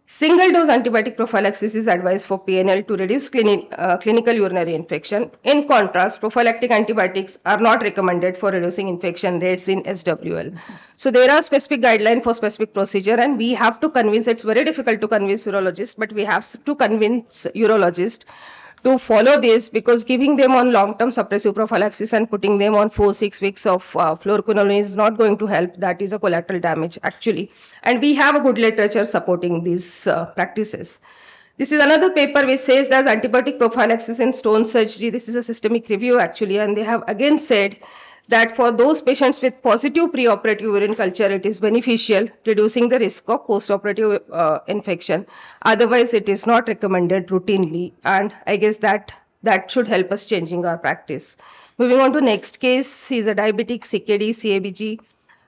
Single dose antibiotic prophylaxis is advised for PNL to reduce clinical urinary infection. In contrast, prophylactic antibiotics are not recommended for reducing infection rates in SWL. So there are specific guidelines for specific procedure, and we have to convince, it's very difficult to convince urologists, but we have to convince urologists to follow this, because giving them on long-term suppressive prophylaxis and putting them on 4-6 weeks of fluoroquinolone is not going to help. That is a collateral damage actually. And we have a good literature supporting these practices. This is another paper which says there's antibiotic prophylaxis in stone surgery. This is a systemic review actually, and they have again said that for those patients with positive preoperative urine culture, it is beneficial, reducing the risk of postoperative infection. Otherwise, it is not recommended routinely, and I guess that should help us changing our practice. Moving on to next case, he is a diabetic CKD, CABG,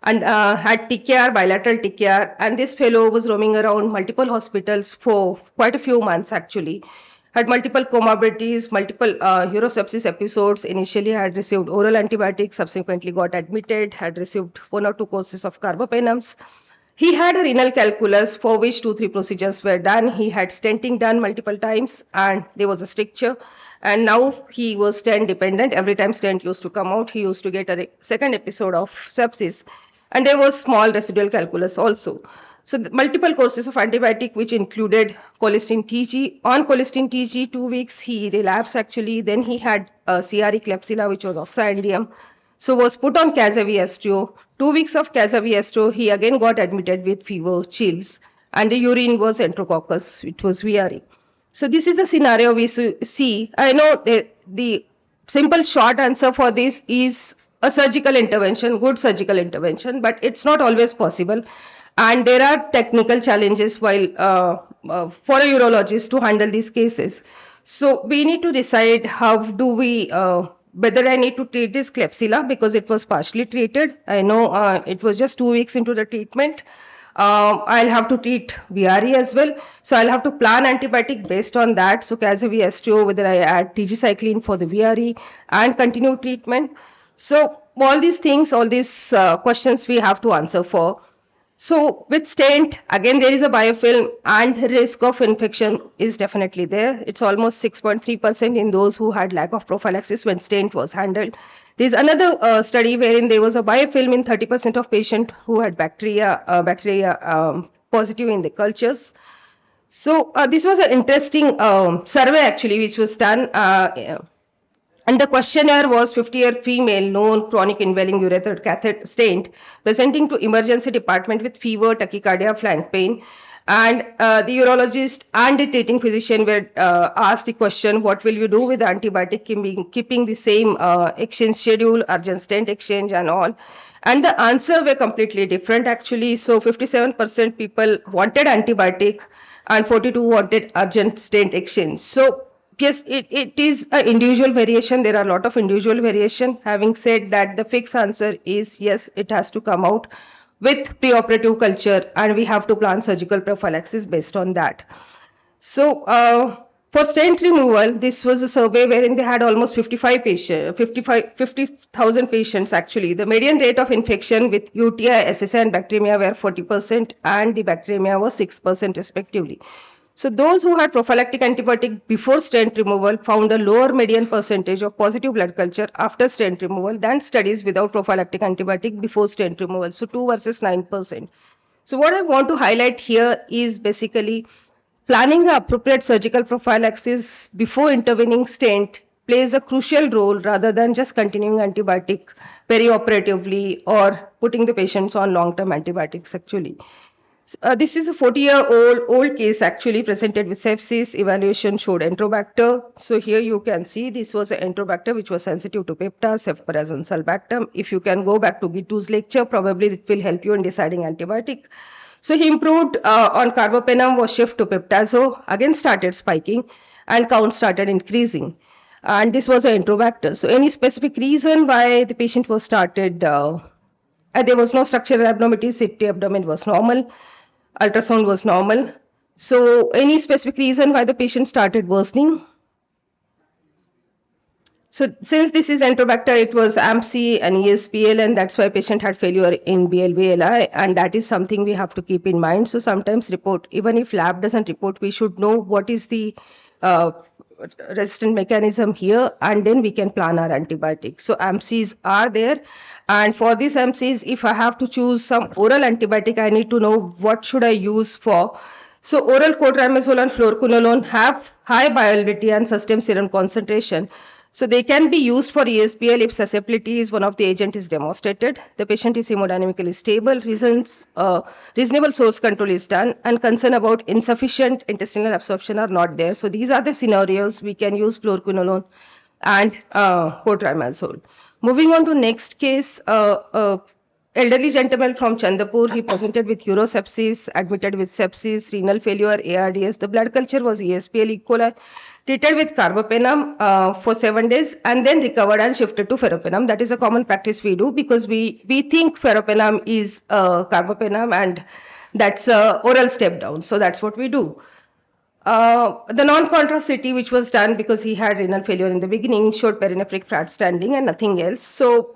and had TKR, bilateral TKR, and this fellow was roaming around multiple hospitals for quite a few months actually. Had multiple comorbidities, multiple urosepsis episodes. Initially had received oral antibiotics, subsequently got admitted, had received 1 or 2 courses of carbapenems. He had a renal calculus for which 2-3 procedures were done. He had stenting done multiple times, and there was a stricture. And now he was stent dependent. Every time stent used to come out, he used to get a second episode of sepsis. And there was small residual calculus also. So multiple courses of antibiotic, which included colistin TG. On colistin TG, 2 weeks, he relapsed actually. Then he had CRE Klebsiella, which was oxyandium. So was put on Cazaviestro. 2 weeks of Cazaviestro, he again got admitted with fever, chills, and the urine was enterococcus, which was VRE. So this is a scenario we see. I know the simple short answer for this is a surgical intervention, good surgical intervention, but it's not always possible. And there are technical challenges while for a urologist to handle these cases. So we need to decide how do we, whether I need to treat this Klebsiella because it was partially treated. I know it was just 2 weeks into the treatment. I'll have to treat VRE as well. So I'll have to plan antibiotic based on that. So Cazaviestro, whether I add TG cycline for the VRE and continue treatment. So all these things, all these questions we have to answer for. So with stent, again, there is a biofilm and risk of infection is definitely there. It's almost 6.3% in those who had lack of prophylaxis when stent was handled. There's another study wherein there was a biofilm in 30% of patients who had bacteria positive in the cultures. So this was an interesting survey actually, which was done. And the questionnaire was 50-year female, known chronic indwelling urethral catheter stent, presenting to emergency department with fever, tachycardia, flank pain. And the urologist and the treating physician were asked the question, what will you do with the antibiotic, keeping the same exchange schedule, urgent stent exchange and all. And the answer were completely different actually. So 57% people wanted antibiotic and 42 wanted urgent stent exchange. So yes, it is an individual variation. There are a lot of individual variation. Having said that, the fixed answer is yes, it has to come out with preoperative culture and we have to plan surgical prophylaxis based on that. So for stent removal, this was a survey wherein they had almost 50,000 patients actually. The median rate of infection with UTI, SSI and bacteremia were 40% and the bacteremia was 6% respectively. So those who had prophylactic antibiotic before stent removal found a lower median percentage of positive blood culture after stent removal than studies without prophylactic antibiotic before stent removal. So 2 versus 9%. So what I want to highlight here is basically planning the appropriate surgical prophylaxis before intervening stent plays a crucial role rather than just continuing antibiotic perioperatively or putting the patients on long-term antibiotics actually. This is a 40-year-old case actually presented with sepsis. Evaluation showed Enterobacter. So here you can see this was an Enterobacter which was sensitive to peptas, cephalosporin, sulbactam. If you can go back to Gitu's lecture, probably it will help you in deciding antibiotic. So he improved on carbapenem, was shift to peptazo, again started spiking and count started increasing. And this was an Enterobacter. So any specific reason why the patient was started, there was no structural abnormality, CT abdomen was normal. Ultrasound was normal. So any specific reason why the patient started worsening? So since this is Enterobacter, it was AMC and ESBL, and that's why patient had failure in BLVLI, and that is something we have to keep in mind. So sometimes report, even if lab doesn't report, we should know what is the resistant mechanism here, and then we can plan our antibiotics. So AMCs are there. And for these MCs, if I have to choose some oral antibiotic, I need to know what should I use for. So oral cotrimazole and fluoroquinolone have high bioavailability and sustained serum concentration. So they can be used for ESBL if susceptibility is one of the agent is demonstrated. The patient is hemodynamically stable, reasonable source control is done, and concern about insufficient intestinal absorption are not there. So these are the scenarios we can use fluoroquinolone and cotrimazole. Moving on to next case, elderly gentleman from Chandapur, he presented with urosepsis, admitted with sepsis, renal failure, ARDS. The blood culture was ESBL E. coli, treated with carbapenem for 7 days and then recovered and shifted to ferropenem. That is a common practice we do because we think ferropenem is carbapenem and that's a oral step down. So that's what we do. The non-contrast CT, which was done because he had renal failure in the beginning, showed perinephric fat standing and nothing else. So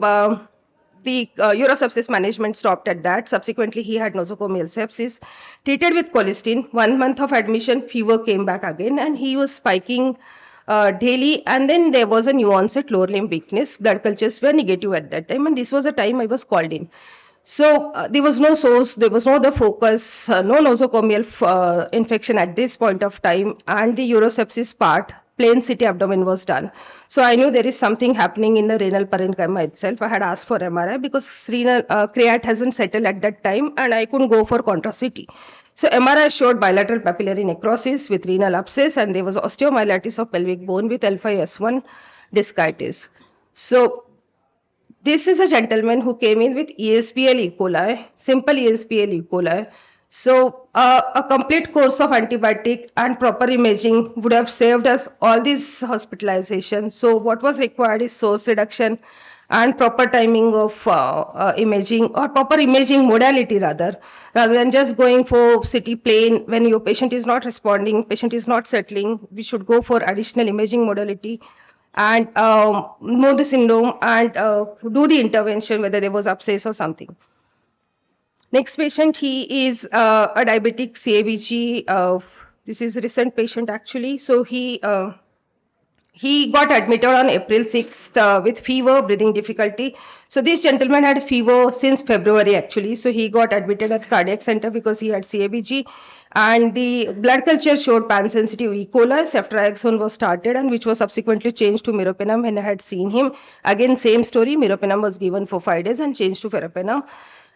the urosepsis management stopped at that. Subsequently, he had nosocomial sepsis, treated with colistin. 1 month of admission, fever came back again, and he was spiking daily. And then there was a new onset lower limb weakness. Blood cultures were negative at that time, and this was the time I was called in. So there was no source, there was no other focus, no nosocomial infection at this point of time, and the urosepsis part, plain CT abdomen was done. So I knew there is something happening in the renal parenchyma itself. I had asked for MRI because renal creat hasn't settled at that time, and I couldn't go for contrast CT. So MRI showed bilateral papillary necrosis with renal abscess, and there was osteomyelitis of pelvic bone with L5S1 discitis. So this is a gentleman who came in with ESBL E. coli, simple ESBL E. coli. So a complete course of antibiotic and proper imaging would have saved us all this hospitalization. So what was required is source reduction and proper timing of imaging, or proper imaging modality rather than just going for CT plain when your patient is not responding, patient is not settling. We should go for additional imaging modality and know the syndrome and do the intervention whether there was abscess or something. Next patient, he is a diabetic CABG. This is a recent patient actually. So he got admitted on April 6th with fever, breathing difficulty. So this gentleman had fever since February actually. So he got admitted at cardiac center because he had CABG, and the blood culture showed pan-sensitive E. coli. Ceftriaxone was started, and which was subsequently changed to meropenem when I had seen him. Again, same story, meropenem was given for 5 days and changed to ferropenem.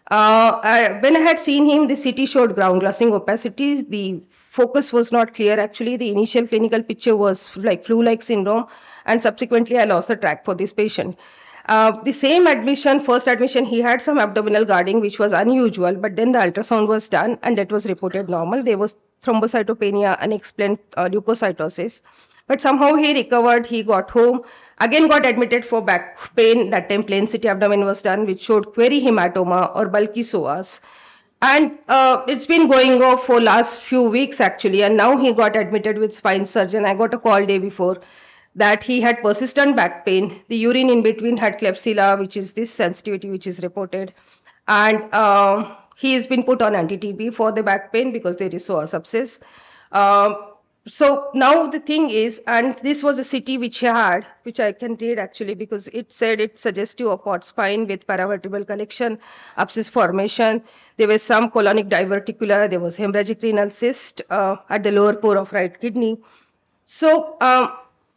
When I had seen him, the CT showed ground glassing opacity. The focus was not clear actually. The initial clinical picture was like flu-like syndrome, and subsequently I lost the track for this patient. The same admission, first admission, he had some abdominal guarding which was unusual, but then the ultrasound was done and that was reported normal. There was thrombocytopenia, unexplained leukocytosis. But somehow he recovered, he got home, again got admitted for back pain. That time plain CT abdomen was done, which showed query hematoma or bulky psoas. And it's been going off for last few weeks actually, and now he got admitted with spine surgeon. I got a call day before that he had persistent back pain. The urine in between had Klebsiella, which is this sensitivity which is reported. And he has been put on anti-TB for the back pain because there is psoas abscess. So now the thing is, and this was a CT which he had, which I can read actually because it said it's suggestive of port spine with paravertebral collection, abscess formation. There was some colonic diverticular, there was hemorrhagic renal cyst at the lower pore of right kidney. So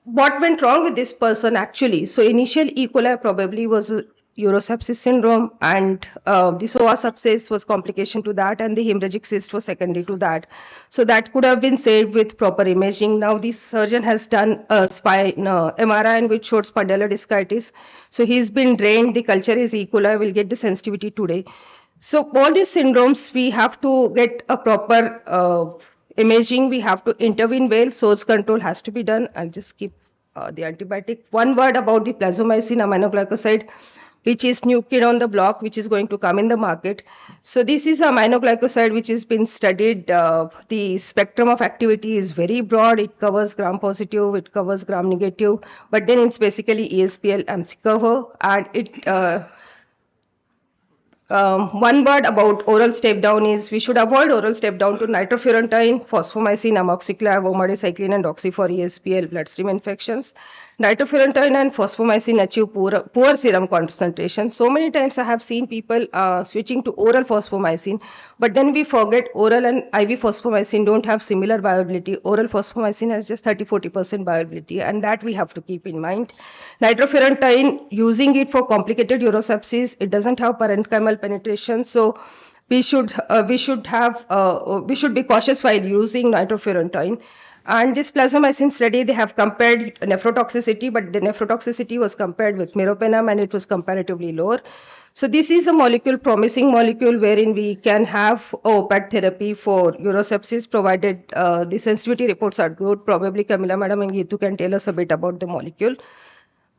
what went wrong with this person actually? So initial E. coli probably was urosepsis syndrome, and the psoas abscess was complication to that, and the hemorrhagic cyst was secondary to that. So that could have been saved with proper imaging. Now the surgeon has done a spine MRI in which showed spondylolischitis. So he's been drained. The culture is E. coli. Will get the sensitivity today. So all these syndromes, we have to get a proper imaging. We have to intervene well. Source control has to be done. I'll just keep the antibiotic. One word about the plazomicin aminoglycoside, which is new kid on the block, which is going to come in the market. So this is aminoglycoside which has been studied. The spectrum of activity is very broad. It covers gram positive, it covers gram negative, but then it's basically ESBL MC cover, and it one word about oral step down is we should avoid oral step down to nitrofurantoin, fosfomycin, amoxiclav, omadacycline, and oxy for ESBL bloodstream infections. Nitrofurantoin and fosfomycin achieve poor serum concentration. So many times I have seen people switching to oral fosfomycin, but then we forget oral and IV fosfomycin don't have similar bioavailability. Oral fosfomycin has just 30-40% bioavailability, and that we have to keep in mind. Nitrofurantoin, using it for complicated urosepsis, it doesn't have parenchymal penetration, so we should be cautious while using nitrofurantoin. And this plasmamycin study, they have compared nephrotoxicity, but the nephrotoxicity was compared with meropenem and it was comparatively lower. So this is a molecule, promising molecule, wherein we can have OPAT therapy for urosepsis, provided the sensitivity reports are good. Probably Camilla Madam and Gitu can tell us a bit about the molecule.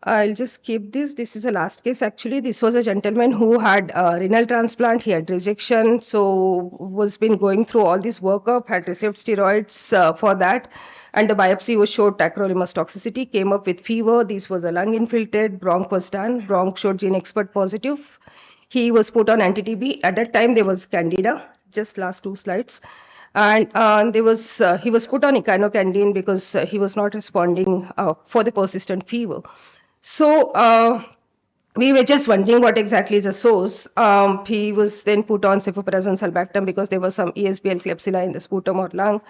I'll just keep this. This is a last case actually. This was a gentleman who had renal transplant. He had rejection, so was been going through all this workup, had received steroids for that, and the biopsy was showed tacrolimus toxicity, came up with fever. This was a lung infiltrate, bronch was done, bronch showed gene expert positive. He was put on anti-TB. At that time there was candida, just last 2 slides. And he was put on echinocandin because he was not responding for the persistent fever. So we were just wondering what exactly is the source. He was then put on cefoperazone sulbactam because there was some ESBL Klebsiella in the sputum or lung.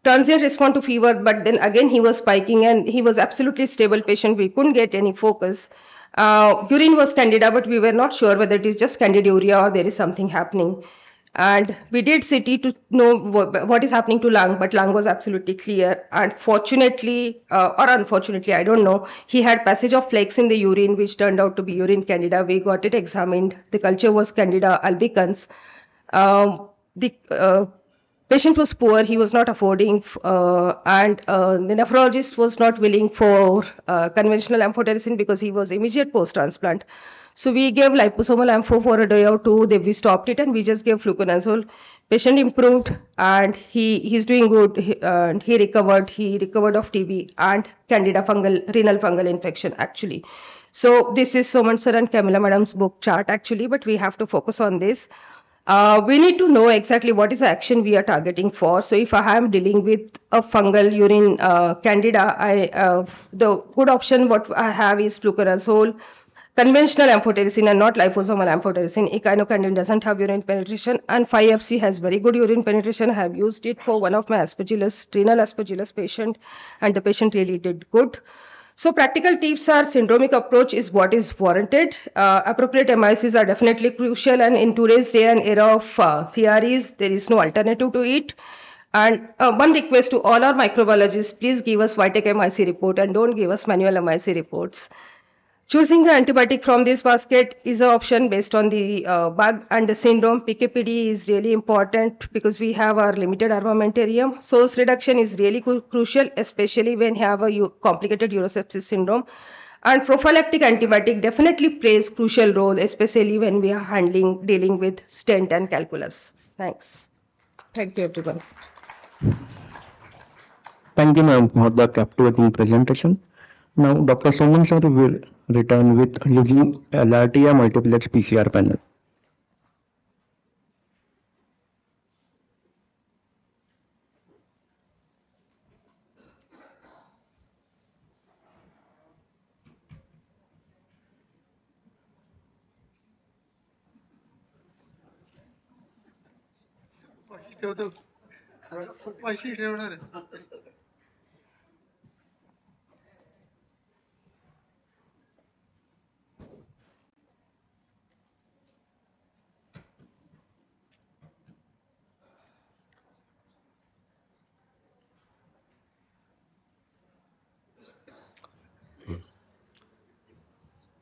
Transient respond to fever, but then again he was spiking and he was absolutely stable patient. We couldn't get any focus. Urine was candida, but we were not sure whether it is just candiduria or there is something happening. And we did CT to know what is happening to lung, but lung was absolutely clear. And fortunately, or unfortunately, I don't know, he had passage of flakes in the urine, which turned out to be urine candida. We got it examined. The culture was candida albicans. The patient was poor, he was not affording, and the nephrologist was not willing for conventional amphotericin because he was immediate post-transplant. So we gave liposomal ampho for a day or two, then we stopped it and we just gave fluconazole. Patient improved and he's doing good, and he recovered of TB and candida renal fungal infection actually. So this is Soman sir and Camilla madam's book chart actually, but we have to focus on this. We need to know exactly what is the action we are targeting for. So if I am dealing with a fungal urine candida, the good option what I have is fluconazole, conventional amphotericin and not liposomal amphotericin. Echinocandin doesn't have urine penetration and 5-FC has very good urine penetration. I have used it for one of my renal aspergillus patient and the patient really did good. So practical tips are syndromic approach is what is warranted. Appropriate MICs are definitely crucial and in today's day and era of CREs, there is no alternative to it. And one request to all our microbiologists, please give us Vitek MIC report and don't give us manual MIC reports. Choosing the antibiotic from this basket is an option based on the bug and the syndrome. PKPD is really important because we have our limited armamentarium. Source reduction is really crucial, especially when you have a complicated urosepsis syndrome. And prophylactic antibiotic definitely plays crucial role, especially when we are dealing with stent and calculus. Thanks. Thank you, everyone. Thank you, ma'am, for the captivating presentation. Now, Dr. Soman sir will return with using LRTI multiplex PCR panel.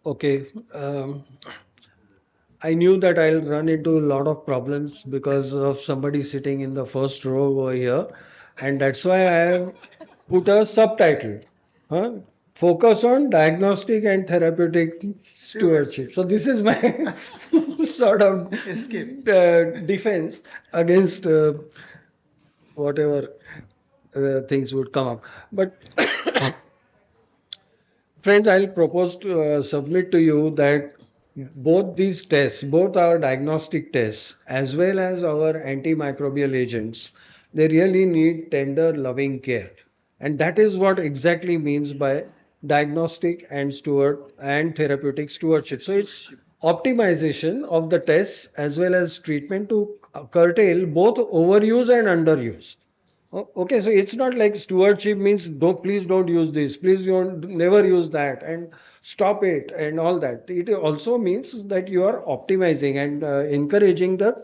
Okay. I knew that I'll run into a lot of problems because of somebody sitting in the first row over here, and that's why I have put a subtitle. Huh? Focus on diagnostic and therapeutic stewardship. So this is my sort of defense against whatever things would come up. But friends, I'll propose to submit to you that both these tests, both our diagnostic tests as well as our antimicrobial agents, they really need tender, loving care. And that is what exactly means by diagnostic and therapeutic stewardship. So it's optimization of the tests as well as treatment to curtail both overuse and underuse. Okay, so it's not like stewardship means don't, please don't use this, please don't never use that, and stop it and all that. It also means that you are optimizing and encouraging the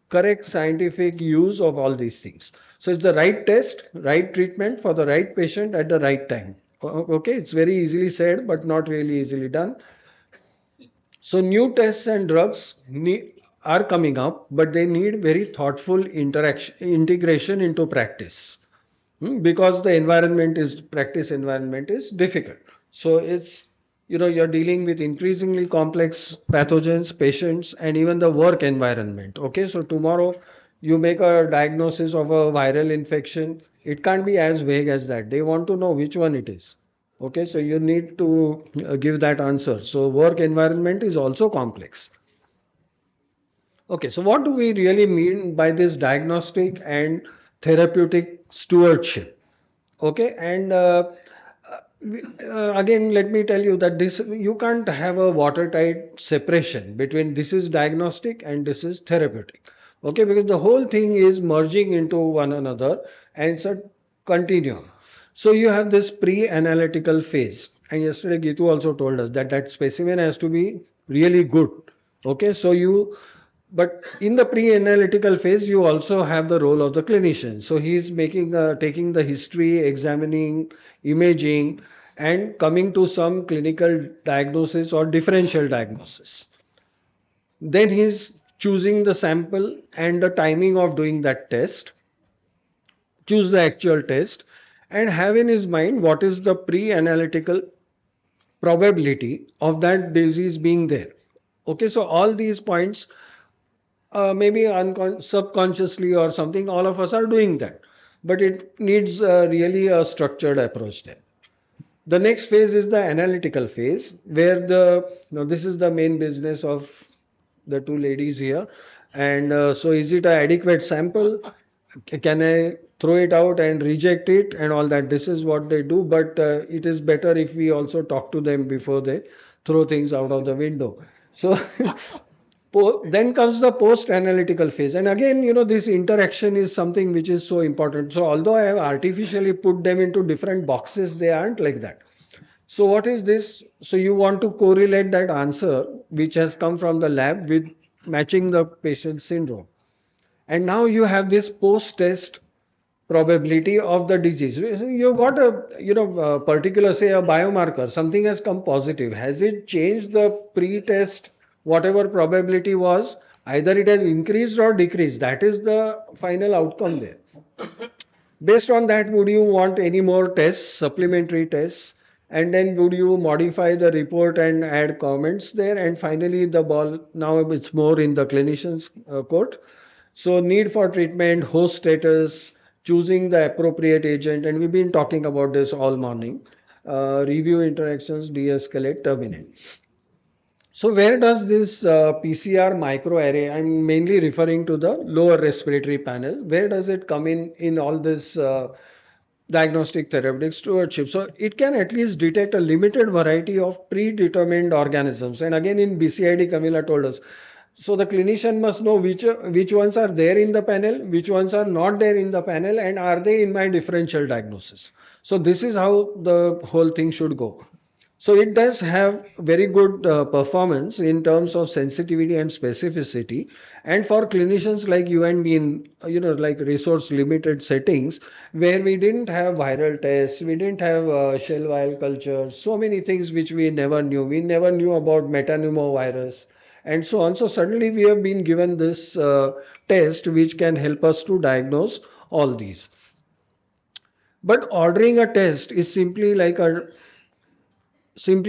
correct scientific use of all these things. So it's the right test, right treatment for the right patient at the right time. Okay, it's very easily said, but not really easily done. So new tests and drugs are coming up, but they need very thoughtful integration into practice. Because the practice environment is difficult. So it's, you're dealing with increasingly complex pathogens, patients, and even the work environment. Okay, so tomorrow you make a diagnosis of a viral infection. It can't be as vague as that. They want to know which one it is. Okay, so you need to give that answer. So work environment is also complex. Okay, so what do we really mean by this diagnostic and therapeutic stewardship? Okay, and Again, let me tell you that this you can't have a watertight separation between this is diagnostic and this is therapeutic. Okay, because the whole thing is merging into one another and it's a continuum. So you have this pre-analytical phase, and yesterday Gitu also told us that that specimen has to be really good. Okay, so you but in the pre-analytical phase, you also have the role of the clinician. So he is taking the history, examining, imaging, and coming to some clinical diagnosis or differential diagnosis. Then he is choosing the sample and the timing of doing that test, choose the actual test, and have in his mind what is the pre-analytical probability of that disease being there. Okay, so all these points maybe subconsciously or something, all of us are doing that. But it needs really a structured approach there. The next phase is the analytical phase, where this is the main business of the two ladies here. And so, is it an adequate sample? Can I throw it out and reject it and all that? This is what they do. But it is better if we also talk to them before they throw things out of the window. So then comes the post analytical phase, and again, this interaction is something which is so important. So although I have artificially put them into different boxes, they aren't like that. So what is this? So you want to correlate that answer which has come from the lab with matching the patient syndrome, and now you have this post test probability of the disease. You've got a particular, say, a biomarker, something has come positive. Has it changed the pre-test, whatever probability was? Either it has increased or decreased. That is the final outcome there. Based on that, would you want any more tests, supplementary tests? And then would you modify the report and add comments there? And finally, the ball, now it's more in the clinician's court. So need for treatment, host status, choosing the appropriate agent, and we've been talking about this all morning. Review interactions, de-escalate, terminate. So where does this PCR microarray, I'm mainly referring to the lower respiratory panel, where does it come in all this diagnostic therapeutic stewardship? So it can at least detect a limited variety of predetermined organisms. And again, in BCID, Camilla told us, so the clinician must know which ones are there in the panel, which ones are not there in the panel, and are they in my differential diagnosis. So this is how the whole thing should go. So it does have very good performance in terms of sensitivity and specificity. And for clinicians like you and me in, like resource limited settings where we didn't have viral tests, we didn't have shell vial culture, so many things which we never knew. We never knew about metapneumovirus and so on. So suddenly we have been given this test which can help us to diagnose all these. But ordering a test is simply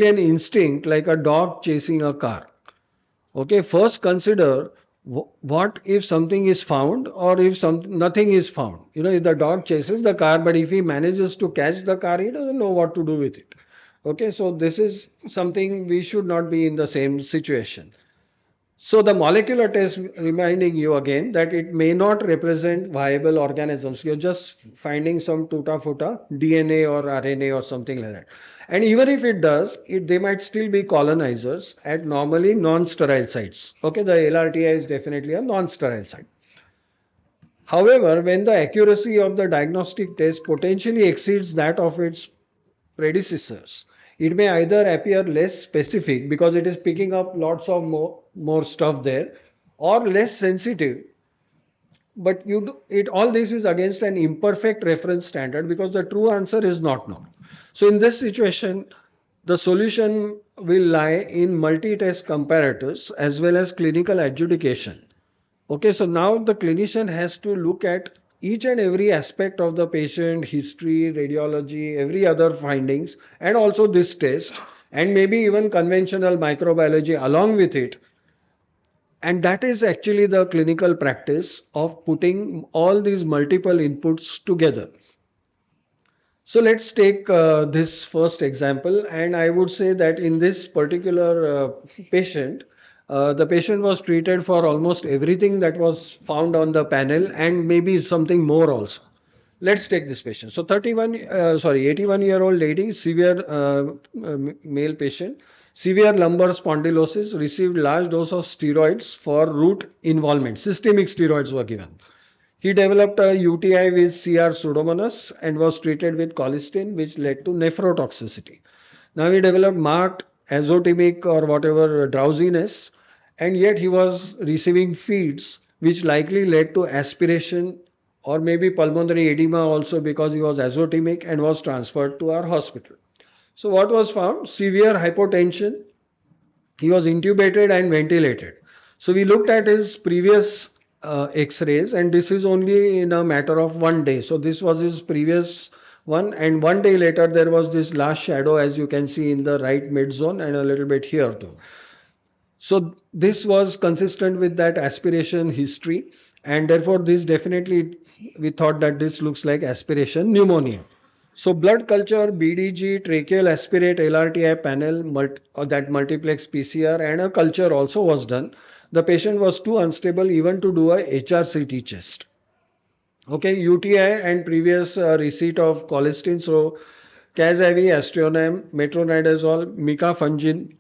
an instinct like a dog chasing a car. Okay, first consider what if something is found or if nothing is found. If the dog chases the car, but if he manages to catch the car, he doesn't know what to do with it. Okay, so this is something we should not be in the same situation. So the molecular test reminding you again that it may not represent viable organisms. You're just finding some tuta futa DNA or RNA or something like that. And even if it does, they might still be colonizers at normally non-sterile sites. Okay, the LRTI is definitely a non-sterile site. However, when the accuracy of the diagnostic test potentially exceeds that of its predecessors, it may either appear less specific because it is picking up lots of more stuff there, or less sensitive. But all this is against an imperfect reference standard because the true answer is not known. So in this situation, the solution will lie in multi-test comparators as well as clinical adjudication. Okay, so now the clinician has to look at each and every aspect of the patient, history, radiology, every other findings, and also this test, and maybe even conventional microbiology along with it. And that is actually the clinical practice of putting all these multiple inputs together. So let's take this first example, and I would say that in this particular patient, the patient was treated for almost everything that was found on the panel and maybe something more also. Let's take this patient. So 81-year-old lady, severe male patient, severe lumbar spondylosis, received large dose of steroids for root involvement. Systemic steroids were given. He developed a UTI with CR pseudomonas and was treated with colistin, which led to nephrotoxicity. Now he developed marked azotemic or whatever drowsiness, and yet he was receiving feeds, which likely led to aspiration or maybe pulmonary edema also because he was azotemic and was transferred to our hospital. So what was found? Severe hypotension. He was intubated and ventilated. So we looked at his previous X-rays, and this is only in a matter of 1 day. So this was his previous one, and 1 day later there was this last shadow, as you can see in the right mid zone and a little bit here too. So this was consistent with that aspiration history, and therefore this definitely we thought that this looks like aspiration pneumonia. So blood culture, BDG, tracheal aspirate, LRTI panel, that multiplex PCR, and a culture also was done. The patient was too unstable even to do a HRCT chest. Okay, UTI and previous receipt of colistin. So Cas-IV, Astronem, metronidazole, micafungin,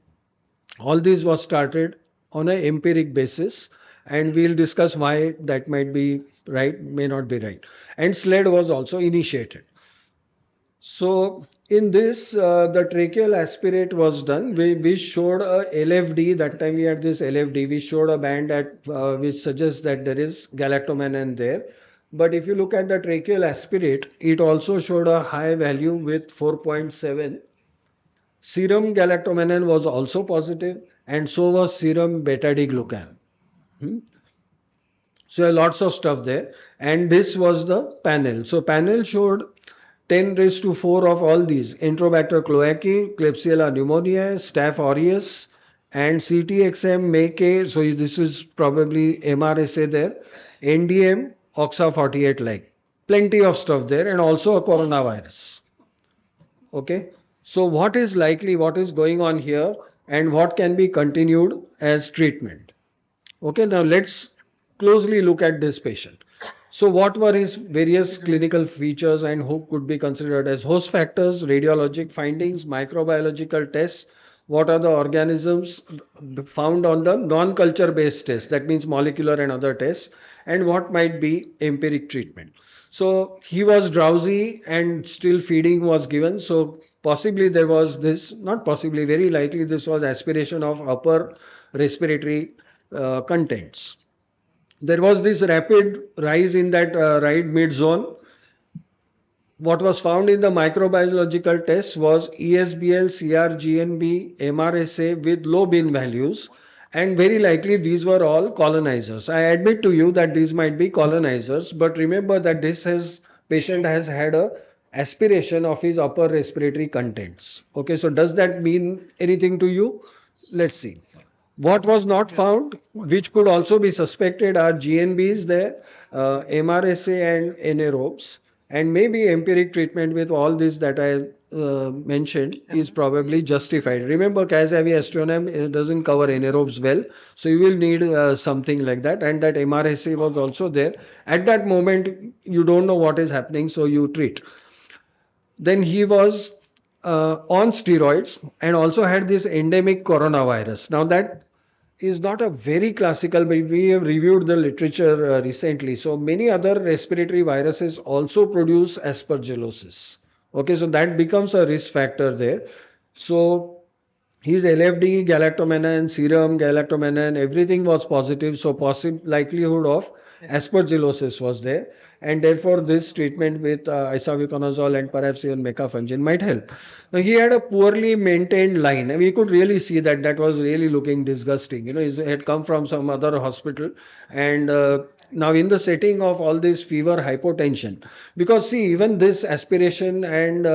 all these was started on an empiric basis, and we'll discuss why that might be right, may not be right. And SLED was also initiated. So in this, the tracheal aspirate was done. We showed a LFD. That time we had this LFD. We showed a band which suggests that there is galactomannan there. But if you look at the tracheal aspirate, it also showed a high value with 4.7. Serum galactomannan was also positive, and so was serum beta-D-glucan. So lots of stuff there, and this was the panel. So panel showed 10 raised to 4 of all these: Enterobacter cloacae, Klebsiella pneumoniae, Staph aureus, and CTXM, MAKE. So this is probably MRSA there, NDM, OXA48 like. Plenty of stuff there, and also a coronavirus. Okay. So what is likely, what is going on here, and what can be continued as treatment? Okay, now let's closely look at this patient. So what were his various clinical features and who could be considered as host factors, radiologic findings, microbiological tests? What are the organisms found on the non-culture based tests? That means molecular and other tests. And what might be empiric treatment? So he was drowsy and still feeding was given. So possibly there was this, not possibly, very likely this was aspiration of upper respiratory contents. There was this rapid rise in that right mid zone. What was found in the microbiological tests was ESBL, CRGNB, MRSA with low bin values, and very likely these were all colonizers. I admit to you that these might be colonizers, but remember that patient has had a aspiration of his upper respiratory contents. Okay, so does that mean anything to you? Let's see. What was not found, which could also be suspected, are GNBs there, MRSA and anaerobes, and maybe empiric treatment with all this that I mentioned is probably justified. Remember, Cas-IV Astronem doesn't cover anaerobes well, so you will need something like that, and that MRSA was also there. At that moment, you don't know what is happening, so you treat. Then he was on steroids and also had this endemic coronavirus. Now that is not a very classical, but we have reviewed the literature recently. So many other respiratory viruses also produce aspergillosis. Okay, so that becomes a risk factor there. So his LFD, galactomannan, serum galactomannan, everything was positive. So possible likelihood of aspergillosis was there, and therefore this treatment with isavuconazole and perhaps even mecafungin might help. Now he had a poorly maintained line, and we could really see that that was really looking disgusting. You know, he had come from some other hospital, and now in the setting of all this fever, hypotension, because see, even this aspiration and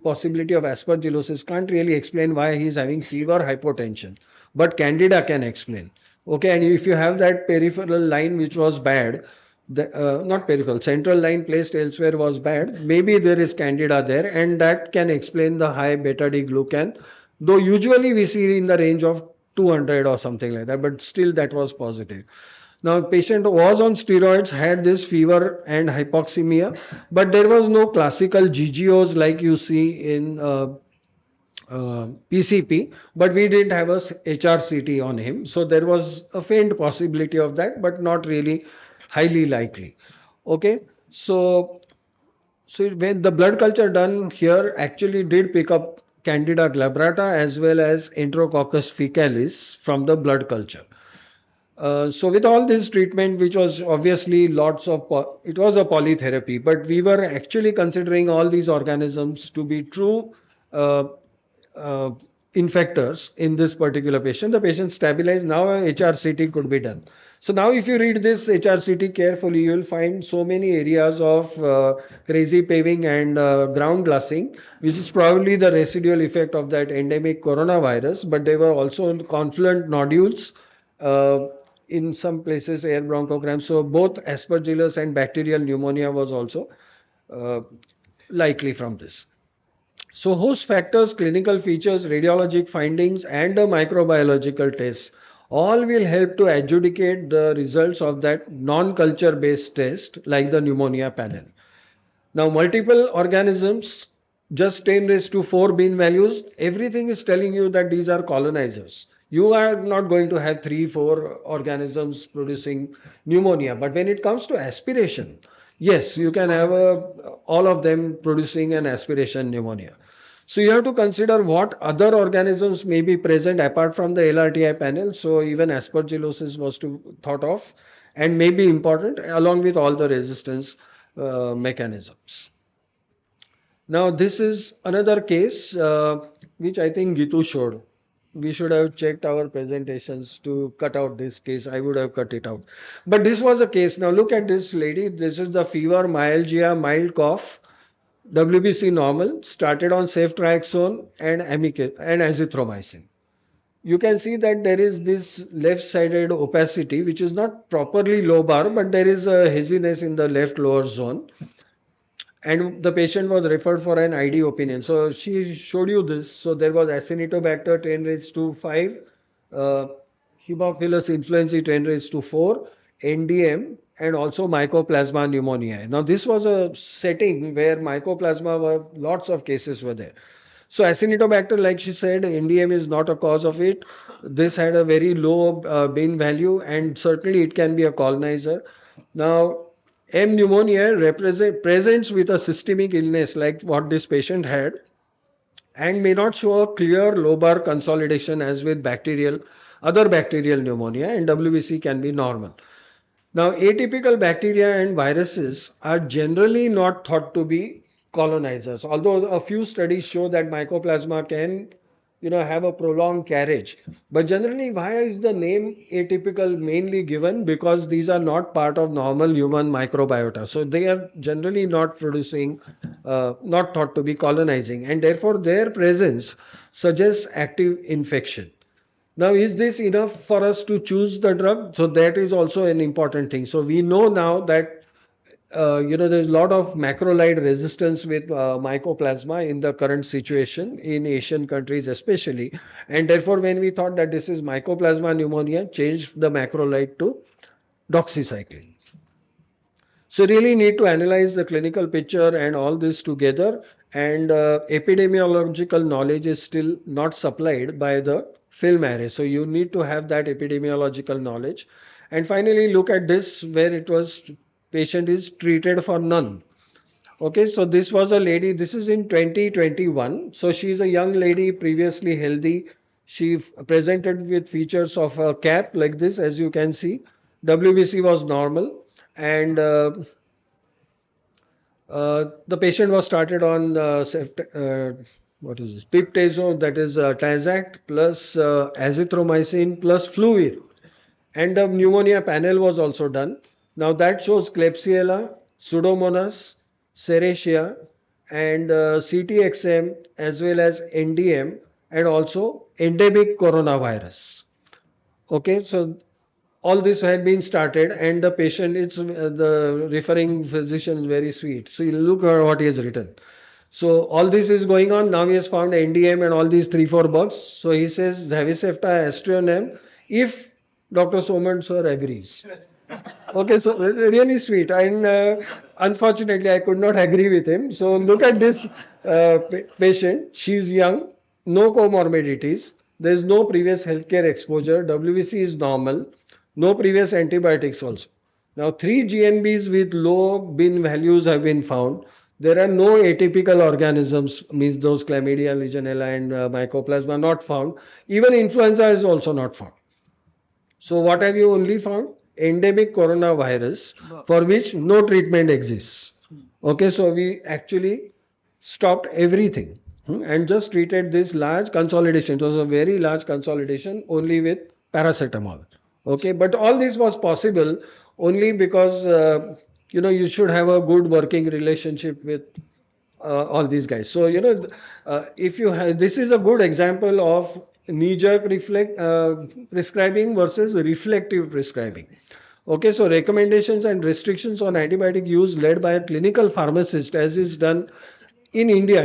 possibility of aspergillosis can't really explain why he's having fever, hypotension, but candida can explain. Okay, and if you have that peripheral line which was bad, not peripheral, central line placed elsewhere was bad, maybe there is candida there, and that can explain the high beta-D glucan, though usually we see in the range of 200 or something like that, but still that was positive. Now, patient was on steroids, had this fever and hypoxemia, but there was no classical GGOs like you see in PCP, but we didn't have a HRCT on him. So there was a faint possibility of that, but not really highly likely. Okay, so when the blood culture done here actually did pick up Candida glabrata as well as Enterococcus fecalis from the blood culture. So with all this treatment, which was obviously lots of, it was a polytherapy, but we were actually considering all these organisms to be true uh, uh, infectors in this particular patient. The patient stabilized. Now a HRCT could be done. So now if you read this HRCT carefully, you will find so many areas of crazy paving and ground glassing, which is probably the residual effect of that endemic coronavirus, but they were also confluent nodules. In some places air bronchogram. So both aspergillus and bacterial pneumonia was also uh, likely from this. So host factors, clinical features, radiologic findings, and the microbiological tests all will help to adjudicate the results of that non-culture based test like the pneumonia panel. Now, multiple organisms, just 10 raised to 4 bean values, everything is telling you that these are colonizers. You are not going to have 3, 4 organisms producing pneumonia. But when it comes to aspiration, yes, you can have all of them producing an aspiration pneumonia. So you have to consider what other organisms may be present apart from the LRTI panel. So even aspergillosis was to thought of and may be important along with all the resistance mechanisms. Now this is another case which I think Gitu showed. We should have checked our presentations to cut out this case. I would have cut it out. But this was a case. Now look at this lady. This is the fever, myalgia, mild cough. WBC normal, started on ceftriaxone and and azithromycin. You can see that there is this left-sided opacity, which is not properly lobar, but there is a haziness in the left lower zone. And the patient was referred for an ID opinion. So she showed you this. So there was Acinetobacter 10 raised to 5, uh, Haemophilus influenzae 10 raised to 4, NDM, and also Mycoplasma pneumoniae. Now this was a setting where Mycoplasma were lots of cases were there. So Acinetobacter, like she said, NDM is not a cause of it. This had a very low bin value, and certainly it can be a colonizer. Now M. pneumonia presents with a systemic illness like what this patient had and may not show a clear lobar consolidation as with other bacterial pneumonia, and WBC can be normal. Now, atypical bacteria and viruses are generally not thought to be colonizers, although a few studies show that Mycoplasma can have a prolonged carriage. But generally, why is the name atypical mainly given? Because these are not part of normal human microbiota. So they are generally not producing, not thought to be colonizing, and therefore their presence suggests active infection. Now, is this enough for us to choose the drug? So that is also an important thing. So we know now that there's a lot of macrolide resistance with mycoplasma in the current situation in Asian countries especially, and therefore when we thought that this is mycoplasma pneumonia, changed the macrolide to doxycycline. So really need to analyze the clinical picture and all this together, and epidemiological knowledge is still not supplied by the film array. So you need to have that epidemiological knowledge. And finally look at this where it was patient is treated for none. Okay, so this was a lady, this is in 2021. So she is a young lady, previously healthy. She presented with features of a cap like this, as you can see. WBC was normal, and the patient was started on what is this? Piptazone, that is Transact plus azithromycin plus fluid, and the pneumonia panel was also done. Now that shows Klebsiella, Pseudomonas, Serratia, and CTXM as well as NDM, and also endemic coronavirus. Okay, so all this had been started, and the patient, it's the referring physician is very sweet. So you look at what he has written. So all this is going on. Now he has found NDM and all these 3, 4 bugs. So he says Zavicefta, Aztreonam. If Dr. Soman sir agrees. Okay, so really sweet. And unfortunately, I could not agree with him. So look at this patient. She's young, no comorbidities. There is no previous healthcare exposure. WBC is normal. No previous antibiotics also. Now, three GNBs with low bin values have been found. There are no atypical organisms, means those chlamydia, legionella, and mycoplasma not found. Even influenza is also not found. So what have you only found? Endemic coronavirus for which no treatment exists. Okay, so we actually stopped everything and just treated this large consolidation. It was a very large consolidation only with paracetamol. Okay, but all this was possible only because you should have a good working relationship with all these guys. So if you have, this is a good example of knee-jerk prescribing versus reflective prescribing. Okay, so recommendations and restrictions on antibiotic use led by a clinical pharmacist, as is done in India.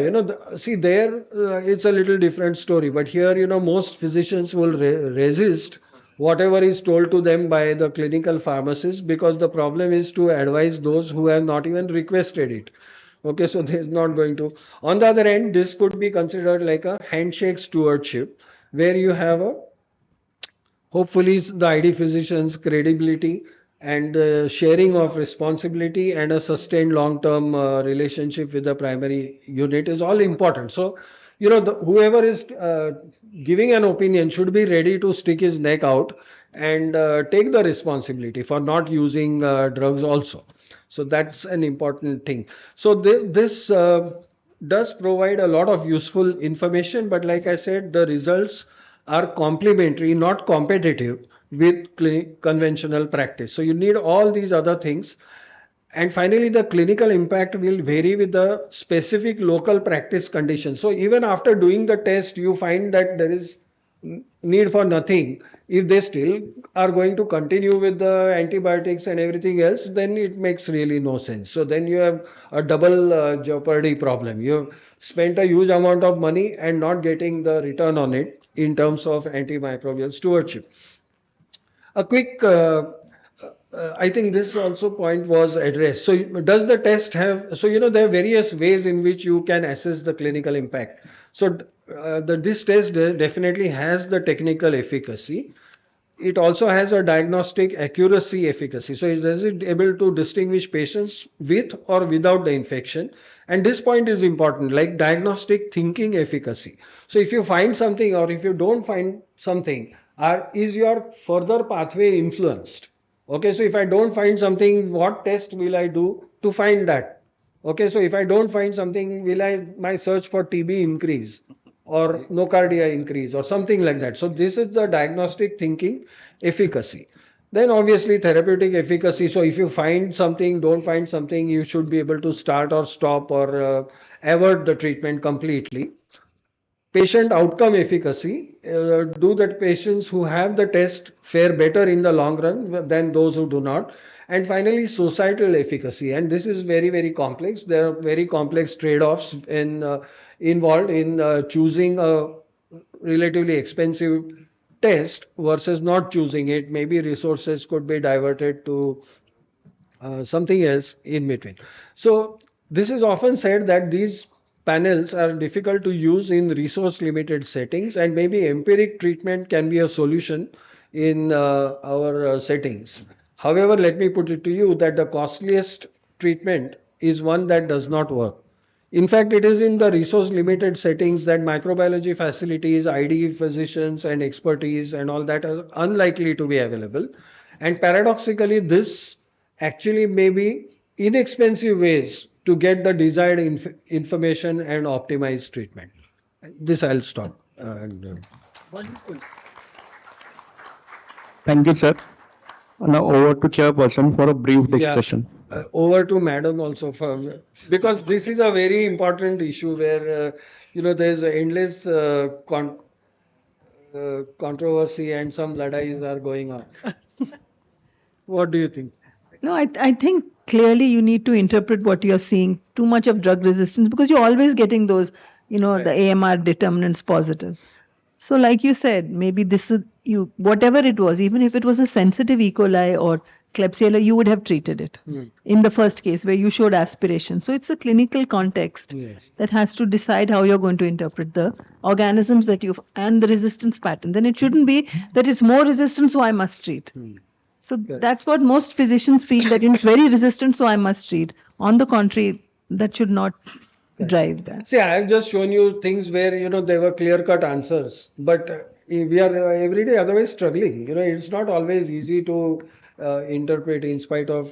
See there, it's a little different story, but here, most physicians will resist whatever is told to them by the clinical pharmacist, because the problem is to advise those who have not even requested it. Okay, so they're not going to. On the other end, this could be considered like a handshake stewardship, where you have a hopefully the ID physician's credibility and sharing of responsibility and a sustained long-term relationship with the primary unit is all important. So, whoever is giving an opinion should be ready to stick his neck out and take the responsibility for not using drugs also. So that's an important thing. So this does provide a lot of useful information, but like I said, the results are complementary, not competitive with conventional practice. So you need all these other things. And finally, the clinical impact will vary with the specific local practice conditions. So even after doing the test, you find that there is need for nothing. If they still are going to continue with the antibiotics and everything else, then it makes really no sense. So then you have a double jeopardy problem. You have spent a huge amount of money and not getting the return on it in terms of antimicrobial stewardship. A quick, I think this also point was addressed. So does the test have, so there are various ways in which you can assess the clinical impact. So this test definitely has the technical efficacy. It also has a diagnostic accuracy efficacy. So is it able to distinguish patients with or without the infection? And this point is important, like diagnostic thinking efficacy. So if you find something or if you don't find something, is your further pathway influenced? Okay, so if I don't find something, what test will I do to find that? Okay, so if I don't find something, will my search for TB increase or nocardia increase or something like that? So this is the diagnostic thinking efficacy. Then obviously therapeutic efficacy. So if you find something, don't find something, you should be able to start or stop or avert the treatment completely. Patient outcome efficacy. Do the patients who have the test fare better in the long run than those who do not? And finally, societal efficacy. And this is very, very complex. There are very complex trade-offs involved in choosing a relatively expensive test versus not choosing it. Maybe resources could be diverted to something else in between. So this is often said that these panels are difficult to use in resource limited settings, and maybe empiric treatment can be a solution in our settings. However, let me put it to you that the costliest treatment is one that does not work. In fact, it is in the resource limited settings that microbiology facilities, ID physicians and expertise and all that are unlikely to be available. And paradoxically, this actually may be inexpensive ways to get the desired information and optimize treatment. This I'll stop. Thank you, sir. Now over to chairperson for a brief discussion. Over to madam also because this is a very important issue where there's endless controversy and some ladais are going on. What do you think? No, I think clearly you need to interpret what you're seeing. Too much of drug resistance because you're always getting those, the AMR determinants positive. So, like you said, maybe this is you, whatever it was, even if it was a sensitive E. coli or Klebsiella, you would have treated it in the first case where you showed aspiration. So, it's a clinical context Yes. that has to decide how you're going to interpret the organisms that you've and the resistance patterns. And it shouldn't be that it's more resistant, so I must treat. So, that's what most physicians feel that it's very resistant, so I must treat. On the contrary, that should not drive that. See, I have just shown you things where, there were clear-cut answers, but we are every day otherwise struggling. It's not always easy to interpret in spite of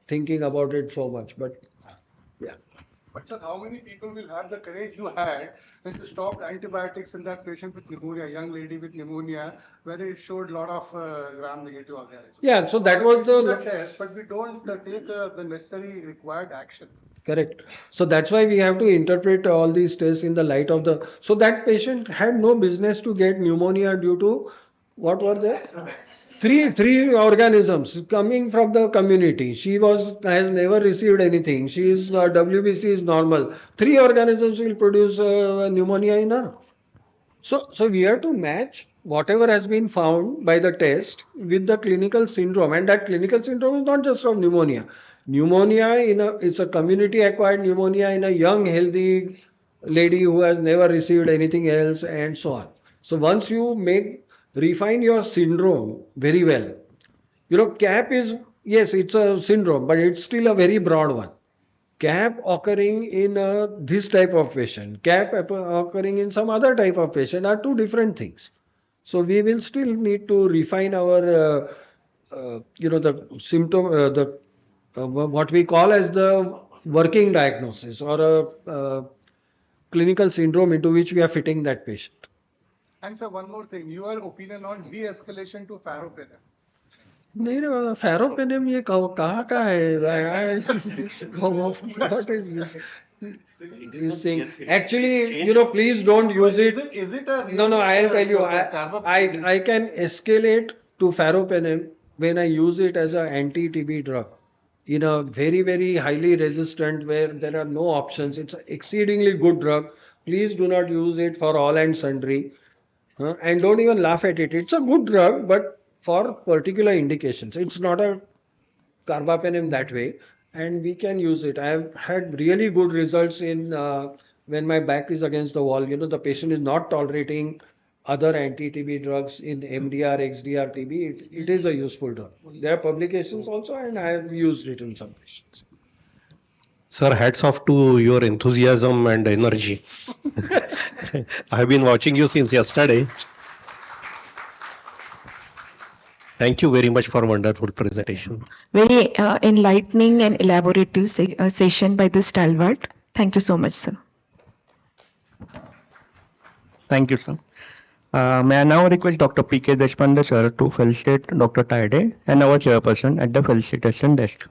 thinking about it so much. But yeah. But sir, how many people will have the courage you had when you stopped antibiotics in that patient with pneumonia, young lady with pneumonia, where it showed a lot of gram-negative organisms? Yeah, so that was We do the test, but we don't take the necessary required action. correct. So that's why we have to interpret all these tests in the light of the. So that patient had no business to get pneumonia due to what were there? Three organisms coming from the community. She has never received anything. She is WBC is normal. Three organisms will produce pneumonia in her. So we have to match whatever has been found by the test with the clinical syndrome, and that clinical syndrome is not just of pneumonia. Pneumonia it's a community acquired pneumonia in a young healthy lady who has never received anything else, and so on. So once you refine your syndrome very well, CAP is, yes, it's a syndrome, but it's still a very broad one. CAP occurring in this type of patient, CAP occurring in some other type of patient are two different things. So we will still need to refine our, the symptom, what we call as the working diagnosis or a clinical syndrome into which we are fitting that patient. And sir, one more thing, your opinion on de-escalation to ferropenem. नहीं रे फेरोपेनिम ये कहाँ का है what is this thing actually please don't use it. Is it a No, I'll tell you, I can escalate to ferropenem when I use it as an anti-TB drug in a very, very highly resistant where there are no options. It's an exceedingly good drug. Please do not use it for all and sundry. And don't even laugh at it. It's a good drug, but for particular indications. It's not a carbapenem that way, and we can use it. I have had really good results in when my back is against the wall. The patient is not tolerating other anti-TB drugs in MDR, XDR, TB. It is a useful drug. There are publications also, and I have used it in some patients. Sir, hats off to your enthusiasm and energy. I have been watching you since yesterday. Thank you very much for wonderful presentation. Very enlightening and elaborative session by the stalwart. Thank you so much, sir. Thank you, sir. May I now request Dr. P.K. Deshpande, sir, to felicitate Dr. Tade and our chairperson at the felicitation desk.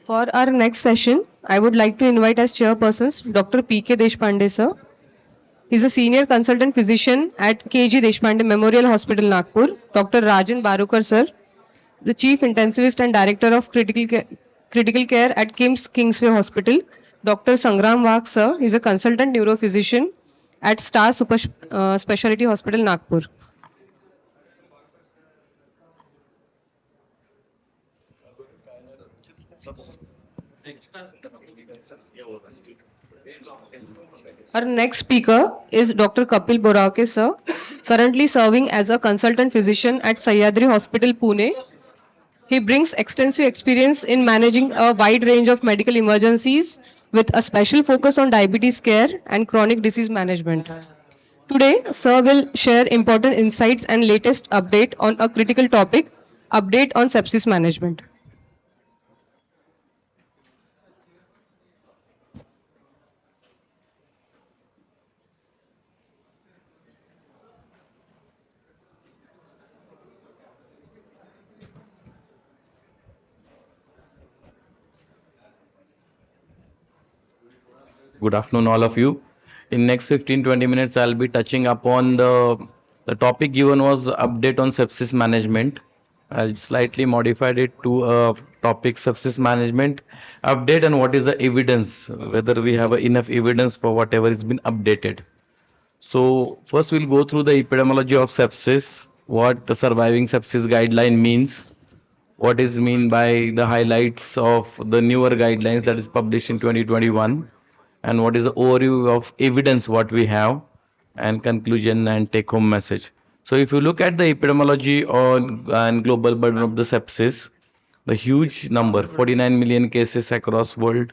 For our next session, I would like to invite as chairpersons Dr. P.K. Deshpande, sir. He's a senior consultant physician at K.G. Deshpande Memorial Hospital, Nagpur. Dr. Rajan Barukar, sir, the chief intensivist and director of critical care at Kingsway Hospital. Dr. Sangram Wagh, sir, he's a consultant neurophysician at Star Super Specialty Hospital, Nagpur. Our next speaker is Dr. Kapil Borake, sir, currently serving as a consultant physician at Sahyadri Hospital, Pune. He brings extensive experience in managing a wide range of medical emergencies with a special focus on diabetes care and chronic disease management. Today, sir will share important insights and latest update on a critical topic, update on sepsis management. Good afternoon, all of you. In next 15-20 minutes, I'll be touching upon the topic given was update on sepsis management. I slightly modified it to a topic sepsis management update and what is the evidence, whether we have enough evidence for whatever is been updated. So first we'll go through the epidemiology of sepsis, what the surviving sepsis guideline means, what is mean by the highlights of the newer guidelines that is published in 2021, and what is the overview of evidence what we have, and conclusion and take home message. So if you look at the epidemiology on and global burden of the sepsis, the huge number 49 million cases across world,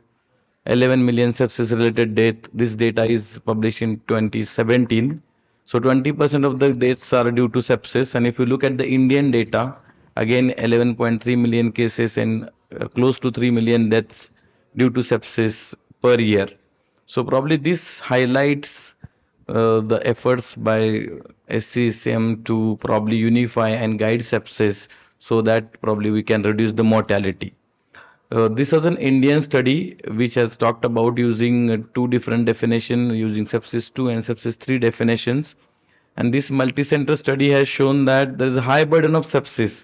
11 million sepsis related death. This data is published in 2017. So 20% of the deaths are due to sepsis. And if you look at the Indian data, again 11.3 million cases and close to 3 million deaths due to sepsis per year. So probably this highlights the efforts by SCCM to probably unify and guide sepsis so that probably we can reduce the mortality. This was an Indian study which has talked about using two different definitions, using sepsis 2 and sepsis 3 definitions. And this multi-center study has shown that there is a high burden of sepsis,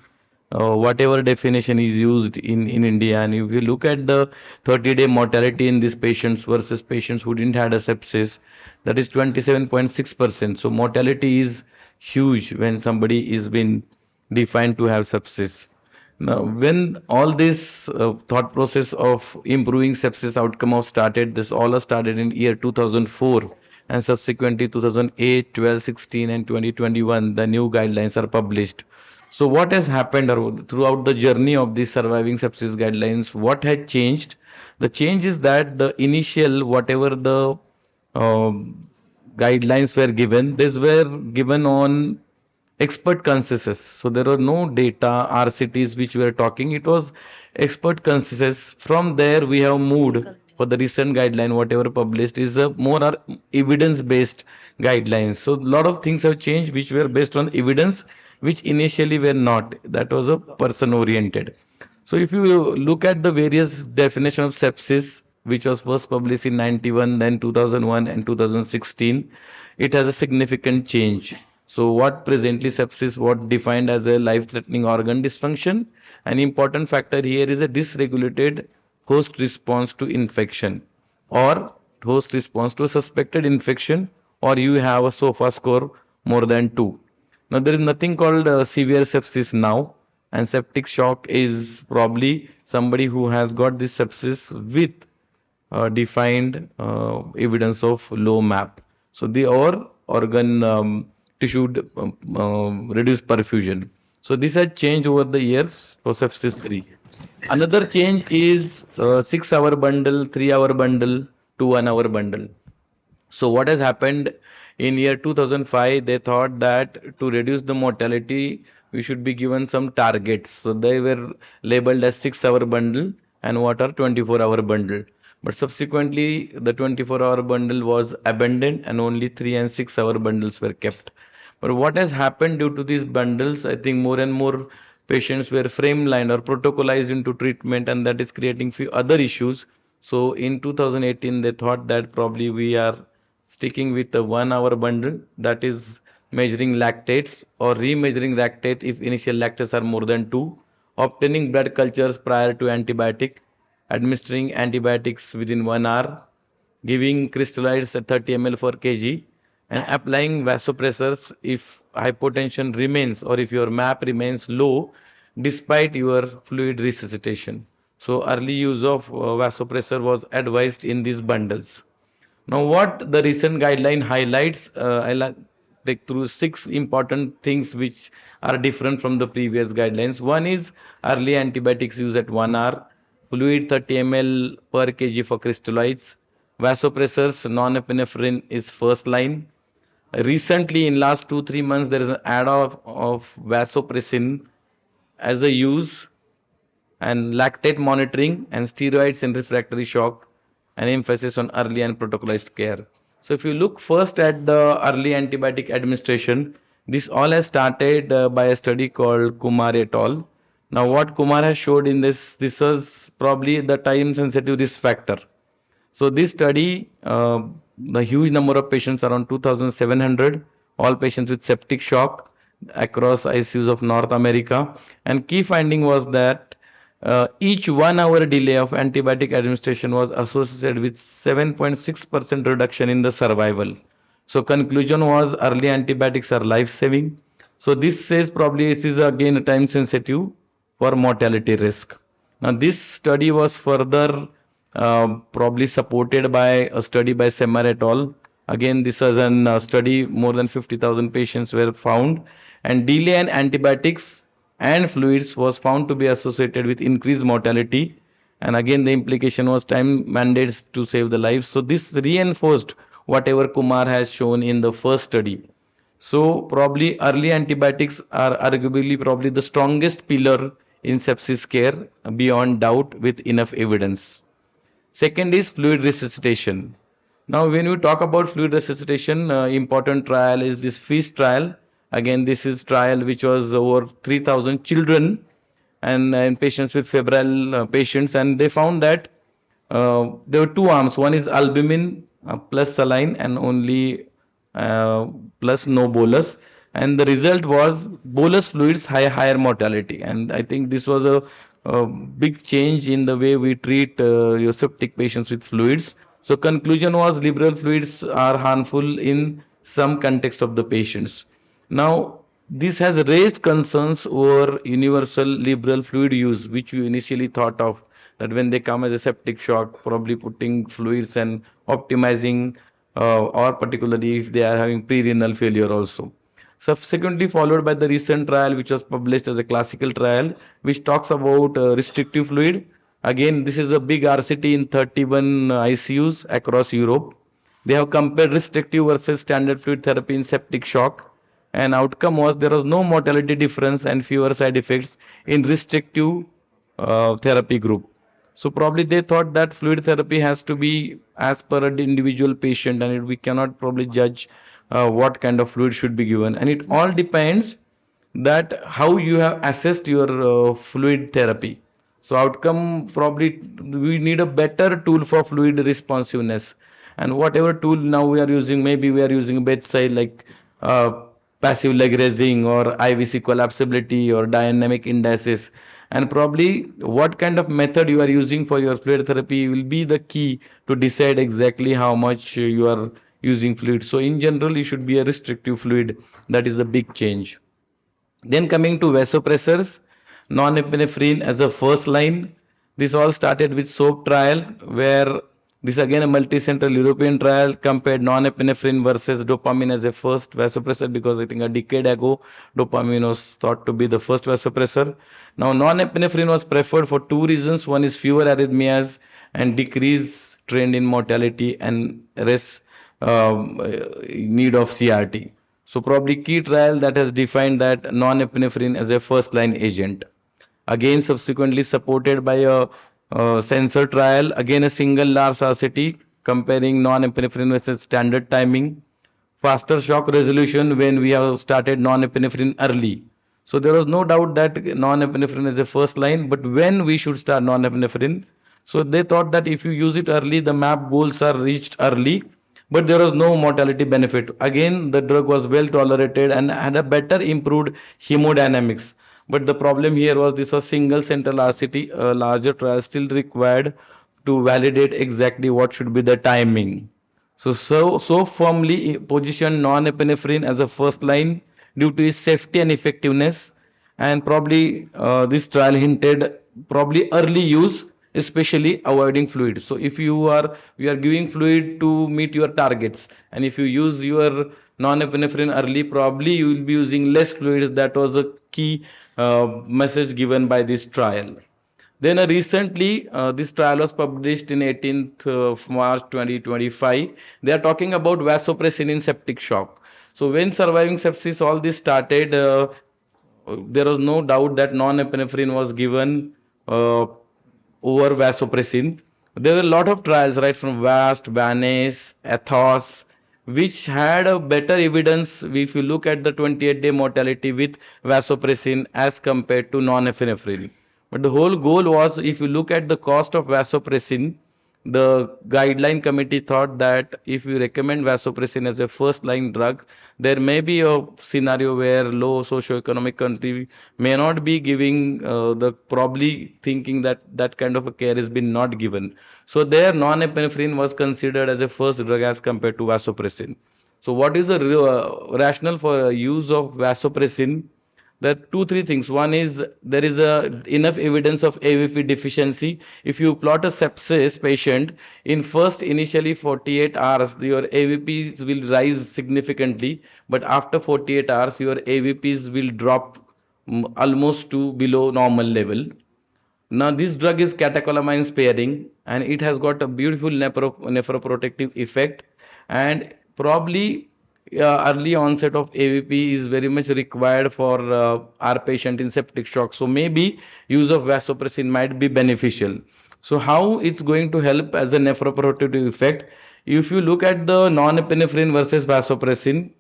whatever definition is used in India. And if you look at the 30-day mortality in these patients versus patients who didn't had a sepsis, that is 27.6%. So mortality is huge when somebody is been defined to have sepsis. Now, when all this thought process of improving sepsis outcome of started, this all started in year 2004 and subsequently 2008, 12, 16 and 2021, the new guidelines are published. So what has happened throughout the journey of these surviving sepsis guidelines? What had changed? The change is that the initial, whatever the guidelines were given, these were given on expert consensus. So there are no data RCTs which we are talking. It was expert consensus. From there we have moved for the recent guideline, whatever published is a more evidence-based guidelines. So a lot of things have changed which were based on evidence, which initially were not. That was a person-oriented. So if you look at the various definition of sepsis, which was first published in 91, then 2001 and 2016, it has a significant change. So what presently sepsis, what defined as a life-threatening organ dysfunction? An important factor here is a dysregulated host response to infection or host response to a suspected infection, or you have a SOFA score more than 2. Now there is nothing called severe sepsis now, and septic shock is probably somebody who has got this sepsis with defined evidence of low MAP. So the or organ tissue reduced perfusion. So this has changed over the years for sepsis 3. Another change is 6-hour bundle, 3-hour bundle to 1-hour bundle. So what has happened in year 2005, they thought that to reduce the mortality, we should be given some targets. So they were labeled as 6-hour bundle and what are 24-hour bundle. But subsequently, the 24-hour bundle was abandoned and only 3 and 6-hour bundles were kept. But what has happened due to these bundles, I think more and more patients were frame-lined or protocolized into treatment, and that is creating few other issues. So in 2018, they thought that probably we are sticking with the 1-hour bundle, that is measuring lactates or remeasuring lactate if initial lactates are more than 2, obtaining blood cultures prior to antibiotic, administering antibiotics within 1 hour, giving crystalloids at 30 ml per kg, and applying vasopressors if hypotension remains or if your MAP remains low despite your fluid resuscitation. So early use of vasopressor was advised in these bundles. Now, what the recent guideline highlights, I'll take through 6 important things which are different from the previous guidelines. One is early antibiotics use at 1 hour, fluid 30 ml per kg for crystalloids, vasopressors, non-epinephrine is first line. Recently, in last 2-3 months, there is an add of vasopressin as a use and lactate monitoring and steroids in refractory shock, and emphasis on early and protocolized care. So if you look first at the early antibiotic administration, this all has started by a study called Kumar et al. Now what Kumar has showed in this was probably the time sensitive risk factor. So this study, the huge number of patients, around 2,700, all patients with septic shock across ICUs of North America. And key finding was that each 1 hour delay of antibiotic administration was associated with 7.6% reduction in the survival. So conclusion was early antibiotics are life-saving. So this says probably it is again time sensitive for mortality risk. Now this study was further probably supported by a study by Semmer et al. Again, this was an study, more than 50,000 patients were found, and delay in antibiotics and fluids was found to be associated with increased mortality. And again, the implication was time mandates to save the lives. So this reinforced whatever Kumar has shown in the first study. So probably early antibiotics are arguably probably the strongest pillar in sepsis care beyond doubt with enough evidence. Second is fluid resuscitation. Now, when we talk about fluid resuscitation, important trial is this FEAST trial. Again, this is trial which was over 3,000 children and patients with febrile patients, and they found that there were two arms. One is albumin plus saline and only plus no bolus. And the result was bolus fluids higher mortality. And I think this was a big change in the way we treat your septic patients with fluids. So conclusion was liberal fluids are harmful in some context of the patients. Now, this has raised concerns over universal liberal fluid use, which we initially thought of that when they come as a septic shock, probably putting fluids and optimizing, or particularly if they are having pre-renal failure also. Subsequently followed by the recent trial, which was published as a classical trial, which talks about restrictive fluid. Again, this is a big RCT in 31 ICUs across Europe. They have compared restrictive versus standard fluid therapy in septic shock, and outcome was there was no mortality difference and fewer side effects in restrictive therapy group. So probably they thought that fluid therapy has to be as per an individual patient, and we cannot probably judge what kind of fluid should be given, and it all depends that how you have assessed your fluid therapy. So outcome probably we need a better tool for fluid responsiveness, and whatever tool now we are using, maybe we are using bedside like passive leg raising or IVC collapsibility or dynamic indices, and probably what kind of method you are using for your fluid therapy will be the key to decide exactly how much you are using fluid. So in general, it should be a restrictive fluid. That is a big change. Then coming to vasopressors, non-epinephrine as a first line. This all started with SOAP trial, where this again a multi-central European trial compared non-epinephrine versus dopamine as a first vasopressor, because I think a decade ago dopamine was thought to be the first vasopressor. Now non-epinephrine was preferred for two reasons. One is fewer arrhythmias and decrease trend in mortality and less need of CRT. So probably key trial that has defined that non-epinephrine as a first line agent. Again subsequently supported by a sensor trial, again a single large RCT comparing non-epinephrine versus standard timing, faster shock resolution when we have started non-epinephrine early. So there was no doubt that non-epinephrine is a first line, but when we should start non-epinephrine? So they thought that if you use it early, the MAP goals are reached early, but there was no mortality benefit. Again, the drug was well tolerated and had a better improved hemodynamics. But the problem here was this was single central RCT, a larger trial still required to validate exactly what should be the timing. So firmly positioned non-epinephrine as a first line due to its safety and effectiveness, and probably this trial hinted probably early use, especially avoiding fluid. So if you are giving fluid to meet your targets, and if you use your non-epinephrine early, probably you will be using less fluids. That was a key message given by this trial. Then recently, this trial was published in 18th of March 2025. They are talking about vasopressin in septic shock. So when surviving sepsis, all this started, there was no doubt that non-epinephrine was given over vasopressin. There were a lot of trials, right, from VAST, VANACE, ATHOS, which had a better evidence if you look at the 28-day mortality with vasopressin as compared to non-epinephrine. But the whole goal was, if you look at the cost of vasopressin, the guideline committee thought that if you recommend vasopressin as a first line drug, there may be a scenario where low socioeconomic country may not be giving the probably thinking that that kind of a care has been not given. So there norepinephrine was considered as a first drug as compared to vasopressin. So what is the rationale for use of vasopressin? There are two, three things. One is there is enough evidence of AVP deficiency. If you plot a sepsis patient in first initially 48 hours, your AVPs will rise significantly, but after 48 hours, your AVPs will drop almost to below normal level. Now, this drug is catecholamine sparing and it has got a beautiful nephroprotective effect, and probably early onset of AVP is very much required for our patient in septic shock. So maybe use of vasopressin might be beneficial. So how it's going to help as a nephroprotective effect? If you look at the norepinephrine versus vasopressin,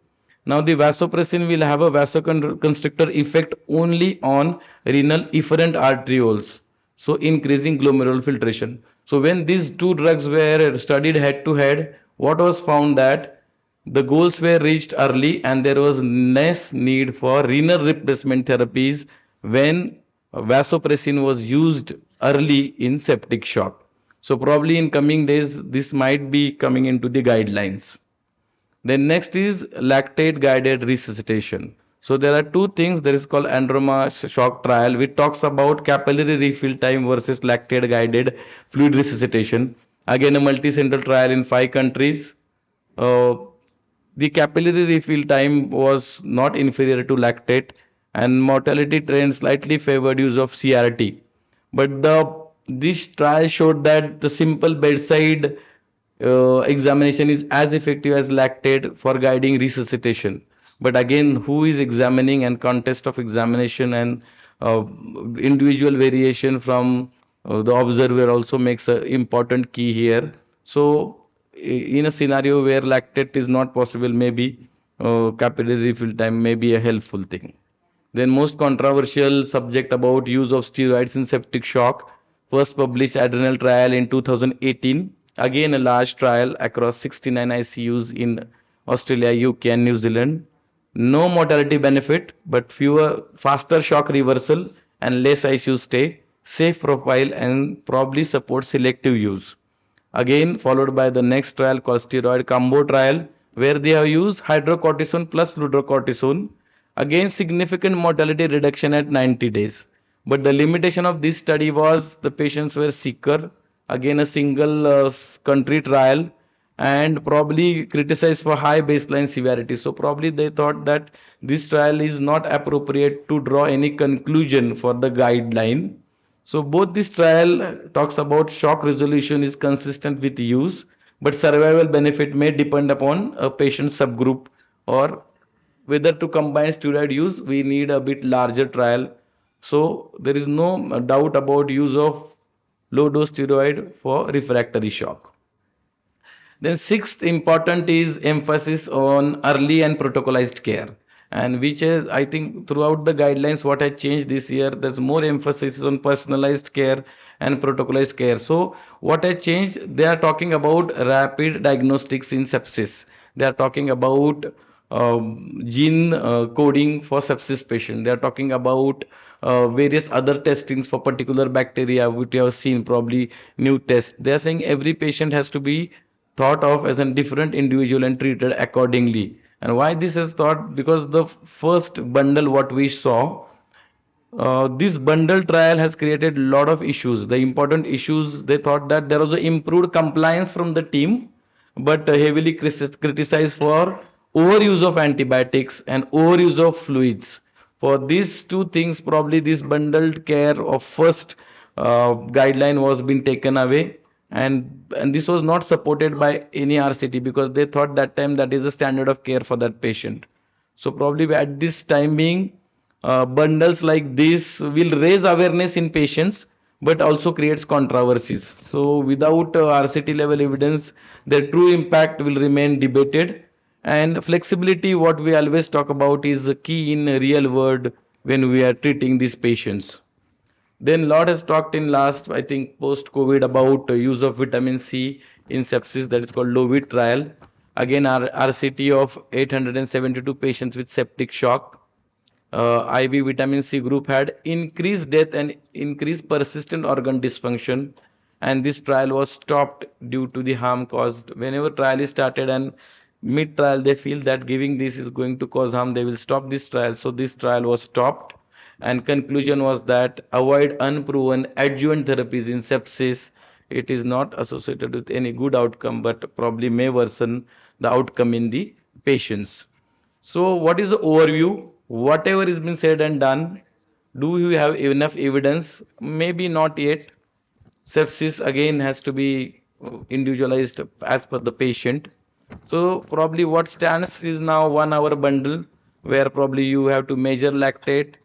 now the vasopressin will have a vasoconstrictor effect only on renal efferent arterioles, so increasing glomerular filtration. So when these two drugs were studied head to head, what was found that the goals were reached early and there was less need for renal replacement therapies when vasopressin was used early in septic shock. So probably in coming days this might be coming into the guidelines. Then next is lactate guided resuscitation. So there are two things. There is called Androma shock trial, which talks about capillary refill time versus lactate guided fluid resuscitation. Again, a multi-center trial in 5 countries. Uh, the capillary refill time was not inferior to lactate, and mortality trend slightly favored use of CRT. But this trial showed that the simple bedside examination is as effective as lactate for guiding resuscitation. But again, who is examining and context of examination and individual variation from the observer also makes an important key here. So in a scenario where lactate is not possible, maybe capillary refill time may be a helpful thing. Then most controversial subject about use of steroids in septic shock. First published adrenal trial in 2018. Again a large trial across 69 ICUs in Australia, UK and New Zealand. No mortality benefit but faster shock reversal and less ICU stay. Safe profile and probably support selective use. Again followed by the next trial called steroid combo trial, where they have used hydrocortisone plus fludrocortisone. Again significant mortality reduction at 90 days. But the limitation of this study was the patients were sicker. Again a single country trial and probably criticized for high baseline severity. So probably they thought that this trial is not appropriate to draw any conclusion for the guideline. So both this trial talks about shock resolution is consistent with use, but survival benefit may depend upon a patient subgroup or whether to combine steroid use, we need a bit larger trial. So there is no doubt about use of low dose steroid for refractory shock. Then sixth important is emphasis on early and protocolized care, and which is I think throughout the guidelines what has changed this year, there's more emphasis on personalized care and protocolized care. So what has changed, they are talking about rapid diagnostics in sepsis. They are talking about gene coding for sepsis patient. They are talking about various other testings for particular bacteria which you have seen, probably new test. They are saying every patient has to be thought of as a different individual and treated accordingly. And why this is thought? Because the first bundle what we saw, this bundle trial has created a lot of issues. The important issues, they thought that there was a improved compliance from the team, but heavily criticized for overuse of antibiotics and overuse of fluids. For these two things, probably this bundled care of first guideline was being taken away, and this was not supported by any RCT because they thought that time that is the standard of care for that patient. So probably at this time being, bundles like this will raise awareness in patients but also creates controversies. So without RCT level evidence, their true impact will remain debated. And flexibility, what we always talk about, is key in real world when we are treating these patients. Then lot has talked in last, I think, post-COVID about use of vitamin C in sepsis. That is called LOVIT trial. Again, our RCT of 872 patients with septic shock. IV vitamin C group had increased death and increased persistent organ dysfunction. And this trial was stopped due to the harm caused. Whenever trial is started and mid-trial they feel that giving this is going to cause harm, they will stop this trial. So this trial was stopped, and conclusion was that avoid unproven adjuvant therapies in sepsis. It is not associated with any good outcome, but probably may worsen the outcome in the patients. So, what is the overview? Whatever has been said and done, do you have enough evidence? Maybe not yet. Sepsis again has to be individualized as per the patient. So, probably what stands is now 1 hour bundle where probably you have to measure lactate,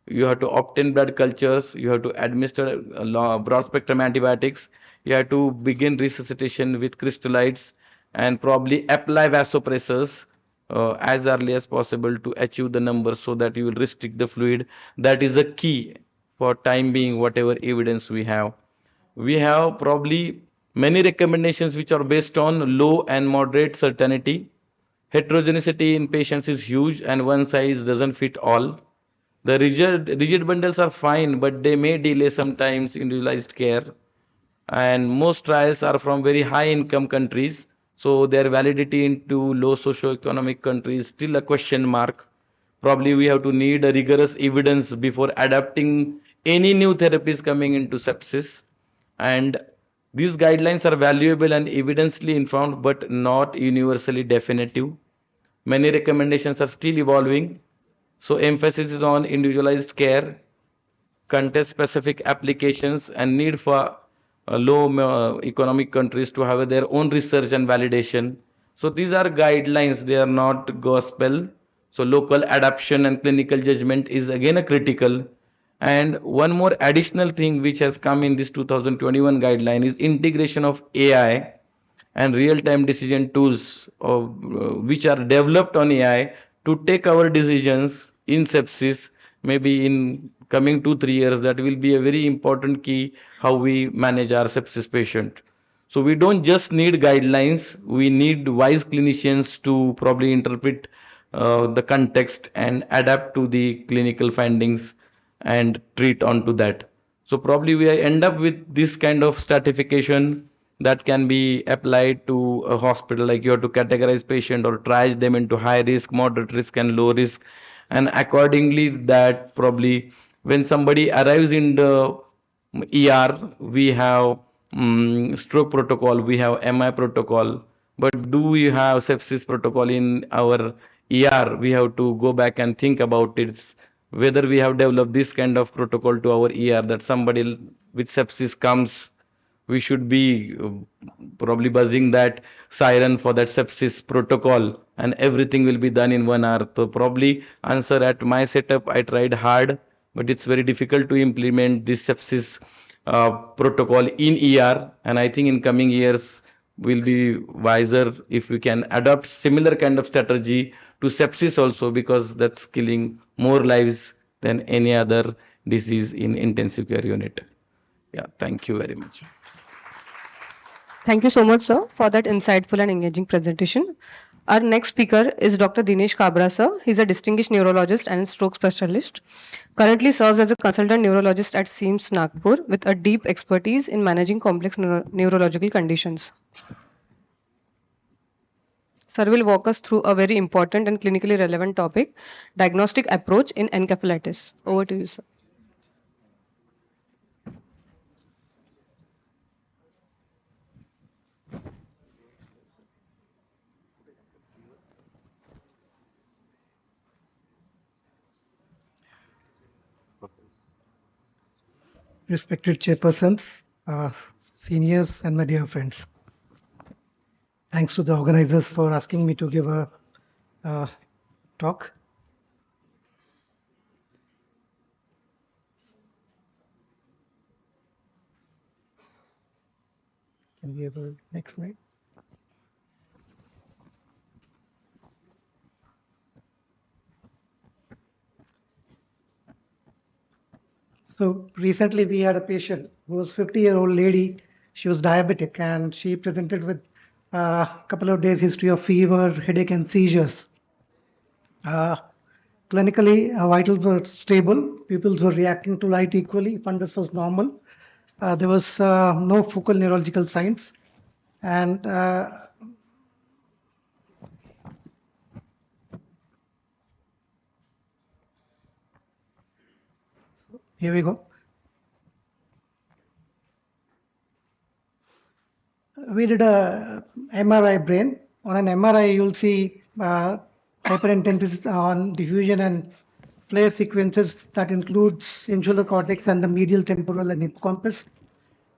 you have to obtain blood cultures, you have to administer broad spectrum antibiotics, you have to begin resuscitation with crystalloids, and probably apply vasopressors as early as possible to achieve the numbers so that you will restrict the fluid. That is a key for time being, whatever evidence we have. We have probably many recommendations which are based on low and moderate certainty. Heterogeneity in patients is huge and one size doesn't fit all. The rigid bundles are fine, but they may delay sometimes individualized care. And most trials are from very high income countries, so their validity into low socio-economic countries still a question mark. Probably we have to need a rigorous evidence before adapting any new therapies coming into sepsis. And these guidelines are valuable and evidentially informed, but not universally definitive. Many recommendations are still evolving, so emphasis is on individualized care, context specific applications, and need for low economic countries to have their own research and validation. So these are guidelines, they are not gospel. So local adaptation and clinical judgment is again a critical. And one more additional thing which has come in this 2021 guideline is integration of AI and real-time decision tools which are developed on AI to take our decisions in sepsis. Maybe in coming 2 3 years, that will be a very important key how we manage our sepsis patient. So we don't just need guidelines, we need wise clinicians to probably interpret the context and adapt to the clinical findings and treat onto that. So probably we end up with this kind of stratification that can be applied to a hospital, like you have to categorize patient or triage them into high risk, moderate risk, and low risk. And accordingly, that probably when somebody arrives in the ER, we have stroke protocol, we have MI protocol, but do we have sepsis protocol in our ER? We have to go back and think about it, whether we have developed this kind of protocol to our ER that somebody with sepsis comes, we should be probably buzzing that siren for that sepsis protocol and everything will be done in 1 hour. So probably answer at my setup, I tried hard, but it's very difficult to implement this sepsis protocol in ER. And I think in coming years will be wiser if we can adopt similar kind of strategy to sepsis also, because that's killing more lives than any other disease in intensive care unit. Yeah, thank you very much. Thank you so much, sir, for that insightful and engaging presentation. Our next speaker is Dr. Dinesh Kabra, sir. He's a distinguished neurologist and stroke specialist. Currently serves as a consultant neurologist at SEAMS Nagpur with a deep expertise in managing complex neurological conditions. Sir will walk us through a very important and clinically relevant topic, diagnostic approach in encephalitis. Over to you, sir. Respected chairpersons, seniors, and my dear friends. Thanks to the organizers for asking me to give a talk. Can we have a next slide? So recently we had a patient who was 50-year-old lady. She was diabetic and she presented with a couple of days history of fever, headache, and seizures. Clinically, vitals were stable. Pupils were reacting to light equally. Fundus was normal. There was no focal neurological signs. And here we go. We did a MRI brain. On an MRI, you'll see hyperintensity on diffusion and flare sequences that includes insular cortex and the medial temporal and hippocampus.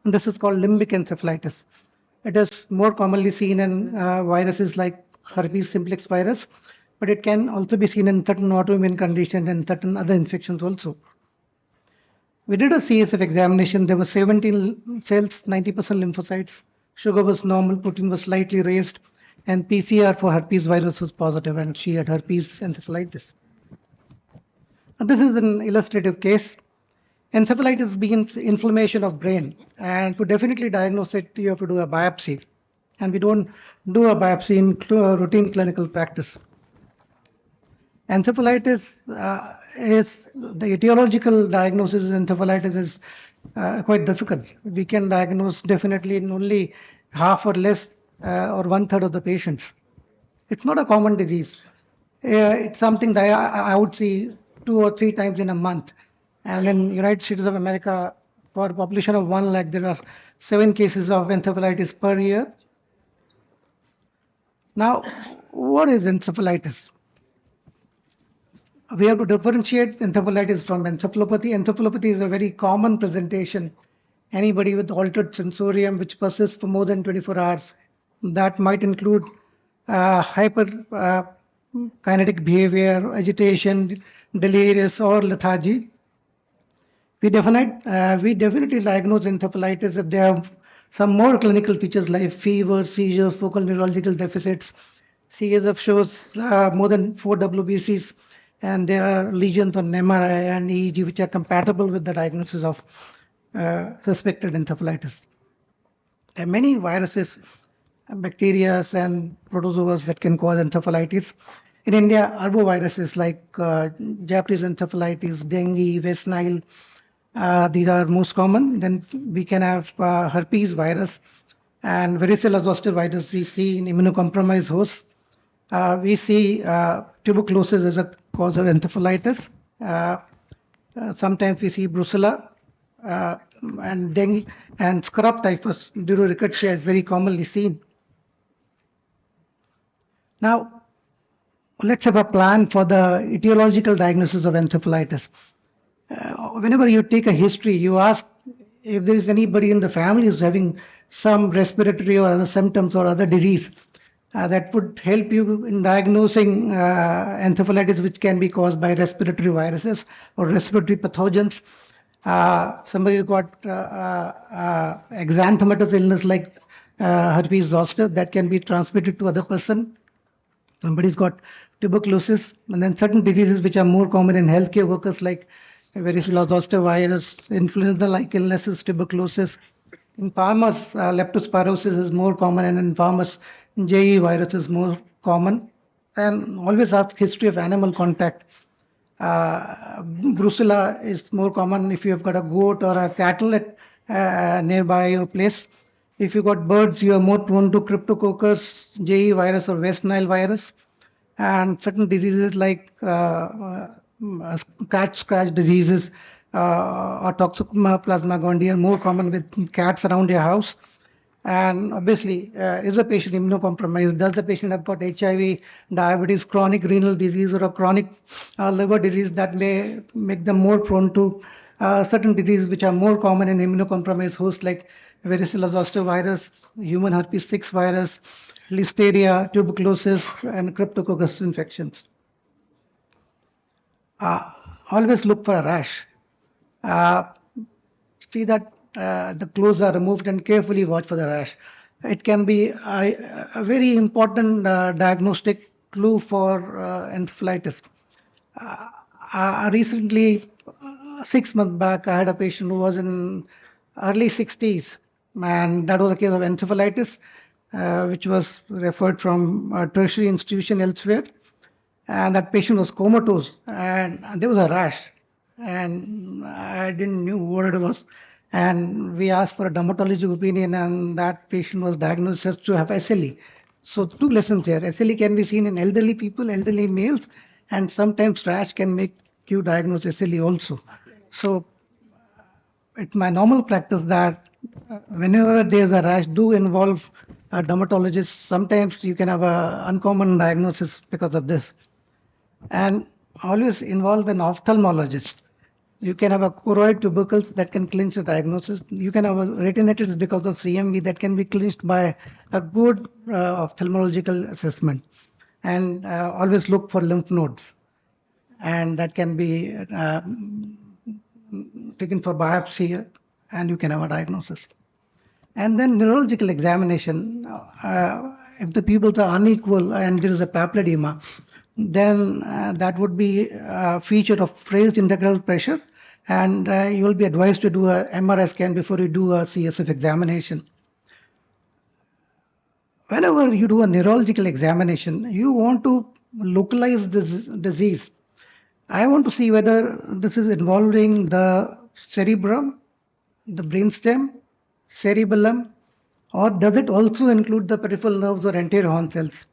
And this is called limbic encephalitis. It is more commonly seen in viruses like herpes simplex virus, but it can also be seen in certain autoimmune conditions and certain other infections also. We did a CSF examination. There were 17 cells, 90% lymphocytes. Sugar was normal, protein was slightly raised, and PCR for herpes virus was positive, and she had herpes encephalitis. And this is an illustrative case. Encephalitis means inflammation of brain, and to definitely diagnose it, you have to do a biopsy. And we don't do a biopsy in routine clinical practice. Encephalitis is the etiological diagnosis of encephalitis is quite difficult. We can diagnose definitely in only half or less or 1/3 of the patients. It's not a common disease. It's something that I would see 2 or 3 times in a month. And in United States of America, for a population of 1 lakh, there are 7 cases of encephalitis per year. Now, what is encephalitis? We have to differentiate encephalitis from encephalopathy. Encephalopathy is a very common presentation. Anybody with altered sensorium which persists for more than 24 hours. That might include hyperkinetic behavior, agitation, delirious, or lethargy. We definitely diagnose encephalitis if they have some more clinical features like fever, seizures, focal neurological deficits. CSF shows more than 4 WBCs, and there are lesions on MRI and EEG which are compatible with the diagnosis of suspected encephalitis. There are many viruses, bacteria, and protozoas that can cause encephalitis. In India, arboviruses like Japanese encephalitis, dengue, West Nile, these are most common. Then we can have herpes virus and varicella zoster virus we see in immunocompromised hosts. We see tuberculosis as a cause of encephalitis. Sometimes we see brucella and dengue and scrub typhus due to rickettsia is very commonly seen. Now, let's have a plan for the etiological diagnosis of encephalitis. Whenever you take a history, you ask if there is anybody in the family who's having some respiratory or other symptoms or other disease that would help you in diagnosing encephalitis, which can be caused by respiratory viruses or respiratory pathogens. Somebody who got exanthematous illness like herpes zoster that can be transmitted to other person. Somebody's got tuberculosis, and then certain diseases which are more common in healthcare workers like varicella zoster virus, influenza-like illnesses, tuberculosis. In farmers, leptospirosis is more common, and in farmers, JE virus is more common. And always ask history of animal contact. Brucella is more common if you have got a goat or a cattle at nearby your place. If you got birds, you are more prone to cryptococcus, JE virus, or West Nile virus. And certain diseases like cat scratch diseases or Toxoplasma gondii are more common with cats around your house. And obviously, is the patient immunocompromised? Does the patient have got HIV, diabetes, chronic renal disease, or a chronic liver disease that may make them more prone to certain diseases which are more common in immunocompromised hosts like varicella zoster virus, human herpes 6 virus, listeria, tuberculosis, and cryptococcus infections. Always look for a rash. See that the clothes are removed and carefully watch for the rash. It can be a very important diagnostic clue for encephalitis. Recently, 6 months back, I had a patient who was in early 60s, and that was a case of encephalitis, which was referred from a tertiary institution elsewhere. And that patient was comatose, and there was a rash, and I didn't knew what it was. And we asked for a dermatology opinion, and that patient was diagnosed as to have SLE. So two lessons here. SLE can be seen in elderly people, elderly males, and sometimes rash can make you diagnose SLE also. So it's my normal practice that whenever there's a rash, do involve a dermatologist. Sometimes you can have a uncommon diagnosis because of this. And always involve an ophthalmologist. You can have a choroid tubercles that can clinch the diagnosis. You can have a retinitis because of CMV that can be clinched by a good ophthalmological assessment. And always look for lymph nodes. And that can be taken for biopsy, and you can have a diagnosis. And then neurological examination. If the pupils are unequal and there is a papilledema, then that would be a feature of raised integral pressure, and you will be advised to do a MRI scan before you do a CSF examination. Whenever you do a neurological examination, you want to localize this disease. I want to see whether this is involving the cerebrum, the brainstem, cerebellum, or does it also include the peripheral nerves or anterior horn cells?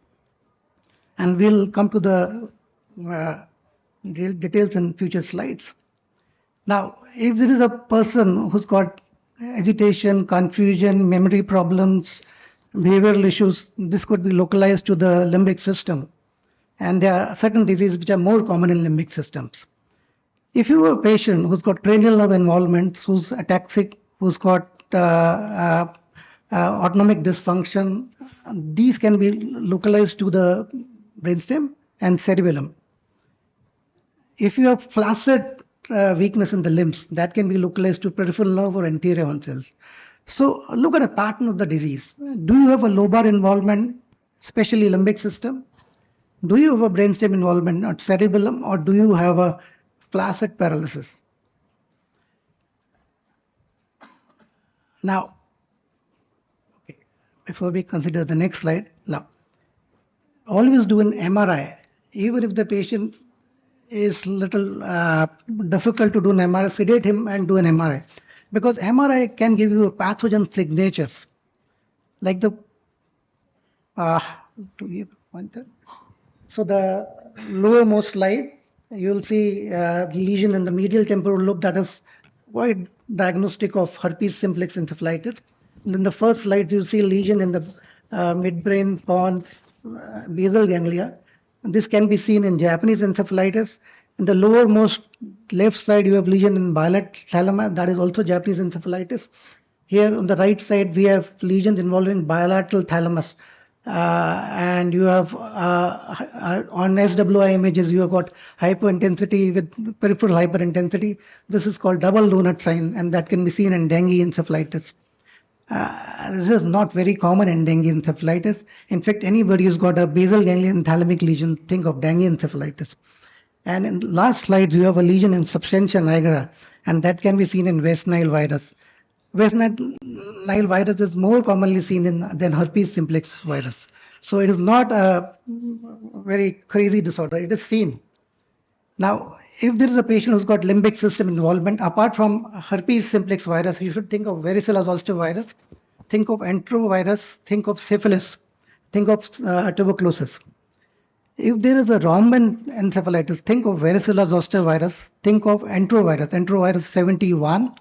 And we'll come to the details in future slides. Now, if there is a person who's got agitation, confusion, memory problems, behavioral issues, this could be localized to the limbic system. And there are certain diseases which are more common in limbic systems. If you have a patient who's got cranial nerve involvement, who's ataxic, who's got autonomic dysfunction, these can be localized to the brainstem and cerebellum. If you have flaccid weakness in the limbs, that can be localized to peripheral nerve or anterior horn cells. So look at a pattern of the disease. Do you have a lobar involvement, especially limbic system? Do you have a brainstem involvement or cerebellum, or do you have a flaccid paralysis? Now, okay, before we consider the next slide, now, always do an MRI, even if the patient is little difficult to do an MRI, sedate him and do an MRI. Because MRI can give you pathogen signatures, like the, to give pointer. So the lowermost slide, you'll see the lesion in the medial temporal lobe that is quite diagnostic of herpes simplex encephalitis. And in the first slide, you see a lesion in the midbrain pons, basal ganglia. This can be seen in Japanese encephalitis. In the lowermost left side, you have lesion in bilateral thalamus, that is also Japanese encephalitis. Here on the right side, we have lesions involving bilateral thalamus. And you have on SWI images, you have got hyperintensity with peripheral hyperintensity. This is called double donut sign, and that can be seen in dengue encephalitis. This is not very common in dengue encephalitis. In fact, anybody who's got a basal ganglion thalamic lesion, think of dengue encephalitis. And in the last slide, you have a lesion in substantia nigra, and that can be seen in West Nile virus. West Nile virus is more commonly seen than herpes simplex virus. So it is not a very crazy disorder. It is seen. Now, if there is a patient who's got limbic system involvement, apart from herpes simplex virus, you should think of varicella zoster virus, think of enterovirus, think of syphilis, think of tuberculosis. If there is a rhombin encephalitis, think of varicella zoster virus, think of enterovirus 71.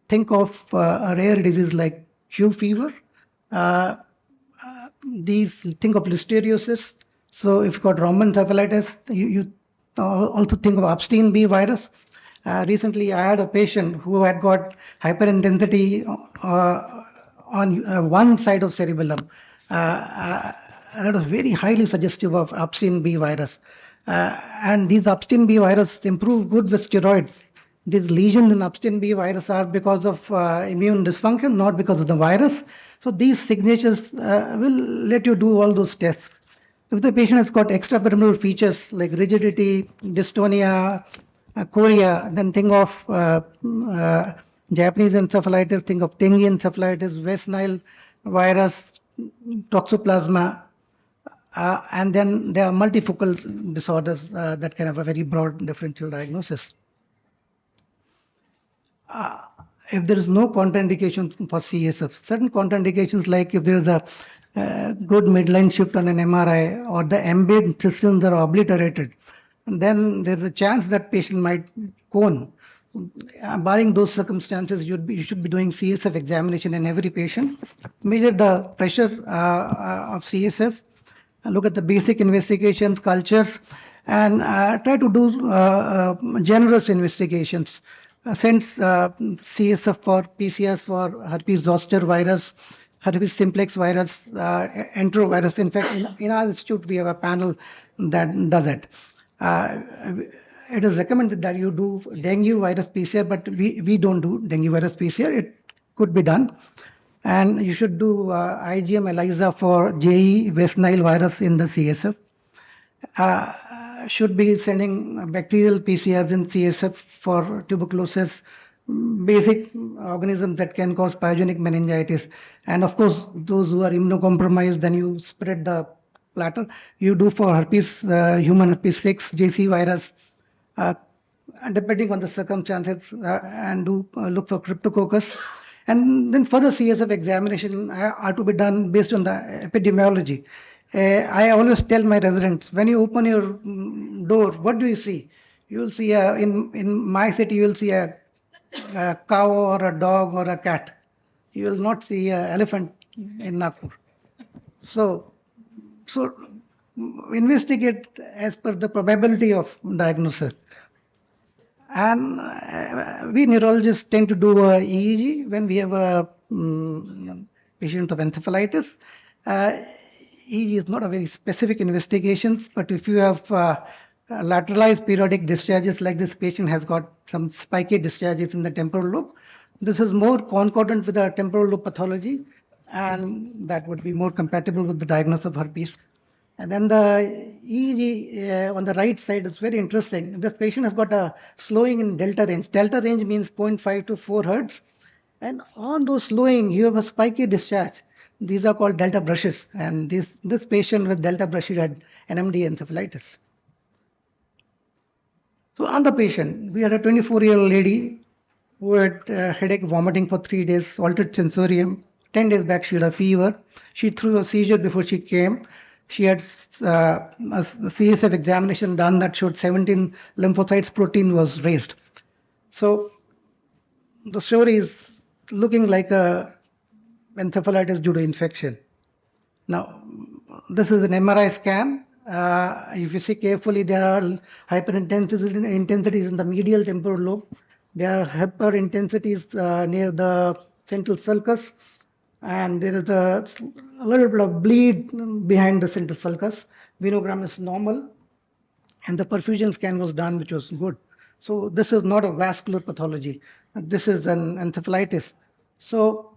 Think of a rare disease like Q fever. Think of listeriosis. So if you've got rhombin encephalitis, you also think of Epstein B virus. Recently, I had a patient who had got hyperintensity on one side of cerebellum. That was very highly suggestive of Epstein B virus. And these Epstein B virus improve good with steroids. These lesions in Epstein B virus are because of immune dysfunction, not because of the virus. So these signatures will let you do all those tests. If the patient has got extrapyramidal features like rigidity, dystonia, Korea, then think of Japanese encephalitis, think of dengue encephalitis, West Nile virus, toxoplasma, and then there are multifocal disorders that can have a very broad differential diagnosis. If there is no contraindication for CSF, certain contraindications like if there is a good midline shift on an MRI or the ambient systems are obliterated, then there's a chance that patient might cone. Barring those circumstances, you should be doing CSF examination in every patient, measure the pressure of CSF, look at the basic investigations, cultures, and try to do generous investigations. Send CSF for PCRs for herpes zoster virus, herpes simplex virus, enterovirus. In fact, in our institute, we have a panel that does it. It is recommended that you do dengue virus PCR, but we don't do dengue virus PCR. It could be done. And you should do IgM ELISA for JE West Nile virus in the CSF. Should be sending bacterial PCRs in CSF for tuberculosis, basic organisms that can cause pyogenic meningitis. And of course, those who are immunocompromised, then you spread the platter. You do for herpes, human herpes 6, JC virus, depending on the circumstances, and do look for cryptococcus. And then further CSF examination are to be done based on the epidemiology. I always tell my residents, when you open your door, what do you see? You will see, in my city, you will see a cow or a dog or a cat. You will not see an elephant in Nagpur. So investigate as per the probability of diagnosis. And we neurologists tend to do a EEG when we have a patient of encephalitis. EEG is not a very specific investigation, but if you have lateralized periodic discharges like this patient has got some spiky discharges in the temporal lobe, this is more concordant with the temporal lobe pathology, and that would be more compatible with the diagnosis of herpes. And then the EEG on the right side is very interesting. This patient has got a slowing in delta range. Delta range means 0.5 to 4 hertz. And on those slowing, you have a spiky discharge. These are called delta brushes. And this patient with delta brushes had NMD encephalitis. So on the patient, we had a 24-year-old lady who had headache, vomiting for 3 days, altered sensorium. 10 days back, she had a fever. She threw a seizure before she came. She had a CSF examination done that showed 17 lymphocytes protein was raised. So the story is looking like a encephalitis due to infection. Now, this is an MRI scan. If you see carefully, there are hyperintensities in the medial temporal lobe. There are hyperintensities near the central sulcus, and there is a little bit of bleed behind the central sulcus. Venogram is normal, and the perfusion scan was done, which was good. So this is not a vascular pathology. This is an encephalitis. So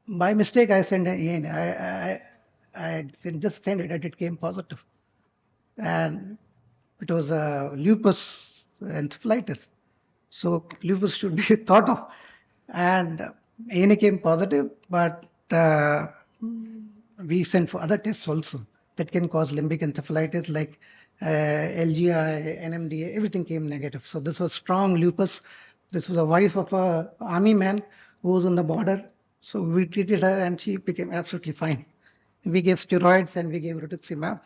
by mistake, I sent an ENA. I just sent it, and it came positive. And it was lupus encephalitis. So lupus should be thought of. And ANA came positive, but we sent for other tests also that can cause limbic encephalitis like LGI, NMDA, everything came negative. So this was strong lupus. This was a wife of a army man who was on the border. So we treated her and she became absolutely fine. We gave steroids and we gave rituximab.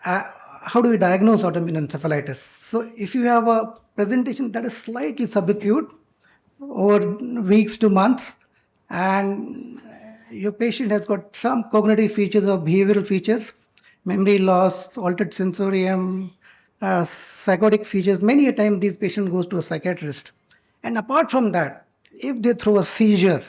How do we diagnose autoimmune encephalitis? So if you have a presentation that is slightly subacute over weeks to months, and your patient has got some cognitive features or behavioral features, memory loss, altered sensorium, psychotic features, many a time these patients goes to a psychiatrist. And apart from that, if they throw a seizure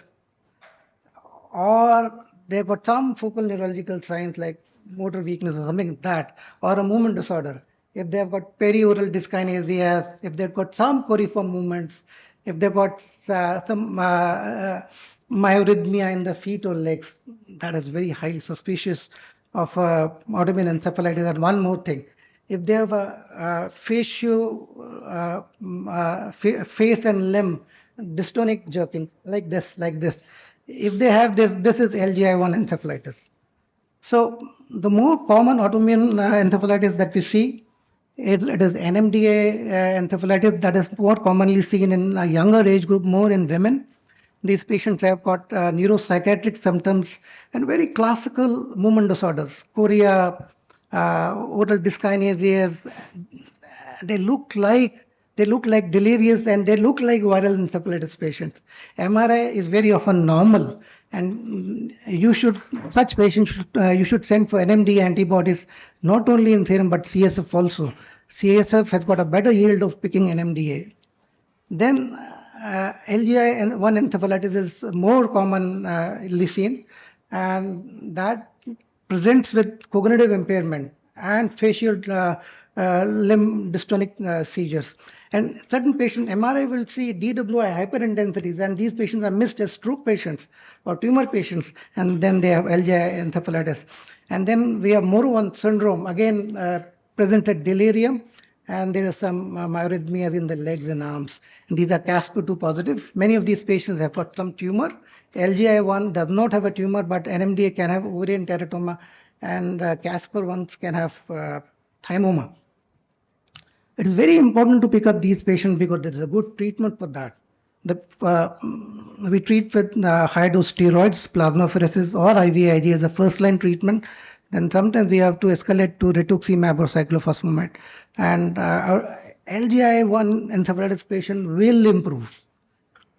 or they've got some focal neurological signs like motor weakness or something like that, or a movement disorder, if they've got perioral dyskinesias, if they've got some coriform movements, if they've got some myarrhythmia in the feet or legs, that is very highly suspicious of autoimmune encephalitis. And one more thing, if they have a face and limb dystonic jerking like this, if they have this is LGI1 encephalitis. So the more common autoimmune encephalitis that we see, it is NMDA encephalitis that is more commonly seen in a younger age group, more in women. These patients have got neuropsychiatric symptoms and very classical movement disorders, chorea, oral dyskinesias. They look like delirious and they look like viral encephalitis patients. MRI is very often normal, and such patients you should send for NMD antibodies not only in serum but CSF also. CSF has got a better yield of picking NMDA. Then LGI-1 encephalitis is more commonly seen, and that presents with cognitive impairment and facial limb dystonic seizures. And certain patients, MRI will see DWI hyperintensities, and these patients are missed as stroke patients or tumor patients, and then they have LGI encephalitis. And then we have Morvan syndrome, again presented delirium, and there are some myarrhythmias in the legs and arms. And these are Caspr2 positive. Many of these patients have got some tumor. LGI1 does not have a tumor, but NMDA can have ovarian teratoma, and Caspr1 can have thymoma. It is very important to pick up these patients because there is a good treatment for that. We treat with high-dose steroids, plasmapheresis, or IVIG as a first-line treatment. Then sometimes we have to escalate to rituximab or cyclophosphamide. And our LGI1 encephalitis patient will improve.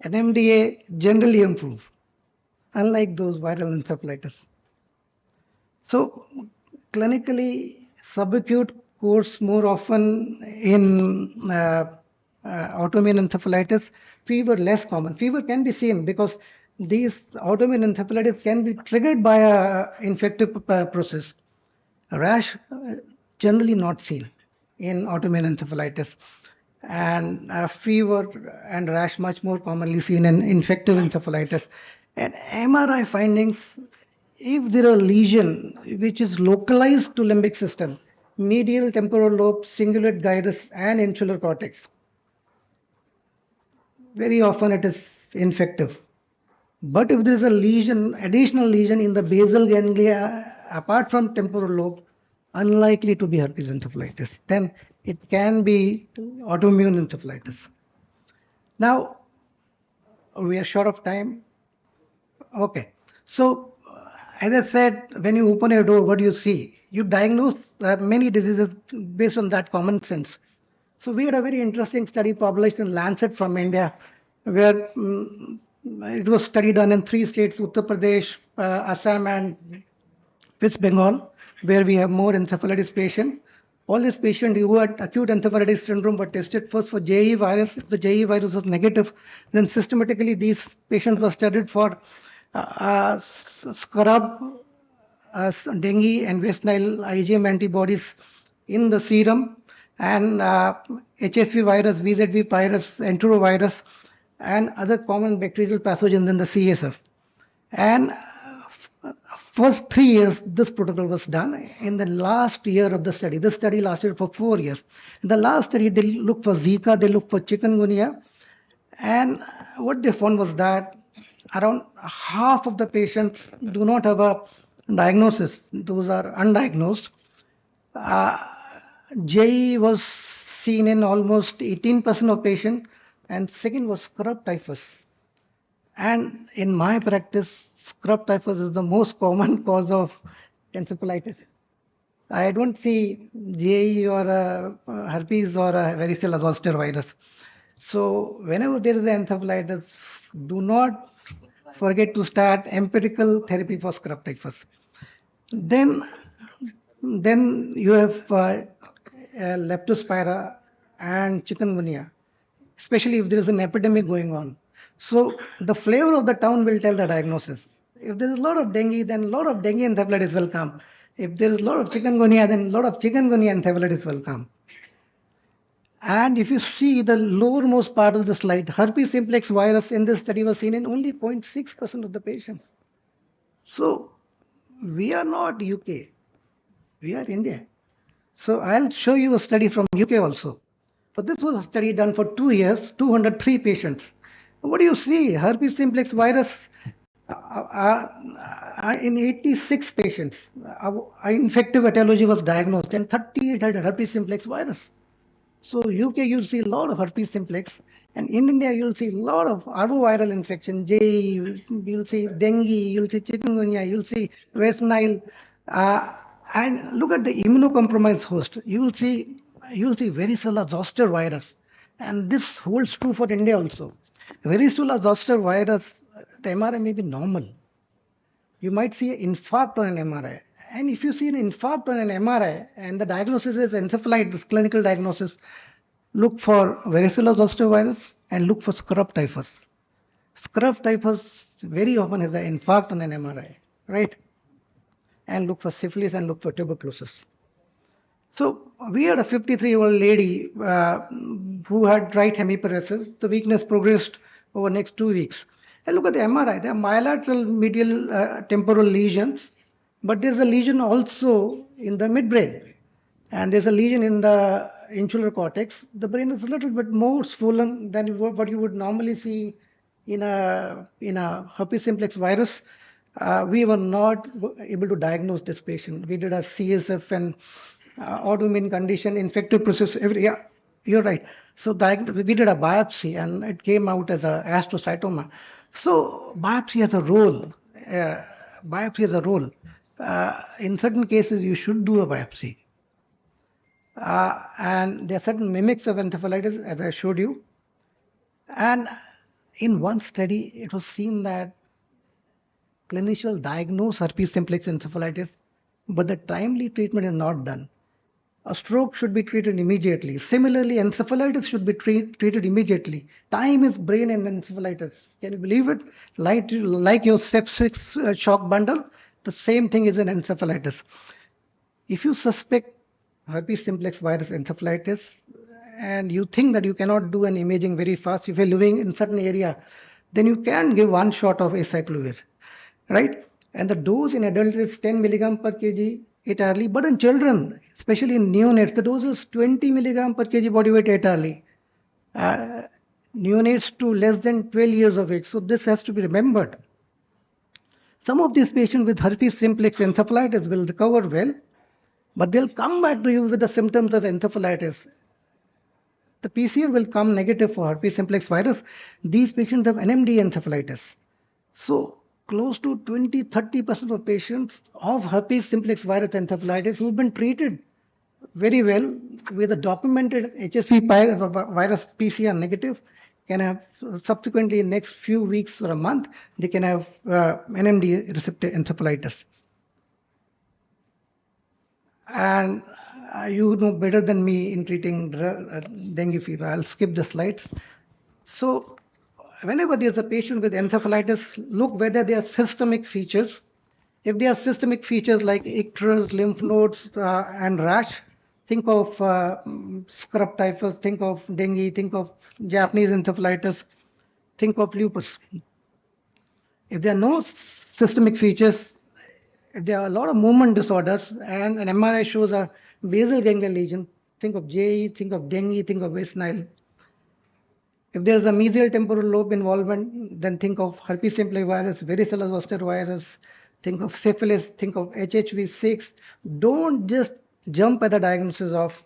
NMDA generally improve, unlike those viral encephalitis. So clinically, subacute course more often in autoimmune encephalitis, fever less common. Fever can be seen because these autoimmune encephalitis can be triggered by a infective process. A rash generally not seen in autoimmune encephalitis, and fever and rash much more commonly seen in infective encephalitis. And MRI findings, if there are lesion which is localized to limbic system, medial temporal lobe, cingulate gyrus, and insular cortex, very often it is infective. But if there is a lesion, additional lesion in the basal ganglia apart from temporal lobe, unlikely to be herpes encephalitis, then it can be autoimmune encephalitis. Now, we are short of time. Okay. So, as I said, when you open a door, what do you see? You diagnose many diseases based on that common sense. So, we had a very interesting study published in Lancet from India, where it was study done in 3 states, Uttar Pradesh, Assam, and West Bengal, where we have more encephalitis patients. All these patients who had acute encephalitis syndrome were tested first for JE virus. If the JE virus was negative, then systematically these patients were studied for scrub, dengue, and West Nile IgM antibodies in the serum, and HSV virus, VZV virus, enterovirus, and other common bacterial pathogens in the CSF. And first 3 years, this protocol was done. In the last year of the study, this study lasted for 4 years. In the last study, they looked for Zika, they looked for chikungunya, and what they found was that around half of the patients do not have a diagnosis. Those are undiagnosed. JE was seen in almost 18% of patients, and second was scrub typhus. And in my practice, scrub typhus is the most common cause of encephalitis. I don't see JE or herpes or a varicella zoster virus. So whenever there is an encephalitis, do not forget to start empirical therapy for scrub typhus. Then you have leptospira and chikungunya, especially if there is an epidemic going on. So the flavor of the town will tell the diagnosis. If there is a lot of dengue, then a lot of dengue encephalitis will come. If there is a lot of chikungunya, then a lot of chikungunya encephalitis will come. And if you see the lowermost part of the slide, herpes simplex virus in this study was seen in only 0.6% of the patients. So we are not UK, we are India. So I'll show you a study from UK also. But this was a study done for 2 years, 203 patients. What do you see? Herpes simplex virus in 86 patients. Infective etiology was diagnosed and 38 had herpes simplex virus. So UK you'll see a lot of herpes simplex, and in India you'll see a lot of arboviral infection, JE, you'll see dengue, you'll see chikungunya, you'll see West Nile, and look at the immunocompromised host. You'll see varicella zoster virus, and this holds true for India also. Varicella zoster virus, the MRI may be normal. You might see an infarct on an MRI. And if you see an infarct on an MRI and the diagnosis is encephalitis, clinical diagnosis, look for varicella zoster virus and look for scrub typhus. Scrub typhus very often has an infarct on an MRI, right? And look for syphilis and look for tuberculosis. So we had a 53-year-old lady who had right hemiparesis. The weakness progressed over next 2 weeks. And look at the MRI. There are bilateral medial temporal lesions, but there's a lesion also in the midbrain, and there's a lesion in the insular cortex. The brain is a little bit more swollen than what you would normally see in a herpes simplex virus. We were not able to diagnose this patient. We did a CSF and autoimmune condition, infective process. Yeah, you're right. So we did a biopsy and it came out as a astrocytoma. So biopsy has a role. Biopsy has a role. In certain cases, you should do a biopsy. And there are certain mimics of encephalitis, as I showed you. And in one study, it was seen that clinicians diagnose herpes simplex encephalitis, but the timely treatment is not done. A stroke should be treated immediately. Similarly, encephalitis should be treated immediately. Time is brain and encephalitis. Can you believe it? Like your sepsis shock bundle, the same thing is in encephalitis. If you suspect herpes simplex virus encephalitis and you think that you cannot do an imaging very fast if you're living in certain area, then you can give one shot of acyclovir, right? And the dose in adults is 10 milligram per kg 8 hourly, but in children, especially in neonates, the dose is 20 milligram per kg body weight 8 hourly. Neonates to less than 12 years of age. So this has to be remembered. Some of these patients with herpes simplex encephalitis will recover well, but they'll come back to you with the symptoms of encephalitis. The PCR will come negative for herpes simplex virus. These patients have NMD encephalitis. So close to 20-30% of patients of herpes simplex virus encephalitis who've been treated very well with a documented HSV virus PCR negative can have subsequently in next few weeks or a month, they can have NMD receptor encephalitis. And you know better than me in treating dengue fever. I'll skip the slides. So whenever there's a patient with encephalitis, look whether there are systemic features. If there are systemic features like icterus, lymph nodes, and rash, think of scrub typhus, think of dengue, think of Japanese encephalitis, think of lupus. If there are no systemic features, if there are a lot of movement disorders and an MRI shows a basal ganglia lesion, think of JE, think of dengue, think of West Nile. If there is a mesial temporal lobe involvement, then think of herpes simplex virus, varicella zoster virus, think of syphilis, think of HHV6. Don't just jump at the diagnosis of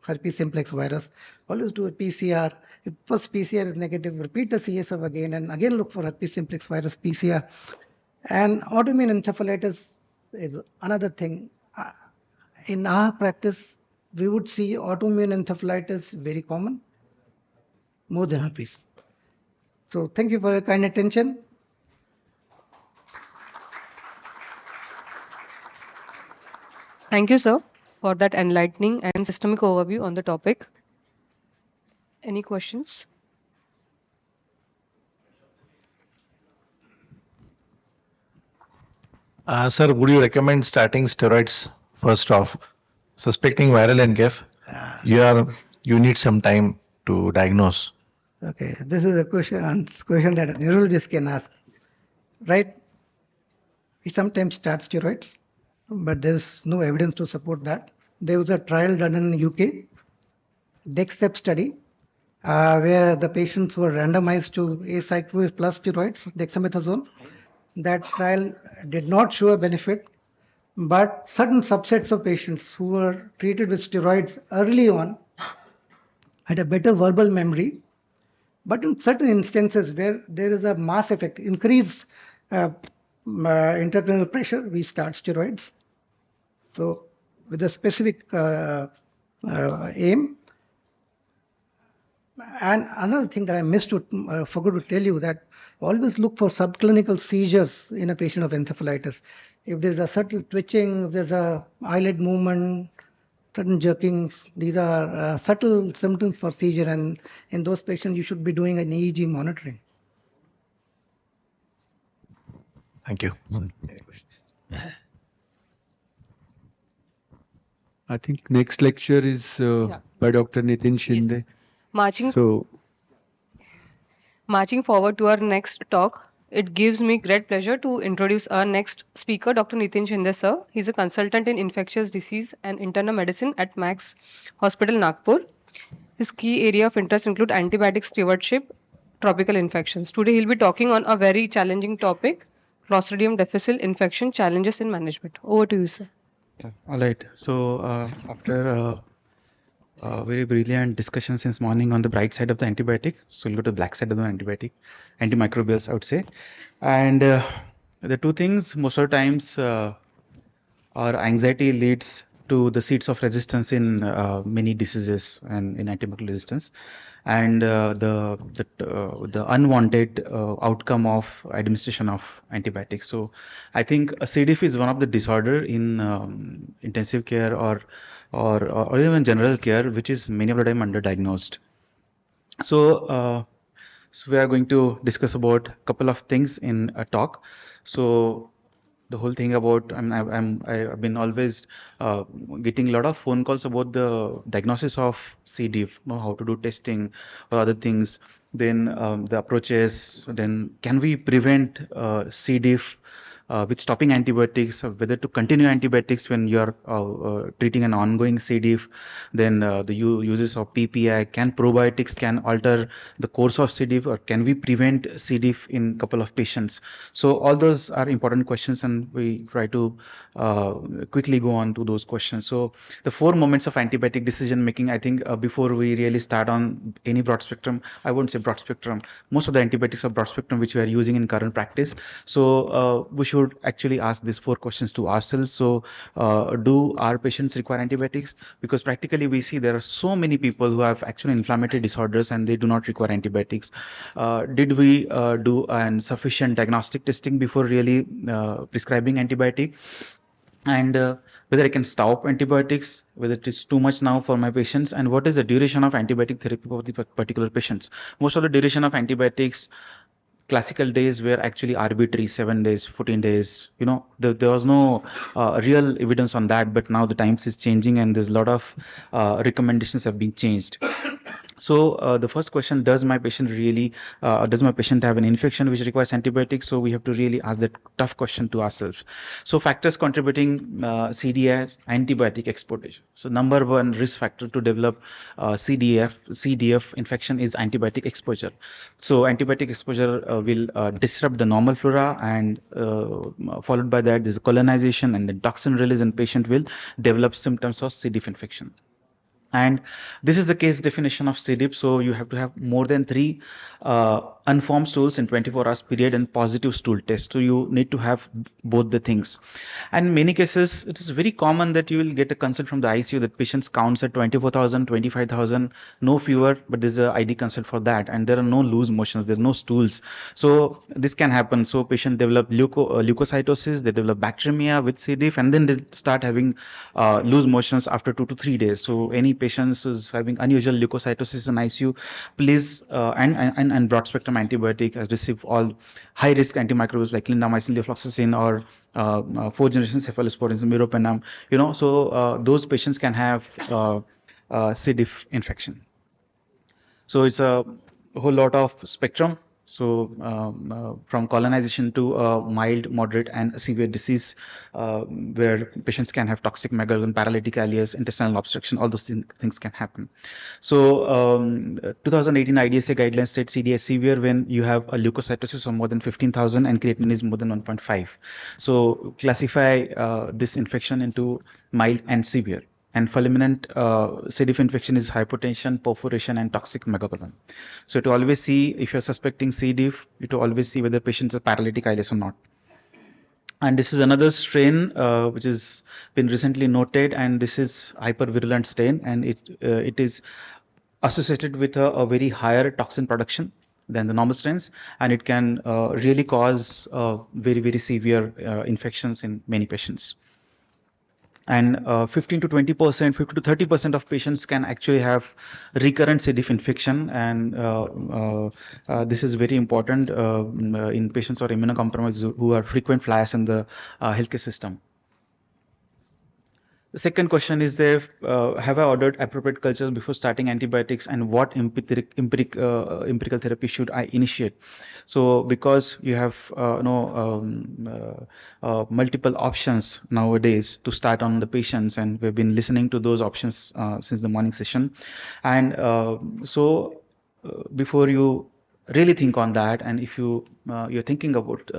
herpes simplex virus. Always do a PCR. If first PCR is negative, repeat the CSF again and again look for herpes simplex virus PCR. And autoimmune encephalitis is another thing. In our practice, we would see autoimmune encephalitis very common, more than herpes. So thank you for your kind attention. Thank you, sir, for that enlightening and systemic overview on the topic. Any questions? Sir, would you recommend starting steroids first off? Suspecting viral NCAF, you need some time to diagnose. Okay, this is a question that a neurologist can ask, right? We sometimes start steroids, but there is no evidence to support that. There was a trial done in UK, DEXTEP study, where the patients were randomized to acyclovir plus steroids, dexamethasone. That trial did not show a benefit, but certain subsets of patients who were treated with steroids early on had a better verbal memory. But in certain instances where there is a mass effect, increased intracranial pressure, we start steroids. So with a specific aim. And another thing that I forgot to tell you, that always look for subclinical seizures in a patient of encephalitis. If there's a subtle twitching, if there's a eyelid movement, sudden jerkings, these are subtle symptoms for seizure, and in those patients you should be doing an EEG monitoring. Thank you. I think next lecture is by Dr. Nitin Shinde. Marching So, Marching forward to our next talk, it gives me great pleasure to introduce our next speaker, Dr. Nitin Shinde, sir. He's a consultant in infectious disease and internal medicine at Max Hospital, Nagpur. His key area of interest include antibiotic stewardship, tropical infections. Today he'll be talking on a very challenging topic, Clostridium difficile infection challenges in management. Over to you, sir. Yeah, all right. So after very brilliant discussion since morning on the bright side of the antibiotic, so we'll go to the black side of the antibiotic, antimicrobials, I would say. And the two things most of the times our anxiety leads to the seeds of resistance in many diseases and in antimicrobial resistance, and the unwanted outcome of administration of antibiotics. So I think a C. diff is one of the disorder in intensive care or even general care, which is many of the time underdiagnosed. So we are going to discuss about a couple of things in a talk. So the whole thing about I've been always getting a lot of phone calls about the diagnosis of C. diff, how to do testing or other things. Then the approaches. Then can we prevent C. diff with stopping antibiotics, or whether to continue antibiotics when you are treating an ongoing C. diff. Then the uses of PPI. Can probiotics can alter the course of C. diff, or can we prevent C. diff in a couple of patients? So all those are important questions, and we try to quickly go on to those questions. So the 4 moments of antibiotic decision making, I think before we really start on any broad spectrum, I won't say broad spectrum, most of the antibiotics are broad spectrum which we are using in current practice. So we should actually ask these 4 questions to ourselves. So do our patients require antibiotics? Because practically we see there are so many people who have actually inflammatory disorders and they do not require antibiotics. Did we do an sufficient diagnostic testing before really prescribing antibiotic? And whether I can stop antibiotics, whether it is too much now for my patients, and what is the duration of antibiotic therapy for the particular patients. Most of the duration of antibiotics, classical days were actually arbitrary, 7 days, 14 days. There was no real evidence on that, but now the times is changing and there's a lot of recommendations have been changed. So the first question, does my patient have an infection which requires antibiotics? So we have to really ask that tough question to ourselves. So factors contributing CDF, antibiotic exposure. So number one risk factor to develop CDF infection is antibiotic exposure. So antibiotic exposure will disrupt the normal flora, and followed by that there's colonization and then toxin release, and patient will develop symptoms of C. diff infection. And this is the case definition of C. diff. So you have to have more than 3 unformed stools in 24 hours period and positive stool test. So you need to have both the things. And in many cases, it is very common that you will get a consult from the ICU that patients counts at 24,000, 25,000, no fever, but there's a ID consult for that. And there are no loose motions, there's no stools. So this can happen. So patient develop leukocytosis, they develop bacteremia with C. diff, and then they start having loose motions after 2 to 3 days. So any patients who's having unusual leukocytosis in ICU, please and broad spectrum antibiotic receive all high risk antimicrobials like clindamycin, levofloxacin, or 4th generation cephalosporins, meropenem. So those patients can have C. diff infection. So it's a whole lot of spectrum. So from colonization to mild, moderate, and severe disease, where patients can have toxic megacolon, paralytic ileus, intestinal obstruction, all those things can happen. So 2018 IDSA guidelines state CDI is severe when you have a leukocytosis of more than 15,000 and creatinine is more than 1.5. So classify this infection into mild and severe. And fulminant C. diff infection is hypotension, perforation, and toxic megacolon. So to always see if you're suspecting C. diff, you to always see whether patients are paralytic ileus or not. And this is another strain which has been recently noted, and this is hypervirulent strain, and it is associated with a very higher toxin production than the normal strains, and it can really cause very severe infections in many patients. And 15 to 20%, 50 to 30% of patients can actually have recurrent C. diff infection, and this is very important in patients or immunocompromised who are frequent flyers in the healthcare system. The second question is there, have I ordered appropriate cultures before starting antibiotics, and what empirical therapy should I initiate? So because you have multiple options nowadays to start on the patients, and we've been listening to those options since the morning session. And before you really think on that, and if you're thinking about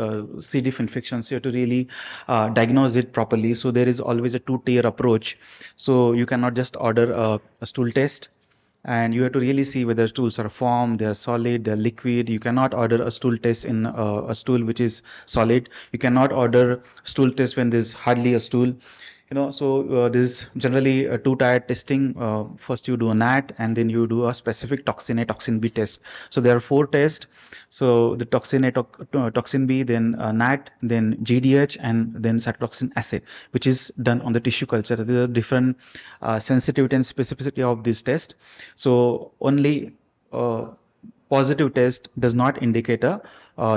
C. diff infections, you have to really diagnose it properly. So there is always a two-tier approach. So you cannot just order a stool test, and you have to really see whether stools are formed, they are solid, they are liquid. You cannot order a stool test in a stool which is solid. You cannot order stool test when there's hardly a stool. So there's generally a two-tier testing. First you do a NAT, and then you do a specific toxin A, toxin B test. So there are 4 tests. So the toxin A, toxin B, then NAT, then GDH, and then cytotoxin assay, which is done on the tissue culture. There are different sensitivity and specificity of this test. So only positive test does not indicate a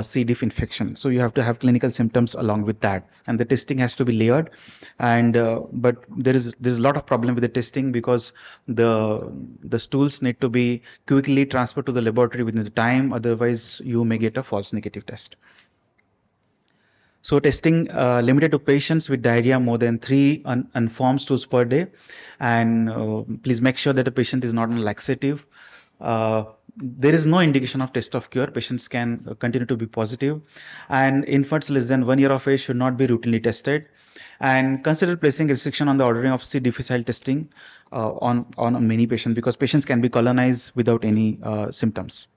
C. diff infection. So you have to have clinical symptoms along with that, and the testing has to be layered. And but there's a lot of problem with the testing, because the stools need to be quickly transferred to the laboratory within the time. Otherwise, you may get a false negative test. So testing limited to patients with diarrhea more than 3 unformed stools per day, and please make sure that the patient is not on laxative. There is no indication of test of cure. Patients can continue to be positive, and infants less than 1 year of age should not be routinely tested. And consider placing restriction on the ordering of C. difficile testing on many patients, because patients can be colonized without any symptoms.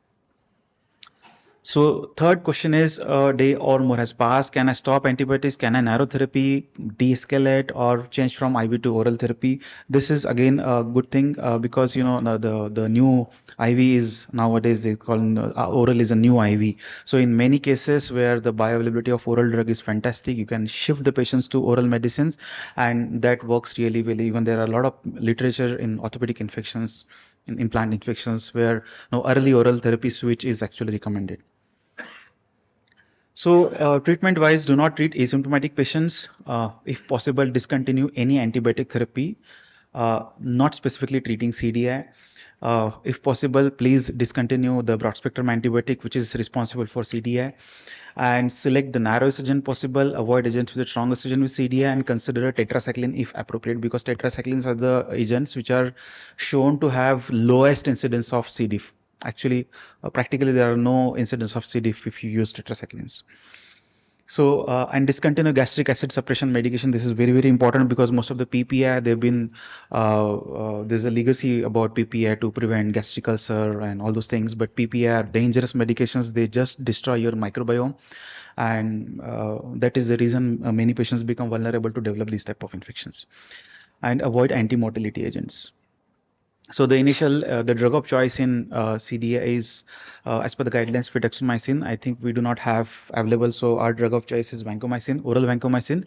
So third question is, a day or more has passed. Can I stop antibiotics? Can I narrow therapy, de-escalate, or change from IV to oral therapy? This is again a good thing because the new IV is nowadays they call oral is a new IV. So in many cases where the bioavailability of oral drug is fantastic, you can shift the patients to oral medicines, and that works really well. Even there are a lot of literature in orthopedic infections, in implant infections, where early oral therapy switch is actually recommended. So treatment wise, do not treat asymptomatic patients. If possible, discontinue any antibiotic therapy, not specifically treating CDI. If possible, please discontinue the broad spectrum antibiotic which is responsible for CDI, and select the narrowest agent possible. Avoid agents with the strongest agent with CDI, and consider a tetracycline if appropriate, because tetracyclines are the agents which are shown to have lowest incidence of C. diff. Actually, practically there are no incidence of C. diff if you use tetracyclines. So and discontinue gastric acid suppression medication. This is very important, because most of the PPI, they've been there's a legacy about PPI to prevent gastric ulcer and all those things, but PPI are dangerous medications. They just destroy your microbiome, and that is the reason many patients become vulnerable to develop these type of infections. And avoid anti-motility agents. So the initial, the drug of choice in CDA is, as per the guidelines, fidaxomicin. I think we do not have available, so our drug of choice is vancomycin, oral vancomycin,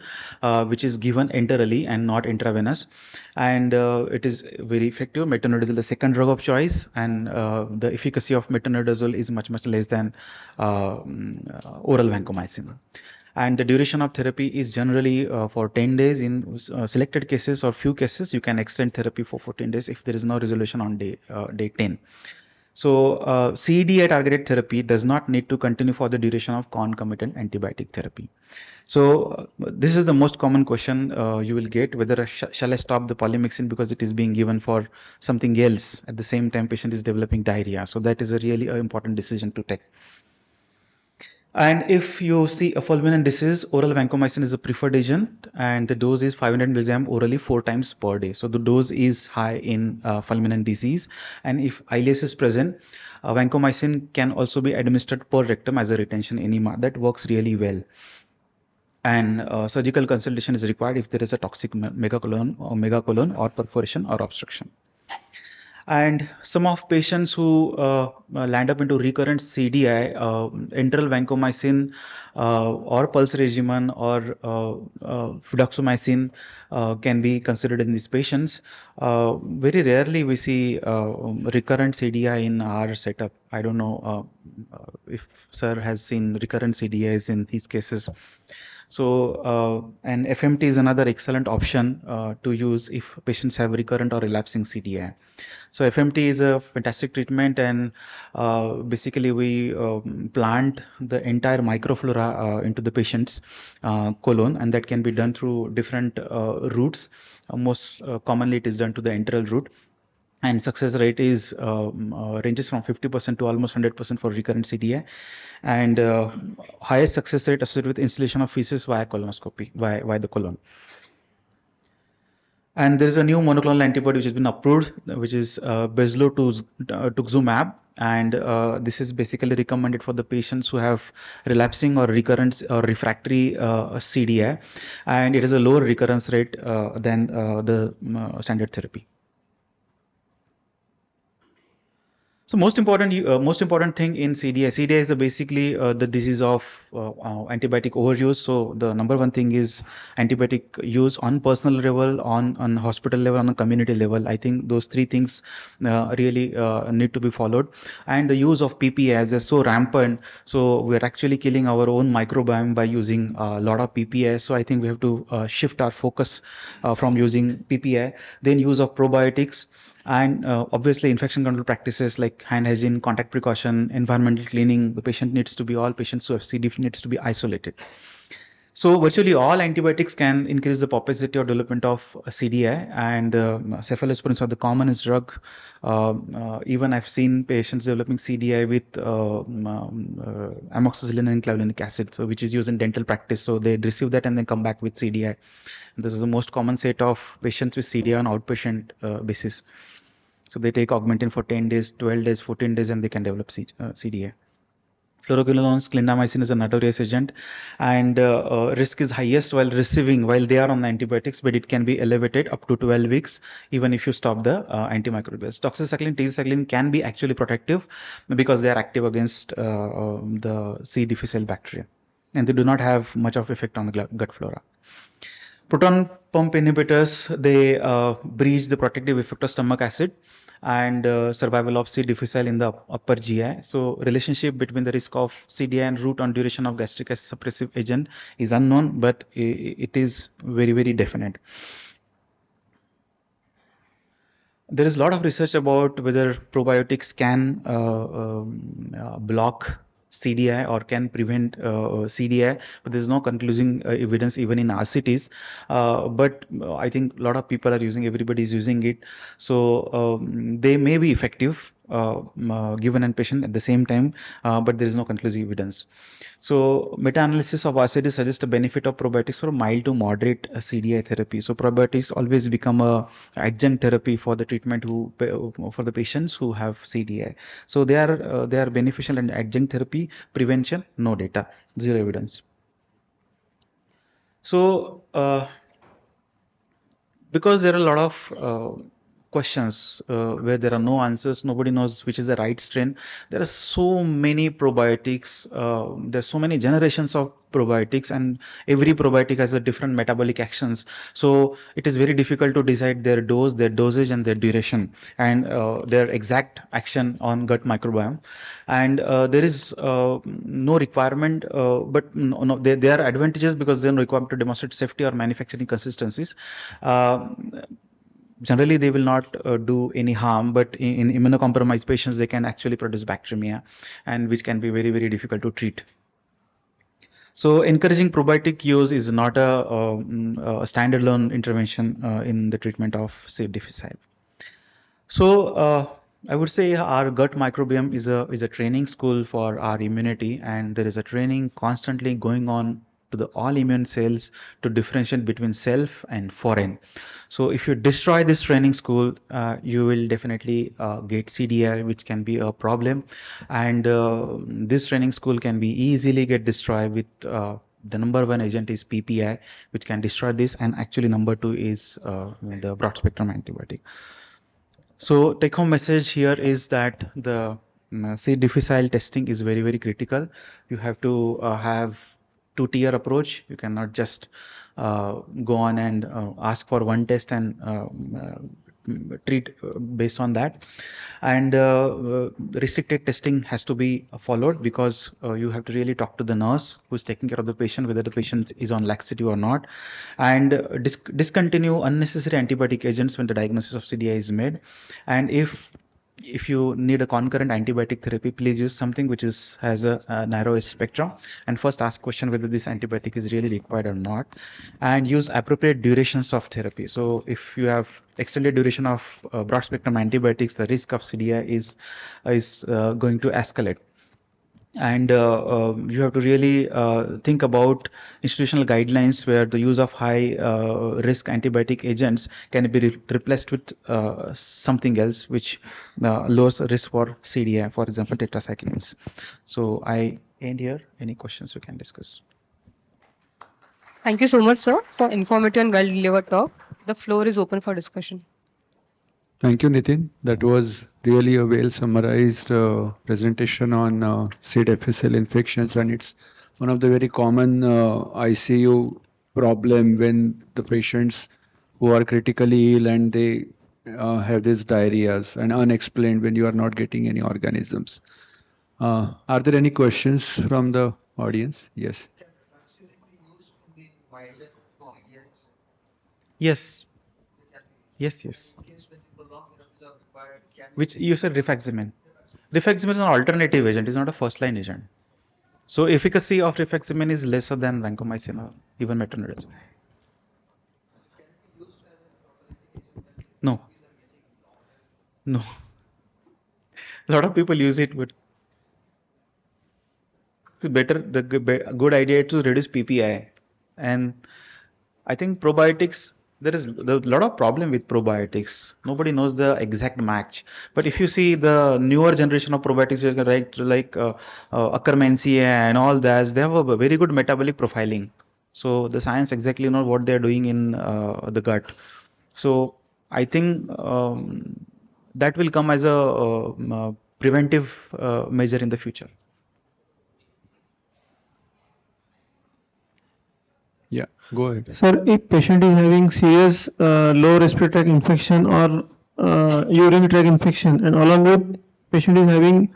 which is given enterally and not intravenous, and it is very effective. Metronidazole is the second drug of choice, and the efficacy of metronidazole is much less than oral vancomycin. And the duration of therapy is generally for 10 days. In selected cases or few cases, you can extend therapy for 14 days if there is no resolution on day 10. So CDI targeted therapy does not need to continue for the duration of concomitant antibiotic therapy. So this is the most common question you will get, whether shall I stop the polymyxin because it is being given for something else at the same time patient is developing diarrhea. So that is a really important decision to take. And if you see a fulminant disease, oral vancomycin is a preferred agent, and the dose is 500 milligram orally 4 times per day. So the dose is high in fulminant disease, and if ileus is present, vancomycin can also be administered per rectum as a retention enema. That works really well. And surgical consultation is required if there is a toxic megacolon or perforation or obstruction. And some of patients who land up into recurrent CDI, enteral vancomycin or pulse regimen or fluoxamicin can be considered in these patients. Very rarely we see recurrent CDI in our setup. I don't know if sir has seen recurrent CDIs in these cases. So, and FMT is another excellent option to use if patients have recurrent or relapsing CDI. So FMT is a fantastic treatment, and basically we plant the entire microflora into the patient's colon, and that can be done through different routes. Most commonly it is done to the enteral route. And success rate is ranges from 50% to almost 100% for recurrent CDI, and highest success rate associated with installation of feces via colonoscopy, via the colon. And there is a new monoclonal antibody which has been approved, which is bezlotuximab, and this is basically recommended for the patients who have relapsing or recurrent or refractory CDI, and it has a lower recurrence rate than the standard therapy. So most important thing in CDI is basically the disease of antibiotic overuse. So the number one thing is antibiotic use on personal level, on hospital level, on a community level. I think those three things really need to be followed. And the use of PPI is so rampant. So we're actually killing our own microbiome by using a lot of PPI. So I think we have to shift our focus from using PPI. Then use of probiotics. And obviously infection control practices like hand hygiene, contact precaution, environmental cleaning. The patient needs to be, all patients who have C. diff needs to be isolated. So virtually all antibiotics can increase the propensity or development of CDI, and cephalosporins are the commonest drug. Even I've seen patients developing CDI with amoxicillin and clavulanic acid, so which is used in dental practice. So they receive that and then come back with CDI. This is the most common set of patients with CDI on outpatient basis. So they take Augmentin for 10 days, 12 days, 14 days, and they can develop CDI. Fluoroquinolones, clindamycin is a notorious agent, and risk is highest while they are on the antibiotics, but it can be elevated up to 12 weeks even if you stop the antimicrobials. Doxycycline, tetracycline can be actually protective because they are active against the C. difficile bacteria, and they do not have much of effect on the gut flora. Proton pump inhibitors, they breach the protective effect of stomach acid and survival of C. difficile in the upper GI. So relationship between the risk of CDI and route on duration of gastric acid suppressive agent is unknown, but it is very, very definite. There is a lot of research about whether probiotics can block CDI or can prevent CDI, but there is no conclusive evidence even in RCTs. But I think a lot of people are using, everybody is using it. So they may be effective given a patient at the same time, but there is no conclusive evidence. So meta-analysis of RCT suggests a benefit of probiotics for mild to moderate CDI therapy. So probiotics always become a adjunct therapy for the treatment for the patients who have CDI. So they are beneficial in adjunct therapy. Prevention, no data, zero evidence. So because there are a lot of questions where there are no answers, nobody knows which is the right strain. There are so many probiotics, there are so many generations of probiotics, and every probiotic has a different metabolic actions. So it is very difficult to decide their dose, their dosage, and their duration, and their exact action on gut microbiome. And there is no requirement, but there are advantages because they are required to demonstrate safety or manufacturing consistencies. generally they will not do any harm, but in immunocompromised patients, they can actually produce bacteremia, and which can be very, very difficult to treat. So encouraging probiotic use is not a standalone intervention in the treatment of C. difficile. So I would say our gut microbiome is a training school for our immunity, and there is a training constantly going on to the all immune cells to differentiate between self and foreign. So if you destroy this training school, you will definitely get CDI, which can be a problem, and this training school can be easily get destroyed with the number one agent is PPI, which can destroy this, and actually number two is the broad spectrum antibiotic. So take home message here is that the C. difficile testing is very, very critical. You have to have two-tier approach. You cannot just go on and ask for one test and treat based on that. And restricted testing has to be followed, because you have to really talk to the nurse who is taking care of the patient, whether the patient is on laxative or not, and discontinue unnecessary antibiotic agents when the diagnosis of CDI is made. And if you need a concurrent antibiotic therapy, please use something which has a narrow spectrum, and first ask question whether this antibiotic is really required or not, and use appropriate durations of therapy. So if you have extended duration of broad spectrum antibiotics, the risk of CDI is going to escalate. And you have to really think about institutional guidelines where the use of high risk antibiotic agents can be replaced with something else which lowers risk for CDI, for example tetracyclines. So I end here. Any questions we can discuss? Thank you so much, sir, for informative and well delivered talk. The floor is open for discussion. Thank you, Nitin. That was really a well summarized presentation on C. difficile infections, and it's one of the very common ICU problem when the patients who are critically ill and they have these diarrheas and unexplained when you are not getting any organisms. Are there any questions from the audience? Yes. Yes. Yes, yes. Which you said rifaximin. Rifaximin is an alternative agent, it's not a first line agent. So efficacy of rifaximin is lesser than vancomycin or even metronidazole. No. No. A lot of people use it, but it's better. The good idea is to reduce PPI, and I think probiotics. There is a lot of problem with probiotics. Nobody knows the exact match. But if you see the newer generation of probiotics, like Akkermansia and all that, they have a very good metabolic profiling. So the science exactly know what they are doing in the gut. So I think that will come as a preventive measure in the future. Yeah, go ahead. Sir, if patient is having serious lower respiratory tract infection or urinary tract infection, and along with patient is having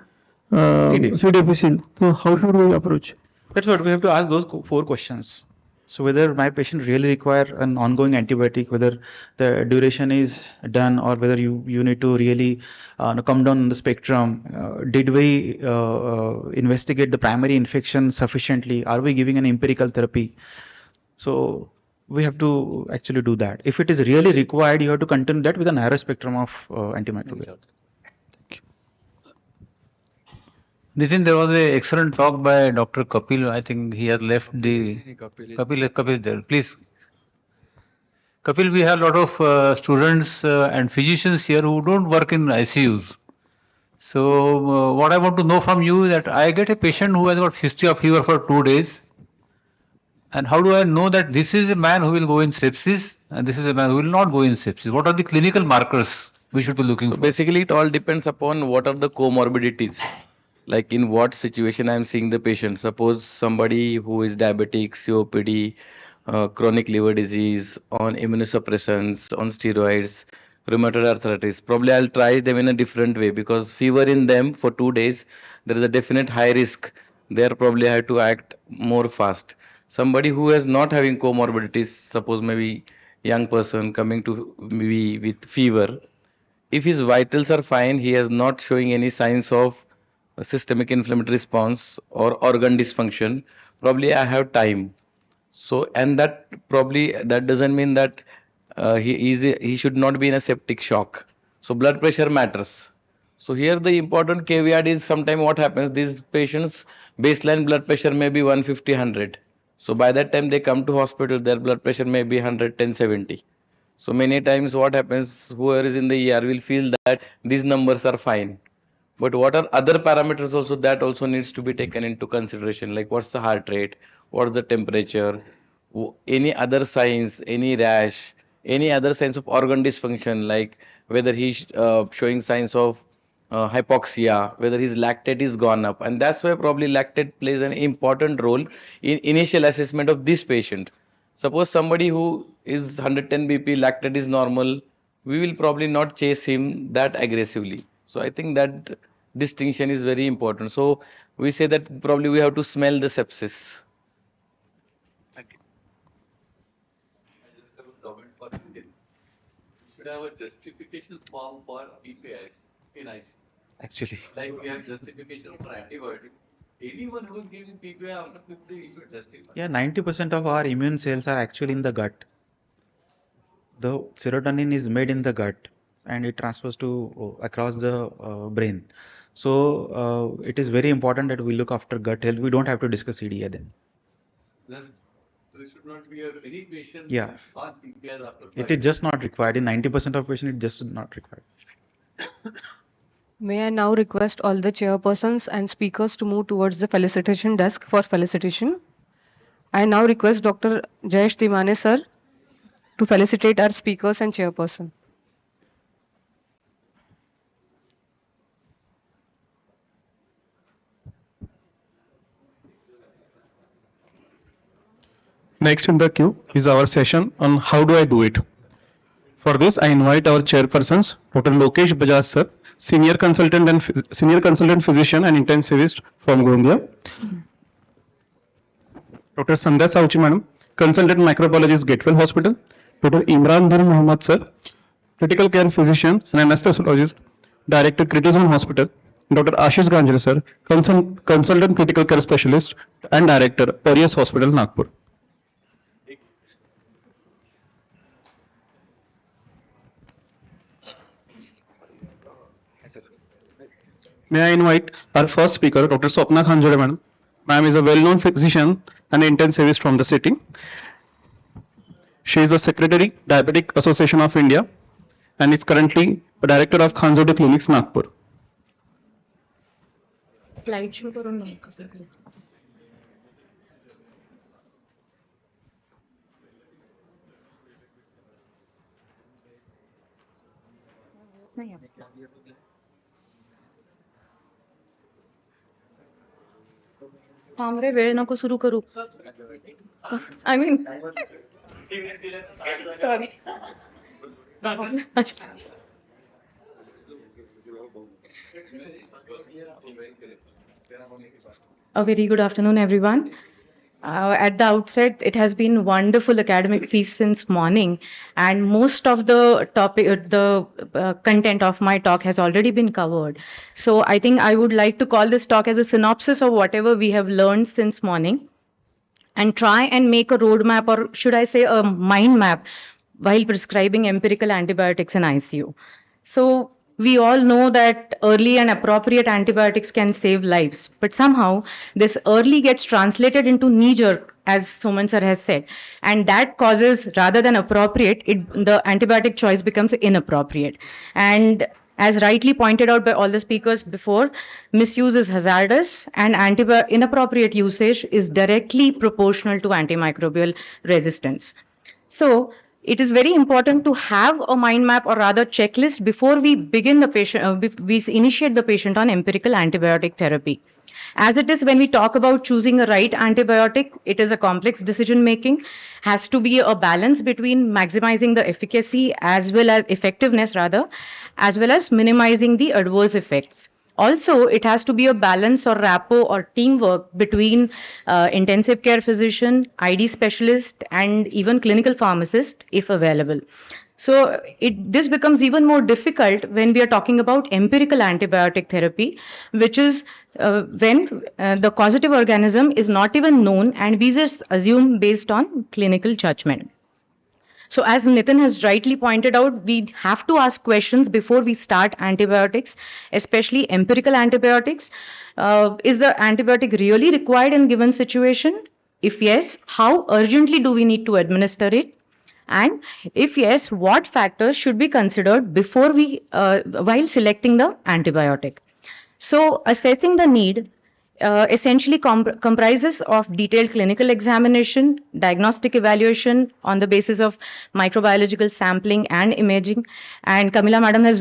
C. difficile, so how should we approach? That's what we have to ask those four questions. So whether my patient really require an ongoing antibiotic, whether the duration is done, or whether you need to really come down on the spectrum. Did we investigate the primary infection sufficiently? Are we giving an empirical therapy? So we have to actually do that. If it is really required, you have to continue that with a narrow spectrum of antimicrobial. Nitin, there was an excellent talk by Dr. Kapil. I think he has left the Kapil is there. Please. Kapil, we have a lot of students and physicians here who don't work in ICUs. So what I want to know from you is that I get a patient who has got history of fever for 2 days. And how do I know that this is a man who will go in sepsis and this is a man who will not go in sepsis? What are the clinical markers we should be looking for? Basically, it all depends upon what are the comorbidities. Like in what situation I am seeing the patient. Suppose somebody who is diabetic, COPD, chronic liver disease, on immunosuppressants, on steroids, rheumatoid arthritis. Probably I'll try them in a different way because fever in them for 2 days, there is a definite high risk. There probably I have to act more fast. Somebody who is not having comorbidities, suppose maybe young person coming to me with fever, if his vitals are fine, he is not showing any signs of a systemic inflammatory response or organ dysfunction, probably I have time. So, and that probably that doesn't mean that he should not be in a septic shock. So, blood pressure matters. So, here the important caveat is sometimes what happens, these patients baseline blood pressure may be 150, 100. So, by that time they come to hospital, their blood pressure may be 110, 70. So, many times what happens, whoever is in the ER will feel that these numbers are fine. But what are other parameters also that also needs to be taken into consideration, like what's the heart rate, what's the temperature, any other signs, any rash, any other signs of organ dysfunction, like whether he's showing signs of hypoxia, whether his lactate is gone up, and that's why probably lactate plays an important role in initial assessment of this patient. Suppose somebody who is 110 BP, lactate is normal, we will probably not chase him that aggressively. So I think that distinction is very important. So we say that probably we have to smell the sepsis. Should have a justification form for PPIs in IC. Actually, Like we have justification for antibiotic. Anyone who is giving PPI after 50, you should justify. yeah, 90% of our immune cells are actually in the gut. The serotonin is made in the gut and it transfers to across the brain. So it is very important that we look after gut health. We don't have to discuss CDA then. Thus, there should not be any patient Yeah. on PPIs after It 5 is just not required. In 90% of patients, it just is not required. May I now request all the chairpersons and speakers to move towards the felicitation desk for felicitation. I now request Dr. Jayesh Timane sir to felicitate our speakers and chairperson. Next in the queue is our session on how do I do it. For this, I invite our chairpersons, Dr. Lokesh Bajaj sir, senior consultant physician and intensivist from Gondia, Dr. Sandhya Sauchi madam, consultant microbiologist, Gatewell Hospital, Dr. Imran Dhar Mohammad sir, critical care physician and anesthesiologist, director Criticare Hospital, Dr. Ashish Ganjre sir, consultant critical care specialist and director Orias Hospital, Nagpur. May I invite our first speaker, Dr. Swapna Khanjore madam. Ma'am is a well-known physician and intensivist from the city. She is a secretary, Diabetic Association of India, and is currently a director of Khanjode Clinics, Nagpur. Flight show करून नाही का सगळे? नाही आहे. थांब रे, वेळ नको सुरू करू. I mean, sorry. A very good afternoon, everyone. At the outset, it has been wonderful academic feast since morning, and most of the content of my talk has already been covered. So I think I would like to call this talk as a synopsis of whatever we have learned since morning, and try and make a roadmap, or should I say a mind map, while prescribing empirical antibiotics in ICU. So we all know that early and appropriate antibiotics can save lives, but somehow this early gets translated into knee-jerk, as Soman sir has said, and that causes, rather than appropriate, the antibiotic choice becomes inappropriate. And as rightly pointed out by all the speakers before, misuse is hazardous, and inappropriate usage is directly proportional to antimicrobial resistance. So it is very important to have a mind map, or rather checklist, before we begin the patient, we initiate the patient on empirical antibiotic therapy. As it is, when we talk about choosing a right antibiotic, it is a complex decision making, has to be a balance between maximizing the efficacy as well as effectiveness rather, as well as minimizing the adverse effects. Also, it has to be a balance or rapport or teamwork between intensive care physician, ID specialist, and even clinical pharmacist if available. So this becomes even more difficult when we are talking about empirical antibiotic therapy, which is when the causative organism is not even known and we just assume based on clinical judgment. So as Nitin has rightly pointed out, we have to ask questions before we start antibiotics, especially empirical antibiotics. Is the antibiotic really required in given situation? If yes, how urgently do we need to administer it? And if yes, what factors should be considered before while selecting the antibiotic? So assessing the need essentially comprises of detailed clinical examination, diagnostic evaluation on the basis of microbiological sampling and imaging. And Kamila Madam has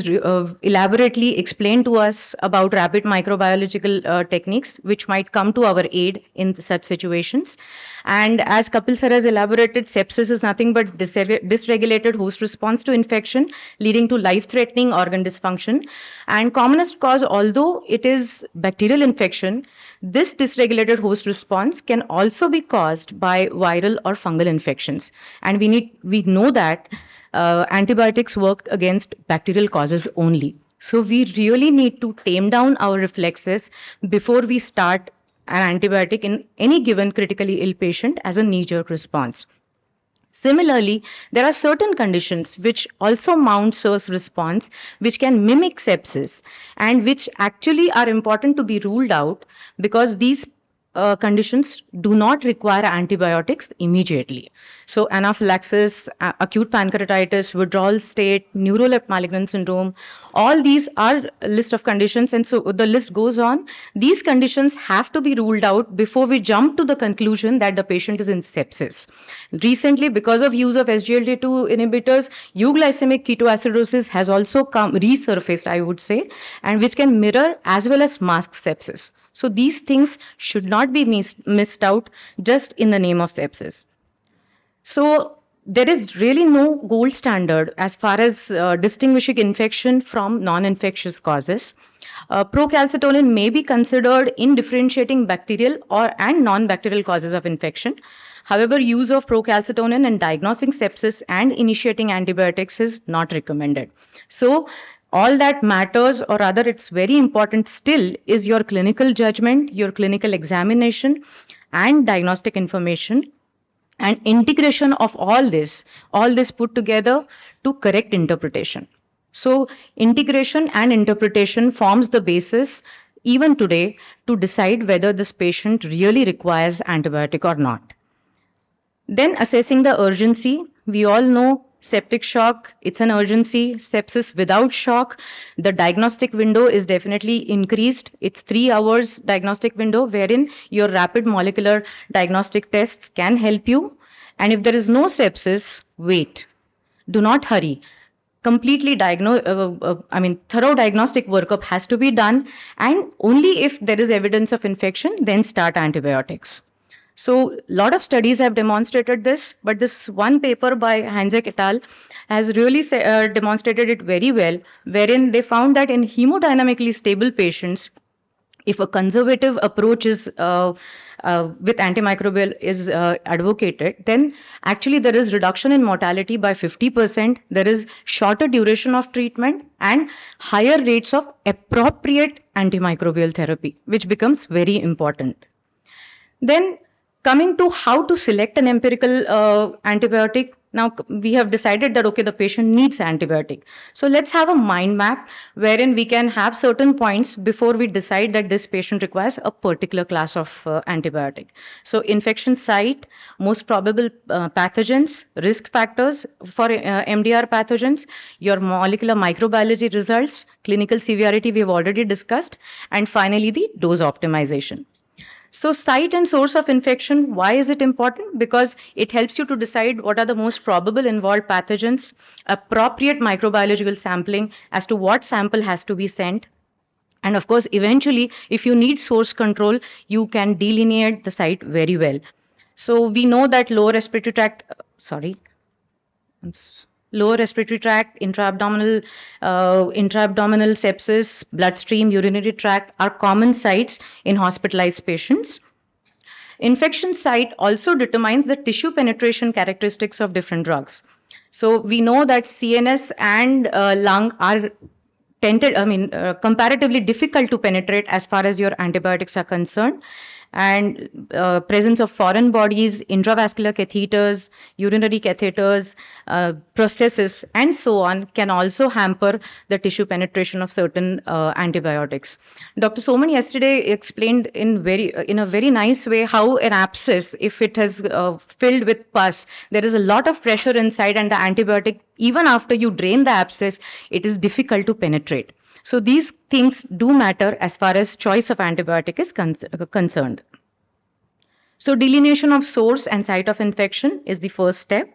elaborately explained to us about rapid microbiological techniques which might come to our aid in such situations. And as Kapil sir has elaborated, sepsis is nothing but dysregulated host response to infection leading to life-threatening organ dysfunction. And commonest cause, although it is bacterial infection, this dysregulated host response can also be caused by viral or fungal infections. And we know that antibiotics work against bacterial causes only. So we really need to tame down our reflexes before we start an antibiotic in any given critically ill patient as a knee-jerk response. Similarly, there are certain conditions which also mount SIRS response, which can mimic sepsis and which actually are important to be ruled out because these conditions do not require antibiotics immediately. So anaphylaxis, acute pancreatitis, withdrawal state, neuroleptic malignant syndrome, all these are a list of conditions, and so the list goes on. These conditions have to be ruled out before we jump to the conclusion that the patient is in sepsis. Recently, because of use of SGLT2 inhibitors, euglycemic ketoacidosis has also resurfaced, I would say, and which can mirror as well as mask sepsis. So these things should not be missed out just in the name of sepsis. So there is really no gold standard as far as distinguishing infection from non-infectious causes. Procalcitonin may be considered in differentiating bacterial and non-bacterial causes of infection. However, use of procalcitonin in diagnosing sepsis and initiating antibiotics is not recommended. So all that matters, or rather it's very important still, is your clinical judgment, your clinical examination and diagnostic information and integration of all this put together to correct interpretation. So integration and interpretation forms the basis even today to decide whether this patient really requires antibiotic or not. Then assessing the urgency, we all know septic shock, it's an urgency. Sepsis without shock, the diagnostic window is definitely increased. It's 3 hours diagnostic window wherein your rapid molecular diagnostic tests can help you. And if there is no sepsis, wait. Do not hurry. Completely thorough diagnostic workup has to be done, and only if there is evidence of infection, then start antibiotics. So a lot of studies have demonstrated this, but this one paper by Hanzek et al. Has really demonstrated it very well, wherein they found that in hemodynamically stable patients, if a conservative approach is with antimicrobial is advocated, then actually there is reduction in mortality by 50%. There is shorter duration of treatment and higher rates of appropriate antimicrobial therapy, which becomes very important. Then coming to how to select an empirical antibiotic. Now we have decided that, okay, the patient needs antibiotic. So let's have a mind map wherein we can have certain points before we decide that this patient requires a particular class of antibiotic. So infection site, most probable pathogens, risk factors for MDR pathogens, your molecular microbiology results, clinical severity we have already discussed, and finally the dose optimization. So site and source of infection, why is it important? Because it helps you to decide what are the most probable involved pathogens, appropriate microbiological sampling as to what sample has to be sent. And of course, eventually, if you need source control, you can delineate the site very well. So we know that lower respiratory tract, lower respiratory tract, intra-abdominal sepsis, bloodstream, urinary tract are common sites in hospitalized patients. Infection site also determines the tissue penetration characteristics of different drugs. So we know that CNS and lung are comparatively difficult to penetrate as far as your antibiotics are concerned. And presence of foreign bodies, intravascular catheters, urinary catheters, prosthesis, and so on can also hamper the tissue penetration of certain antibiotics. Dr. Soman yesterday explained in a very nice way how an abscess, if it has filled with pus, there is a lot of pressure inside, and the antibiotic, even after you drain the abscess, it is difficult to penetrate. So these things do matter as far as choice of antibiotic is concerned. So delineation of source and site of infection is the first step.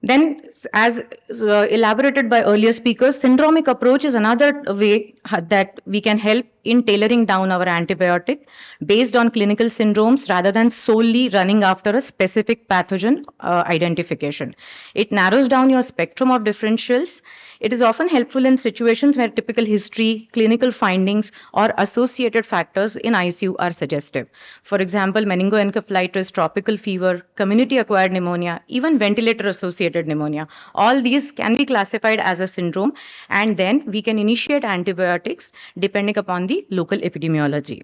Then, as elaborated by earlier speakers, syndromic approach is another way that we can help in tailoring down our antibiotic based on clinical syndromes rather than solely running after a specific pathogen identification. It narrows down your spectrum of differentials. It is often helpful in situations where typical history, clinical findings, or associated factors in ICU are suggestive. For example, meningoencephalitis, tropical fever, community-acquired pneumonia, even ventilator-associated pneumonia. All these can be classified as a syndrome, and then we can initiate antibiotics depending upon the local epidemiology.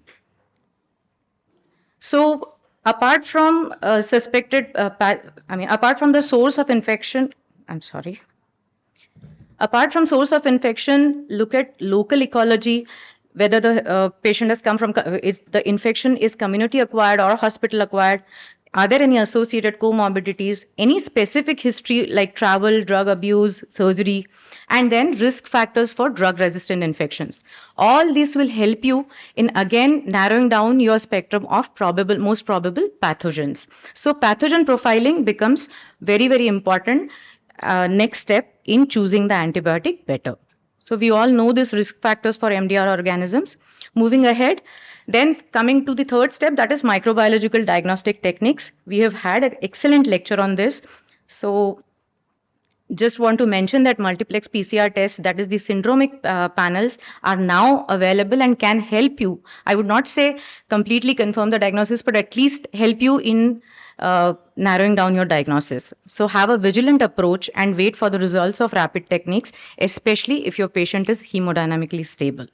So, apart from apart from the source of infection, apart from source of infection, look at local ecology, whether the patient has come from, the infection is community acquired or hospital acquired. Are there any associated comorbidities, any specific history like travel, drug abuse, surgery, and then risk factors for drug resistant infections. All this will help you in again narrowing down your spectrum of most probable pathogens. So pathogen profiling becomes very, very important next step in choosing the antibiotic better. So we all know these risk factors for MDR organisms. Moving ahead, then coming to the third step, that is microbiological diagnostic techniques. We have had an excellent lecture on this. So just want to mention that multiplex PCR tests, that is the syndromic panels, are now available and can help you. I would not say completely confirm the diagnosis, but at least help you in narrowing down your diagnosis. So have a vigilant approach and wait for the results of rapid techniques, especially if your patient is hemodynamically stable.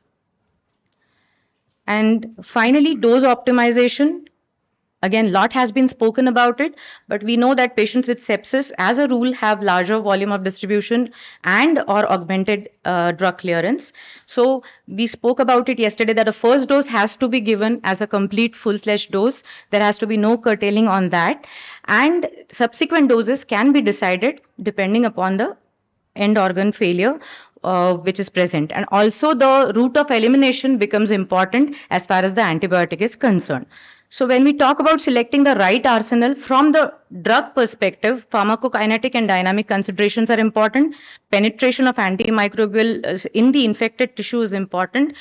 And finally, dose optimization. Again, lot has been spoken about it, but we know that patients with sepsis, as a rule, have larger volume of distribution and or augmented drug clearance. So we spoke about it yesterday that the first dose has to be given as a complete full-fledged dose. There has to be no curtailing on that. And subsequent doses can be decided depending upon the end organ failure which is present. And also the route of elimination becomes important as far as the antibiotic is concerned. So when we talk about selecting the right arsenal from the drug perspective, pharmacokinetic and dynamic considerations are important. Penetration of antimicrobial in the infected tissue is important.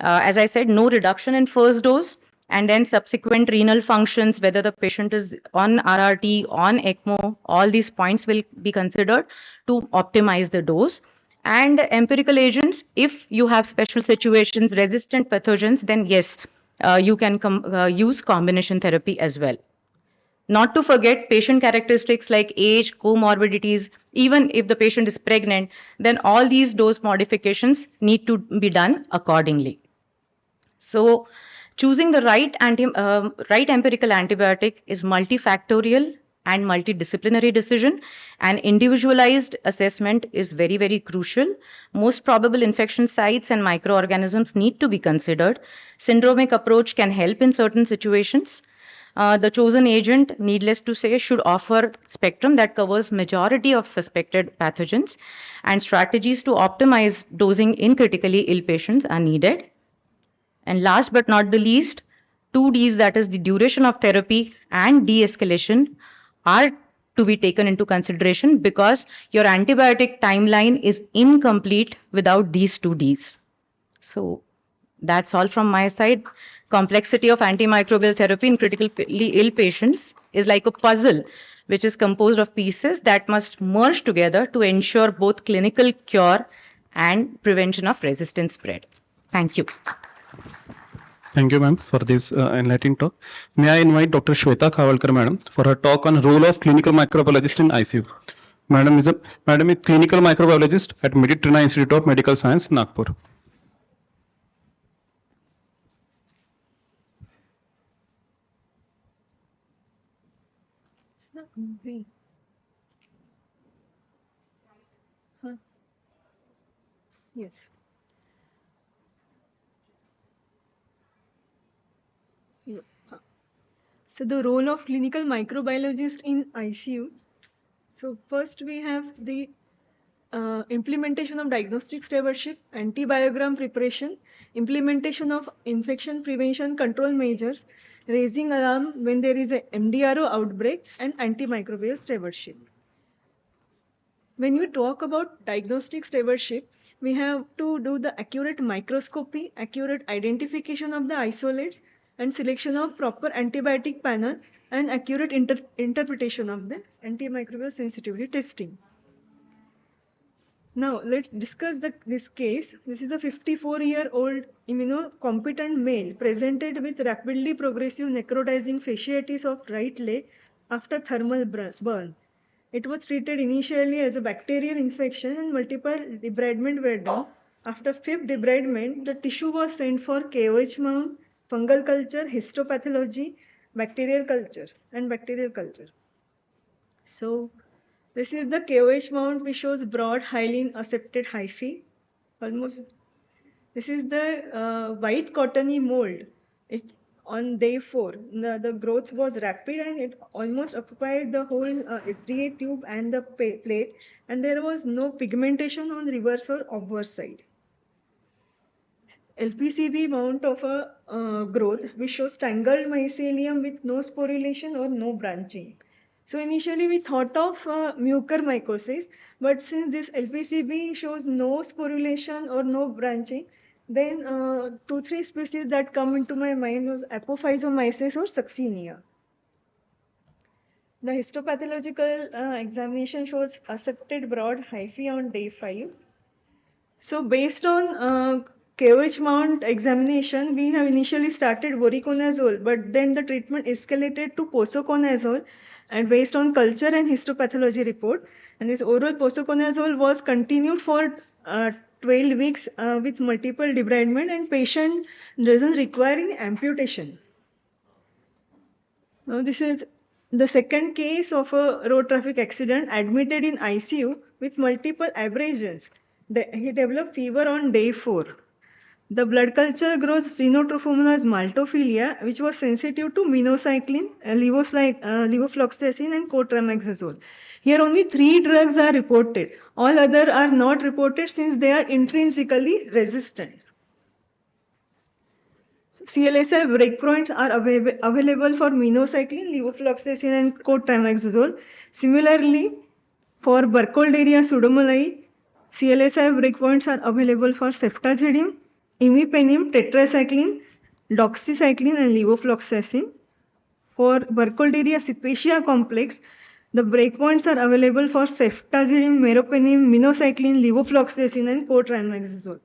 As I said, no reduction in first dose. And then subsequent renal functions, whether the patient is on RRT, on ECMO, all these points will be considered to optimize the dose. And empirical agents, if you have special situations, resistant pathogens, then yes, you can use combination therapy as well. Not to forget patient characteristics like age, comorbidities, even if the patient is pregnant, then all these dose modifications need to be done accordingly. So choosing the right empirical antibiotic is multifactorial and multidisciplinary decision, and individualized assessment is very, very crucial. Most probable infection sites and microorganisms need to be considered. Syndromic approach can help in certain situations. The chosen agent, needless to say, should offer spectrum that covers majority of suspected pathogens, and strategies to optimize dosing in critically ill patients are needed. And last but not the least, 2 Ds, that is the duration of therapy and de-escalation, are to be taken into consideration because your antibiotic timeline is incomplete without these 2 Ds. So that's all from my side. Complexity of antimicrobial therapy in critically ill patients is like a puzzle which is composed of pieces that must merge together to ensure both clinical cure and prevention of resistant spread. Thank you. Thank you, ma'am, for this enlightening talk. May I invite Dr. Shweta Khawalkar, madam, for her talk on role of clinical microbiologist in ICU. Madam is clinical microbiologist at Mediterranean Institute of Medical Science, Nagpur. It's not moving. Huh? Yes. Yeah. Huh. So the role of clinical microbiologist in ICU. So first we have the implementation of diagnostic stewardship, antibiogram preparation, implementation of infection prevention control measures, raising alarm when there is a MDRO outbreak, and antimicrobial stewardship. When we talk about diagnostic stewardship, we have to do the accurate microscopy, accurate identification of the isolates, and selection of proper antibiotic panel, and accurate interpretation of the antimicrobial sensitivity testing. Now let's discuss this case. This is a 54-year-old immunocompetent male presented with rapidly progressive necrotizing fasciitis of right leg after thermal burn. It was treated initially as a bacterial infection and multiple debridement were done. After fifth debridement, the tissue was sent for KOH mount, fungal culture, histopathology, bacterial culture, and bacterial culture. So this is the KOH mount which shows broad hyaline accepted hyphae. Almost. This is the white cottony mold. On day 4, the growth was rapid and it almost occupied the whole SDA tube and the plate, and there was no pigmentation on reverse or obverse side. LPCB mount of a growth which shows tangled mycelium with no sporulation or no branching. So initially we thought of mucormycosis, but since this LPCB shows no sporulation or no branching, then 2-3 species that come into my mind was apophysomyces or succinia. The histopathological examination shows accepted broad hyphae on day 5. So based on KOH mount examination, we have initially started voriconazole, but then the treatment escalated to posaconazole, and based on culture and histopathology report, and this oral posaconazole was continued for 12 weeks with multiple debridement, and patient doesn't require any amputation. Now this is the second case of a road traffic accident admitted in ICU with multiple abrasions. He developed fever on day 4. The blood culture grows Xenotrophomonas maltophilia, which was sensitive to minocycline, levofloxacin, and cotrimoxazole. Here only 3 drugs are reported. All other are not reported since they are intrinsically resistant. CLSI breakpoints are available for minocycline, levofloxacin, and cotrimoxazole. Similarly, for Burkholderia pseudomyeli, CLSI breakpoints are available for ceftazidime, imipenem, tetracycline, doxycycline, and levofloxacin. For Burkholderia cepacia complex, the breakpoints are available for ceftazidime, meropenem, minocycline, levofloxacin, and cotrimoxazole.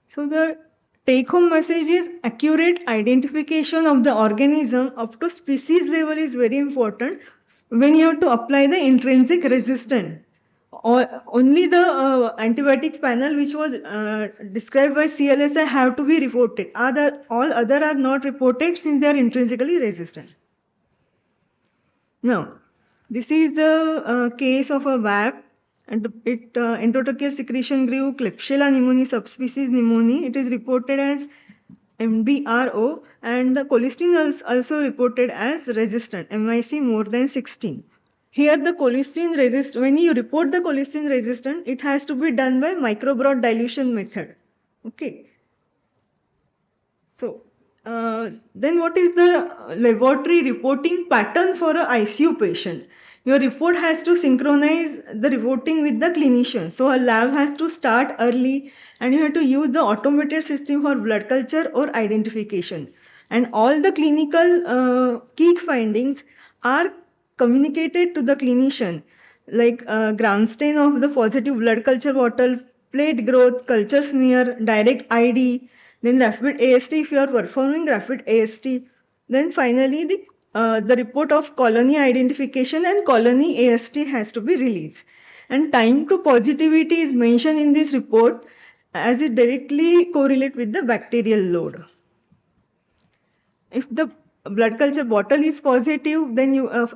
So the take-home message is accurate identification of the organism up to species level is very important when you have to apply the intrinsic resistance. Only the antibiotic panel which was described by CLSI have to be reported. All other are not reported since they are intrinsically resistant. Now, this is the case of a WAP, and endotracheal secretion grew Klebsiella pneumoniae subspecies pneumoniae. It is reported as MDRO, and the cholesterol is also reported as resistant, MIC more than 16. Here the cholesterol resist, when you report the cholesterol resistant, it has to be done by microbrod dilution method. Okay. So, then what is the laboratory reporting pattern for an ICU patient? Your report has to synchronize the reporting with the clinician. So a lab has to start early and you have to use the automated system for blood culture or identification. And all the clinical key findings are communicated to the clinician, like gram stain of the positive blood culture bottle, plate growth, culture smear, direct ID, then rapid AST if you are performing rapid AST, then finally the report of colony identification and colony AST has to be released. And time to positivity is mentioned in this report as it directly correlates with the bacterial load. If the blood culture bottle is positive, then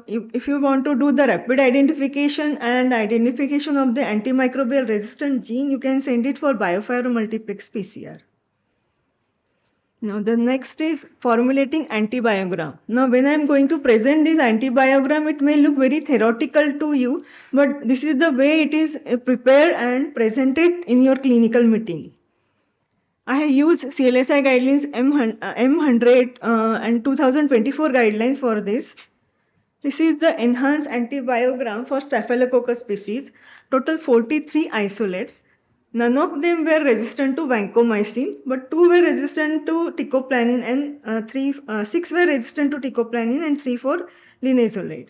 if you want to do the rapid identification and identification of the antimicrobial resistant gene, you can send it for biofire multiplex PCR. Now the next is formulating antibiogram. Now when I am going to present this antibiogram, it may look very theoretical to you, but this is the way it is prepared and presented in your clinical meeting. I have used CLSI guidelines M100 and 2024 guidelines for this. This is the enhanced antibiogram for Staphylococcus species. Total 43 isolates. None of them were resistant to vancomycin, but 2 were resistant to teicoplanin and 6 were resistant to teicoplanin and 3 for linezolid.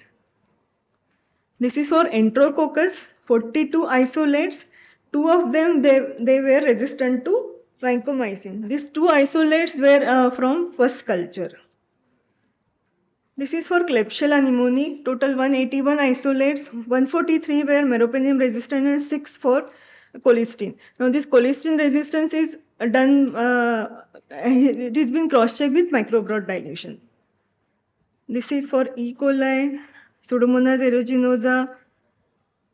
This is for Enterococcus, 42 isolates. 2 of them they were resistant to vancomycin. These 2 isolates were from first culture. This is for Klebsiella pneumoniae. Total 181 isolates. 143 were meropenem resistant and 6 for colistin. Now this colistin resistance is done. It is been cross-checked with microbroad dilution. This is for E. coli, Pseudomonas aeruginosa,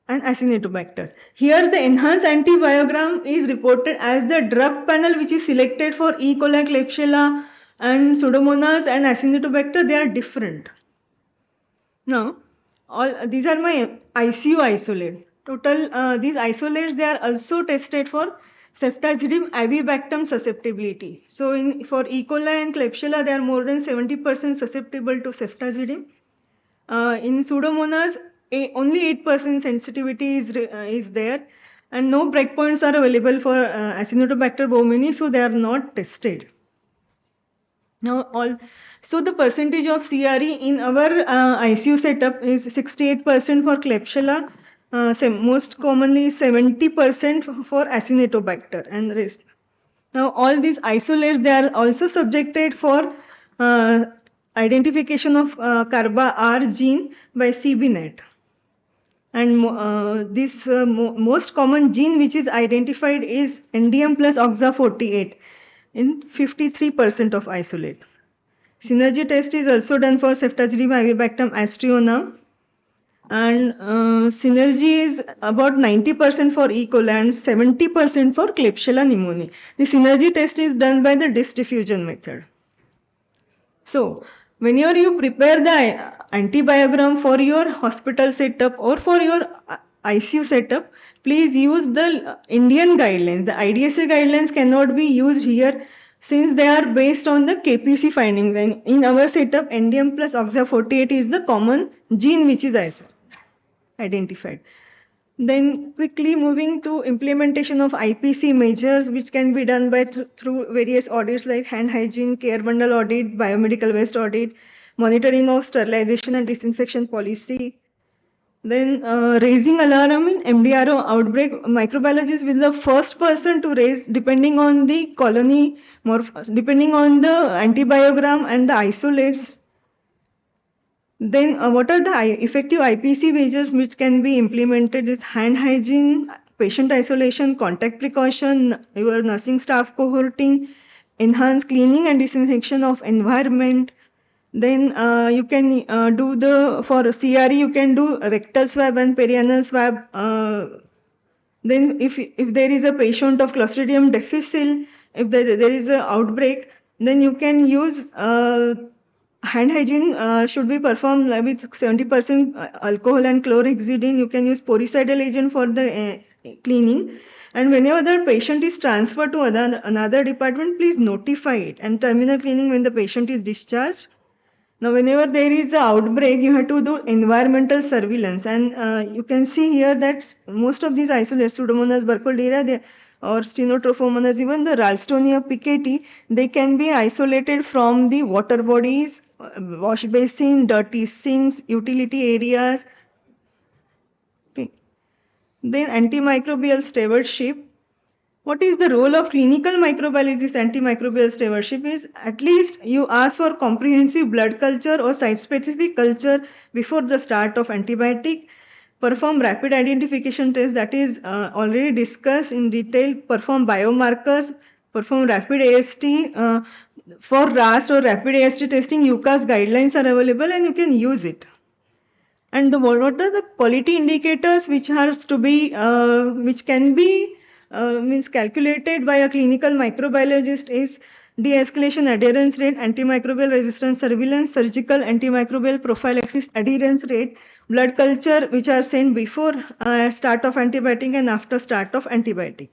and Acinetobacter. Here the enhanced antibiogram is reported as the drug panel which is selected for E. coli, Klebsiella and Pseudomonas and Acinetobacter. They are different. Now these are my ICU isolate. Total these isolates, they are also tested for ceftazidime avibactam susceptibility. So for E. coli and Klebsiella, they are more than 70% susceptible to ceftazidime. In Pseudomonas, only 8% sensitivity is there, and no breakpoints are available for Acinetobacter baumannii, so they are not tested. Now, so the percentage of CRE in our ICU setup is 68% for Klebsiella, most commonly 70% for Acinetobacter and rest. Now, all these isolates, they are also subjected for identification of CARBA-R gene by CBNet. And this most common gene which is identified is NDM plus OXA48 in 53% of isolate. Synergy test is also done for ceftazidime avibactam astriona, and synergy is about 90% for E. coli and 70% for Klebsiella pneumoniae. The synergy test is done by the disk diffusion method. So whenever you prepare the antibiogram for your hospital setup or for your ICU setup, please use the Indian guidelines. The IDSA guidelines cannot be used here since they are based on the KPC findings. And in our setup, NDM plus OXA48 is the common gene which is identified. Then quickly moving to implementation of IPC measures which can be done by through various audits like hand hygiene, care bundle audit, biomedical waste audit, monitoring of sterilization and disinfection policy. Then raising alarm in MDRO outbreak, microbiologists will be the first person to raise depending on the colony, depending on the antibiogram and the isolates. Then what are the effective IPC measures which can be implemented is hand hygiene, patient isolation, contact precaution, your nursing staff cohorting, enhanced cleaning and disinfection of environment. Then you can for CRE you can do rectal swab and perianal swab. Then if there is a patient of Clostridium difficile, if there is an outbreak, then you can use hand hygiene should be performed with 70% alcohol and chlorhexidine. You can use poricidal agent for the cleaning. And whenever the patient is transferred to another department, please notify it. And terminal cleaning when the patient is discharged. Now, whenever there is an outbreak, you have to do environmental surveillance. And you can see here that most of these isolates, Pseudomonas burkholderia, or Stenotrophomonas, even the Ralstonia piqueti, they can be isolated from the water bodies wash basin, dirty sinks, utility areas. Okay. Then antimicrobial stewardship. What is the role of clinical microbiologist antimicrobial stewardship is at least you ask for comprehensive blood culture or site-specific culture before the start of antibiotic. Perform rapid identification test that is already discussed in detail. Perform biomarkers. Perform rapid AST. For RAST or rapid AST testing, UCAS guidelines are available and you can use it. And what are the quality indicators which has to be, which can be means calculated by a clinical microbiologist is de-escalation adherence rate, antimicrobial resistance surveillance, surgical antimicrobial prophylaxis adherence rate, blood culture which are sent before start of antibiotic and after start of antibiotic.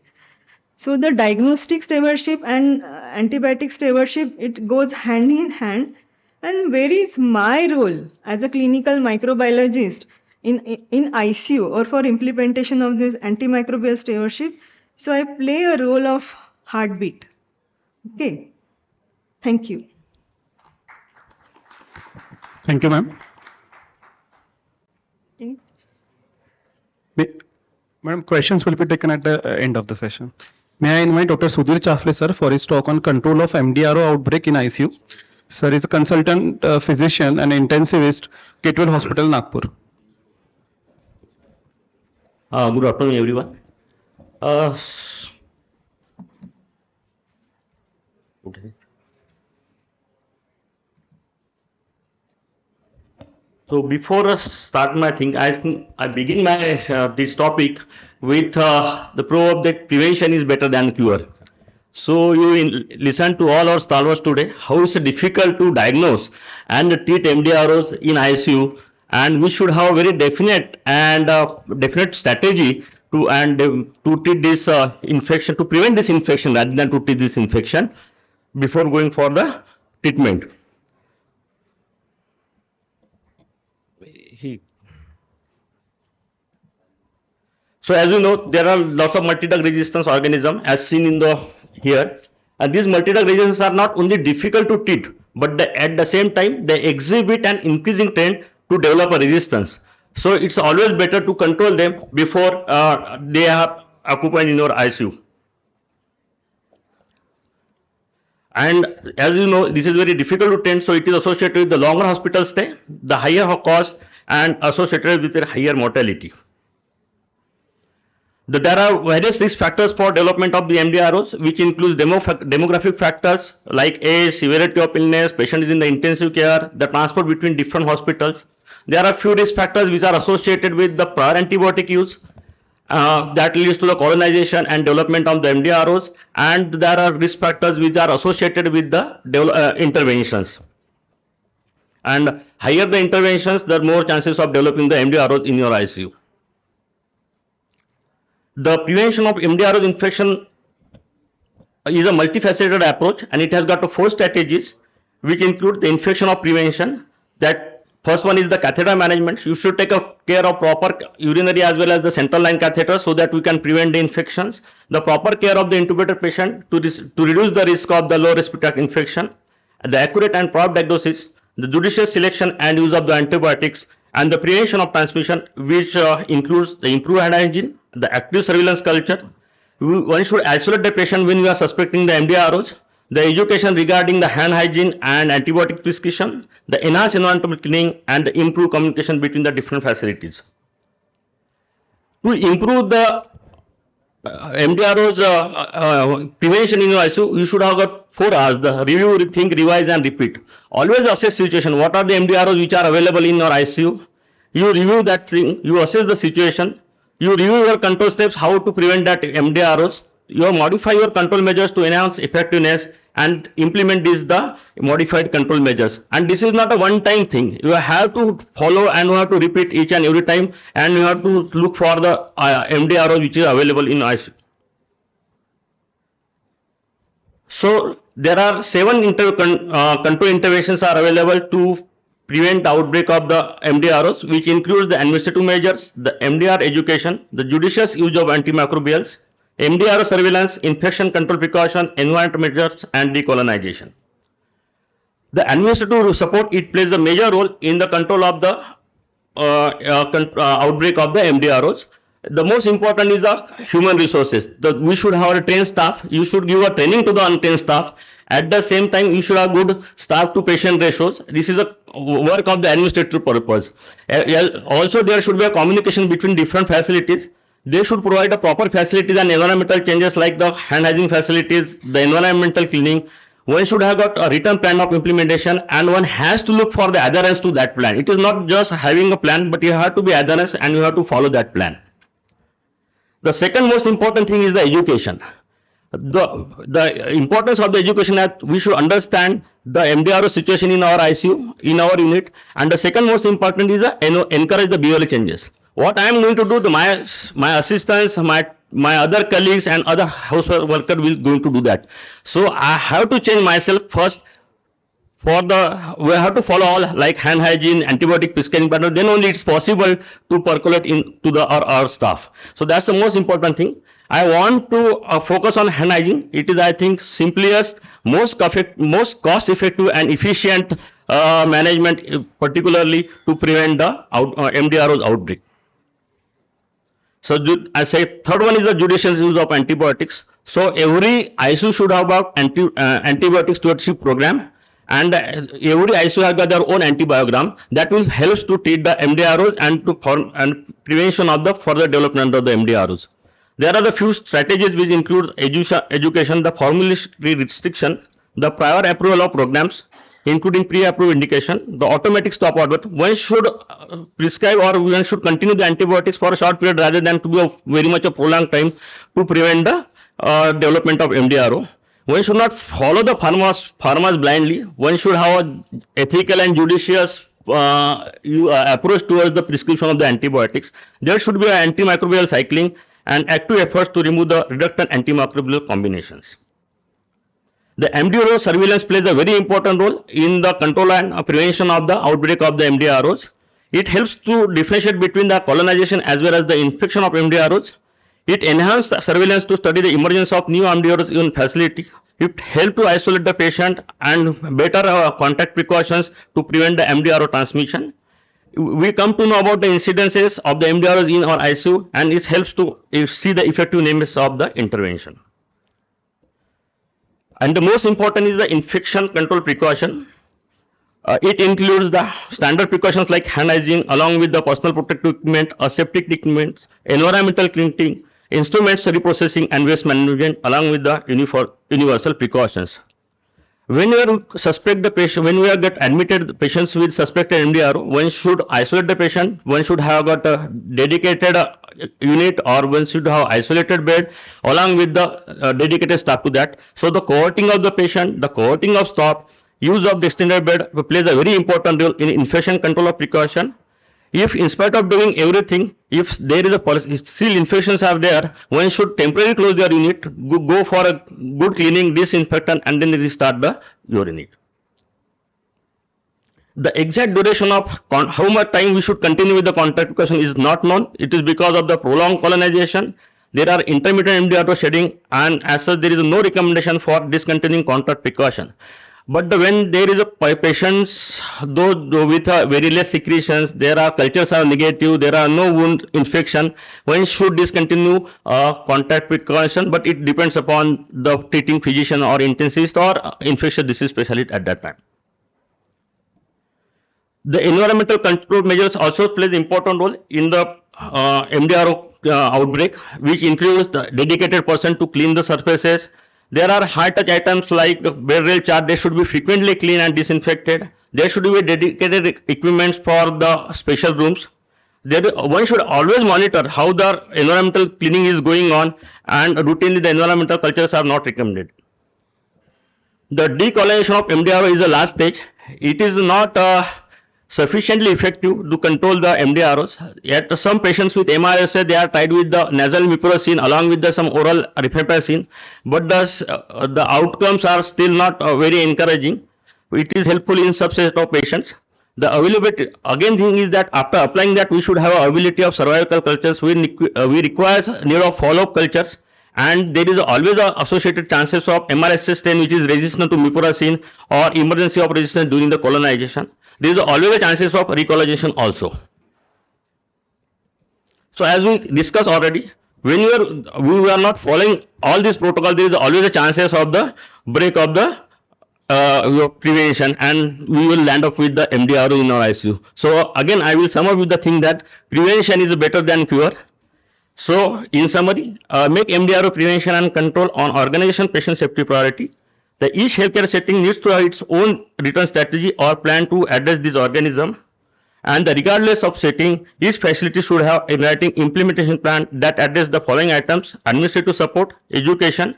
So the diagnostic stewardship and antibiotic stewardship, it goes hand in hand. And where is my role as a clinical microbiologist in ICU or for implementation of this antimicrobial stewardship? So I play a role of heartbeat. Okay. Thank you. Thank you, ma'am. Madam, questions will be taken at the end of the session. May I invite Dr. Sudhir Chafle, sir, for his talk on control of MDRO outbreak in ICU. Sir is a consultant physician and intensivist, Gateway Hospital, Nagpur. Good afternoon, everyone. So before I start my thing, I think I begin my this topic with the proverb that prevention is better than cure. So you listen to all our stalwarts today, how it's difficult to diagnose and treat MDROs in ICU, and we should have a very definite and definite strategy to treat this infection, to prevent this infection rather than to treat this infection before going for the treatment. So as you know, there are lots of multi-drug resistance organisms as seen in the here, and these multi-drug resistance are not only difficult to treat, but at the same time they exhibit an increasing trend to develop a resistance. So it's always better to control them before they are occupied in your ICU. And as you know, this is very difficult to treat, so it is associated with the longer hospital stay, the higher cost, and associated with a higher mortality. There are various risk factors for development of the MDROs, which includes demographic factors like age, severity of illness, patient is in the intensive care, the transport between different hospitals. There are few risk factors which are associated with the prior antibiotic use that leads to the colonization and development of the MDROs, and there are risk factors which are associated with the interventions. And higher the interventions, the more chances of developing the MDROs in your ICU. The prevention of MDRO infection is a multifaceted approach, and it has got 4 strategies which include the infection of prevention. That first one is the catheter management. You should take care of proper urinary as well as the central line catheter so that we can prevent the infections. The proper care of the intubated patient to reduce the risk of the lower respiratory tract infection. The accurate and proper diagnosis, the judicious selection and use of the antibiotics, and the prevention of transmission, which includes the improved hand hygiene, the active surveillance culture. One should isolate the patient when we are suspecting the MDROs, the education regarding the hand hygiene and antibiotic prescription, the enhanced environmental cleaning, and the improved communication between the different facilities. To improve the MDROs prevention in your ICU, you should have got 4 R's: the review, rethink, revise, and repeat. Always assess situation. What are the MDROs which are available in your ICU? You review that thing, you assess the situation, you review your control steps, how to prevent that MDROs, you modify your control measures to enhance effectiveness, and implement the modified control measures. And this is not a one-time thing. You have to follow and you have to repeat each and every time, and you have to look for the MDROs which is available in ICU. So there are 7 control interventions are available to prevent the outbreak of the MDROs, which includes the administrative measures, the MDR education, the judicious use of antimicrobials, MDR surveillance, infection control precaution, environmental measures, and decolonization. The administrative support, it plays a major role in the control of the outbreak of the MDROs. The most important is the human resources. We should have a trained staff. You should give a training to the untrained staff. At the same time, you should have good staff to patient ratios. This is a work of the administrative purpose. Also, there should be a communication between different facilities. They should provide a proper facilities and environmental changes like the hand hygiene facilities, the environmental cleaning. One should have got a written plan of implementation, and one has to look for the adherence to that plan. It is not just having a plan, but you have to be adherence and you have to follow that plan. The second most important thing is the education. The importance of the education, that we should understand the MDRO situation in our ICU, in our unit, and the second most important is encourage the behavioral changes. What I am going to do, my assistants, my other colleagues and other house workers will going to do that. So I have to change myself first. We have to follow all like hand hygiene, antibiotic prescribing pattern. Then only it's possible to percolate into our staff. So that's the most important thing. I want to focus on hand hygiene. It is, I think, simplest, most cost effective and efficient management, particularly to prevent the MDRO's outbreak. So I say third one is the judicious use of antibiotics. So every ICU should have an antibiotic stewardship program, and every ICU has got their own antibiogram that will help to treat the MDROs and prevention of the further development of the MDROs. There are the few strategies which include education, the formulary restriction, the prior approval of programs, including pre-approved indication, the automatic stop order. One should prescribe or one should continue the antibiotics for a short period rather than to be very much a prolonged time to prevent the development of MDRO. One should not follow the pharmas blindly. One should have an ethical and judicious approach towards the prescription of the antibiotics. There should be an antimicrobial cycling and active efforts to remove the reductant antimicrobial combinations. The MDRO surveillance plays a very important role in the control and prevention of the outbreak of the MDROs. It helps to differentiate between the colonization as well as the infection of MDROs. It enhances surveillance to study the emergence of new MDROs in facility. It helps to isolate the patient and better contact precautions to prevent the MDRO transmission. We come to know about the incidences of the MDROs in our ICU, and it helps to see the effectiveness of the intervention. And the most important is the infection control precaution. It includes the standard precautions like hand hygiene along with the personal protective equipment, aseptic equipment, environmental cleaning, instruments reprocessing and waste management along with the universal precautions. When you suspect the patient, when we are get admitted patients with suspected MDRO, one should isolate the patient. One should have got a dedicated unit, or one should have isolated bed along with the dedicated staff to that. So the cohorting of the patient, the cohorting of staff, use of the extended bed plays a very important role in infection control of precaution. If in spite of doing everything, if there is still infections are there, one should temporarily close their unit, go for a good cleaning, disinfectant, and then restart the unit. The exact duration of how much time we should continue with the contact precaution is not known. It is because of the prolonged colonization. There are intermittent MDRO shedding, and as such there is no recommendation for discontinuing contact precaution. But when there is a patients, though with very less secretions, there are cultures are negative, there are no wound infection, one should discontinue contact precaution, but it depends upon the treating physician or intensivist or infectious disease specialist at that time. The environmental control measures also plays important role in the MDRO outbreak, which includes the dedicated person to clean the surfaces. There are high touch items like bed rail chart, they should be frequently cleaned and disinfected. There should be dedicated equipment for the special rooms. One should always monitor how the environmental cleaning is going on, and routinely the environmental cultures are not recommended. The decolonization of MDRO is the last stage. It is not sufficiently effective to control the MDROs. Yet some patients with MRSA, they are tried with the nasal mupirocin along with some oral rifampicin, but the outcomes are still not very encouraging. It is helpful in subset of patients. The availability, again, thing is that after applying that, we should have availability of cervical cultures. We require need of follow-up cultures, and there is always a associated chances of MRSA stain which is resistant to mifuracin or emergency of resistance during the colonization. There is always a chances of recolonization also. So as we discussed already, when we are not following all these protocols, there is always a chances of the break of the your prevention, and we will land up with the MDRO in our ICU. So again, I will sum up with the thing that prevention is better than cure. So in summary, make MDRO prevention and control on organization patient safety priority. The each healthcare setting needs to have its own return strategy or plan to address this organism. And regardless of setting, each facility should have a writing implementation plan that address the following items: administrative support, education,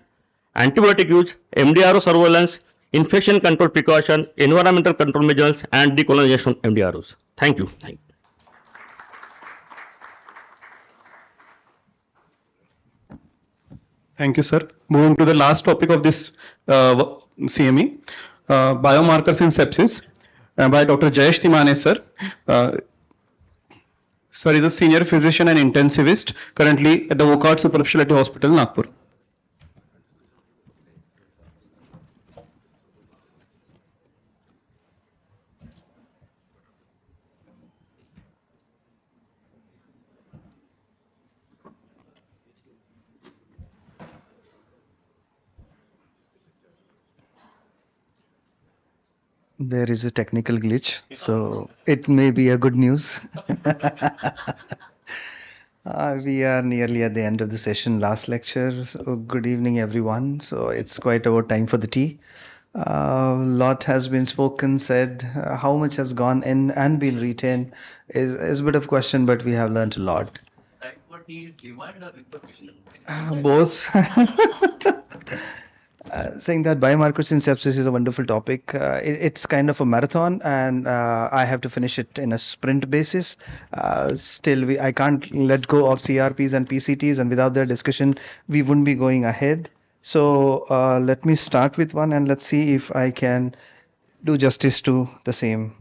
antibiotic use, MDRO surveillance, infection control precaution, environmental control measures, and decolonization MDROs. Thank you. Thank you, sir. Moving to the last topic of this CME, biomarkers in sepsis, by Dr. Jayesh Timane, sir. Sir is a senior physician and intensivist currently at the Wockhardt Super Specialty Hospital, Nagpur. There is a technical glitch, so it may be a good news. We are nearly at the end of the session, last lecture. So good evening, everyone. So it's quite about time for the tea. Lot has been spoken, said. How much has gone in and been retained is a bit of question, but we have learned a lot. Both. Saying that biomarkers in sepsis is a wonderful topic. It's kind of a marathon, and I have to finish it in a sprint basis. Still, I can't let go of CRPs and PCTs, and without their discussion, we wouldn't be going ahead. So let me start with one, and let's see if I can do justice to the same.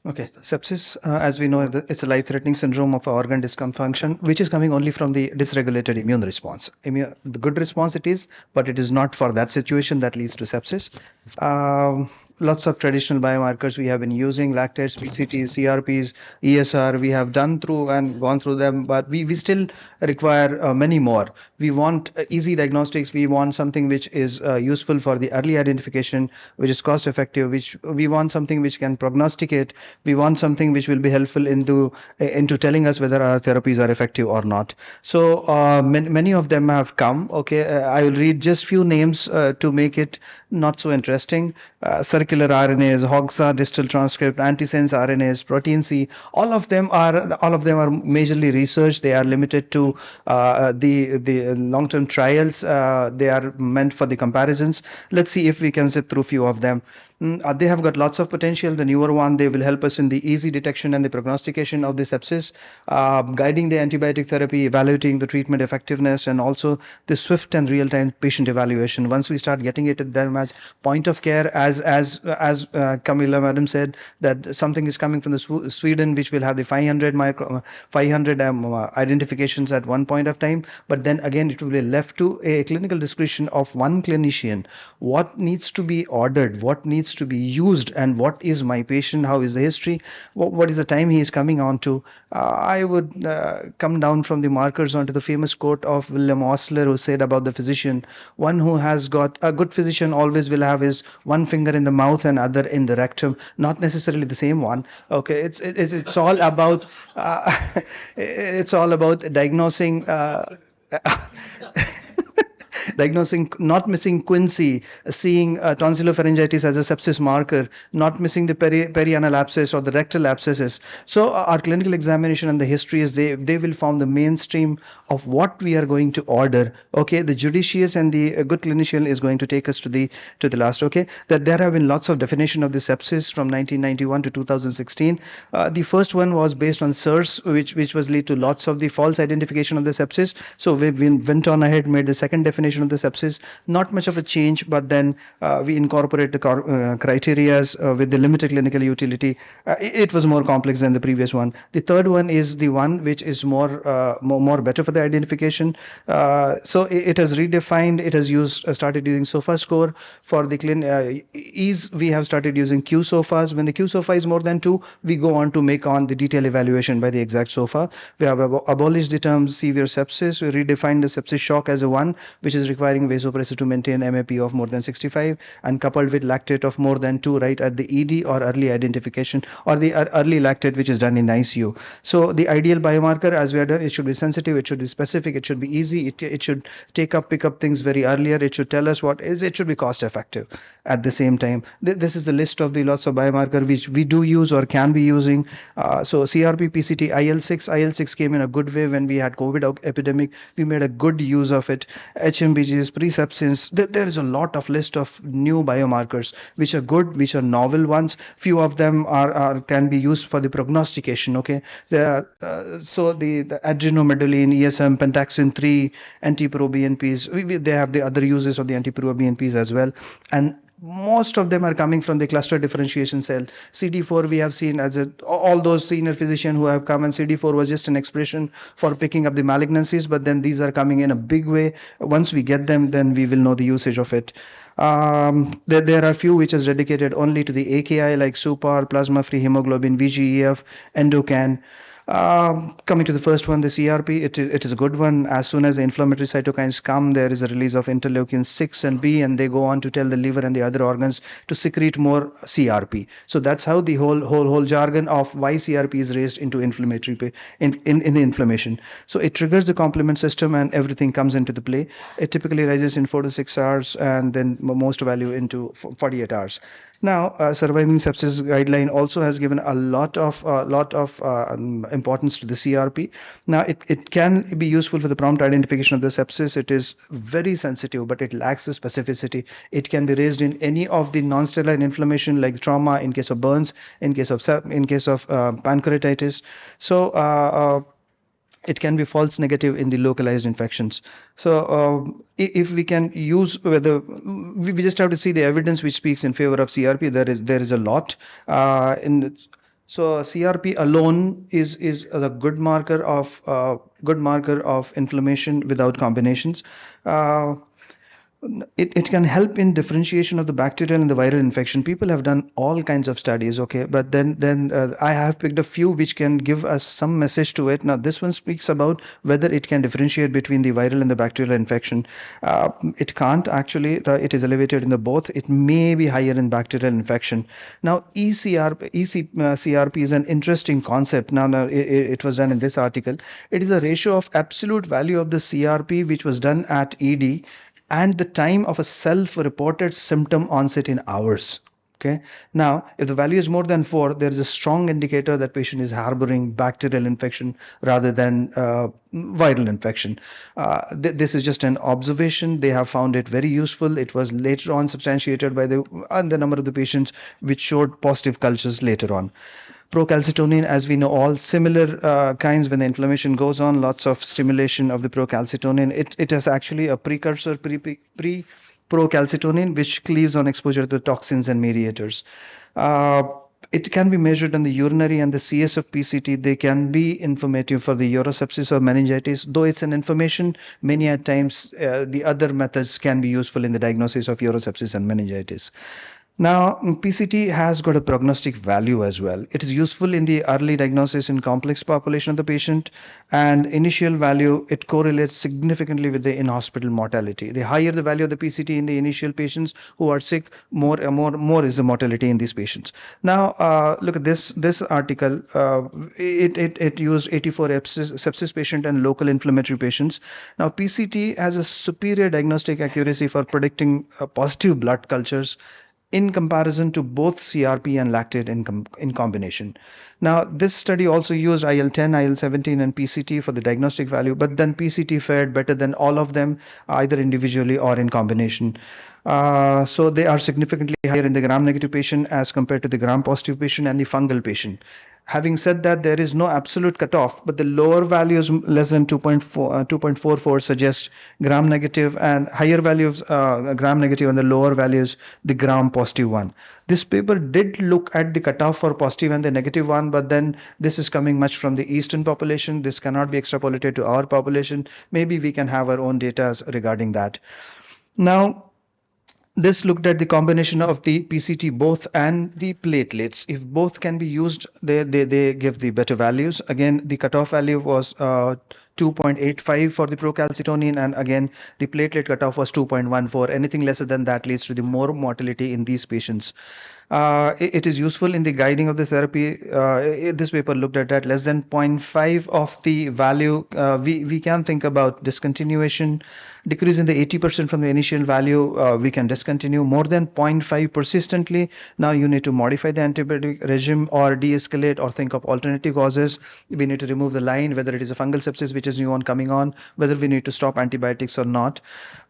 Okay, sepsis, as we know, it's a life-threatening syndrome of organ dysfunction, which is coming only from the dysregulated immune response. The good response it is, but it is not for that situation that leads to sepsis. Lots of traditional biomarkers we have been using, lactates, PCTs, CRPs, ESR, we have done through and gone through them, but we still require many more. We want easy diagnostics, we want something which is useful for the early identification, which is cost effective, which we want something which can prognosticate, we want something which will be helpful into telling us whether our therapies are effective or not. So many of them have come. Okay, I will read just few names to make it not so interesting. Circular RNAs, HOGSA distal transcript, antisense RNAs, protein C, all of them are majorly research. They are limited to the long-term trials. They are meant for the comparisons. Let's see if we can zip through few of them. They have got lots of potential. The newer one, they will help us in the easy detection and the prognostication of the sepsis, guiding the antibiotic therapy, evaluating the treatment effectiveness, and also the swift and real-time patient evaluation. Once we start getting it at them as point of care, as Camilla madam said, that something is coming from the Sweden, which will have the 500 identifications at one point of time, but then again it will be left to a clinical discretion of one clinician. What needs to be ordered, what needs to be used, and what is my patient, how is the history, what is the time he is coming on to. I would come down from the markers onto the famous quote of William Osler, who said about the physician, one who has got a good physician always will have his one finger in the mouth and other in the rectum, not necessarily the same one. Okay, it's all about it's all about diagnosing diagnosing, not missing quinsy, seeing tonsillopharyngitis as a sepsis marker, not missing the perianal abscess or the rectal abscesses. So our clinical examination and the history is they will form the mainstream of what we are going to order. Okay, the judicious and the good clinician is going to take us to the last. Okay, that there have been lots of definition of the sepsis from 1991 to 2016. The first one was based on SIRS, which was lead to lots of the false identification of the sepsis. So we went on ahead, made the second definition of the sepsis. Not much of a change, but then we incorporate the criteria with the limited clinical utility. It was more complex than the previous one. The third one is the one which is more better for the identification. So it has redefined. It has started using SOFA score for the ease. We have started using Q SOFAs. When the Q SOFA is more than 2, we go on to make on the detailed evaluation by the exact SOFA. We have abolished the term severe sepsis. We redefined the sepsis shock as a one, which is requiring vasopressor to maintain MAP of more than 65 and coupled with lactate of more than 2, right, at the ED or early identification, or the early lactate which is done in ICU. So the ideal biomarker, as we have done, it should be sensitive, it should be specific, it should be easy, it should pick up things very earlier, it should tell us what is, it should be cost effective at the same time. This is the list of the lots of biomarker which we do use or can be using. So CRP, PCT, IL-6 came in a good way when we had COVID epidemic. We made a good use of it. HMBGs, presepsins. There is a lot of list of new biomarkers which are good, which are novel ones. Few of them can be used for the prognostication. Okay, so the adrenomedullin, ESM, pentaxin 3, anti-proBNPs. They have the other uses of the anti-proBNPs as well, and most of them are coming from the cluster differentiation cell. CD4 we have seen as all those senior physicians who have come, and CD4 was just an expression for picking up the malignancies, but then these are coming in a big way. Once we get them, then we will know the usage of it. There are few which is dedicated only to the AKI, like SUPAR, plasma-free hemoglobin, VGEF, Endocan. Coming to the first one, the CRP, it is a good one. As soon as the inflammatory cytokines come, there is a release of interleukin 6 and B, and they go on to tell the liver and the other organs to secrete more CRP. So that's how the whole jargon of why CRP is raised into inflammatory in the inflammation. So it triggers the complement system and everything comes into the play. It typically rises in 4 to 6 hours and then most value into 48 hours. Now, surviving sepsis guideline also has given a lot of importance to the CRP. Now, it can be useful for the prompt identification of the sepsis. It is very sensitive, but it lacks the specificity. It can be raised in any of the non-sterile inflammation, like trauma, in case of burns, in case of pancreatitis. So it can be false negative in the localized infections. So if we can use whether we just have to see the evidence which speaks in favor of CRP. There is a lot so CRP alone is a good marker of inflammation without combinations. It can help in differentiation of the bacterial and the viral infection. People have done all kinds of studies, okay, but then I have picked a few which can give us some message to it. Now this one speaks about whether it can differentiate between the viral and the bacterial infection. It can't actually. It is elevated in the both. It may be higher in bacterial infection. Now CRP is an interesting concept. Now it was done in this article. It is a ratio of absolute value of the CRP which was done at ED and the time of a self-reported symptom onset in hours. Okay. Now, if the value is more than 4, there is a strong indicator that patient is harboring bacterial infection rather than viral infection. This is just an observation. They have found it very useful. It was later on substantiated by the number of the patients which showed positive cultures later on. Procalcitonin, as we know, all similar kinds. When the inflammation goes on, lots of stimulation of the procalcitonin. It is actually a precursor procalcitonin which cleaves on exposure to the toxins and mediators. It can be measured in the urinary and the CSF PCT. They can be informative for the urosepsis or meningitis. Though it's an information, many at times the other methods can be useful in the diagnosis of urosepsis and meningitis. Now, PCT has got a prognostic value as well. It is useful in the early diagnosis in complex population of the patient, and initial value, it correlates significantly with the in-hospital mortality. The higher the value of the PCT in the initial patients who are sick, more is the mortality in these patients. Now, look at this article. It used 84 sepsis patient and local inflammatory patients. Now, PCT has a superior diagnostic accuracy for predicting positive blood cultures in comparison to both CRP and lactate in combination. Now, this study also used IL-10, IL-17, and PCT for the diagnostic value, but then PCT fared better than all of them, either individually or in combination. So they are significantly higher in the gram-negative patient as compared to the gram-positive patient and the fungal patient. Having said that, there is no absolute cutoff, but the lower values less than 2.44 suggest gram negative, and higher values gram negative, and the lower values the gram positive one. This paper did look at the cutoff for positive and the negative one, but then this is coming much from the eastern population. This cannot be extrapolated to our population. Maybe we can have our own data regarding that. Now, this looked at the combination of the PCT both and the platelets. If both can be used, they give the better values. Again, the cutoff value was 2.85 for the procalcitonin, and again, the platelet cutoff was 2.14. Anything lesser than that leads to the more mortality in these patients. It is useful in the guiding of the therapy. This paper looked at that less than 0.5 of the value. We can think about discontinuation. Decrease in the 80% from the initial value, we can discontinue. More than 0.5 persistently, now you need to modify the antibiotic regime or de-escalate or think of alternative causes. We need to remove the line, whether it is a fungal sepsis which is new on coming on, whether we need to stop antibiotics or not.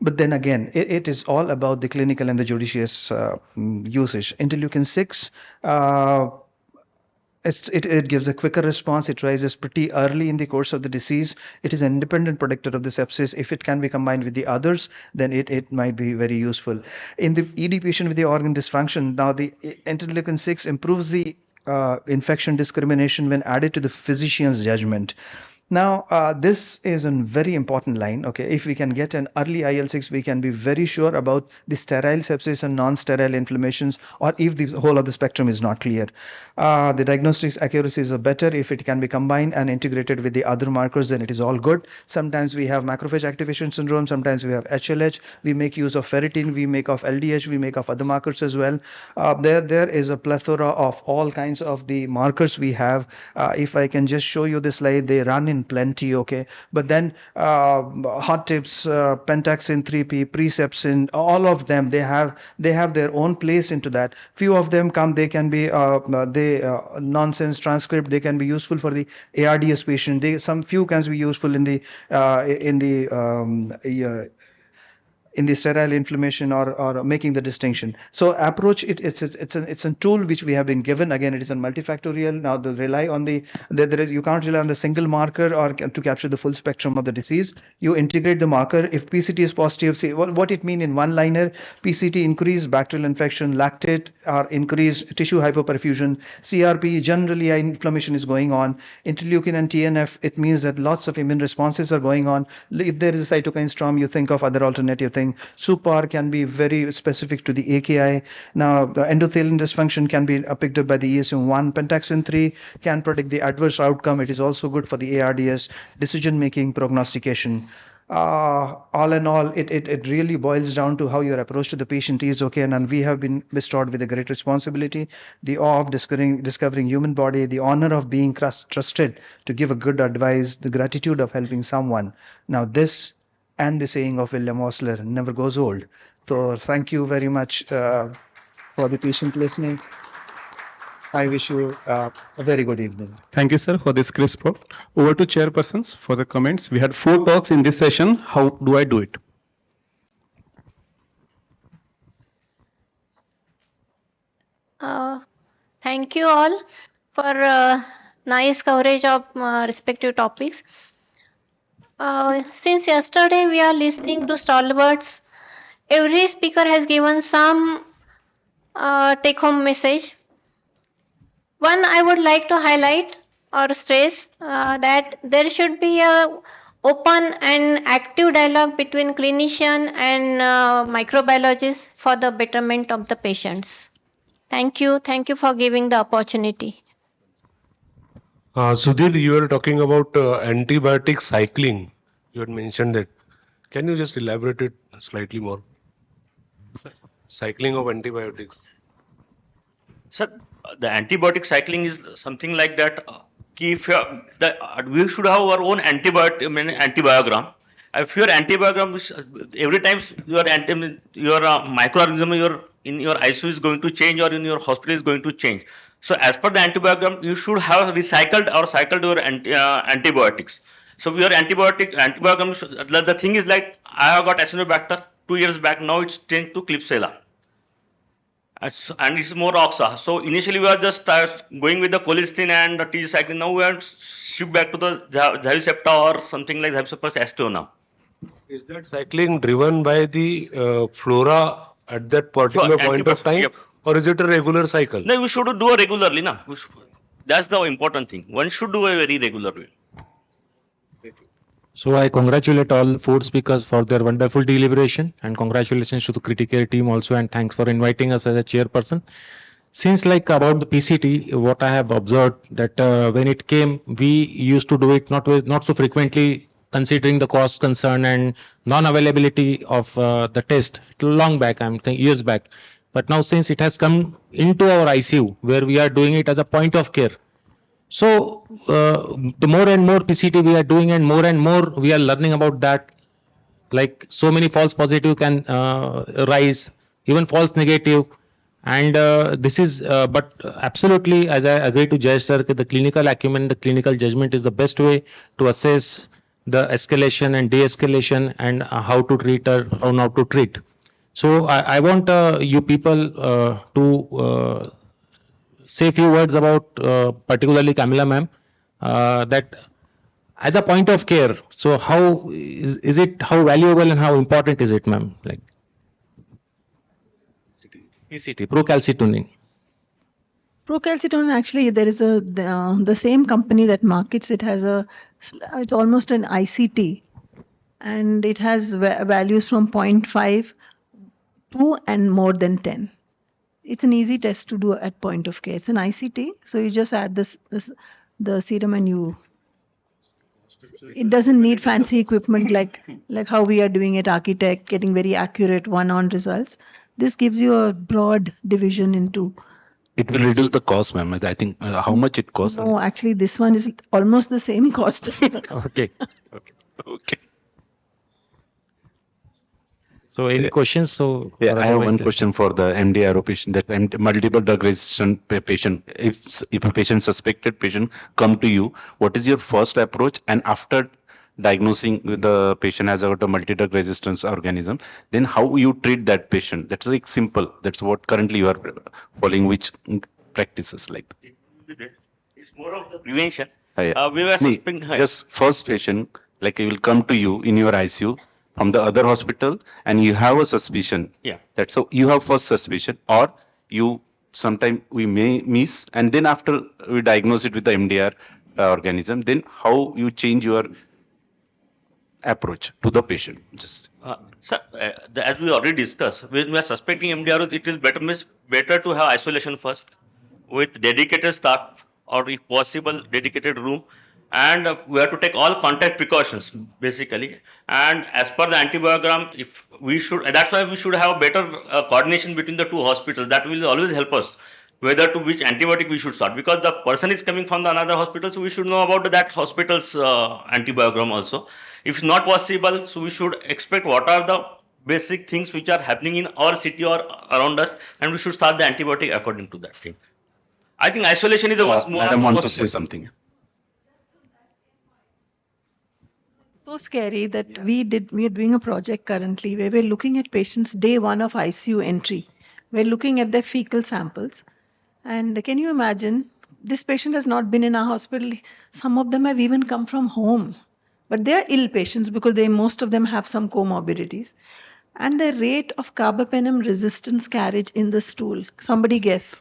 But then again, it is all about the clinical and the judicious usage. Interleukin 6, it gives a quicker response. It rises pretty early in the course of the disease. It is an independent predictor of the sepsis. If it can be combined with the others, then it might be very useful. In the ED patient with the organ dysfunction, now the interleukin 6 improves the infection discrimination when added to the physician's judgment. Now, this is a very important line. Okay, if we can get an early IL-6, we can be very sure about the sterile sepsis and non-sterile inflammations, or if the whole of the spectrum is not clear. The diagnostics accuracies are better if it can be combined and integrated with the other markers, then it is all good. Sometimes we have macrophage activation syndrome, sometimes we have HLH, we make use of ferritin, we make of LDH, we make of other markers as well. There is a plethora of all kinds of the markers we have. If I can just show you this slide, they run in plenty. Okay, but then hot tips, pentaxin 3p, precepsin, all of them, they have their own place into that. Few of them they can be nonsense transcript, they can be useful for the ARDS patient. Some few can be useful in the sterile inflammation or making the distinction. So approach it's a tool which we have been given. Again, it is a multifactorial. Now they rely on you can't rely on the single marker or to capture the full spectrum of the disease. You integrate the marker. If PCT is positive, say what it mean in one liner: PCT increased bacterial infection, lactate or increased tissue hypoperfusion, CRP generally inflammation is going on, interleukin and TNF, it means that lots of immune responses are going on. If there is a cytokine storm, you think of other alternative thing. SUPAR can be very specific to the AKI. Now, the endothelin dysfunction can be picked up by the ESM1. Pentaxin 3 can predict the adverse outcome. It is also good for the ARDS, decision-making, prognostication. All in all, it really boils down to how your approach to the patient is. Okay, and we have been bestowed with a great responsibility, the awe of discovering human body, the honor of being trusted to give a good advice, the gratitude of helping someone. Now this and the saying of William Osler never goes old. So thank you very much for the patient listening. I wish you a very good evening. Thank you, sir, for this crisp talk. Over to chairpersons for the comments. We had 4 talks in this session. How do I do it? Thank you all for nice coverage of respective topics. Since yesterday we are listening to stalwarts, every speaker has given some take-home message. One I would like to highlight or stress that there should be a open and active dialogue between clinician and microbiologists for the betterment of the patients. Thank you. Thank you for giving the opportunity. Sudhir, you were talking about antibiotic cycling. You had mentioned that. Can you just elaborate it slightly more? Cycling of antibiotics. Sir, the antibiotic cycling is something like that. If we should have our own antibiotic, I mean, antibiogram. If your antibiogram is every time your microorganism in your ICU is going to change or in your hospital is going to change. So as per the antibiogram, you should have recycled or cycled your antibiotics. So your antibiogram. The thing is like I have got Acinetobacter 2 years back. Now it's changed to Klebsiella. And it's more oxa. So initially we are just going with the colistin and the tetracycline. Now we are shift back to the Zavicepta or something like Zavicepta Asteo now. Is that cycling driven by the flora at that particular point of time, or is it a regular cycle? No, we should do it regularly. Na? That's the important thing. One should do a very regular way. So I congratulate all four speakers for their wonderful deliberation, and congratulations to the Criticare team also, and thanks for inviting us as a chairperson. Since like about the PCT, what I have observed that when it came, we used to do it not so frequently, considering the cost concern and non-availability of the test long back, I'm thinking years back. But now since it has come into our ICU, where we are doing it as a point of care, so the more and more PCT we are doing and more we are learning about that, like so many false positive can rise, even false negative. And this is, but absolutely, as I agree to Jay sir, the clinical acumen, the clinical judgment is the best way to assess the escalation and de-escalation and how to treat or how not to treat. So I want you people to say a few words about particularly Camilla ma'am, that as a point of care, so how is it, how valuable and how important is it, ma'am? Like PCT, procalcitonin. Procalcitonin, actually, there is the same company that markets it has it's almost an ICT, and it has values from 0.5 to and more than 10. It's an easy test to do at point of care. It's an ICT, so you just add the serum and it doesn't need fancy equipment like how we are doing at Architect, getting very accurate one-on results. This gives you a broad division into. It will reduce the cost, ma'am. I think how much it costs? No, actually, this one is almost the same cost. Okay. Okay. So any questions? So yeah, I have one question for the MDRO patient, that multiple drug resistant patient. If a patient, suspected patient, come to you, what is your first approach? And after diagnosing the patient has got a multi-drug resistance organism, then how you treat that patient? That's like simple. That's what currently you are following, which practices like that. It's more of the prevention. We were suspecting just first patient, like he will come to you in your ICU from the other hospital, and you have a suspicion. Yeah. That's how you have first suspicion, or you sometime we may miss, and then after we diagnose it with the MDR organism, then how you change your approach to the patient. Just sir, as we already discussed, when we are suspecting MDR, it is better to have isolation first with dedicated staff, or if possible dedicated room, and we have to take all contact precautions basically. And as per the antibiogram, if we should, that's why we should have better coordination between the two hospitals. That will always help us whether to which antibiotic we should start, because the person is coming from the another hospital, so we should know about that hospital's antibiogram also. If not possible, so we should expect what are the basic things which are happening in our city or around us, and we should start the antibiotic according to that thing. I think isolation is a more. Madam want to say something. So scary that we are doing a project currently where we're looking at patients day one of ICU entry. We're looking at their fecal samples. And can you imagine, this patient has not been in our hospital. Some of them have even come from home. But they are ill patients because most of them have some comorbidities. And the rate of carbapenem resistance carriage in the stool, somebody guess?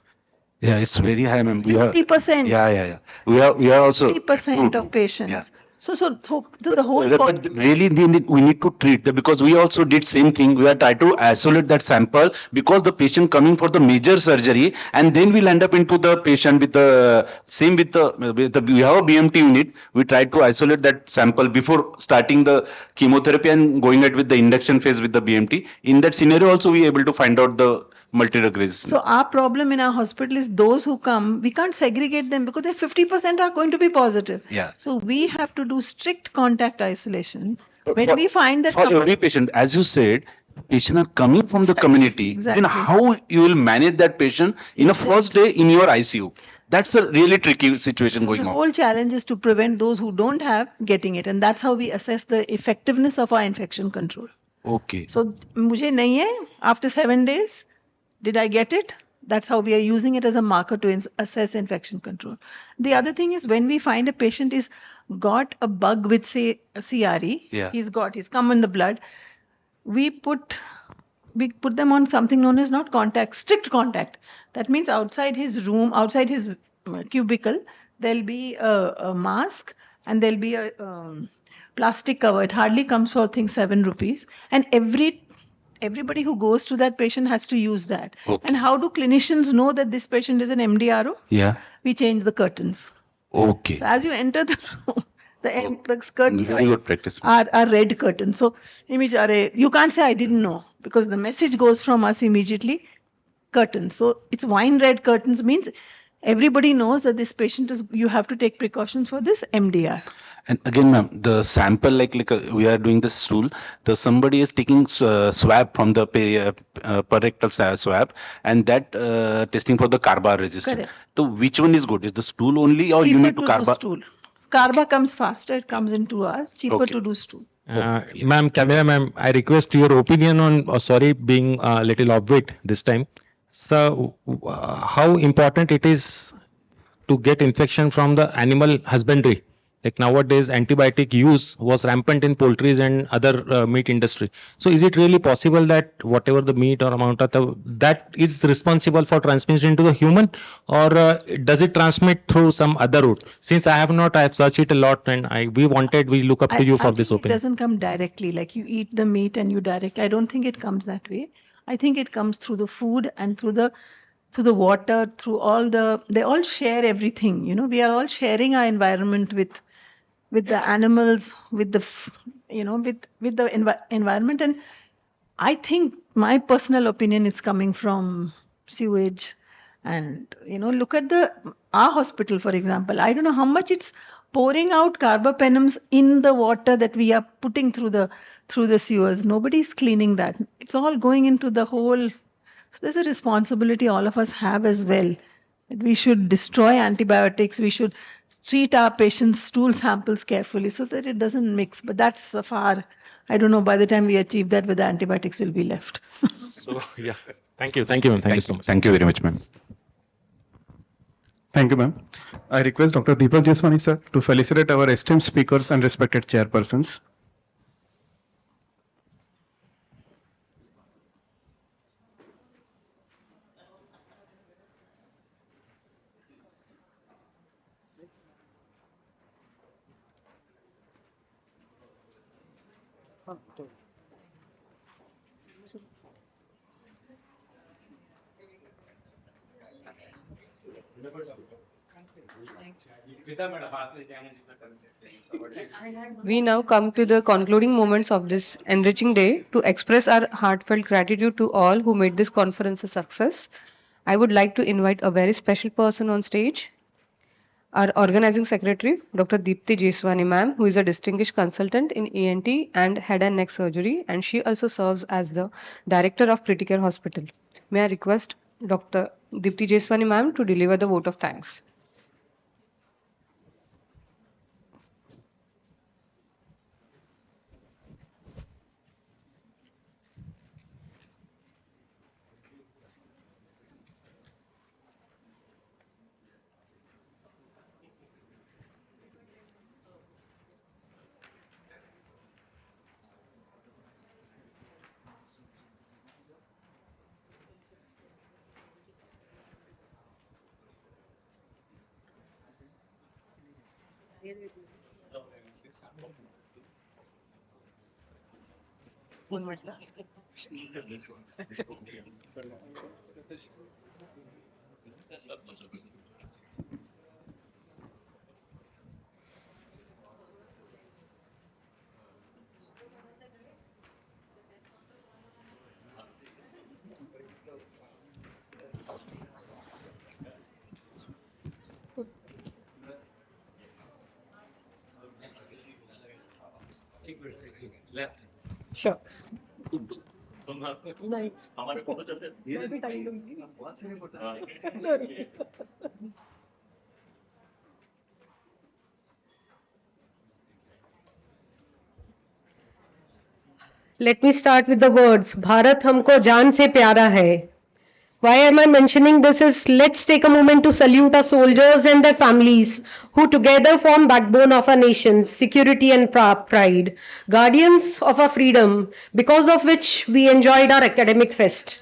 Yeah, it's very high, ma'am. 50%. Yeah. We are also 50% of patients. Yeah. So the whole But really, we need to treat that because we also did same thing. We are trying to isolate that sample because the patient coming for the major surgery, and then we'll end up into the patient with the same with the we have a BMT unit. We try to isolate that sample before starting the chemotherapy and going ahead with the induction phase with the BMT. In that scenario, also we able to find out the multi-drug resistance. So our problem in our hospital is those who come, we can't segregate them because they 50% are going to be positive. Yeah. So we have to do strict contact isolation. But When we find that for every patient, as you said, patient are coming from the community, then how you will manage that patient in a first day in your ICU? That's a really tricky situation going the on. whole challenge is to prevent those who don't have getting it, and that's how we assess the effectiveness of our infection control. Okay. So मुझे नहीं है, after 7 days, did I get it? That's how we are using it as a marker to assess infection control. The other thing is when we find a patient is got a bug with say a CRE, Yeah. he's come in the blood, we put them on something known as not contact, strict contact. That means outside his room, outside his cubicle, there'll be a mask and there'll be a plastic cover. It hardly comes for I think 7 rupees, and everybody who goes to that patient has to use that. Okay. And how do clinicians know that this patient is an MDRO? Yeah. We change the curtains. Okay. So as you enter the room, the curtains Very good practice. are red curtains. So you can't say I didn't know because the message goes from us immediately. Curtains. So it's wine red curtains means everybody knows that this patient is. You have to take precautions for this MDR. And again, ma'am, the sample we are doing the stool, somebody is taking swab from the rectal swab, and that testing for the carba resistance. Correct. So which one is good? Is the stool only, or you Cheaper need to do carba? stool. Carba comes faster. It comes in 2 hours. Cheaper Okay. to do stool. Ma'am, camera ma'am, I request your opinion on, sorry, being a little off-wit this time. So, how important it is to get infection from the animal husbandry? Like nowadays, antibiotic use was rampant in poultry and other meat industry. So, is it really possible that whatever the meat or amount of that is responsible for transmission to the human, or does it transmit through some other route? Since I have searched it a lot, and we look up to you for this It opinion. doesn't come directly, like you eat the meat and you direct. I don't think it comes that way. I think it comes through the food and through the water, through they all share everything. We are all sharing our environment with the animals, with with the environment. And I think my personal opinion, it's coming from sewage. And look at our hospital, for example. I don't know how much it's pouring out carbapenems in the water that we are putting through the sewers. Nobody's cleaning that. It's all going into the whole. So there's a responsibility all of us have as well. That we should destroy antibiotics. We should treat our patients' stool samples carefully so that it doesn't mix. But that's far. I don't know. By the time we achieve that, whether antibiotics will be left. So, yeah. Thank you, ma'am. Thank you so much. Thank you very much, ma'am. Thank you, ma'am. I request Dr. Deepak Jeswani, sir, to felicitate our esteemed speakers and respected chairpersons. We now come to the concluding moments of this enriching day to express our heartfelt gratitude to all who made this conference a success. I would like to invite a very special person on stage, our organizing secretary, Dr. Deepti Jeswani ma'am, who is a distinguished consultant in ENT and head and neck surgery, and she also serves as the director of Criticare Hospital. May I request Dr. Deepti Jeswani ma'am to deliver the vote of thanks. Sure. नहीं मैं भी time लूंगी Let me start with the words Bharat हमको जान से प्यारा है. Why am I mentioning this is let's take a moment to salute our soldiers and their families who together form backbone of our nation's security and pride, guardians of our freedom because of which we enjoyed our academic fest.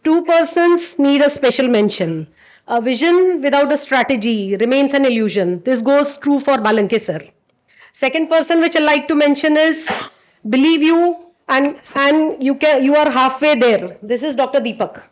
Two persons need a special mention. A vision without a strategy remains an illusion. This goes true for Balanke sir. Second person which I like to mention is believe you and you are halfway there. This is Dr. Deepak.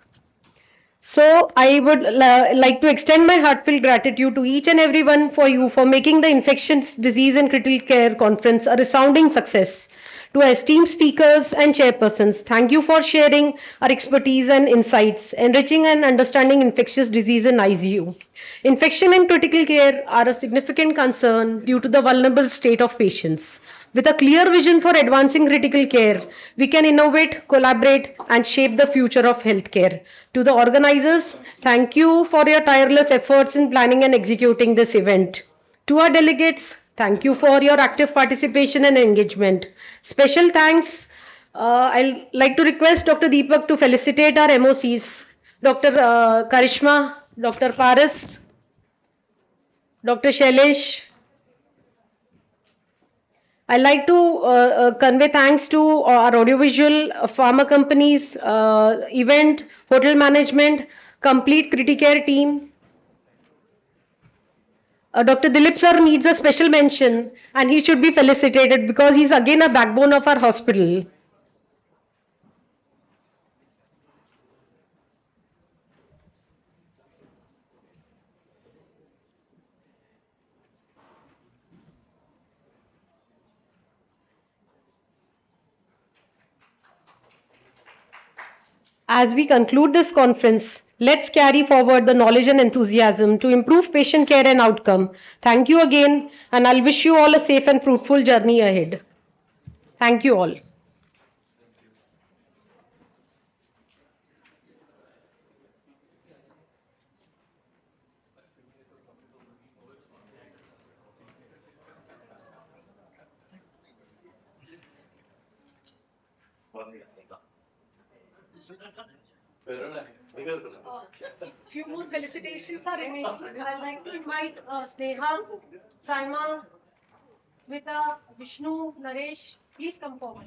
So I would like to extend my heartfelt gratitude to each and everyone for you for making the Infectious Disease and Critical Care Conference a resounding success. To our esteemed speakers and chairpersons, thank you for sharing our expertise and insights, enriching and understanding infectious disease in ICU. Infection and critical care are a significant concern due to the vulnerable state of patients. With a clear vision for advancing critical care, we can innovate, collaborate, and shape the future of healthcare. To the organizers, thank you for your tireless efforts in planning and executing this event. To our delegates, thank you for your active participation and engagement. Special thanks. I'd like to request Dr. Deepak to felicitate our MOCs, Dr. Karishma, Dr. Paris, Dr. Shailesh. I'd like to convey thanks to our audiovisual, pharma companies, event, hotel management, complete Criticare team. Dr. Dilip sir needs a special mention and he should be felicitated because he's again a backbone of our hospital. As we conclude this conference, let's carry forward the knowledge and enthusiasm to improve patient care and outcome. Thank you again, and I'll wish you all a safe and fruitful journey ahead. Thank you all. Few more felicitations are remaining. I'd like to invite Sneha, Saima, Smita, Vishnu, Naresh. Please come forward.